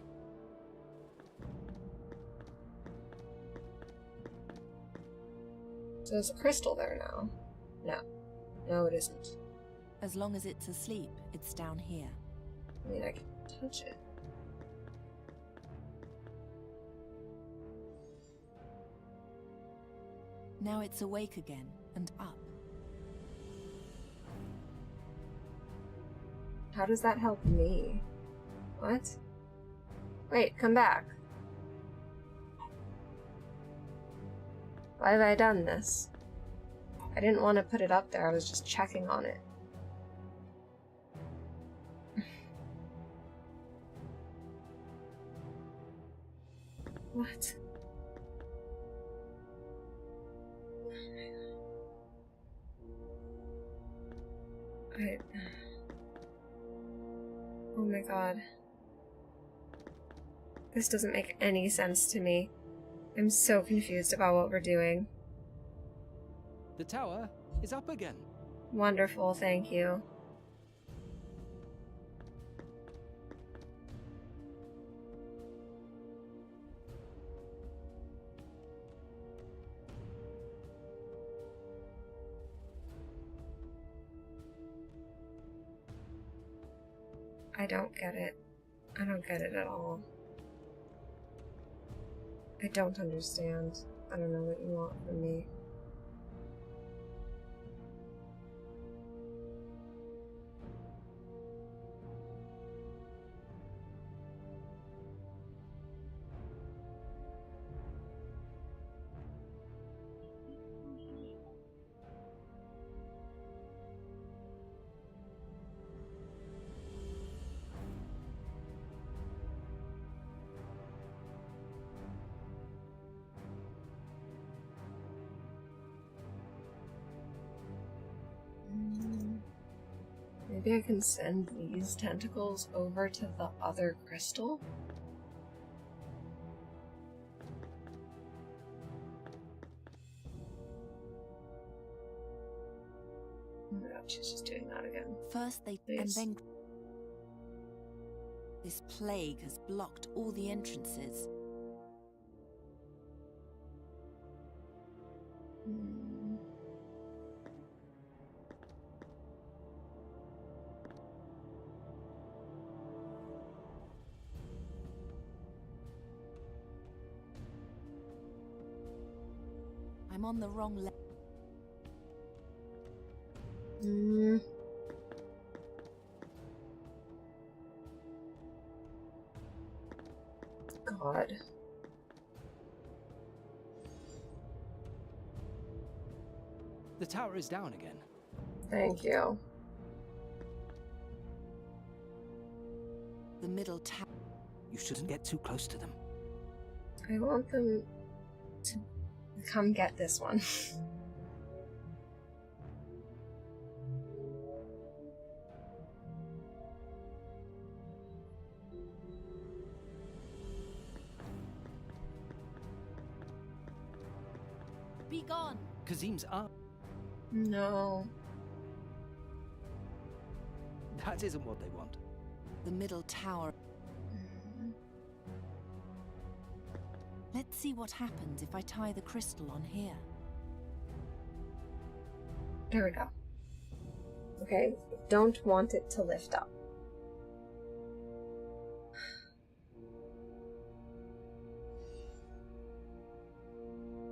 So there's a crystal there now. No. No, it isn't. As long as it's asleep, it's down here. I mean, I can touch it. Now it's awake again and up. How does that help me? What? Wait, come back. Why have I done this? I didn't want to put it up there, I was just checking on it. What? Oh my god. This doesn't make any sense to me. I'm so confused about what we're doing. The tower is up again. Wonderful, thank you. I don't get it. I don't get it at all. I don't understand. I don't know what you want from me. Maybe I can send these tentacles over to the other crystal? Oh my god, she's just doing that again. First they Please. and then this plague has blocked all the entrances. I'm on the wrong level. God. The tower is down again. Thank you. The middle tower. You shouldn't get too close to them. I want them to come get this one. Be gone. Kazim's up. No. That isn't what they want. The middle tower. Let's see what happens if I tie the crystal on here. There we go. Okay, don't want it to lift up.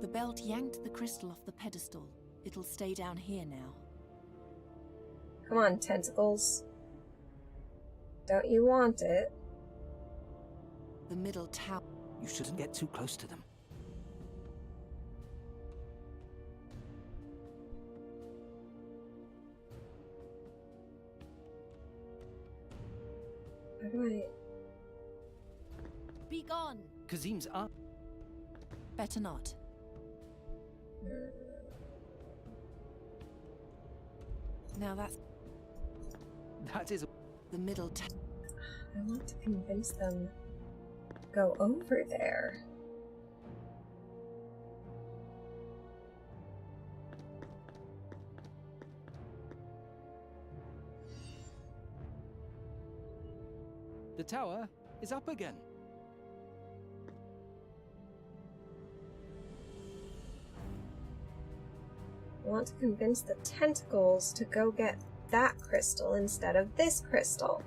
The belt yanked the crystal off the pedestal. It'll stay down here now. Come on, tentacles. Don't you want it? The middle tower. You shouldn't get too close to them. How do I... Be gone. Kazim's up. Better not. Now that is the middle I want to convince them to go over there. The tower is up again. I want to convince the tentacles to go get that crystal instead of this crystal.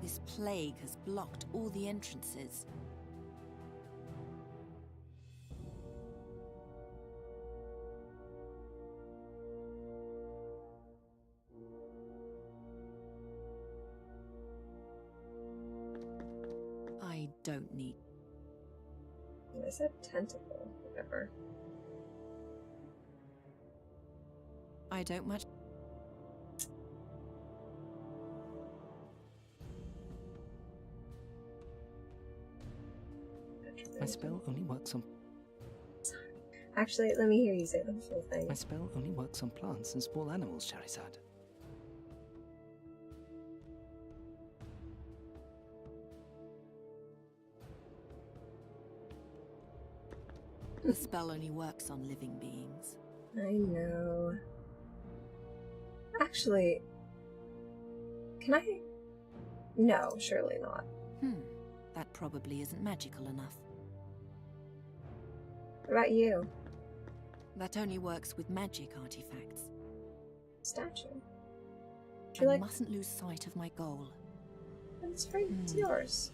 This plague has blocked all the entrances. I don't need. I said tentacle, whatever. I don't much... My spell only works on... Actually, let me hear you say the full thing. My spell only works on plants and small animals, Charizard. The spell only works on living beings. I know. Actually, can I? No, surely not. That probably isn't magical enough. What about you? That only works with magic artifacts. Statue. I mustn't lose sight of my goal. It's right, it's yours.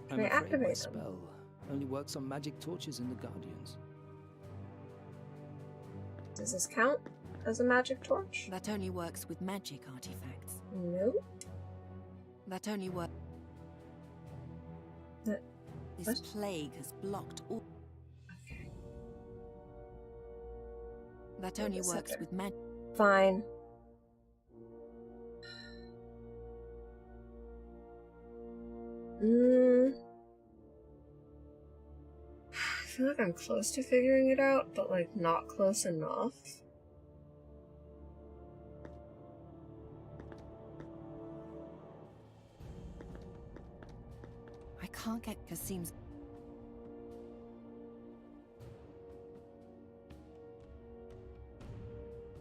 I'm Can I afraid my activate them? spell only works on magic torches in the Guardians. Does this count as a magic torch? That only works with magic artifacts. Nope. That only works... This plague has blocked all... Okay. That only works with magic... Fine. I feel like I'm close to figuring it out, but like not close enough. I can't get Kasim's...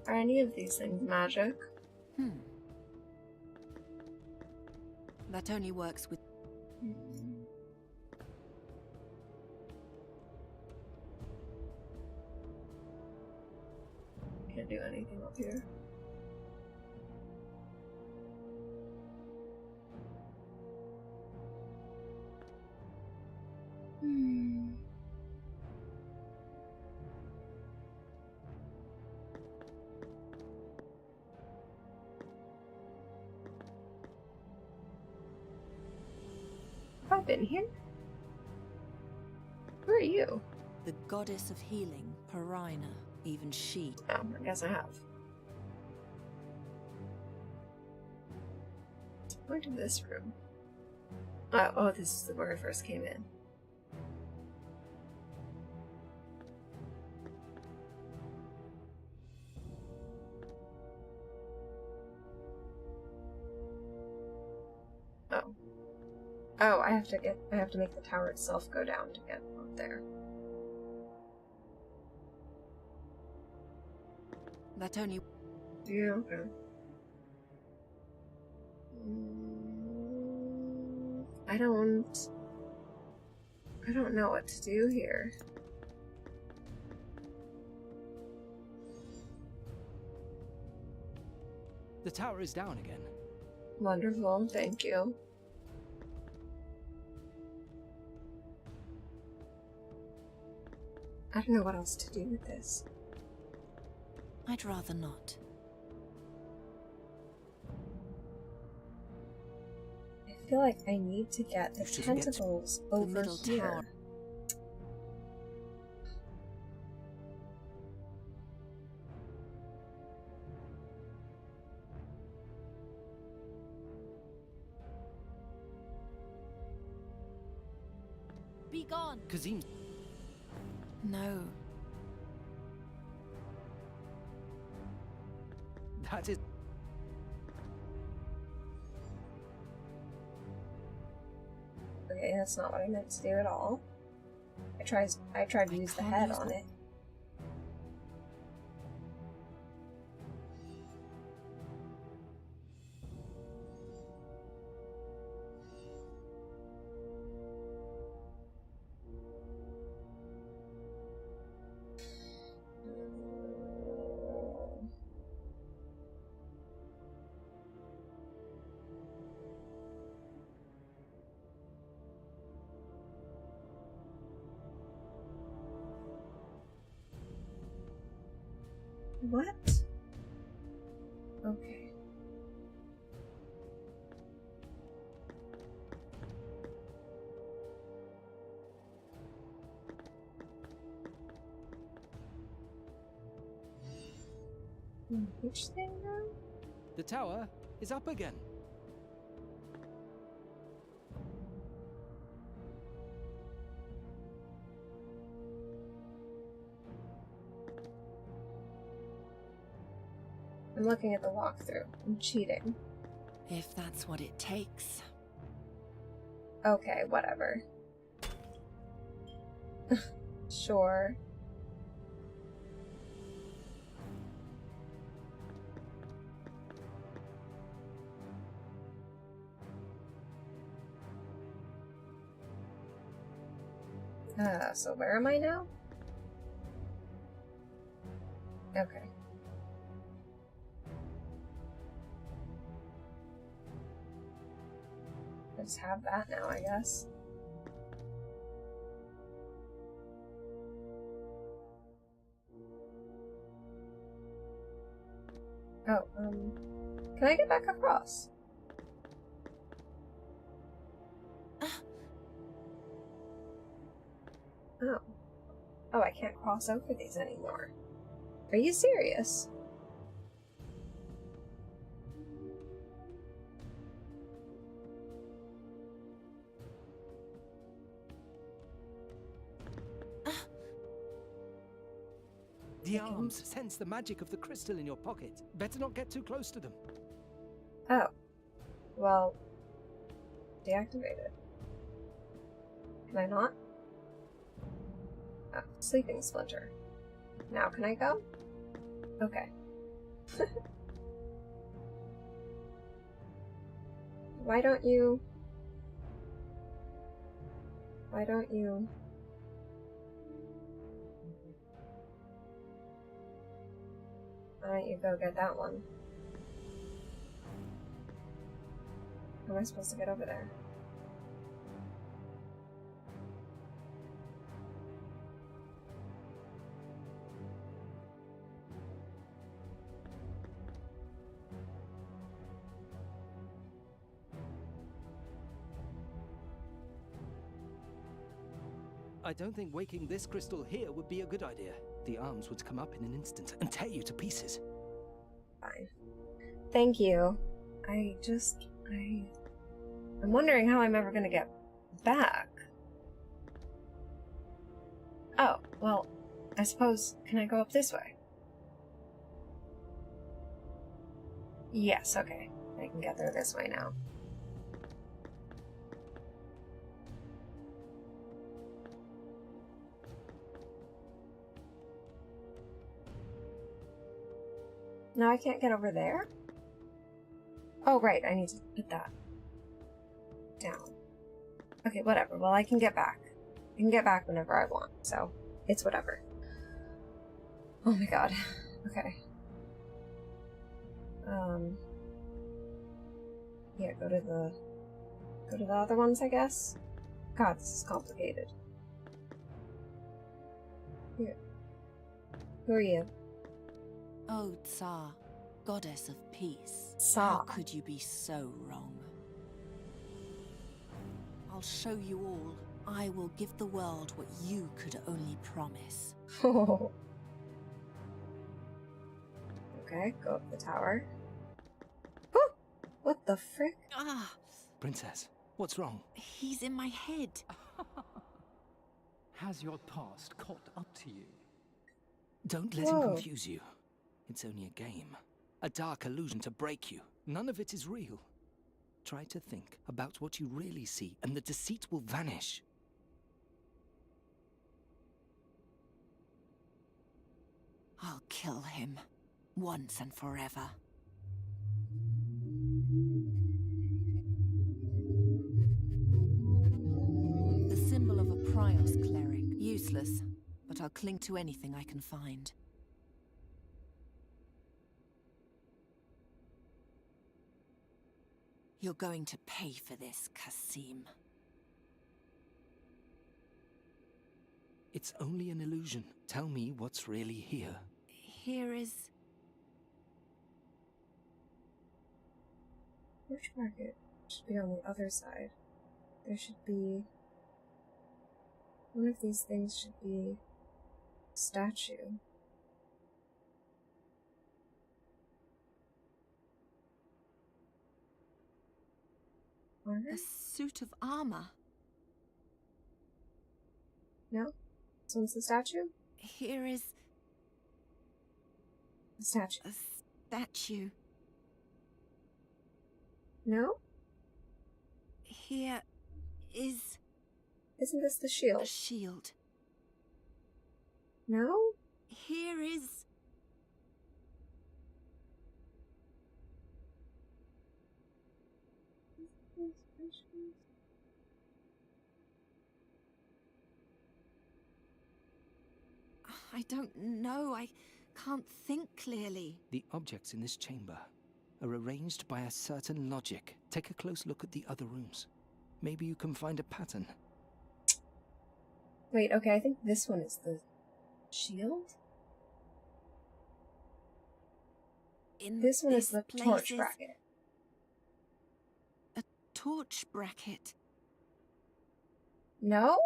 Are any of these things magic? That only works with... Can't do anything up here. Have I been here? Where are you? The goddess of healing, Perina, even she... Oh, I guess I have. Where to this room? Oh, this is where I first came in. Oh, I have to make the tower itself go down to get up there. That only... Yeah, okay. I don't know what to do here. The tower is down again. Wonderful, thank you. I don't know what else to do with this. I'd rather not. I feel like I need to get the tentacles over the middle here. tower. Be gone. Kazim. No. That is... Okay, that's not what I meant to do at all. I tried to use the head on it. What? Okay. Which thing now? The tower is up again. I'm looking at the walkthrough. I'm cheating. If that's what it takes. Okay, whatever. Sure. So where am I now? Okay. I just have that now, I guess. Oh, can I get back across? Oh. Oh, I can't cross over these anymore. Are you serious? The arms sense the magic of the crystal in your pocket. Better not get too close to them. Oh. Well, deactivate it. Can I not? Oh, sleeping splinter. Now can I go? Okay. Why don't you... Why don't you... Why don't you go get that one? How am I supposed to get over there? I don't think waking this crystal here would be a good idea. The arms would come up in an instant and tear you to pieces. Fine. Thank you. I'm wondering how I'm ever gonna get back. Oh, well, I suppose, can I go up this way? Yes, okay. I can get there this way now. No, I can't get over there? Oh, right, I need to put that down. Okay, whatever. Well, I can get back. I can get back whenever I want, so it's whatever. Oh my god. Okay. Yeah, go to the other ones, I guess? God, this is complicated. Here. Who are you? Oh, Tsar, goddess of peace. Tsar. How could you be so wrong? I'll show you all. I will give the world what you could only promise. Oh. Okay, go up the tower. Oh! What the frick? Ah! Princess, what's wrong? He's in my head. Has your past caught up to you? Don't let him confuse you. It's only a game. A dark illusion to break you. None of it is real. Try to think about what you really see, and the deceit will vanish. I'll kill him. Once and forever. The symbol of a Prios cleric. Useless, but I'll cling to anything I can find. You're going to pay for this, Kasim. It's only an illusion. Tell me what's really here. Here is... Which market should be on the other side? There should be... One of these things should be... a statue. A suit of armor. No? This one's the statue? Here is the statue. A statue. No? Here is... Isn't this the shield? A shield. No? Here is... I don't know. I can't think clearly. The objects in this chamber are arranged by a certain logic. Take a close look at the other rooms. Maybe you can find a pattern. Wait, okay, I think this one is the shield? This one is the torch bracket. A torch bracket? No?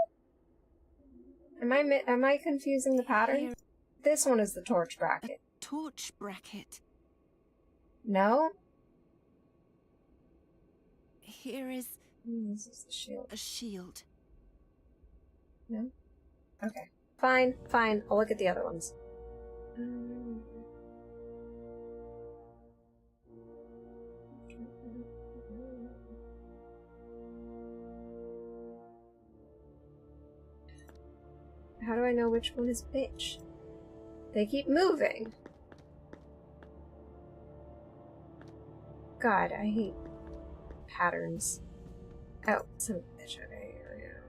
Am I confusing the pattern? This one is the torch bracket. A torch bracket. No? Here is... This is the shield. A shield. No? Okay. Fine, fine. I'll look at the other ones. How do I know which one is which? They keep moving. God, I hate patterns. Oh, son of a bitch. Okay, here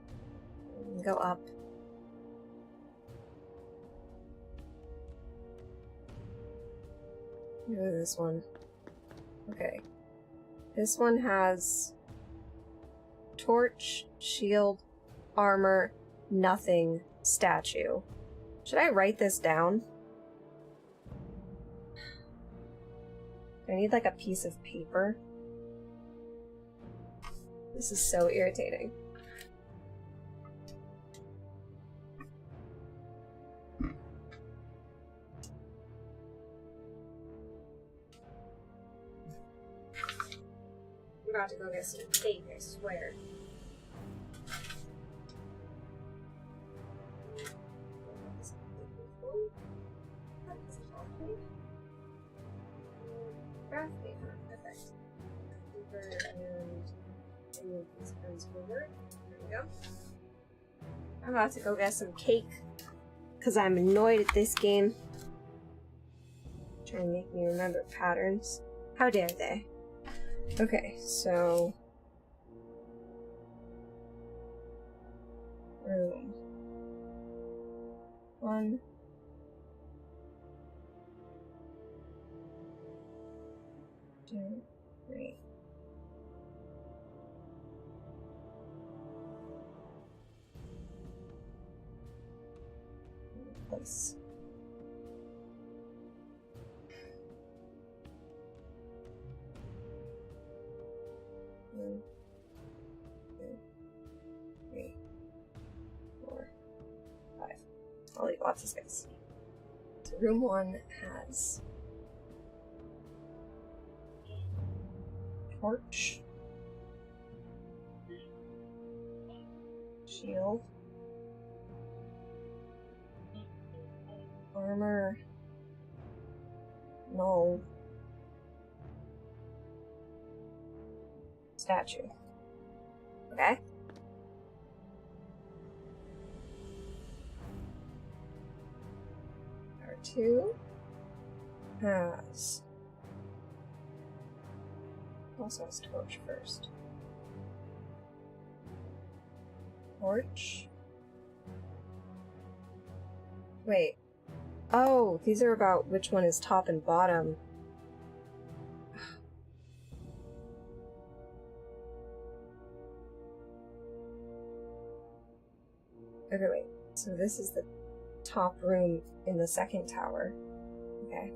we go. Go up. Look at this one. Okay. This one has torch, shield, armor, nothing, statue. Should I write this down? I need like a piece of paper. This is so irritating. I'm about to go get some cake, I swear. Craft paper, perfect. Paper and move these pens forward. There we go. I'm about to go get some cake because I'm annoyed at this game. Trying to make me remember patterns. How dare they? Okay, so room 1. Two, 3. Place. One, 2, 3, 4, 5. I'll leave lots of space. So room 1 has torch, shield, armor, null, statue. Okay? R2 has also has torch first. Torch. Wait. Oh, these are about which one is top and bottom. Okay, wait. So this is the top room in the second tower. Okay.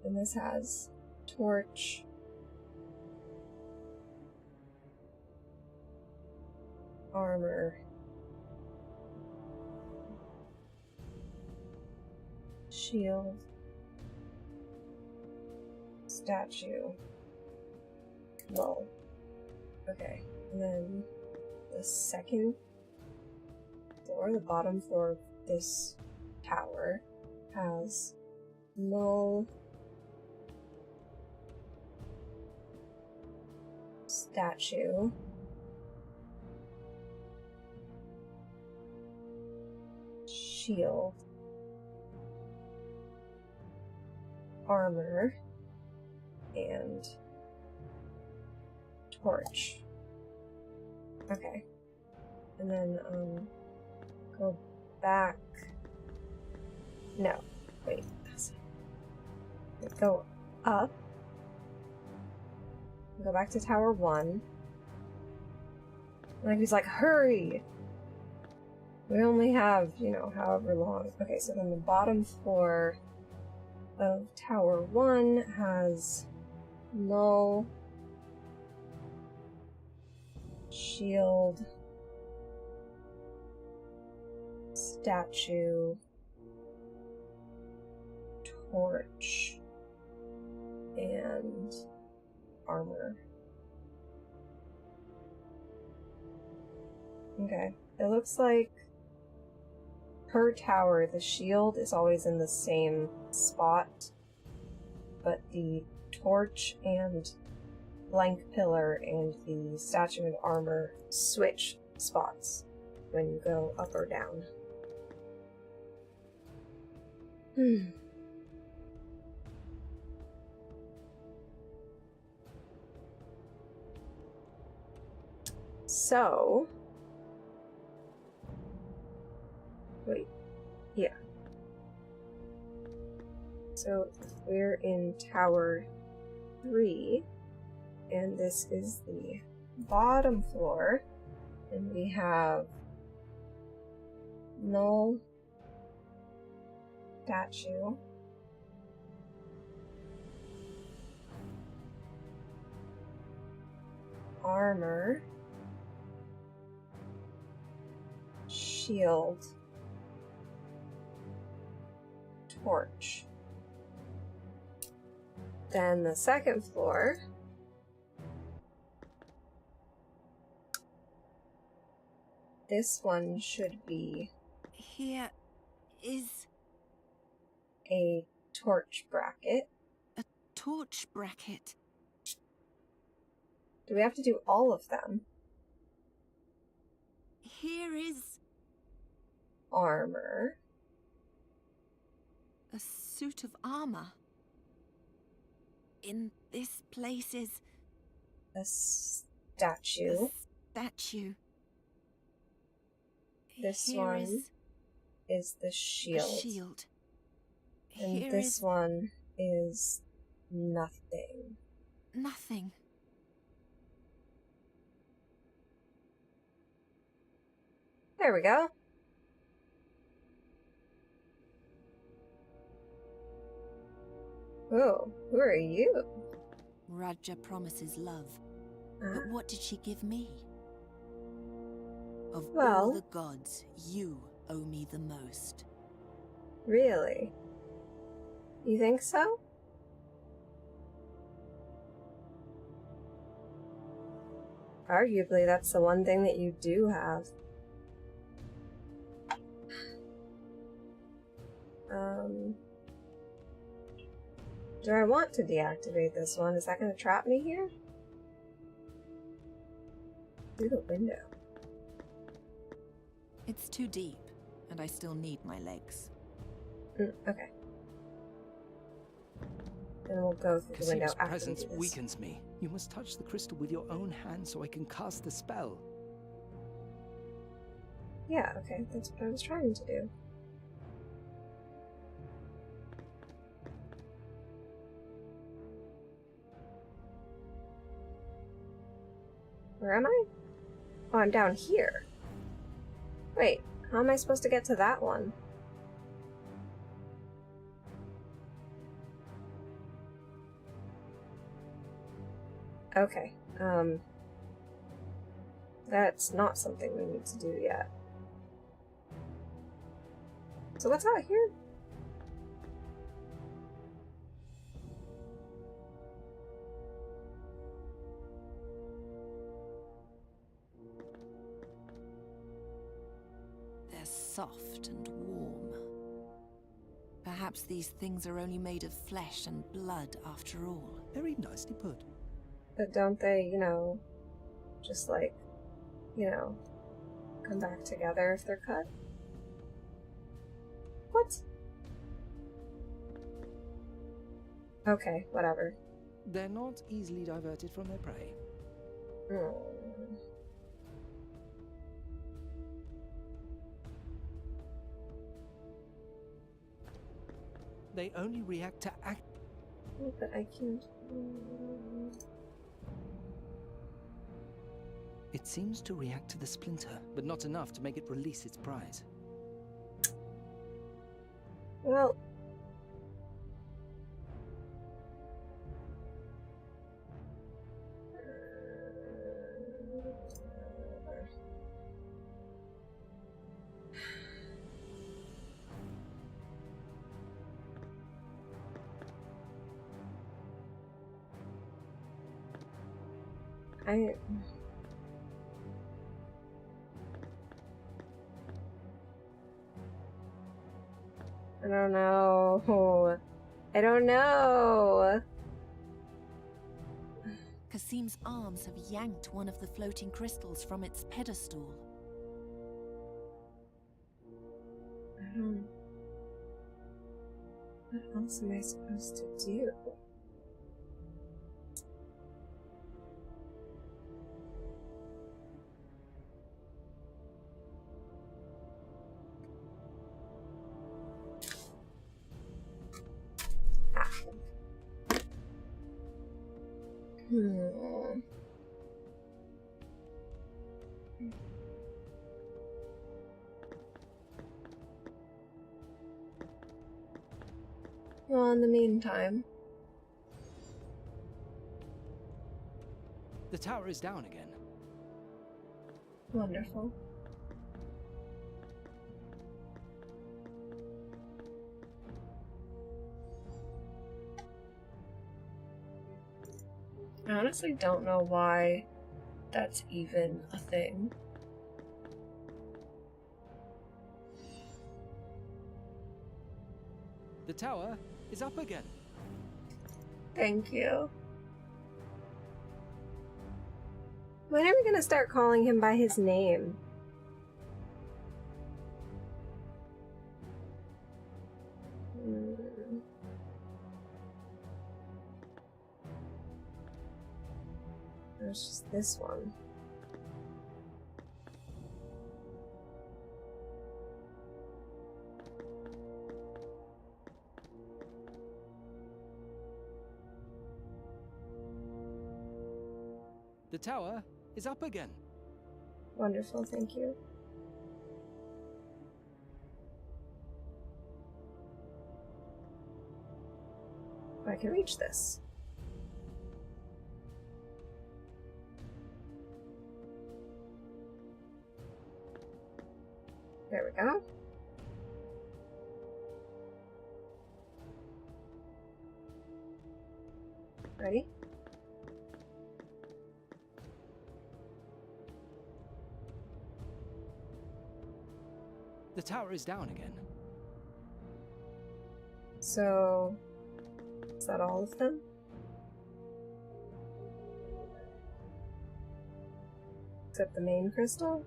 And this has torch, armor, shield, statue, null. Okay, and then the second floor, the bottom floor of this tower, has no statue. Shield. Armor. And torch. Okay. And then, go back. No. Wait. Go up. Go back to Tower 1. Like, he's like, hurry! We only have, you know, however long. Okay, so then the bottom floor of Tower 1 has null, shield, statue, torch, and armor. Okay, it looks like per tower the shield is always in the same spot, but the torch and blank pillar and the statue and armor switch spots when you go up or down. So, wait, yeah. So we're in Tower 3, and this is the bottom floor, and we have null, statue, armor, shield, torch. Then the second floor, this one should be Here is a torch bracket. a torch bracket. Do we have to do all of them? Here is Armor. a suit of armor. In this place is a statue. Statue. This Here one is the a shield. shield. And Here this is one is nothing. nothing. There we go. Oh, who are you? Raja promises love. But what did she give me? Of all the gods, you owe me the most. Really? You think so? Arguably, that's the one thing that you do have. Do I want to deactivate this one? Is that going to trap me here? Through the window. It's too deep, and I still need my legs. Okay. Then we'll go through the window Kasim's after we presence do this. weakens me. You must touch the crystal with your own hand so I can cast the spell. Yeah, okay. That's what I was trying to do. Where am I? Oh, I'm down here. Wait, how am I supposed to get to that one? Okay, that's not something we need to do yet. So what's out here? soft and warm. Perhaps these things are only made of flesh and blood after all. Very nicely put. But don't they, you know, just like, you know, come back together if they're cut? What? Okay, whatever. They're not easily diverted from their prey. They only react to act. Oh, but I can't. It seems to react to the splinter, but not enough to make it release its prize. Well. I don't know. I don't know. Kasim's arms have yanked one of the floating crystals from its pedestal. What else am I supposed to do? Well, in the meantime... The tower is down again. Wonderful. I honestly don't know why that's even a thing. The tower is up again. Thank you. When are we gonna start calling him by his name? There's just this one. The tower is up again. Wonderful, thank you. I can reach this. There we go. Ready? The tower is down again. So, is that all of them? Except the main crystal?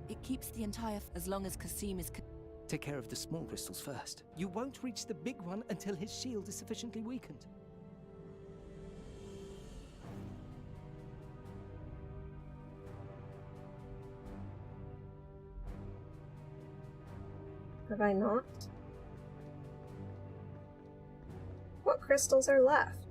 It keeps the entire as long as Kasim is... Take care of the small crystals first. You won't reach the big one until his shield is sufficiently weakened. Have I not? What crystals are left?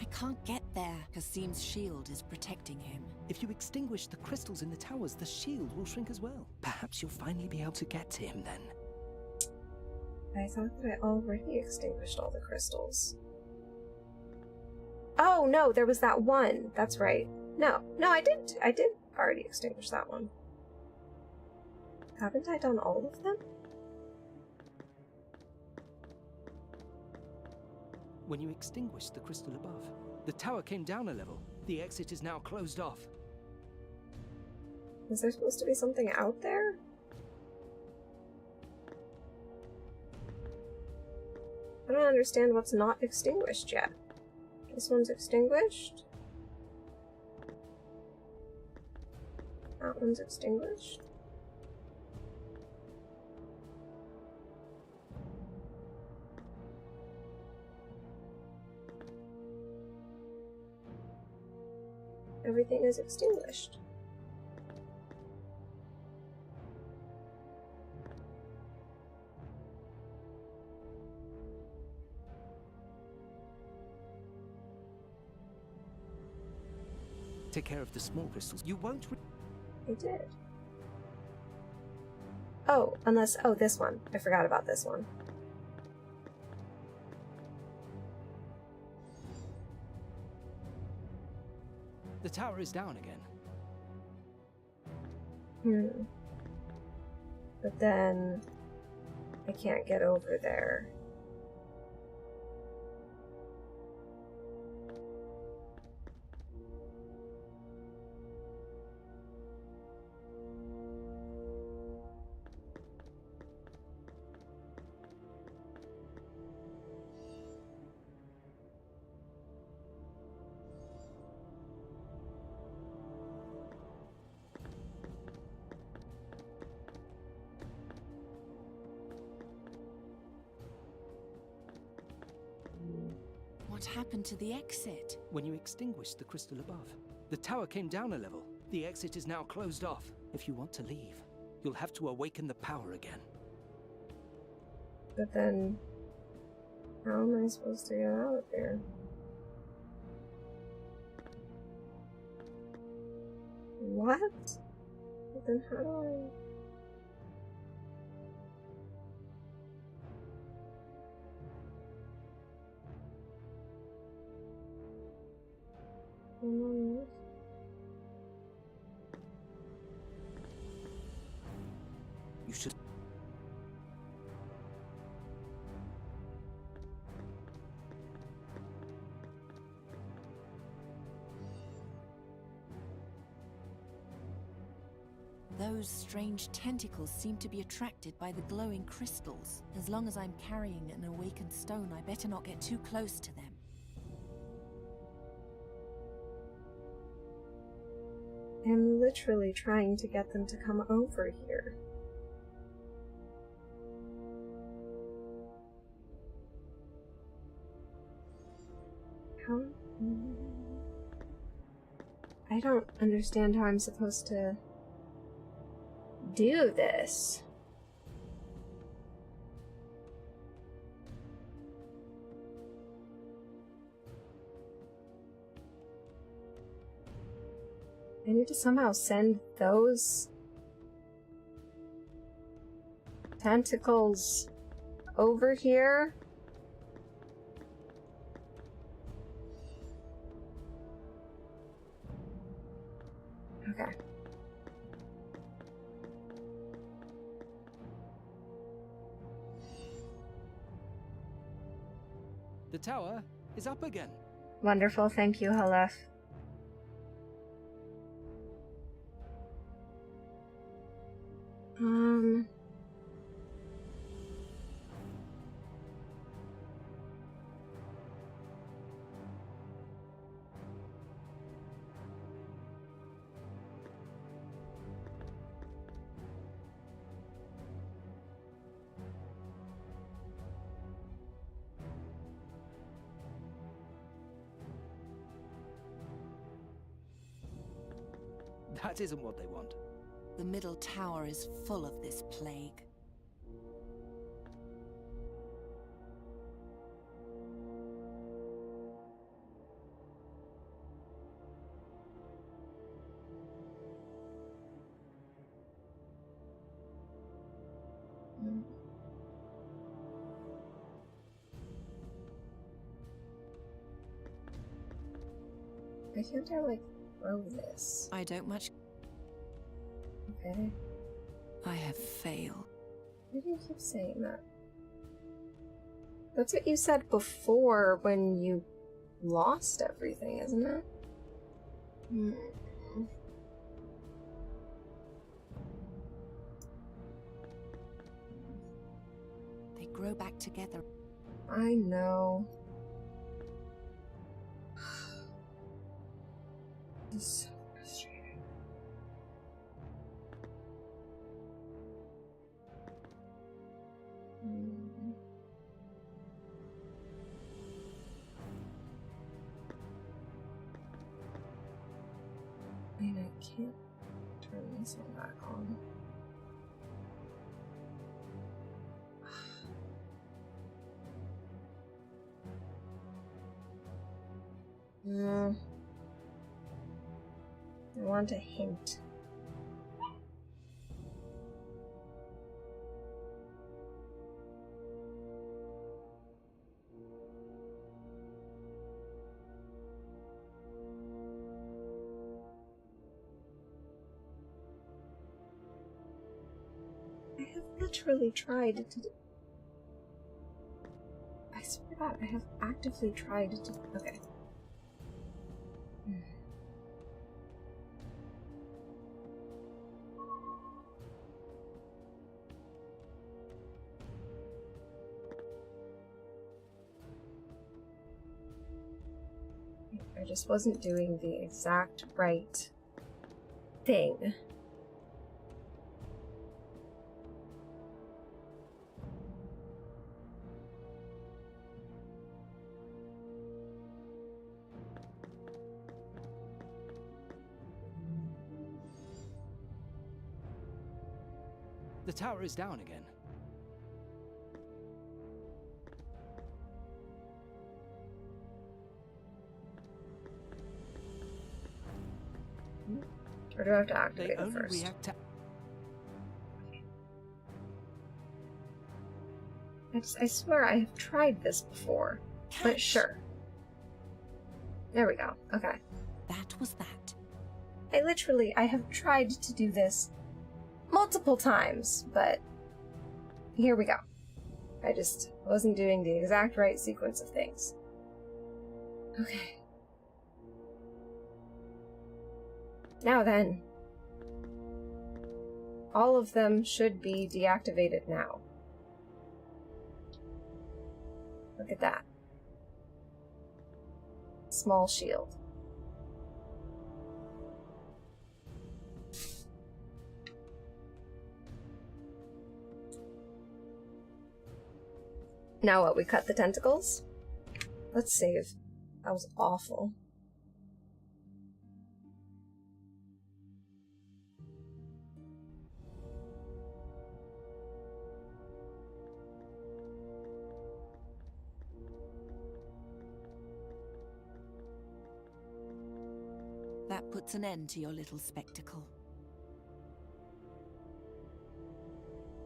I can't get there. Kasim's shield is protecting him. If you extinguish the crystals in the towers, the shield will shrink as well. Perhaps you'll finally be able to get to him then. I thought that I already extinguished all the crystals. Oh, no, there was that one. That's right. No, I did already extinguish that one. Haven't I done all of them? When you extinguished the crystal above, the tower came down a level. The exit is now closed off. Is there supposed to be something out there? I don't understand what's not extinguished yet. This one's extinguished. That one's extinguished. Everything is extinguished. Take care of the small crystals. You won't. I did. Oh, unless. Oh, this one. I forgot about this one. The tower is down again. But then I can't get over there. What happened to the exit? When you extinguished the crystal above, the tower came down a level. The exit is now closed off. If you want to leave, you'll have to awaken the power again. But then, how am I supposed to get out of here? What? But then how do I... You should. Those strange tentacles seem to be attracted by the glowing crystals. As long as I'm carrying an awakened stone, I better not get too close to them. I'm literally trying to get them to come over here. How? I don't understand how I'm supposed to do this. I need to somehow send those tentacles over here. Okay. The tower is up again. Wonderful, thank you, Halef. That isn't what they want. The middle tower is full of this plague. Why can't I, like, throw this? I don't much... Okay. I have failed. Why do you keep saying that? That's what you said before when you lost everything, isn't it? grow back together. I know. This is so frustrating. I mean, I can't turn this one back on. I want a hint. I have literally tried to. I swear to God, I have actively tried to. Okay. I just wasn't doing the exact right thing. The tower is down again. Or do I have to activate it first? I swear I have tried this before. But sure. There we go. Okay. That was that. I have tried to do this multiple times, but here we go. I just wasn't doing the exact right sequence of things. Okay. Now then. All of them should be deactivated now. Look at that. Small shield. Now what, we cut the tentacles? Let's save. That was awful. That puts an end to your little spectacle.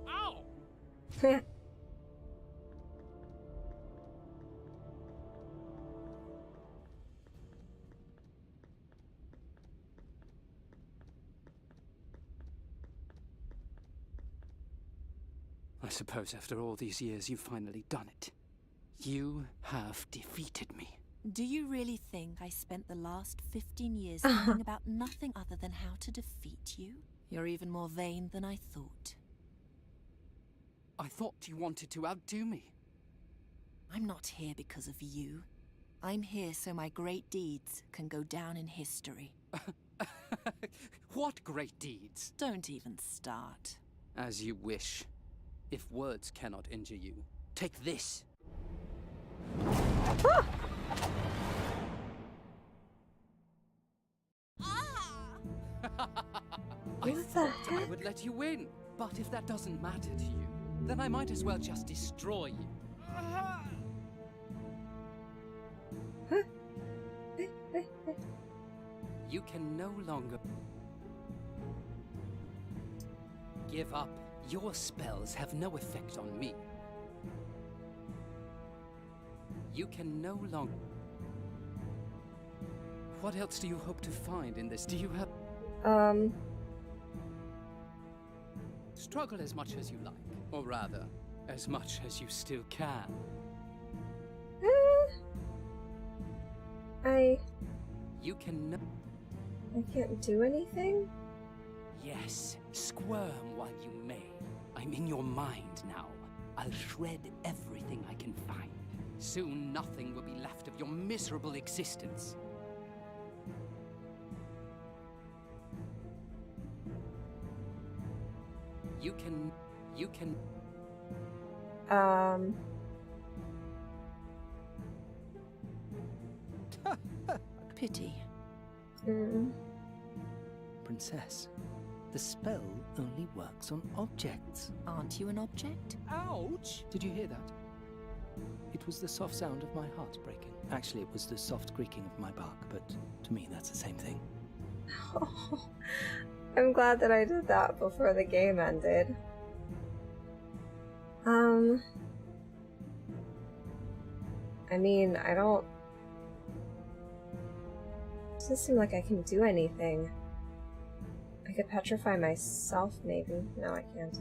Ow! I suppose after all these years you've finally done it. You have defeated me. Do you really think I spent the last 15 years thinking about nothing other than how to defeat you? You're even more vain than I thought. I thought you wanted to outdo me. I'm not here because of you. I'm here so my great deeds can go down in history. What great deeds? Don't even start. As you wish. If words cannot injure you, take this. Ah! I thought I would let you win, but if that doesn't matter to you, then I might as well just destroy you. You can no longer give up. Your spells have no effect on me. You can no longer... What else do you hope to find in this? Do you have... Struggle as much as you like. Or rather, as much as you still can. You can... I can't do anything? Yes, squirm while you may. I'm in your mind now. I'll shred Soon nothing will be left of your miserable existence. You can... Pity. Princess, the spell only works on objects. Aren't you an object? Ouch! Did you hear that? It was the soft sound of my heart breaking. Actually, it was the soft creaking of my bark, but to me that's the same thing. Oh, I'm glad that I did that before the game ended. I mean, I don't... It doesn't seem like I can do anything. I could petrify myself, maybe. No, I can't.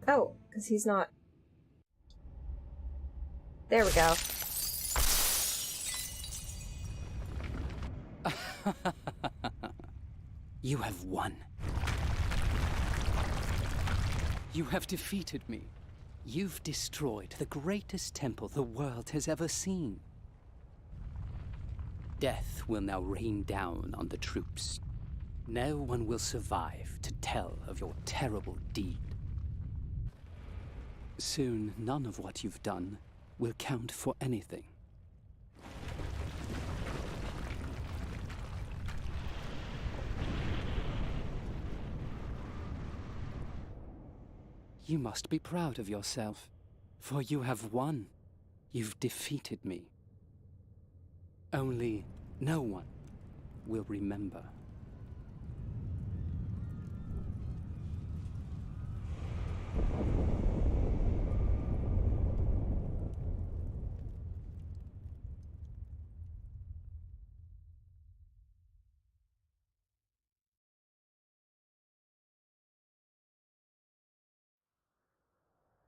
Oh, because he's not... There we go. You have won. You have defeated me. You've destroyed the greatest temple the world has ever seen. Death will now rain down on the troops. No one will survive to tell of your terrible deed. Soon, none of what you've done will count for anything. You must be proud of yourself, for you have won. You've defeated me. Only no one will remember.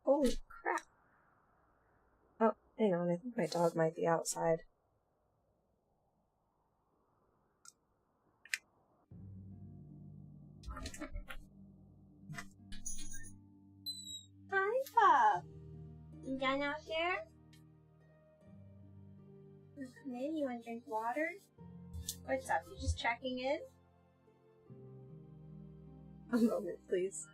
Holy crap. Oh, hang on, I think my dog might be outside. Hi, Pup. You done out there? Come in, you want to drink water? What's up, you just checking in? A moment, please.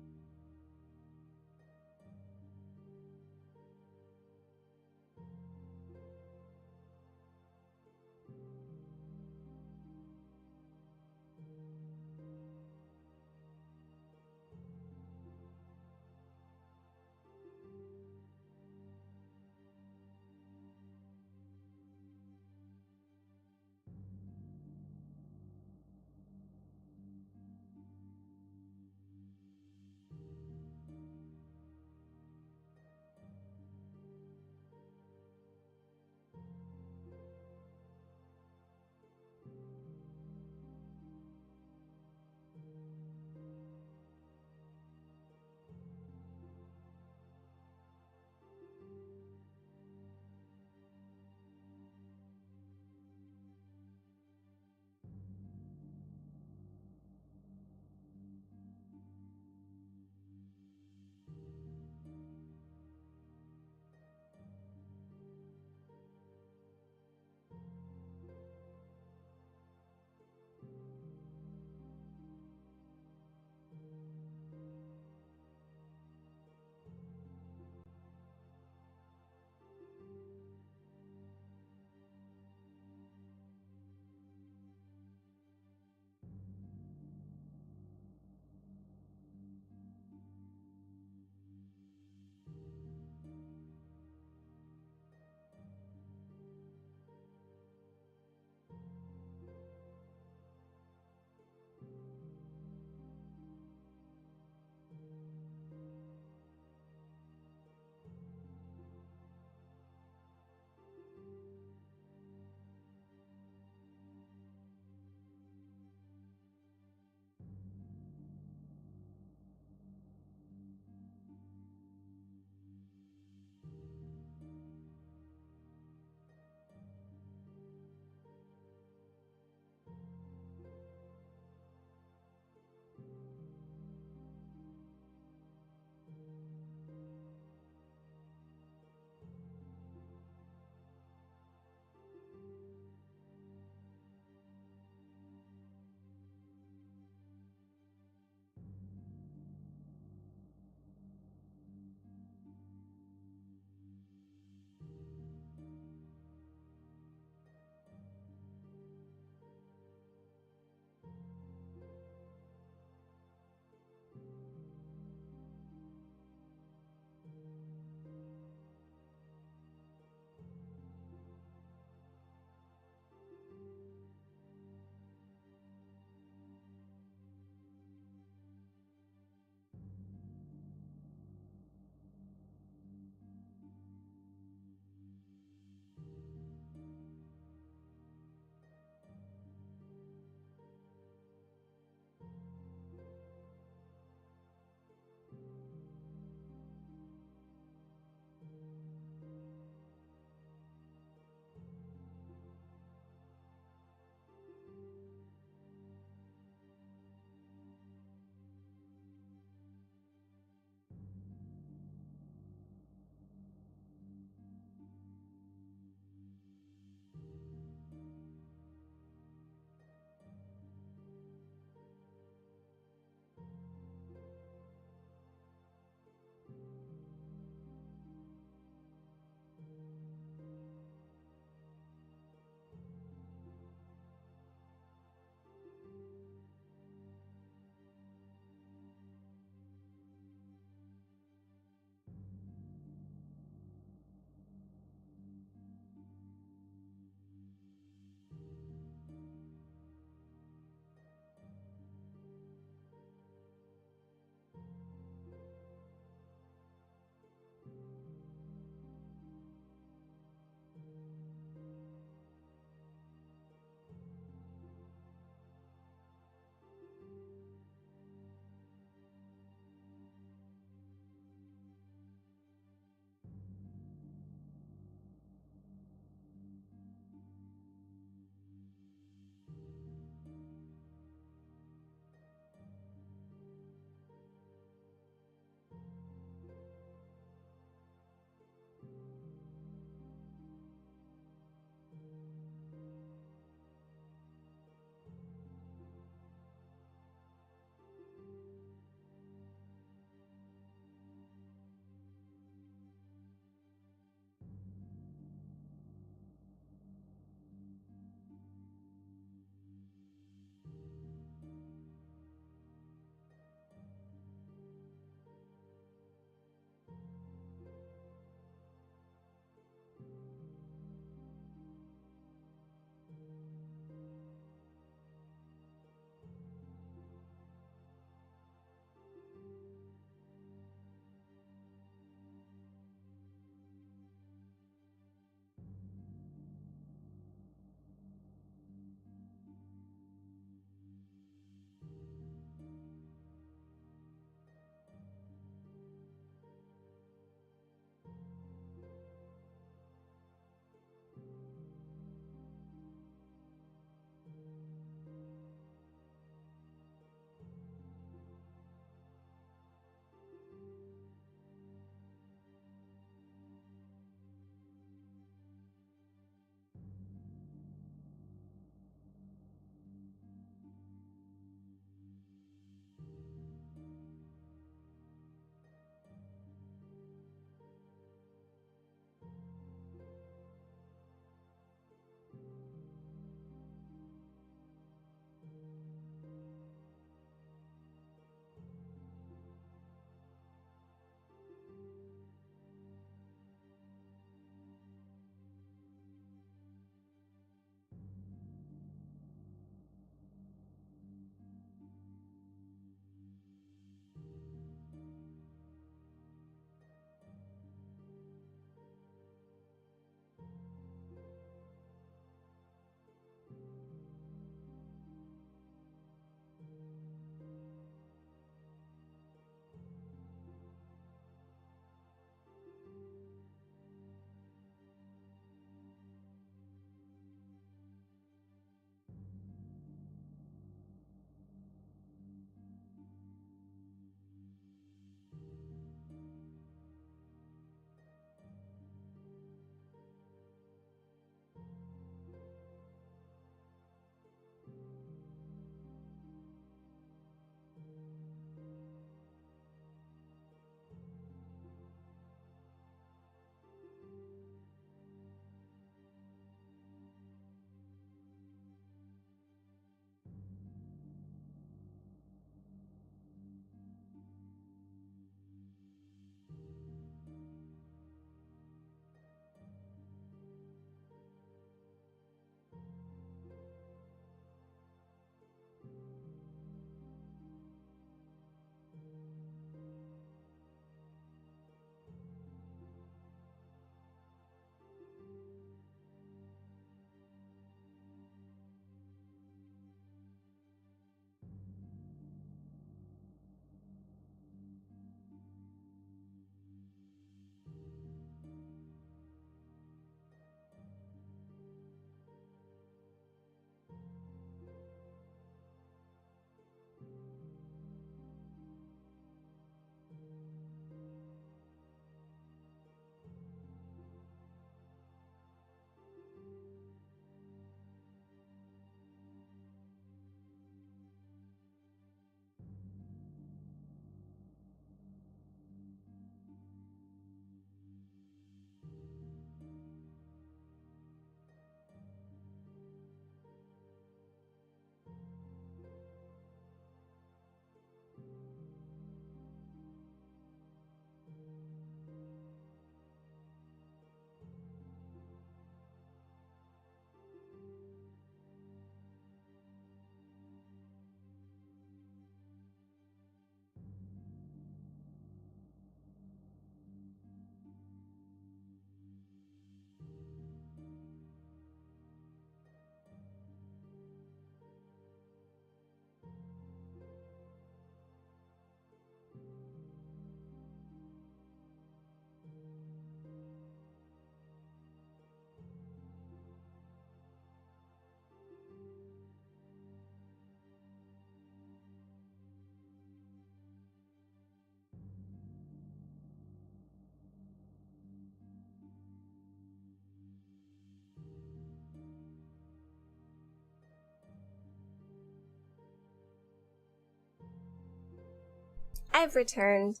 I've returned.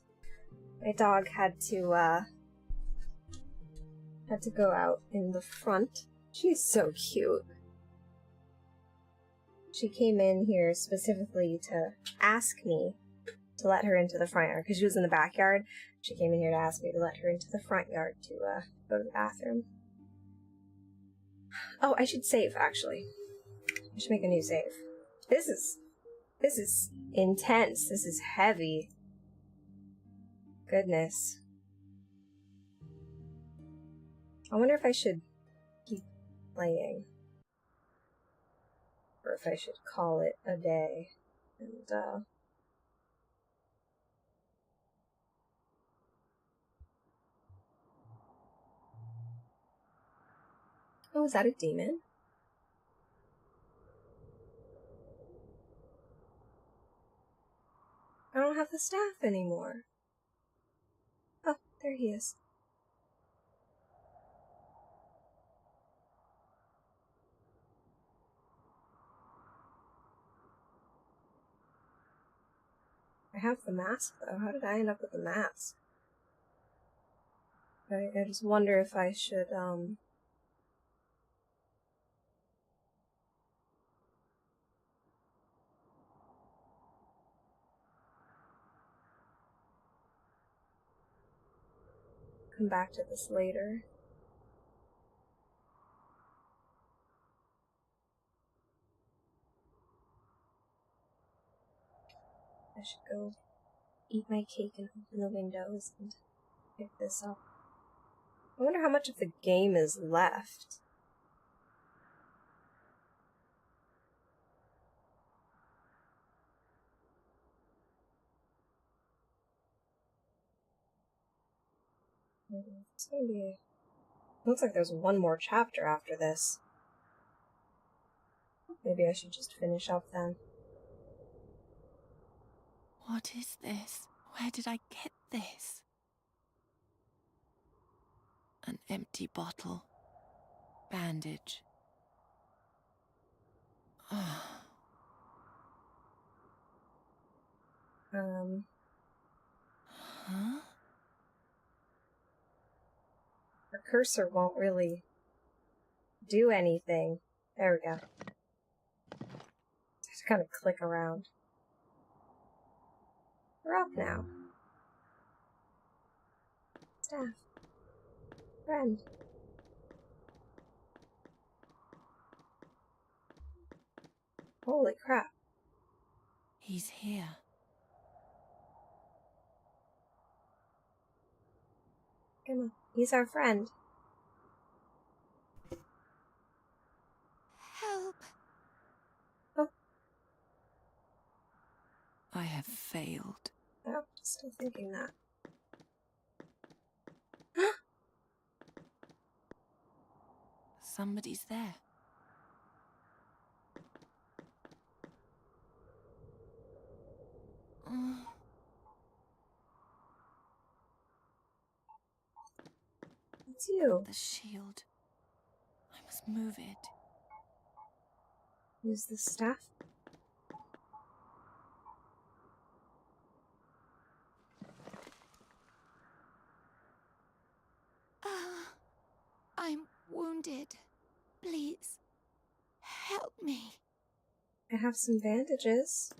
My dog had to go out in the front. She's so cute. She came in here specifically to ask me to let her into the front yard, because she was in the backyard. She came in here to ask me to let her into the front yard to go to the bathroom. Oh, I should save, actually. I should make a new save. This is intense. This is heavy. Goodness. I wonder if I should keep playing. Or if I should call it a day. And, oh, is that a demon? I don't have the staff anymore. Oh, there he is. I have the mask, though. How did I end up with the mask? I just wonder if I should, come back to this later. I should go eat my cake and open the windows and pick this up. I wonder how much of the game is left. It's gonna be... Looks like there's one more chapter after this. Maybe I should just finish up then. What is this? Where did I get this? An empty bottle. Bandage. Oh. Huh? The cursor won't really do anything. There we go. Just kind of click around. We're up now. Staff. Friend. Holy crap. He's here. Come on. He's our friend. Help. Oh. I have failed. Oh, still thinking that. Somebody's there. It's you. The shield. I must move it. Use the staff. I'm wounded. Please, help me. I have some bandages.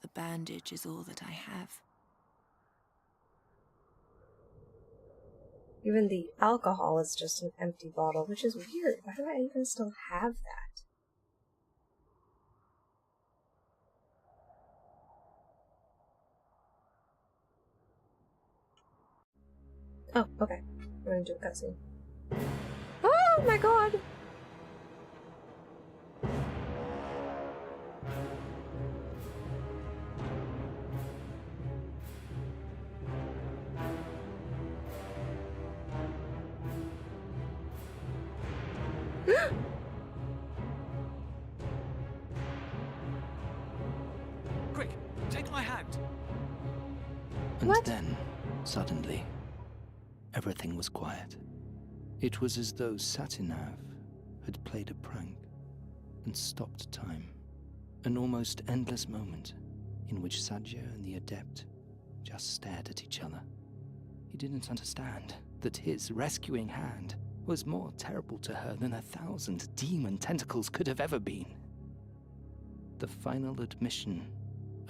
The bandage is all that I have. Even the alcohol is just an empty bottle, which is weird. Why do I even still have that? Oh, okay. We're gonna do a cutscene. Oh my god! Quick, take my hand. And then, suddenly, everything was quiet. It was as though Satinav had played a prank and stopped time An almost endless moment in which Sadja and the Adept just stared at each other. He didn't understand that his rescuing hand was more terrible to her than 1,000 demon tentacles could have ever been. The final admission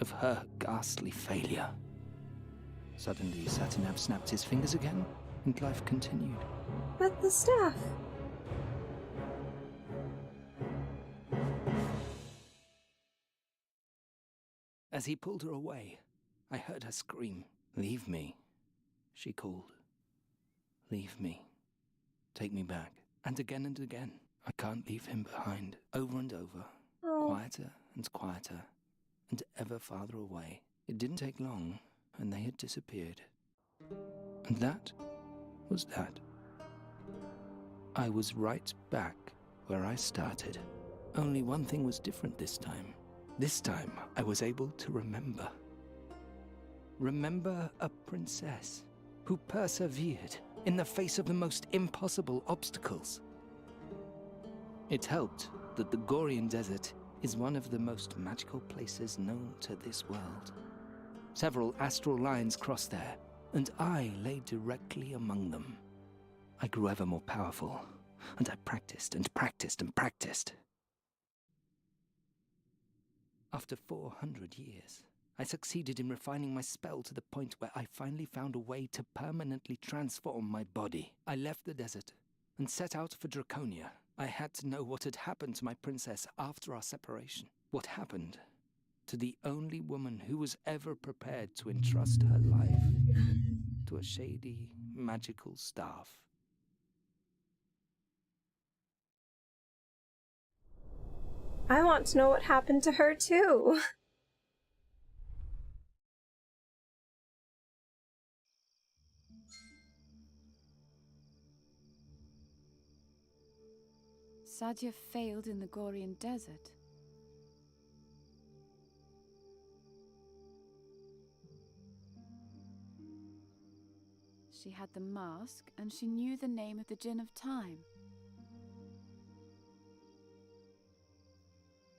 of her ghastly failure. Suddenly, Satinav snapped his fingers again, and life continued. But the staff. As he pulled her away, I heard her scream. "Leave me," she called. "Leave me. Take me back." And again, I can't leave him behind. Over and over, quieter and quieter, and ever farther away. It didn't take long, and they had disappeared. And that was that. I was right back where I started. Only one thing was different this time. This time, I was able to remember. Remember a princess who persevered in the face of the most impossible obstacles. It helped that the Gorian Desert is one of the most magical places known to this world. Several astral lines cross there, and I lay directly among them. I grew ever more powerful, and I practiced and practiced and practiced. After 400 years, I succeeded in refining my spell to the point where I finally found a way to permanently transform my body. I left the desert and set out for Draconia. I had to know what had happened to my princess after our separation. What happened to the only woman who was ever prepared to entrust her life to a shady, magical staff. I want to know what happened to her too. Sadja failed in the Gorian Desert. She had the mask, and she knew the name of the Djinn of Time.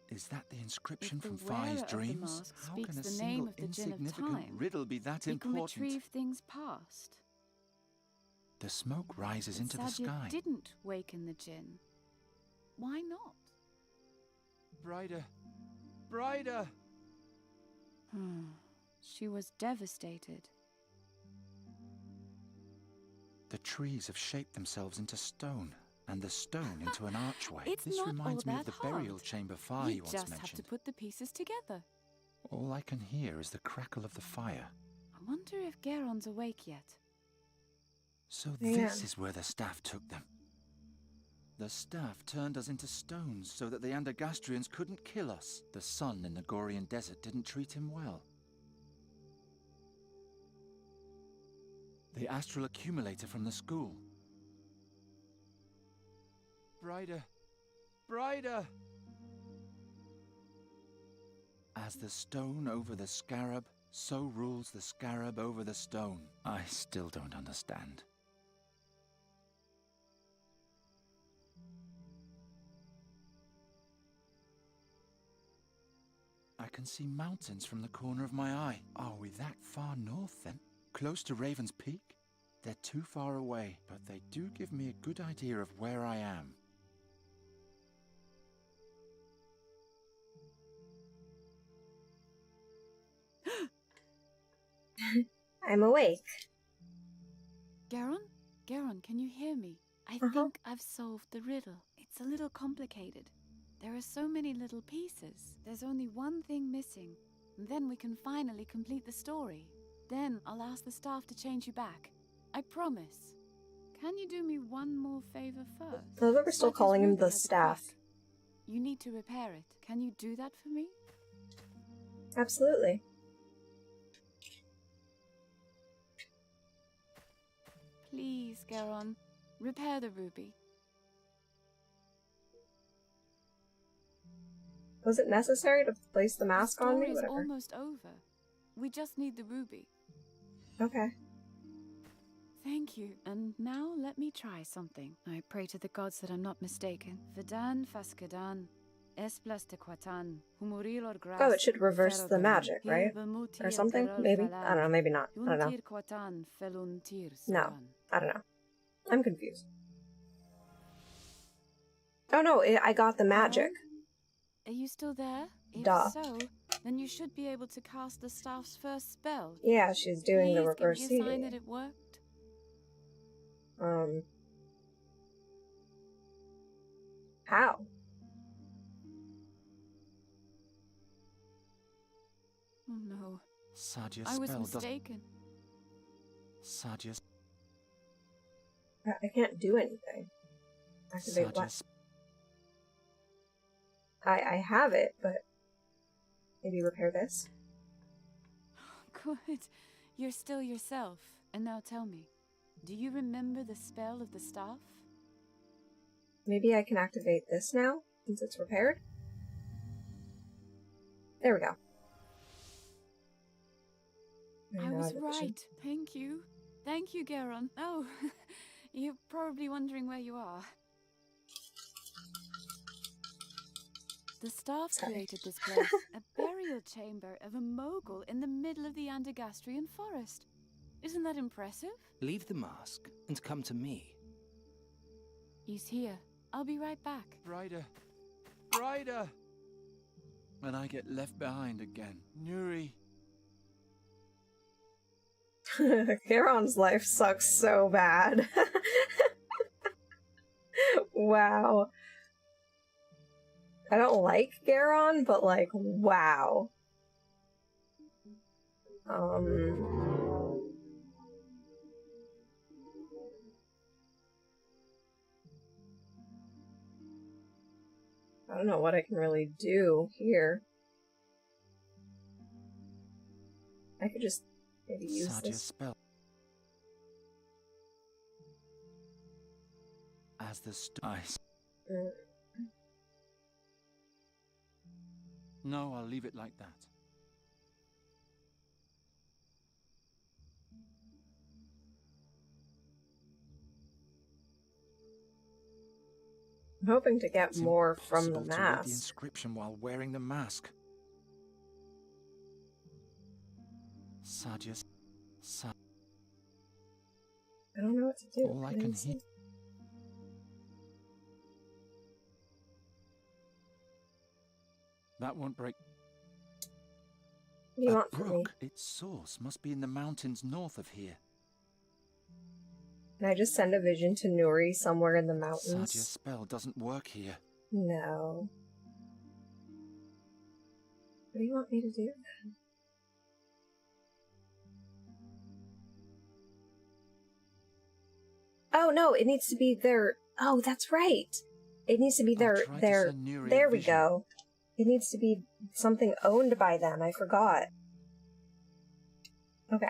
Is that the inscription If the from Fai's wearer of the dreams? mask How speaks can a the single name of the Djinn of insignificant Time, riddle be that he important? can retrieve things past. The smoke rises into the Sadja sky. didn't waken the Djinn. Why not? Brighter! Brighter! She was devastated. The trees have shaped themselves into stone, and the stone into an archway. It's This not reminds all me of that the burial hard. chamber fire you You once just mentioned. have to put the pieces together. All I can hear is the crackle of the fire. I wonder if Geron's awake yet. So Yeah. this is where the staff took them. The staff turned us into stones so that the Andergastrians couldn't kill us. The sun in the Gorian Desert didn't treat him well. The astral accumulator from the school. Brighter! Brighter! As the stone over the scarab, so rules the scarab over the stone. I still don't understand. I can see mountains from the corner of my eye. Are we that far north, then? Close to Raven's Peak? They're too far away, but they do give me a good idea of where I am. I'm awake. Geron? Geron, can you hear me? I think I've solved the riddle. It's a little complicated. There are so many little pieces. There's only one thing missing. And then we can finally complete the story. Then I'll ask the staff to change you back. I promise. Can you do me one more favor first? I love that we're still Sadja's calling him ruby the has a staff. crack. You need to repair it. Can you do that for me? Absolutely. Please, Geron. Repair the ruby. Was it necessary to place the mask on me? The story's Whatever. almost over. We just need the ruby. Okay. Thank you. And now let me try something. I pray to the gods that I'm not mistaken. Vadan Faskadan. Oh, it should reverse the magic, right? Or something? Maybe? I don't know, maybe not. I don't know. No, I don't know. I'm confused. Oh no, I got the magic. Are you still there? If Duh. so, then you should be able to cast the staff's first spell. Yeah, she's doing the reverse Please give me a sign seeding. that it worked. How? Oh no. Sadia's I was spell mistaken. Sadia's... I can't do anything. Activate what? I have it, but maybe repair this. Good. You're still yourself. And now tell me, do you remember the spell of the staff? Maybe I can activate this now, since it's repaired? There we go. I was right. Thank you. Thank you, Garon. Oh, you're probably wondering where you are. The staff created this place, a burial chamber of a mogul in the middle of the Andergastrian forest. Isn't that impressive? Leave the mask and come to me. He's here. I'll be right back. Ryder! Ryder! And I get left behind again. Nuri! Garon's life sucks so bad. Wow. I don't like Garon, but like, wow. I don't know what I can really do here. I could just maybe use this spell. As the ice. No, I'll leave it like that. I'm hoping to get more from the To read the mask. inscription while wearing the mask. Sadia's. I don't know what to do. All I can hear. That won't break. What do you A want from me? brook. Its source must be in the mountains north of here. Can I just send a vision to Nuri somewhere in the Sadia's mountains? spell doesn't work here. No. What do you want me to do then? Oh no, it needs to be their... Oh, that's right! It needs to be their... There we go. It needs to be something owned by them, I forgot. Okay.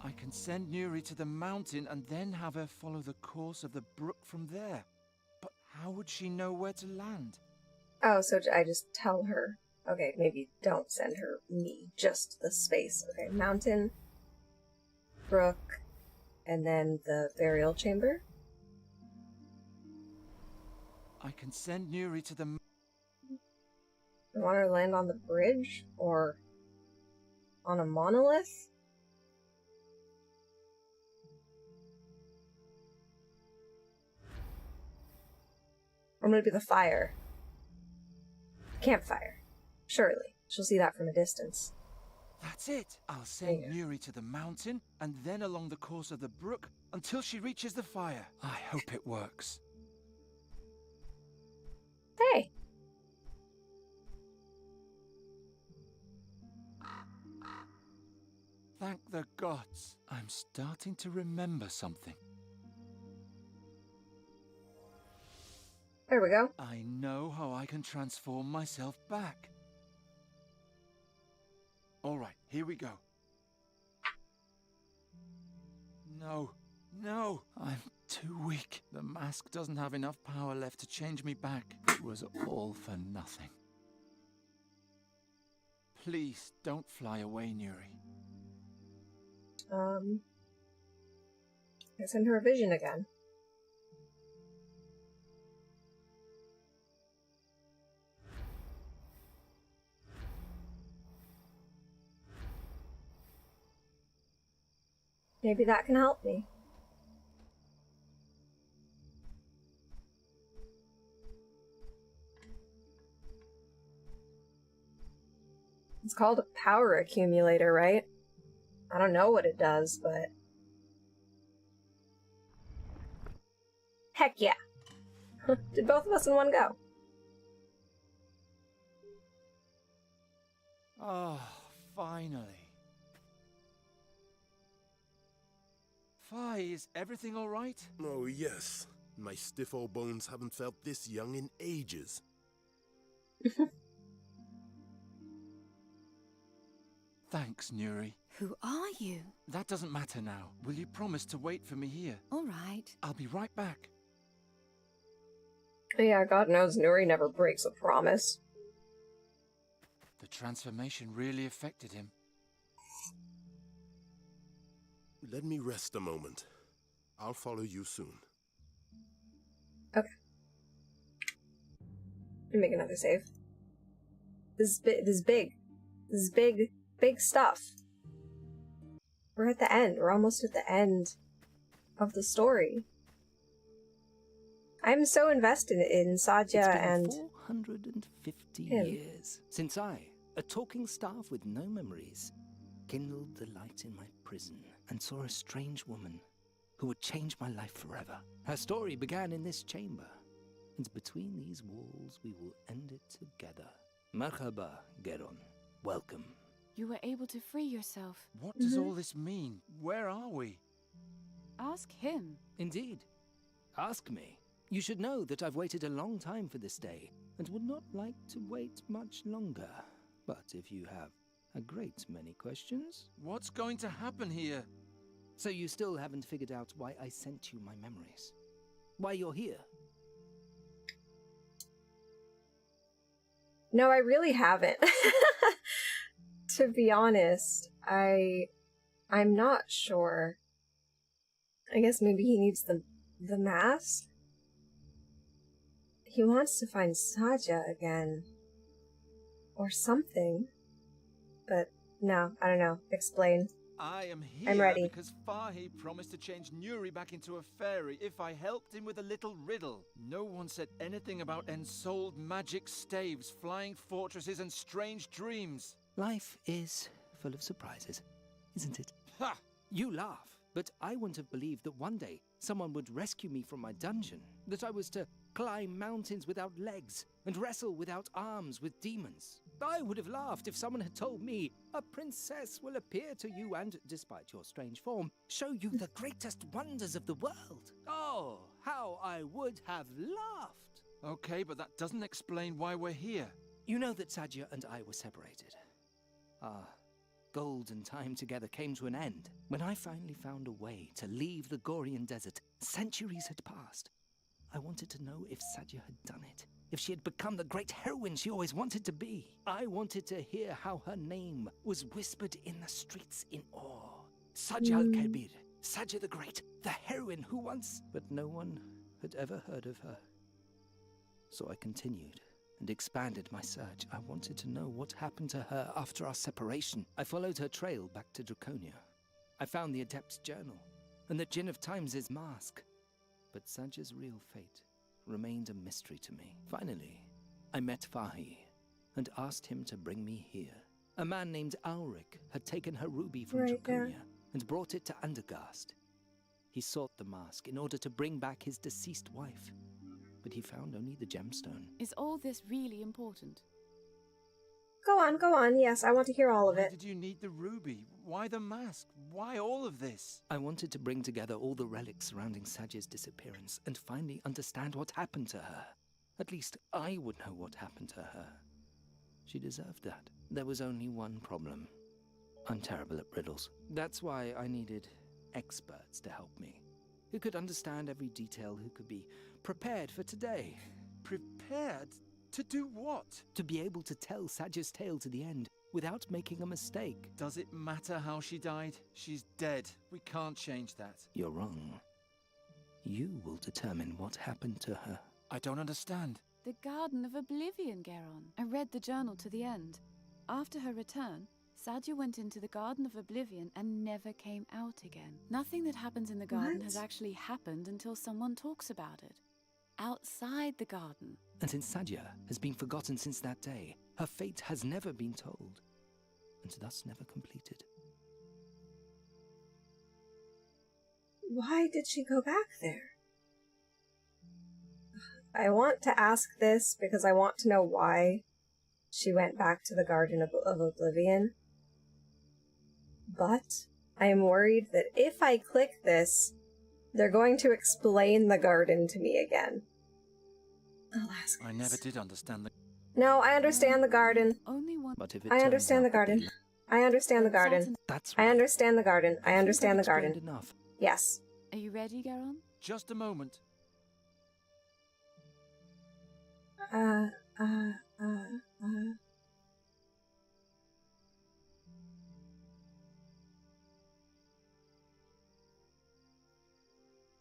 I can send Nuri to the mountain and then have her follow the course of the brook from there. But how would she know where to land? Oh, so I just tell her. Okay, maybe don't send her me, just the space. Okay, mountain, brook, and then the burial chamber. I can send Nuri to the... I want her to land on the bridge, or on a monolith. Or maybe the fire. Campfire. Surely. She'll see that from a distance. That's it! I'll send Nuri to the mountain, and then along the course of the brook, until she reaches the fire. I hope it works. Hey! Thank the gods. I'm starting to remember something. There we go. I know how I can transform myself back. All right, here we go. No, no, I'm too weak. The mask doesn't have enough power left to change me back. It was all for nothing. Please don't fly away, Nuri. I send her a vision again. Maybe that can help me. It's called a power accumulator, right? I don't know what it does, but... Heck yeah! Did both of us in one go. Oh, finally. Fi, is everything all right? Oh, yes. My stiff old bones haven't felt this young in ages. Thanks, Nuri. Who are you? That doesn't matter now. Will you promise to wait for me here? All right. I'll be right back. Yeah, God knows Nuri never breaks a promise. The transformation really affected him. Let me rest a moment. I'll follow you soon. Okay. Make another save. This is big. This is big stuff. We're at the end. We're almost at the end of the story. I'm so invested in Satya and 450 him. years since I, a talking staff with no memories, kindled the light in my prison and saw a strange woman who would change my life forever. Her story began in this chamber, and between these walls we will end it together. Marhaba, Geron. Welcome. You were able to free yourself. What does all this mean? Where are we? Ask him. Indeed. Ask me. You should know that I've waited a long time for this day, and would not like to wait much longer. But if you have a great many questions... What's going to happen here? So you still haven't figured out why I sent you my memories? Why you're here? No, I really haven't. To be honest, I'm not sure. I guess maybe he needs the mask? He wants to find Satya again. Or something. But no, I don't know. Explain. I am here I'm ready. because Fahi promised to change Nuri back into a fairy if I helped him with a little riddle. No one said anything about ensouled magic staves, flying fortresses, and strange dreams. Life is full of surprises, isn't it? Ha! You laugh, but I wouldn't have believed that one day someone would rescue me from my dungeon, that I was to climb mountains without legs and wrestle without arms with demons. I would have laughed if someone had told me a princess will appear to you and, despite your strange form, show you the greatest wonders of the world. Oh, how I would have laughed! Okay, but that doesn't explain why we're here. You know that Satya and I were separated. Our golden time together came to an end. When I finally found a way to leave the Gorian desert, centuries had passed. I wanted to know if Satya had done it, if she had become the great heroine she always wanted to be. I wanted to hear how her name was whispered in the streets in awe. Satya al-Kabir, Satya the Great, the heroine who once... But no one had ever heard of her. So I continued and expanded my search. I wanted to know what happened to her after our separation. I followed her trail back to Draconia. I found the Adept's journal and the Djinn of Times' mask. But Satya's real fate remained a mystery to me. Finally, I met Fahi and asked him to bring me here. A man named Ulrich had taken her ruby from Draconia and brought it to Undergast. He sought the mask in order to bring back his deceased wife, but he found only the gemstone. Is all this really important? Go on. Yes, I want to hear all of Why it. did you need the ruby? Why the mask? Why all of this? I wanted to bring together all the relics surrounding Satya's disappearance and finally understand what happened to her. At least I would know what happened to her. She deserved that. There was only one problem. I'm terrible at riddles. That's why I needed experts to help me. Who could understand every detail, who could be prepared for today. Prepared? To do what? To be able to tell Saja's tale to the end without making a mistake. Does it matter how she died? She's dead. We can't change that. You're wrong. You will determine what happened to her. I don't understand. The Garden of Oblivion, Garon. I read the journal to the end. After her return, Sadia went into the Garden of Oblivion and never came out again. Nothing that happens in the garden has actually happened until someone talks about it. Outside the garden. And since Sadia has been forgotten since that day, her fate has never been told, and thus never completed. Why did she go back there? I want to ask this because I want to know why she went back to the Garden of Oblivion. But I am worried that if I click this, they're going to explain the garden to me again. Alaska. I never did understand the... No, I understand the garden. Only one. But if it I turns understand the out garden. I understand the garden. That's I understand the garden. I understand the explained garden. enough. Yes. Are you ready, Garon? Just a moment.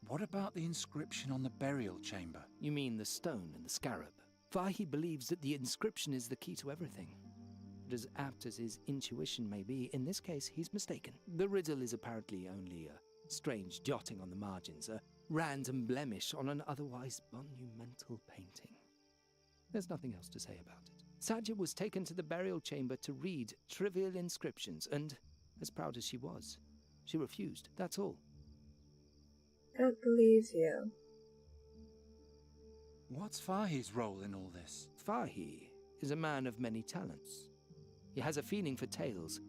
What about the inscription on the burial chamber? You mean the stone and the scarab? Fahi believes that the inscription is the key to everything. But as apt as his intuition may be, in this case he's mistaken. The riddle is apparently only a strange jotting on the margins, a random blemish on an otherwise monumental painting. There's nothing else to say about it. Sadia was taken to the burial chamber to read trivial inscriptions, and, as proud as she was, she refused, that's all. I don't believe you. What's Fahi's role in all this? Fahi is a man of many talents. He has a feeling for tales,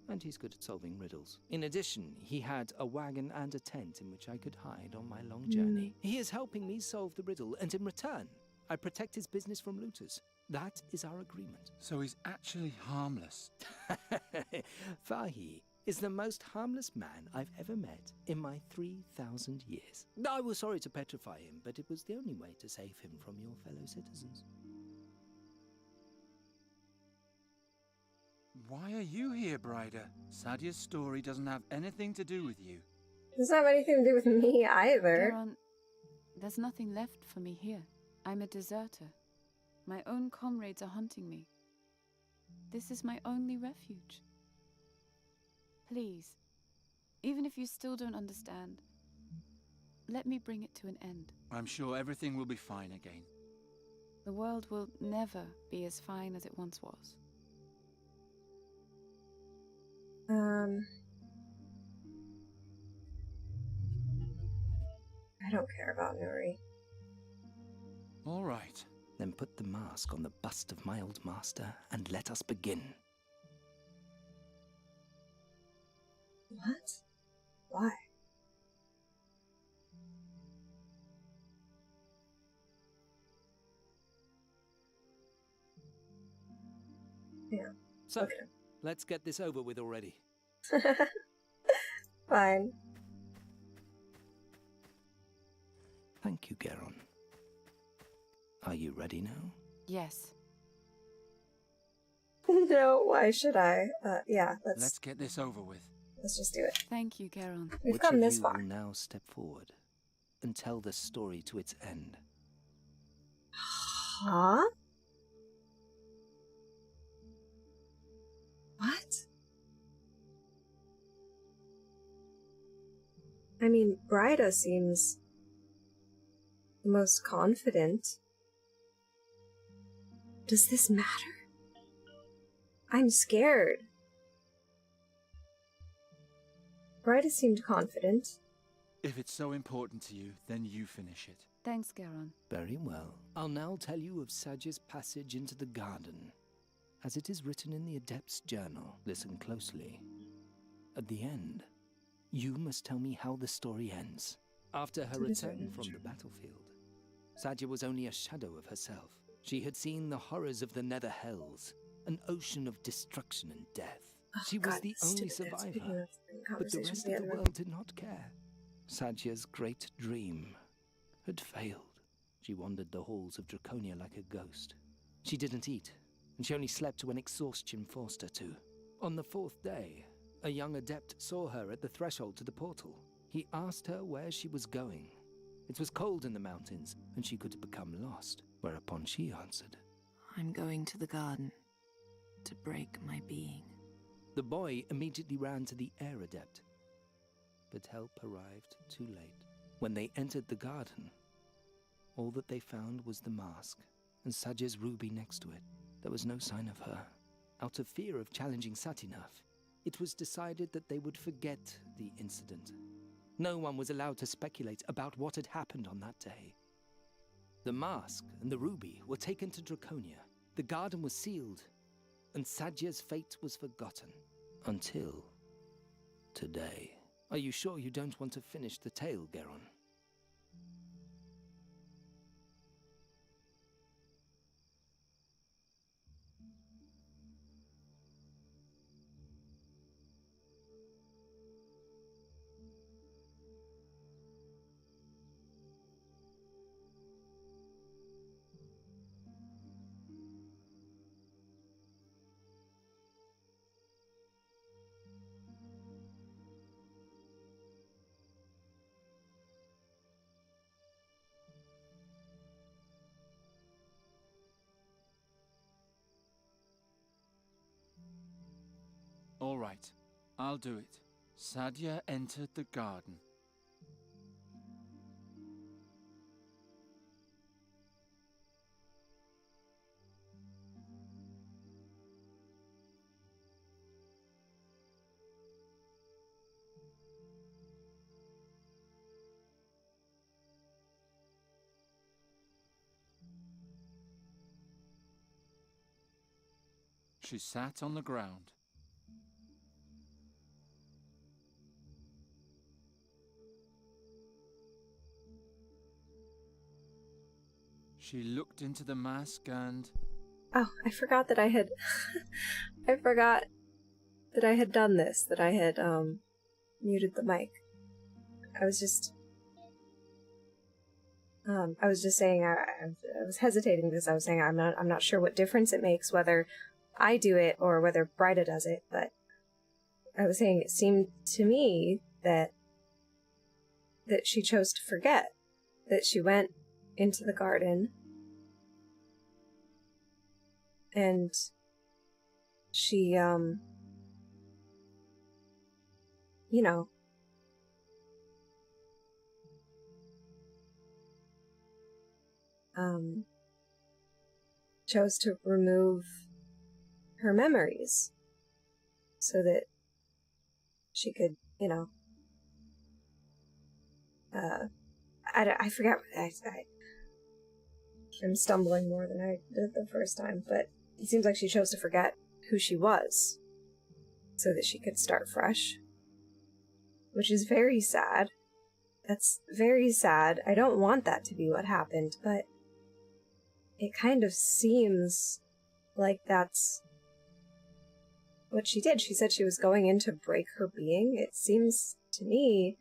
and he's good at solving riddles. In addition, he had a wagon and a tent in which I could hide on my long journey. He is helping me solve the riddle, and in return, I protect his business from looters. That is our agreement. So he's actually harmless. Fahi is the most harmless man I've ever met in my 3,000 years. I was sorry to petrify him, but it was the only way to save him from your fellow citizens. Why are you here, Brider? Sadia's story doesn't have anything to do with you. It doesn't have anything to do with me either. Garon, there's nothing left for me here. I'm a deserter. My own comrades are hunting me. This is my only refuge. Please, even if you still don't understand, let me bring it to an end. I'm sure everything will be fine again. The world will never be as fine as it once was. I don't care about Nuri. All right. Then put the mask on the bust of my old master and let us begin. What? Why? Yeah. So, okay. Let's get this over with already. Fine. Thank you, Garon. Are you ready now? Yes. No, why should I? Yeah, Let's get this over with. Let's just do it. Thank you, Garon. We've come this far. Which of you will now step forward and tell the story to its end? Huh? What? I mean, Brida seems the most confident. Does this matter? I'm scared. Brida seemed confident. If it's so important to you, then you finish it. Thanks, Garon. Very well. I'll now tell you of Saja's passage into the garden, as it is written in the Adept's journal. Listen closely. At the end, you must tell me how the story ends. After her return from the battlefield, Saja was only a shadow of herself. She had seen the horrors of the Nether Hells, an ocean of destruction and death. She was God, the this only stupid survivor, but the conversations rest we of had the about- world did not care. Sadya's great dream had failed. She wandered the halls of Draconia like a ghost. She didn't eat, and she only slept when exhaustion forced her to. On the 4th day, a young adept saw her at the threshold to the portal. He asked her where she was going. It was cold in the mountains, and she could become lost, whereupon she answered, I'm going to the garden to break my being. The boy immediately ran to the air adept, but help arrived too late. When they entered the garden, all that they found was the mask and Sadya's ruby next to it. There was no sign of her. Out of fear of challenging Satinath, it was decided that they would forget the incident. No one was allowed to speculate about what had happened on that day. The mask and the ruby were taken to Draconia. The garden was sealed, and Sadya's fate was forgotten. Until today. Are you sure you don't want to finish the tale, Geron? All right, I'll do it. Sadya entered the garden. She sat on the ground. She looked into the mask and... Oh, I forgot that I had... I forgot that I had done this, that I had, muted the mic. I was just saying, I was hesitating because I was saying I'm not sure what difference it makes whether I do it or whether Bryda does it, but I was saying it seemed to me that she chose to forget, that she went into the garden and she, you know, chose to remove her memories so that she could, you know, I forgot. I'm stumbling more than I did the first time, but it seems like she chose to forget who she was so that she could start fresh, which is very sad. That's very sad. I don't want that to be what happened, but it kind of seems like that's what she did. She said she was going in to break her being. It seems to me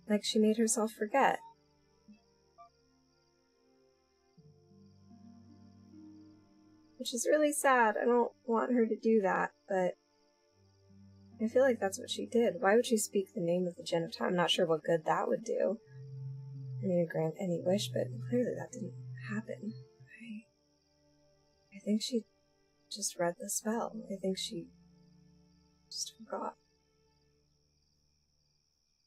like she made herself forget. Which is really sad. I don't want her to do that, but I feel like that's what she did. Why would she speak the name of the Gem of Time? I'm not sure what good that would do. I mean, grant any wish, but clearly that didn't happen. I think she just read the spell. I think she just forgot.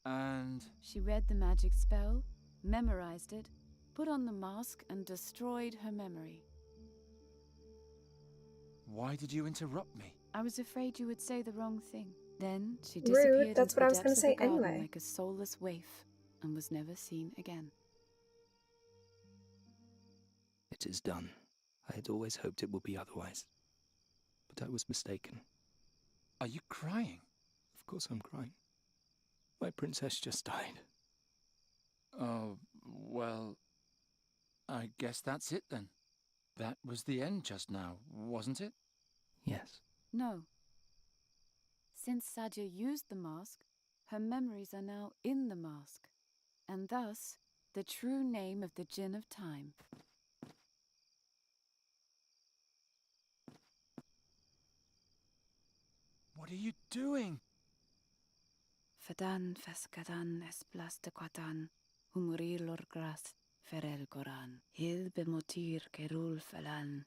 And... She read the magic spell, memorized it, put on the mask, and destroyed her memory. Why did you interrupt me? I was afraid you would say the wrong thing. Then she disappeared Rude, that's into what I the was gonna depths of the say garden anyway. like a soulless waif, and was never seen again. It is done. I had always hoped it would be otherwise. But I was mistaken. Are you crying? Of course I'm crying. My princess just died. Oh, well... I guess that's it then. That was the end just now, wasn't it? Yes. No. Since Sadia used the mask, her memories are now in the mask, and thus the true name of the Djinn of Time. What are you doing? Fadan feskadan esplastequatan, humrilor gras ferel goran, hil bemotir kerul falan,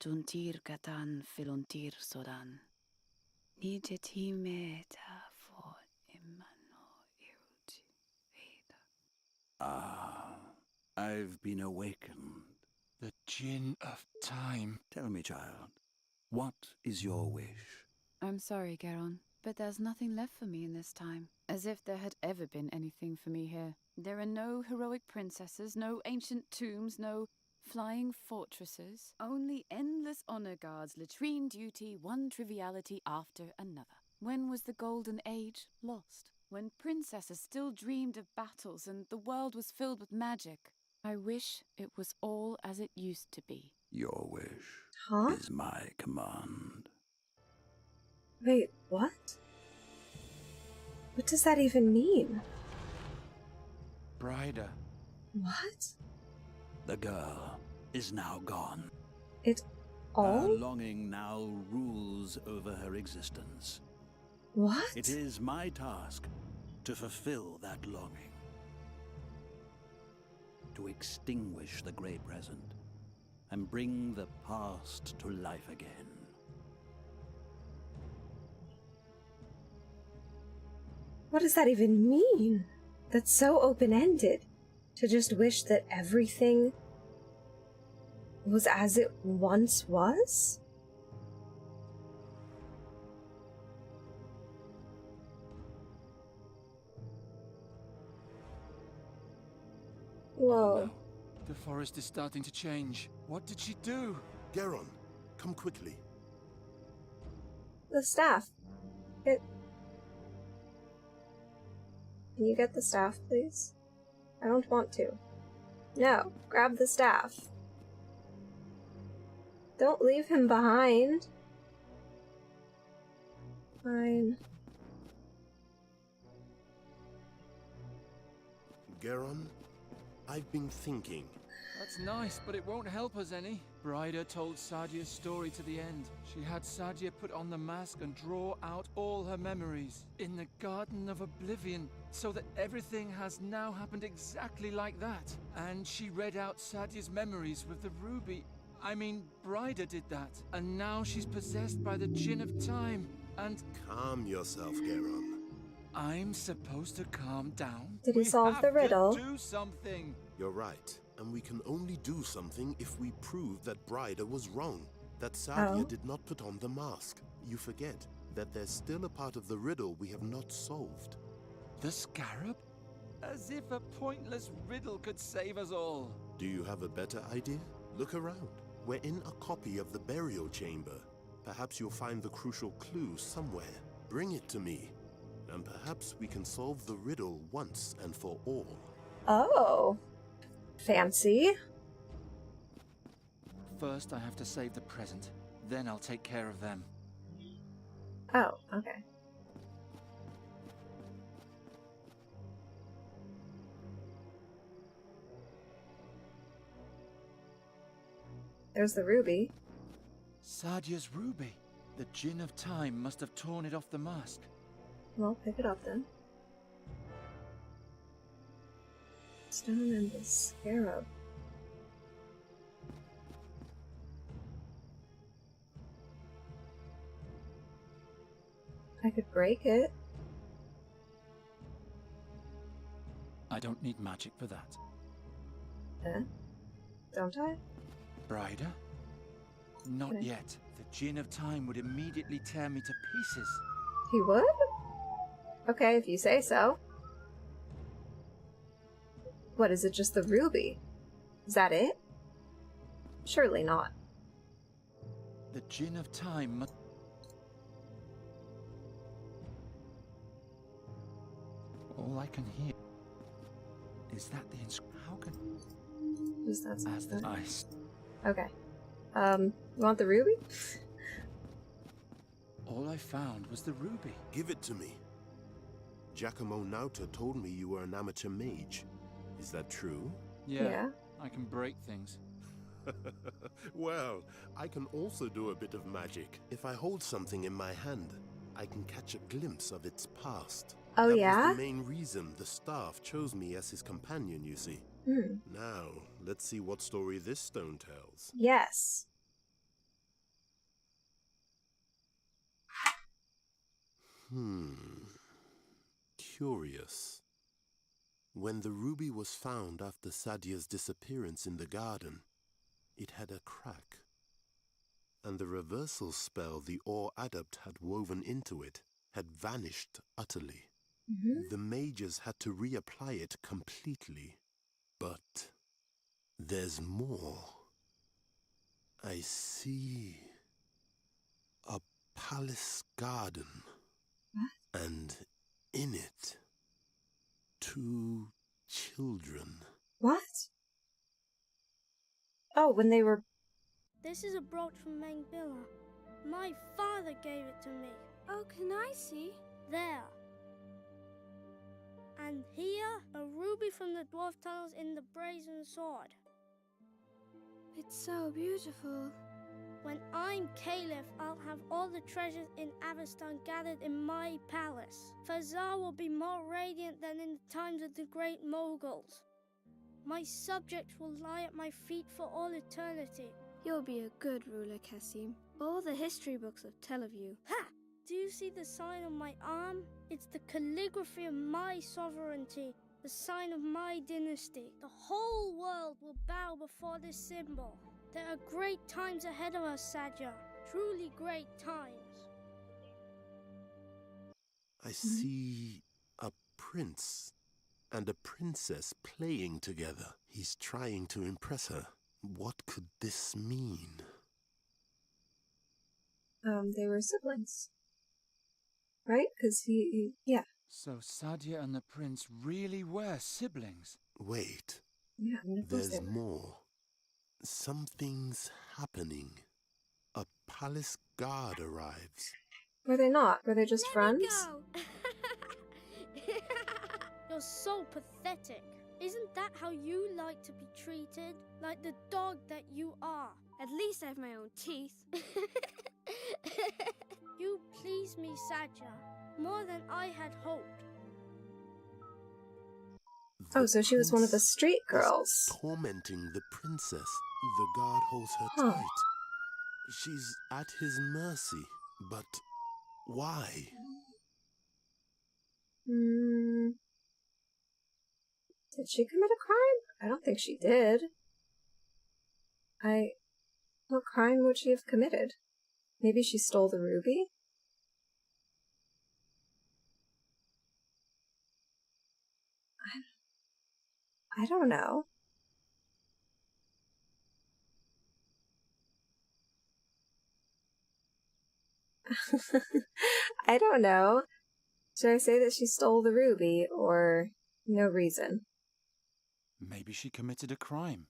tuntir katan filontir sodan. Nijetime ta for imano iruti veda. Ah, I've been awakened. The Djinn of Time. Tell me, child, what is your wish? I'm sorry, Garon, but there's nothing left for me in this time. As if there had ever been anything for me here. There are no heroic princesses, no ancient tombs, no flying fortresses. Only endless honor guards, latrine duty, one triviality after another. When was the golden age lost? When princesses still dreamed of battles and the world was filled with magic. I wish it was all as it used to be. Your wish is my command. Wait, what? What does that even mean? Bryda. What? The girl is now gone. It all? Her longing now rules over her existence. What? It is my task to fulfill that longing. To extinguish the Grey Present and bring the past to life again. What does that even mean? That's so open-ended. To just wish that everything was as it once was? Whoa. No. The forest is starting to change. What did she do? Garon, come quickly. The staff. Can you get the staff, please? I don't want to. No, grab the staff. Don't leave him behind. Fine. Garon, I've been thinking. That's nice, but it won't help us any. Bryda told Sadia's story to the end. She had Sadia put on the mask and draw out all her memories in the Garden of Oblivion, so that everything has now happened exactly like that. And she read out Sadia's memories with the ruby. I mean, Bryda did that. And now she's possessed by the Djinn of Time. And... Calm yourself, Garon. I'm supposed to calm down? Did he solve the riddle? Do something. You're right. And we can only do something if we prove that Bryda was wrong. That Sadia did not put on the mask. You forget that there's still a part of the riddle we have not solved. The scarab? As if a pointless riddle could save us all. Do you have a better idea? Look around. We're in a copy of the burial chamber. Perhaps you'll find the crucial clue somewhere. Bring it to me. And perhaps we can solve the riddle once and for all. Oh. Fancy. First, I have to save the present. Then I'll take care of them. Oh, okay. There's the ruby. Sadia's ruby. The Djinn of Time must have torn it off the mask. Well, pick it up then. Stone and the scarab. I could break it. I don't need magic for that. Eh? Don't I? Bryda? Not Okay. yet. The Djinn of Time would immediately tear me to pieces. He would? Okay, if you say so. What, is it just the ruby? Is that it? Surely not. The Djinn of Time must... All I can hear is that the How can... Is that As the ice... Okay. You want the ruby? All I found was the ruby. Give it to me. Giacomo Nauta told me you were an amateur mage. Is that true? Yeah. I can break things. Well, I can also do a bit of magic. If I hold something in my hand, I can catch a glimpse of its past. Oh, that yeah? was the main reason the staff chose me as his companion, you see. Now, let's see what story this stone tells. Yes. Curious. When the ruby was found after Sadia's disappearance in the garden, it had a crack. And the reversal spell the Ore Adept had woven into it had vanished utterly. The mages had to reapply it completely. But there's more. I see a palace garden. And in it, 2 children. What? Oh, when they were... This is a brooch from Mengbilla. My father gave it to me. Oh, can I see? There. And here, a ruby from the dwarf tunnels in the brazen sword. It's so beautiful. When I'm Caliph, I'll have all the treasures in Avestan gathered in my palace. Fazar will be more radiant than in the times of the great Moguls. My subjects will lie at my feet for all eternity. You'll be a good ruler, Cassim. All the history books will tell of you. Ha! Do you see the sign on my arm? It's the calligraphy of my sovereignty, the sign of my dynasty. The whole world will bow before this symbol. There are great times ahead of us, Sadia. Truly great times. I see a prince and a princess playing together. He's trying to impress her. What could this mean? They were siblings. Right? Because yeah. So Sadia and the prince really were siblings? Wait. Yeah, there's more. Something's happening. A palace guard arrives. Were they not? Were they just friends? Go. You're so pathetic. Isn't that how you like to be treated? Like the dog that you are. At least I have my own teeth. You please me, Sadia, more than I had hoped. Oh, so she was one of the street girls. Tormenting the princess. The guard holds her tight. She's at his mercy. But why? Did she commit a crime? I don't think she did. What crime would she have committed? Maybe she stole the ruby? I don't know. I don't know. Should I say that she stole the ruby, or no reason? Maybe she committed a crime.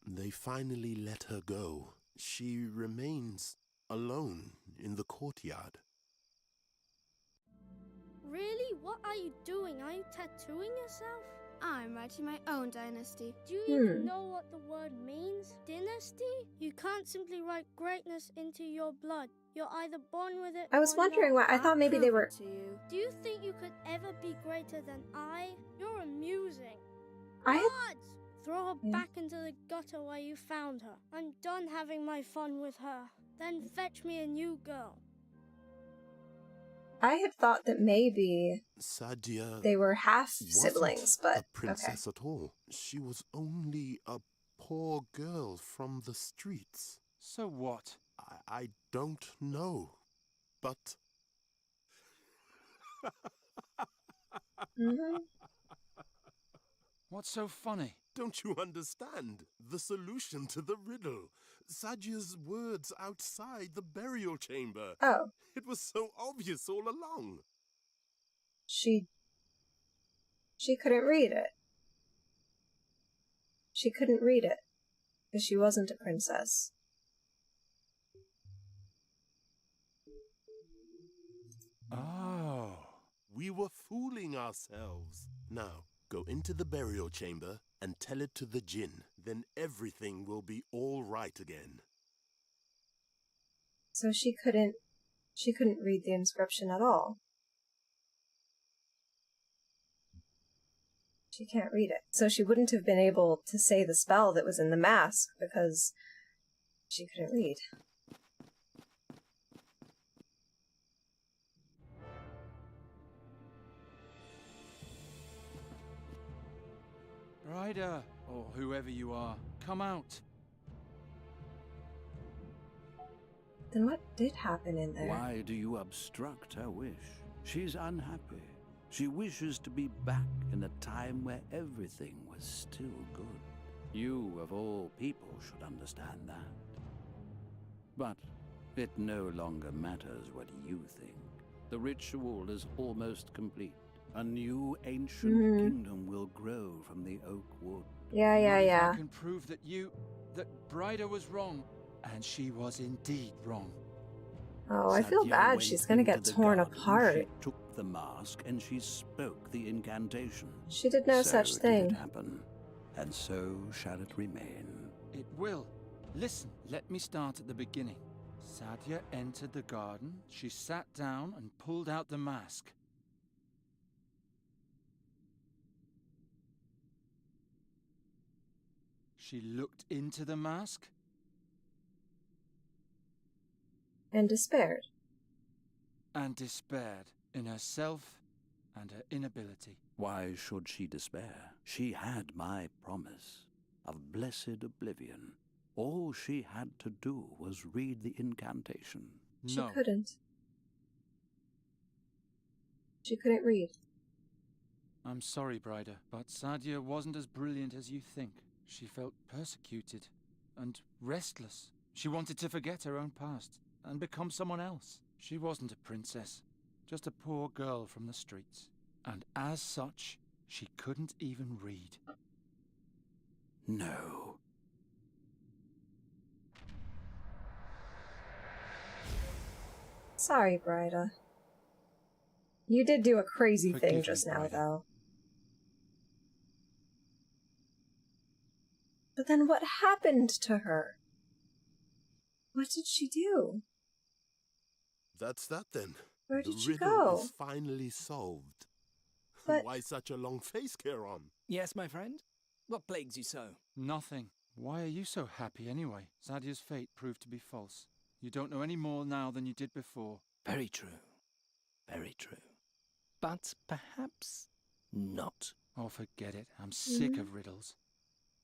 They finally let her go. She remains alone in the courtyard. Really? What are you doing? Are you tattooing yourself? I'm writing my own dynasty. Do you even know what the word means? Dynasty? You can't simply write greatness into your blood. You're either born with it. I was wondering why. I thought maybe they were. To you. Do you think you could ever be greater than I? You're amusing. I. Gods! Throw her back into the gutter where you found her. I'm done having my fun with her. Then fetch me a new girl. I had thought that maybe Sadia they were half siblings, but a princess at all. She was only a poor girl from the streets. So what? I don't know, but... What's so funny? Don't you understand? The solution to the riddle. Sadia's words outside the burial chamber. Oh. It was so obvious all along. She couldn't read it. She couldn't read it, because she wasn't a princess. We were fooling ourselves. Now, go into the burial chamber and tell it to the Jinn. Then everything will be all right again. So she couldn't read the inscription at all. She can't read it. So she wouldn't have been able to say the spell that was in the mask because she couldn't read. Ryder, or whoever you are, come out. Then what did happen in there? Why do you obstruct her wish? She's unhappy. She wishes to be back in a time where everything was still good. You, of all people, should understand that. But it no longer matters what you think. The ritual is almost complete. A new ancient kingdom will grow from the oak wood. Yeah. I can prove that Bryda was wrong, and she was indeed wrong. Oh, I feel bad. She's gonna get torn apart. She took the mask and she spoke the incantation. She did no such thing. Did it happen, and so shall it remain. It will. Listen, let me start at the beginning. Sadia entered the garden. She sat down and pulled out the mask. She looked into the mask. And despaired. And despaired in herself and her inability. Why should she despair? She had my promise of blessed oblivion. All she had to do was read the incantation. She couldn't. She couldn't read. I'm sorry, Bryda, but Sadia wasn't as brilliant as you think. She felt persecuted and restless. She wanted to forget her own past and become someone else. She wasn't a princess, just a poor girl from the streets. And as such, she couldn't even read. No. Sorry, Bryda. You did do a crazy thing just now, Bryda. though. But then what happened to her? What did she do? That's that then. Where did she riddle go? is finally solved. But why such a long face, Charon? Yes, my friend? What plagues you so? Nothing. Why are you so happy anyway? Sadia's fate proved to be false. You don't know any more now than you did before. Very true. Very true. But perhaps not. Oh, forget it. I'm sick of riddles.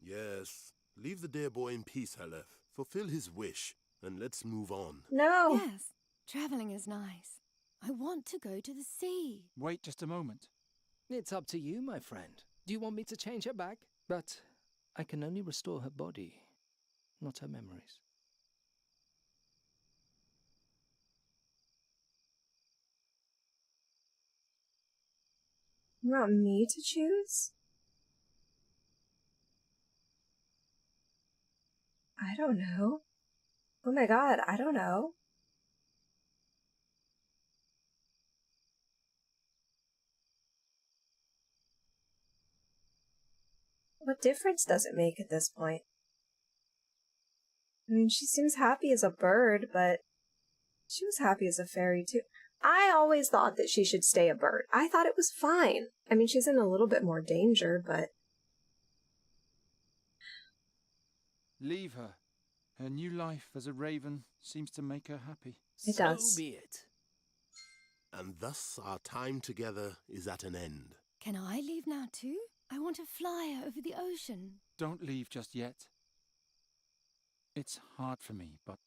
Yes. Leave the dear boy in peace, Halef. Fulfill his wish, and let's move on. No! Yes, traveling is nice. I want to go to the sea. Wait just a moment. It's up to you, my friend. Do you want me to change her back? But I can only restore her body, not her memories. You want me to choose? I don't know. Oh my god, I don't know. What difference does it make at this point? I mean, she seems happy as a bird, but she was happy as a fairy too. I always thought that she should stay a bird. I thought it was fine. I mean, she's in a little bit more danger, but... Leave her. Her new life as a raven seems to make her happy. It does. So be it. And thus our time together is at an end. Can I leave now too? I want to fly over the ocean. Don't leave just yet. It's hard for me, but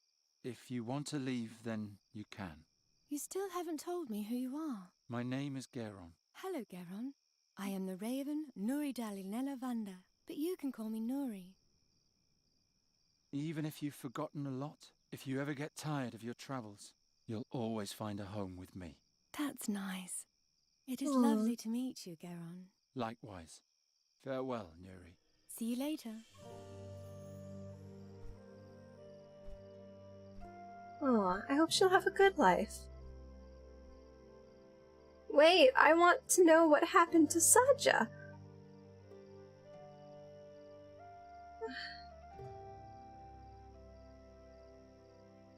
if you want to leave, then you can. You still haven't told me who you are. My name is Geron. Hello, Geron. I am the raven Nuri Dalinella Vanda, but you can call me Nuri. Even if you've forgotten a lot, if you ever get tired of your travels, you'll always find a home with me. That's nice. It is lovely to meet you, Geron. Likewise. Farewell, Nuri. See you later. Aw, I hope she'll have a good life. Wait, I want to know what happened to Saja.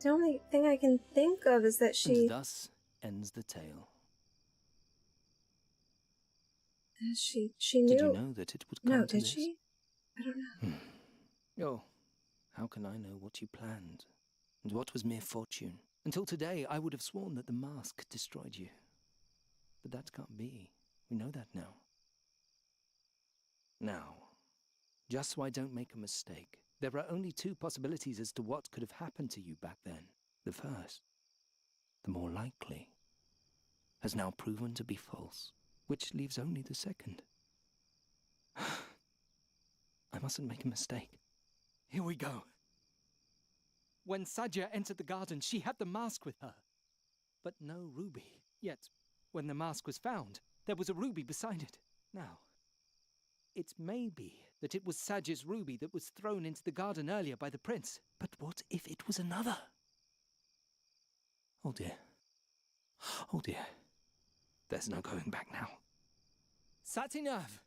The only thing I can think of is that she... And thus ends the tale. She knew... Did you know that it would come No, to did this? she? I don't know. Oh, how can I know what you planned? And what was mere fortune? Until today, I would have sworn that the mask destroyed you. But that can't be. We know that now. Now, just so I don't make a mistake, there are only two possibilities as to what could have happened to you back then. The first, the more likely, has now proven to be false, which leaves only the second. I mustn't make a mistake. Here we go. When Sadia entered the garden, she had the mask with her. But no ruby. Yet, when the mask was found, there was a ruby beside it. Now, it may be that it was Sadia's ruby that was thrown into the garden earlier by the prince. But what if it was another? Oh dear. Oh dear. There's no going back now. Satinav!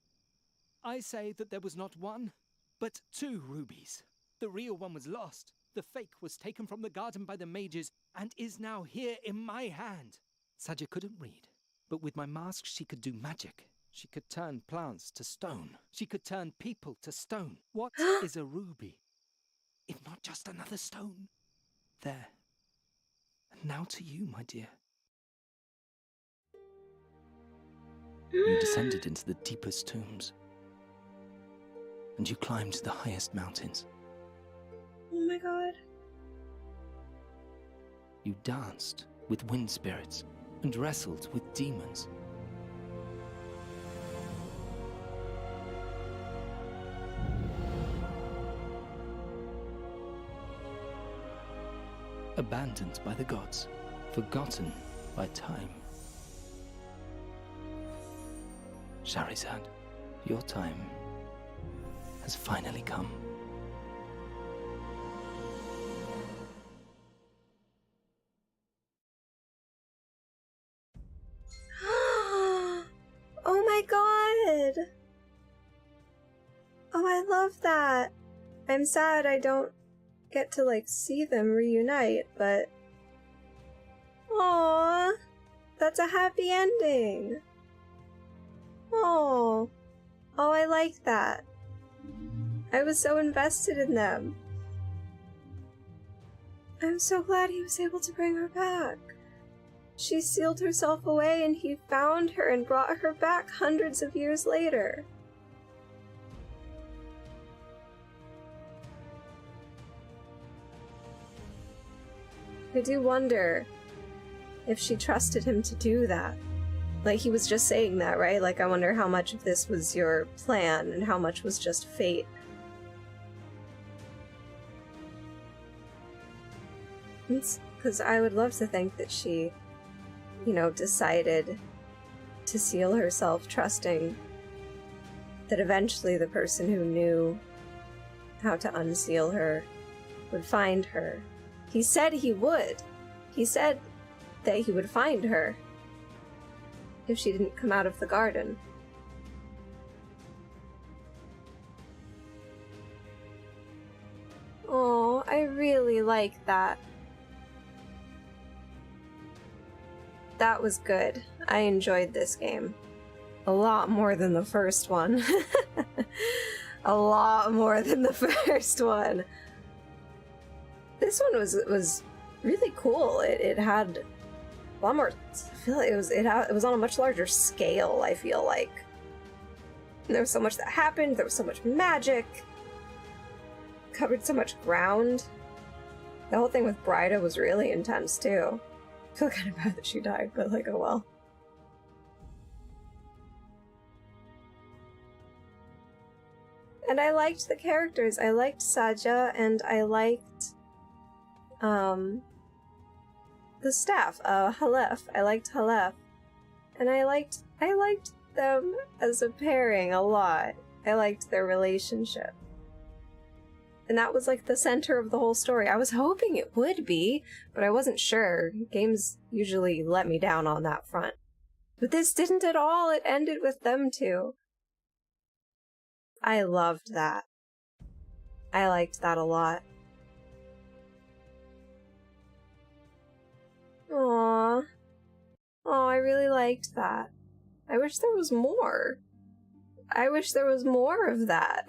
I say that there was not one, but two rubies. The real one was lost. The fake was taken from the garden by the mages and is now here in my hand. Sadia couldn't read, but with my mask she could do magic. She could turn plants to stone. She could turn people to stone. What is a ruby? If not just another stone. There. And now to you, my dear. You descended into the deepest tombs. And you climbed the highest mountains. Oh my god. You danced with wind spirits and wrestled with demons. Abandoned by the gods, forgotten by time. Charizard, your time has finally come. Oh my god! Oh, I love that. I'm sad I don't get to, like, see them reunite, but... Aww! That's a happy ending! Oh, oh, I like that. I was so invested in them. I'm so glad he was able to bring her back. She sealed herself away and he found her and brought her back hundreds of years later. I do wonder if she trusted him to do that. Like, he was just saying that, right? Like, I wonder how much of this was your plan and how much was just fate. Because I would love to think that she, you know, decided to seal herself, trusting that eventually the person who knew how to unseal her would find her. He said he would. He said that he would find her if she didn't come out of the garden. Oh, I really like that. That was good. I enjoyed this game. A lot more than the first one. A lot more than the first one. This one was really cool. It had a lot more. I feel like it was on a much larger scale. I feel like there was so much that happened. There was so much magic. Covered so much ground. The whole thing with Bryda was really intense too. I feel kind of bad that she died, but like, oh well. And I liked the characters. I liked Saja, and I liked the staff, Halef. I liked Halef. And I liked them as a pairing a lot. I liked their relationship. And that was like the center of the whole story. I was hoping it would be, but I wasn't sure. Games usually let me down on that front. But this didn't at all. It ended with them two. I loved that. I liked that a lot. Aww. Oh, I really liked that. I wish there was more. I wish there was more of that.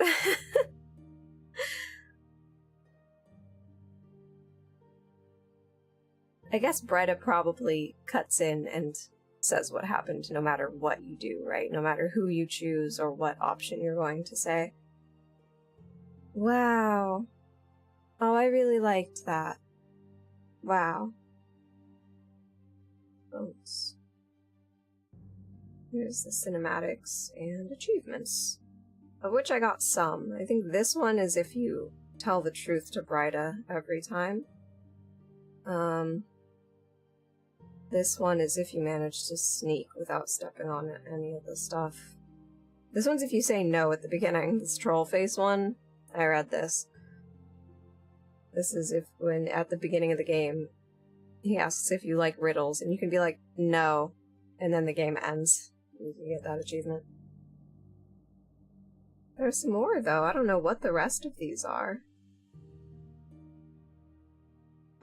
I guess Breda probably cuts in and says what happened no matter what you do, right? No matter who you choose or what option you're going to say. Wow. Oh, I really liked that. Wow. Oops. Here's the cinematics and achievements, of which I got some. I think this one is if you tell the truth to Brida every time. This one is if you manage to sneak without stepping on any of the stuff. This one's if you say no at the beginning. This troll face one, I read this. This is if when at the beginning of the game he asks if you like riddles and you can be like no, and then the game ends. You can get that achievement. There's some more though. I don't know what the rest of these are.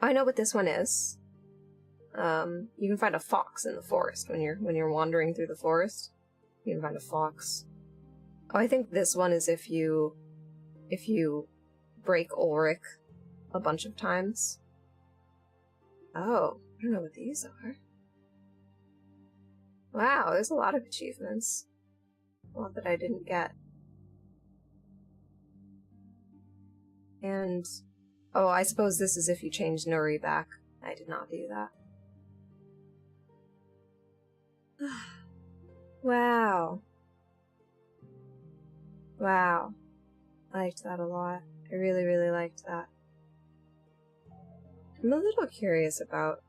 I know what this one is. You can find a fox in the forest when you're wandering through the forest. You can find a fox. Oh, I think this one is if you break Ulrich a bunch of times. Oh, I don't know what these are. Wow, there's a lot of achievements. A lot that I didn't get. And oh, I suppose this is if you change Nuri back. I did not do that. Wow. Wow. I liked that a lot. I really, really liked that. I'm a little curious about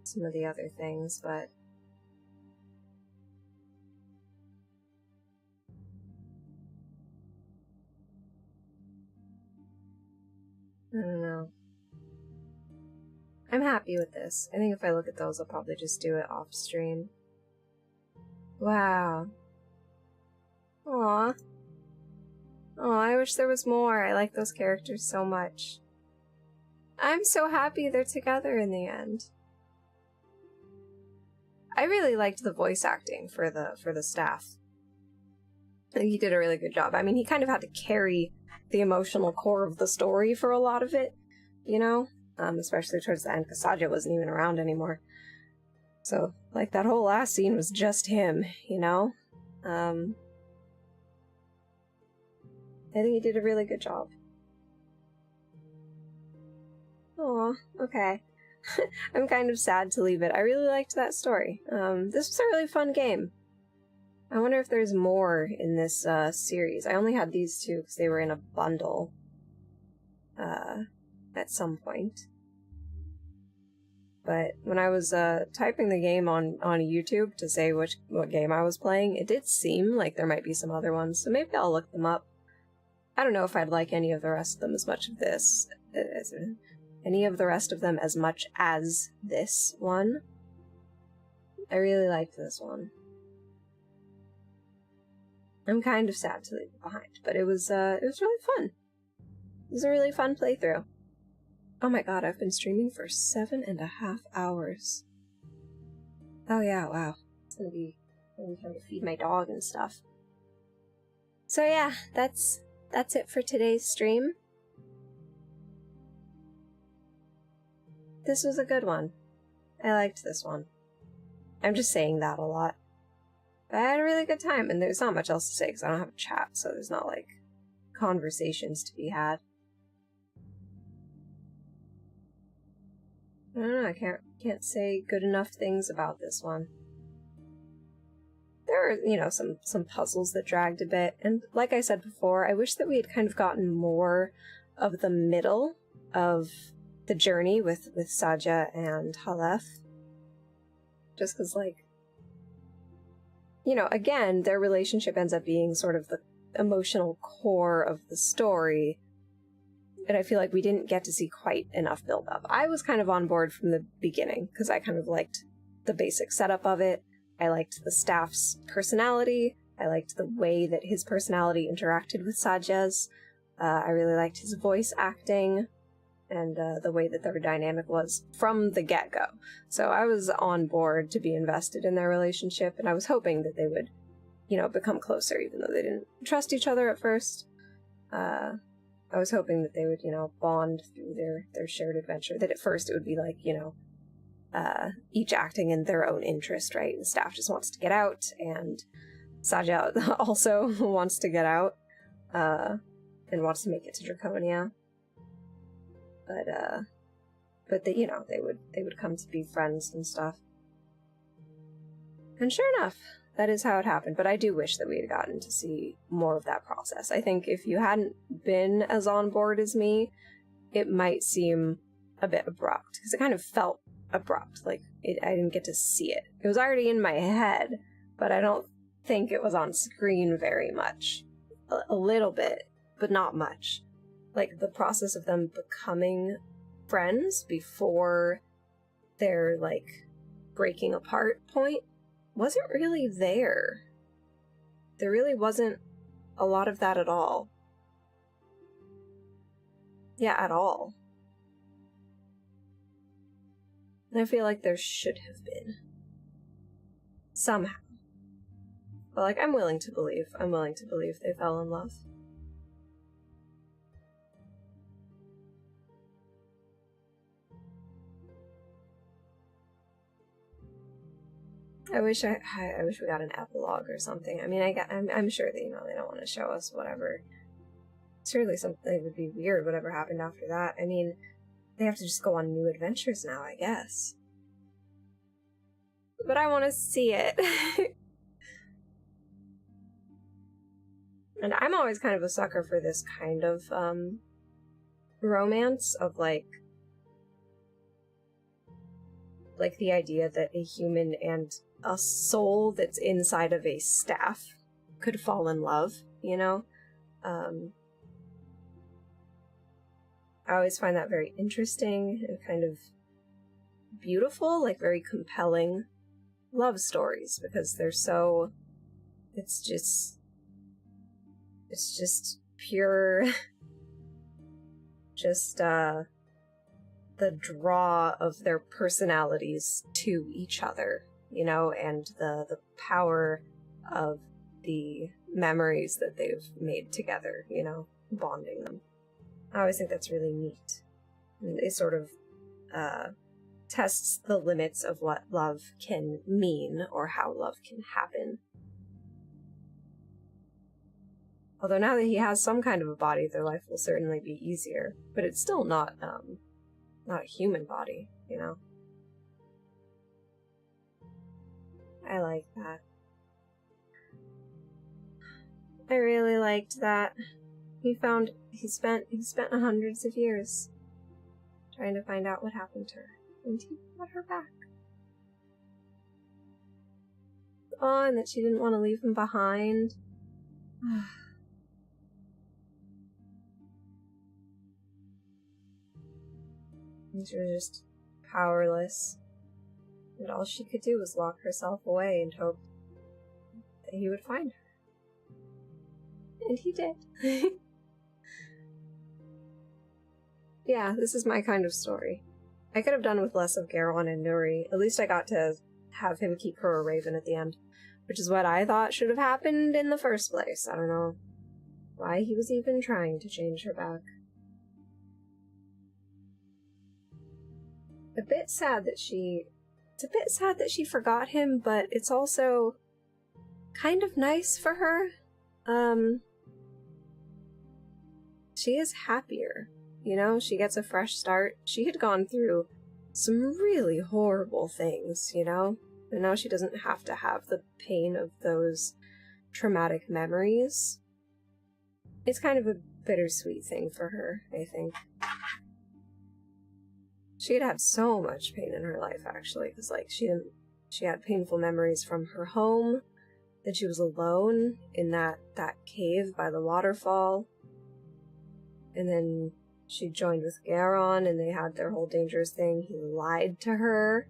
some of the other things, but I don't know. I'm happy with this. I think if I look at those, I'll probably just do it off stream. Wow. Aw. Oh, I wish there was more. I like those characters so much. I'm so happy they're together in the end. I really liked the voice acting for the staff. I think he did a really good job. I mean, he kind of had to carry the emotional core of the story for a lot of it, you know? Especially towards the end, because Sadia wasn't even around anymore. So, like, that whole last scene was just him, you know? I think he did a really good job. Aw, okay. I'm kind of sad to leave it. I really liked that story. This was a really fun game. I wonder if there's more in this series. I only had these two because they were in a bundle at some point. But when I was typing the game on YouTube to say what game I was playing, it did seem like there might be some other ones, so maybe I'll look them up. I don't know if I'd like any of the rest of them as much of this. Any of the rest of them as much as this one. I really liked this one. I'm kind of sad to leave it behind, but it was really fun. It was a really fun playthrough. Oh my god, I've been streaming for 7.5 hours. Oh yeah, wow. It's gonna be time to feed my dog and stuff. So yeah, that's it for today's stream. This was a good one. I liked this one. I'm just saying that a lot. But I had a really good time, and there's not much else to say because I don't have a chat, so there's not, like, conversations to be had. I don't know, I can't say good enough things about this one. There are, you know, some puzzles that dragged a bit, and like I said before, I wish that we had kind of gotten more of the middle of the journey with Sadia and Halef. Just because, like, you know, again, their relationship ends up being sort of the emotional core of the story, and I feel like we didn't get to see quite enough build-up. I was kind of on board from the beginning, because I kind of liked the basic setup of it. I liked the staff's personality. I liked the way that his personality interacted with Sady's. I really liked his voice acting and the way that their dynamic was from the get-go. So I was on board to be invested in their relationship, and I was hoping that they would, you know, become closer, even though they didn't trust each other at first. I was hoping that they would, you know, bond through their shared adventure, that at first it would be like, you know, each acting in their own interest, right? The staff just wants to get out, and Sadya also wants to get out, and wants to make it to Draconia. But they, you know, they would come to be friends and stuff. And sure enough, that is how it happened. But I do wish that we had gotten to see more of that process. I think if you hadn't been as on board as me, it might seem a bit abrupt, because it kind of felt abrupt. Like, I didn't get to see it. It was already in my head, but I don't think it was on screen very much. A little bit, but not much. Like, the process of them becoming friends before their, like, breaking apart point wasn't really there. There really wasn't a lot of that at all. Yeah, at all. And I feel like there should have been. Somehow. But, like, I'm willing to believe they fell in love. I wish we got an epilogue or something. I mean, I'm sure that, you know, they don't want to show us whatever. Surely something would be weird, whatever happened after that. I mean, they have to just go on new adventures now, I guess. But I want to see it. And I'm always kind of a sucker for this kind of, romance of, like the idea that a human and a soul that's inside of a staff could fall in love, you know? I always find that very interesting and kind of beautiful, like very compelling love stories, because they're so, it's just pure, just, the draw of their personalities to each other, you know, and the power of the memories that they've made together, you know, bonding them. I always think that's really neat. And it sort of tests the limits of what love can mean, or how love can happen. Although now that he has some kind of a body, their life will certainly be easier. But it's still not a human body, you know? I like that. I really liked that. He spent hundreds of years trying to find out what happened to her, and he brought her back. Oh, and that she didn't want to leave him behind. And she was just powerless. And all she could do was lock herself away and hope that he would find her. And he did. Yeah, this is my kind of story. I could have done with less of Garon and Nuri. At least I got to have him keep her a raven at the end, which is what I thought should have happened in the first place. I don't know why he was even trying to change her back. It's a bit sad that she forgot him, but it's also kind of nice for her. She is happier, you know? She gets a fresh start. She had gone through some really horrible things, you know? And now she doesn't have to have the pain of those traumatic memories. It's kind of a bittersweet thing for her, I think. She had had so much pain in her life, actually, because, like, she had painful memories from her home, then she was alone in that cave by the waterfall, and then she joined with Garon, and they had their whole dangerous thing. He lied to her,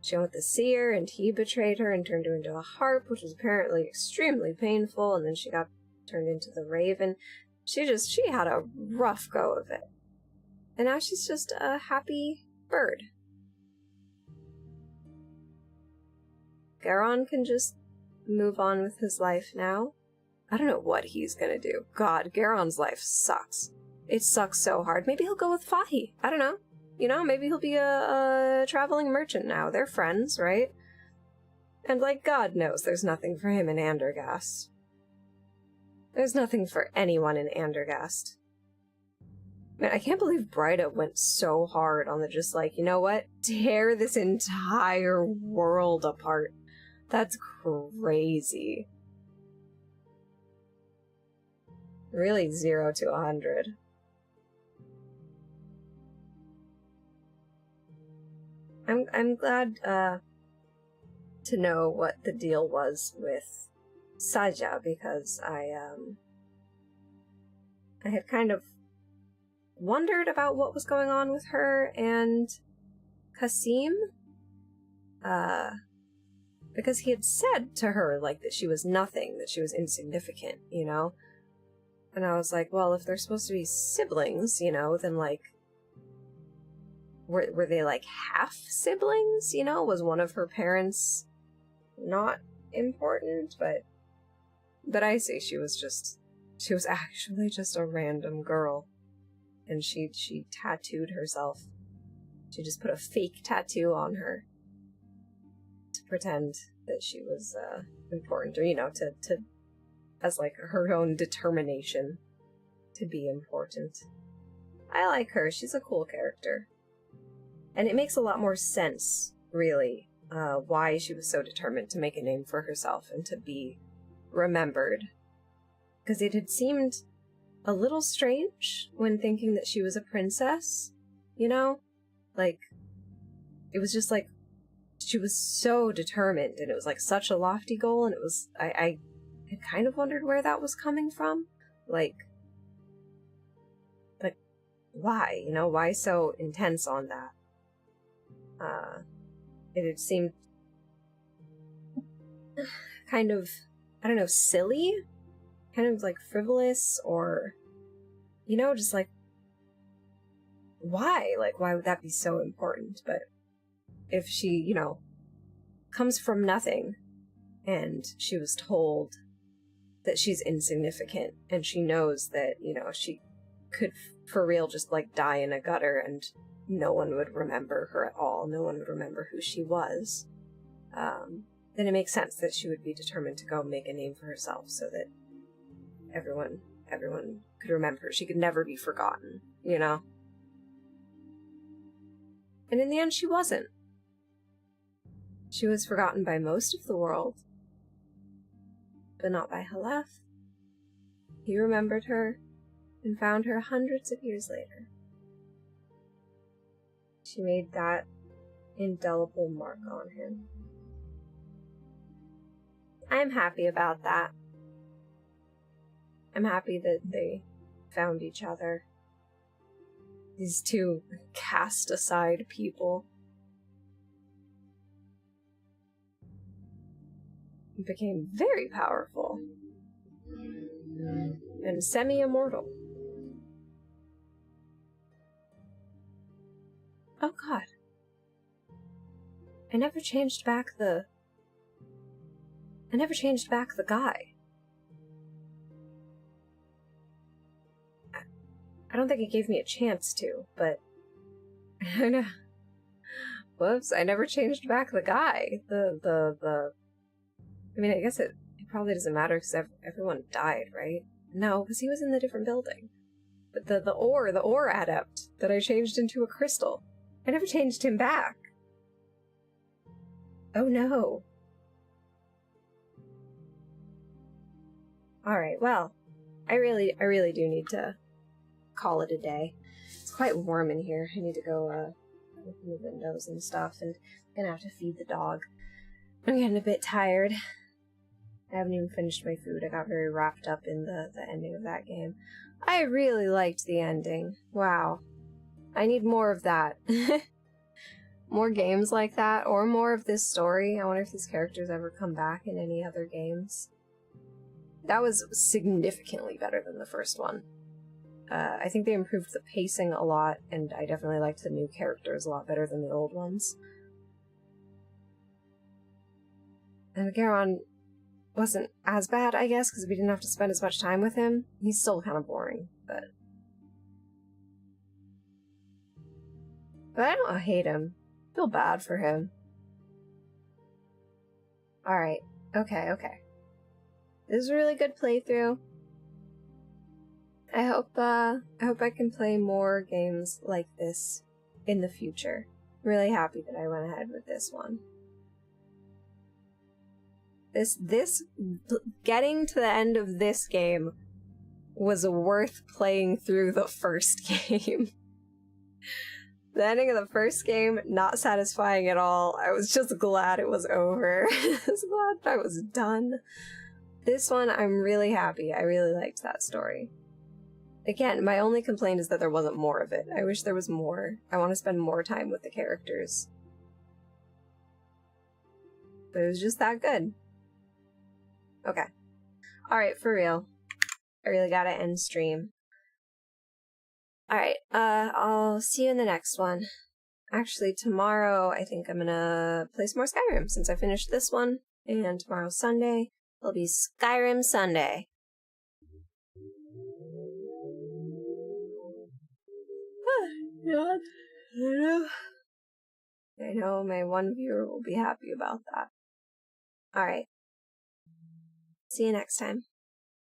She went with the seer, and he betrayed her and turned her into a harp, which was apparently extremely painful, and then she got turned into the raven. She had a rough go of it. And now she's just a happy bird. Garon can just move on with his life now. I don't know what he's gonna do. God, Garon's life sucks. It sucks so hard. Maybe he'll go with Fahi. I don't know. You know, maybe he'll be a traveling merchant now. They're friends, right? And like God knows there's nothing for him in Andergast. There's nothing for anyone in Andergast. Man, I can't believe Bryda went so hard on the just like, you know what? Tear this entire world apart. That's crazy. Really 0 to 100. I'm glad to know what the deal was with Saja, because I had kind of wondered about what was going on with her and Kasim, because he had said to her, like, that she was nothing, that she was insignificant, you know? And I was like, well, if they're supposed to be siblings, you know, then, like, were they, like, half-siblings, you know? Was one of her parents not important? But I see she was actually just a random girl. And she tattooed herself. She just put a fake tattoo on her to pretend that she was important, or, you know, to as like her own determination to be important. I like her. She's a cool character. And it makes a lot more sense, really, why she was so determined to make a name for herself and to be remembered. Because it had seemed a little strange when thinking that she was a princess, you know? Like, it was just like, she was so determined, and it was like such a lofty goal, and it was, I had kind of wondered where that was coming from. Like, why, you know, why so intense on that? It had seemed kind of, I don't know, silly? Kind of like frivolous, or, you know, just like, why? Like, why would that be so important? But if she, you know, comes from nothing, and she was told that she's insignificant, and she knows that, you know, she could for real just like die in a gutter and no one would remember her at all, no one would remember who she was, then it makes sense that she would be determined to go make a name for herself so that everyone could remember her. She could never be forgotten, you know? And in the end, she wasn't. She was forgotten by most of the world, but not by Halef. He remembered her and found her hundreds of years later. She made that indelible mark on him. I'm happy about that. I'm happy that they found each other. These two cast-aside people became very powerful and semi-immortal. Oh God. I never changed back the guy. I don't think it gave me a chance to, but I know. Whoops, I never changed back the guy. I mean, I guess it probably doesn't matter because everyone died, right? No, because he was in the different building. But the ore adept that I changed into a crystal, I never changed him back. Oh no. Alright, well, I really do need to call it a day. It's quite warm in here. I need to go open the windows and stuff, and I'm gonna have to feed the dog. I'm getting a bit tired. I haven't even finished my food. I got very wrapped up in the ending of that game. I really liked the ending. Wow. I need more of that. more games like that, or more of this story. I wonder if these characters ever come back in any other games. That was significantly better than the first one. I think they improved the pacing a lot, and I definitely liked the new characters a lot better than the old ones. And Garon wasn't as bad, I guess, because we didn't have to spend as much time with him. He's still kind of boring, but I don't hate him. I feel bad for him. Alright. Okay. This is a really good playthrough. I hope I can play more games like this in the future. I'm really happy that I went ahead with this one. This getting to the end of this game was worth playing through the first game. The ending of the first game, not satisfying at all. I was just glad it was over. I was glad I was done. This one, I'm really happy. I really liked that story. Again, my only complaint is that there wasn't more of it. I wish there was more. I want to spend more time with the characters. But it was just that good. Okay. Alright, for real. I really gotta end stream. Alright, I'll see you in the next one. Actually, tomorrow I think I'm gonna play some more Skyrim since I finished this one. And tomorrow's Sunday. It'll be Skyrim Sunday. God. I know my one viewer will be happy about that. Alright. See you next time.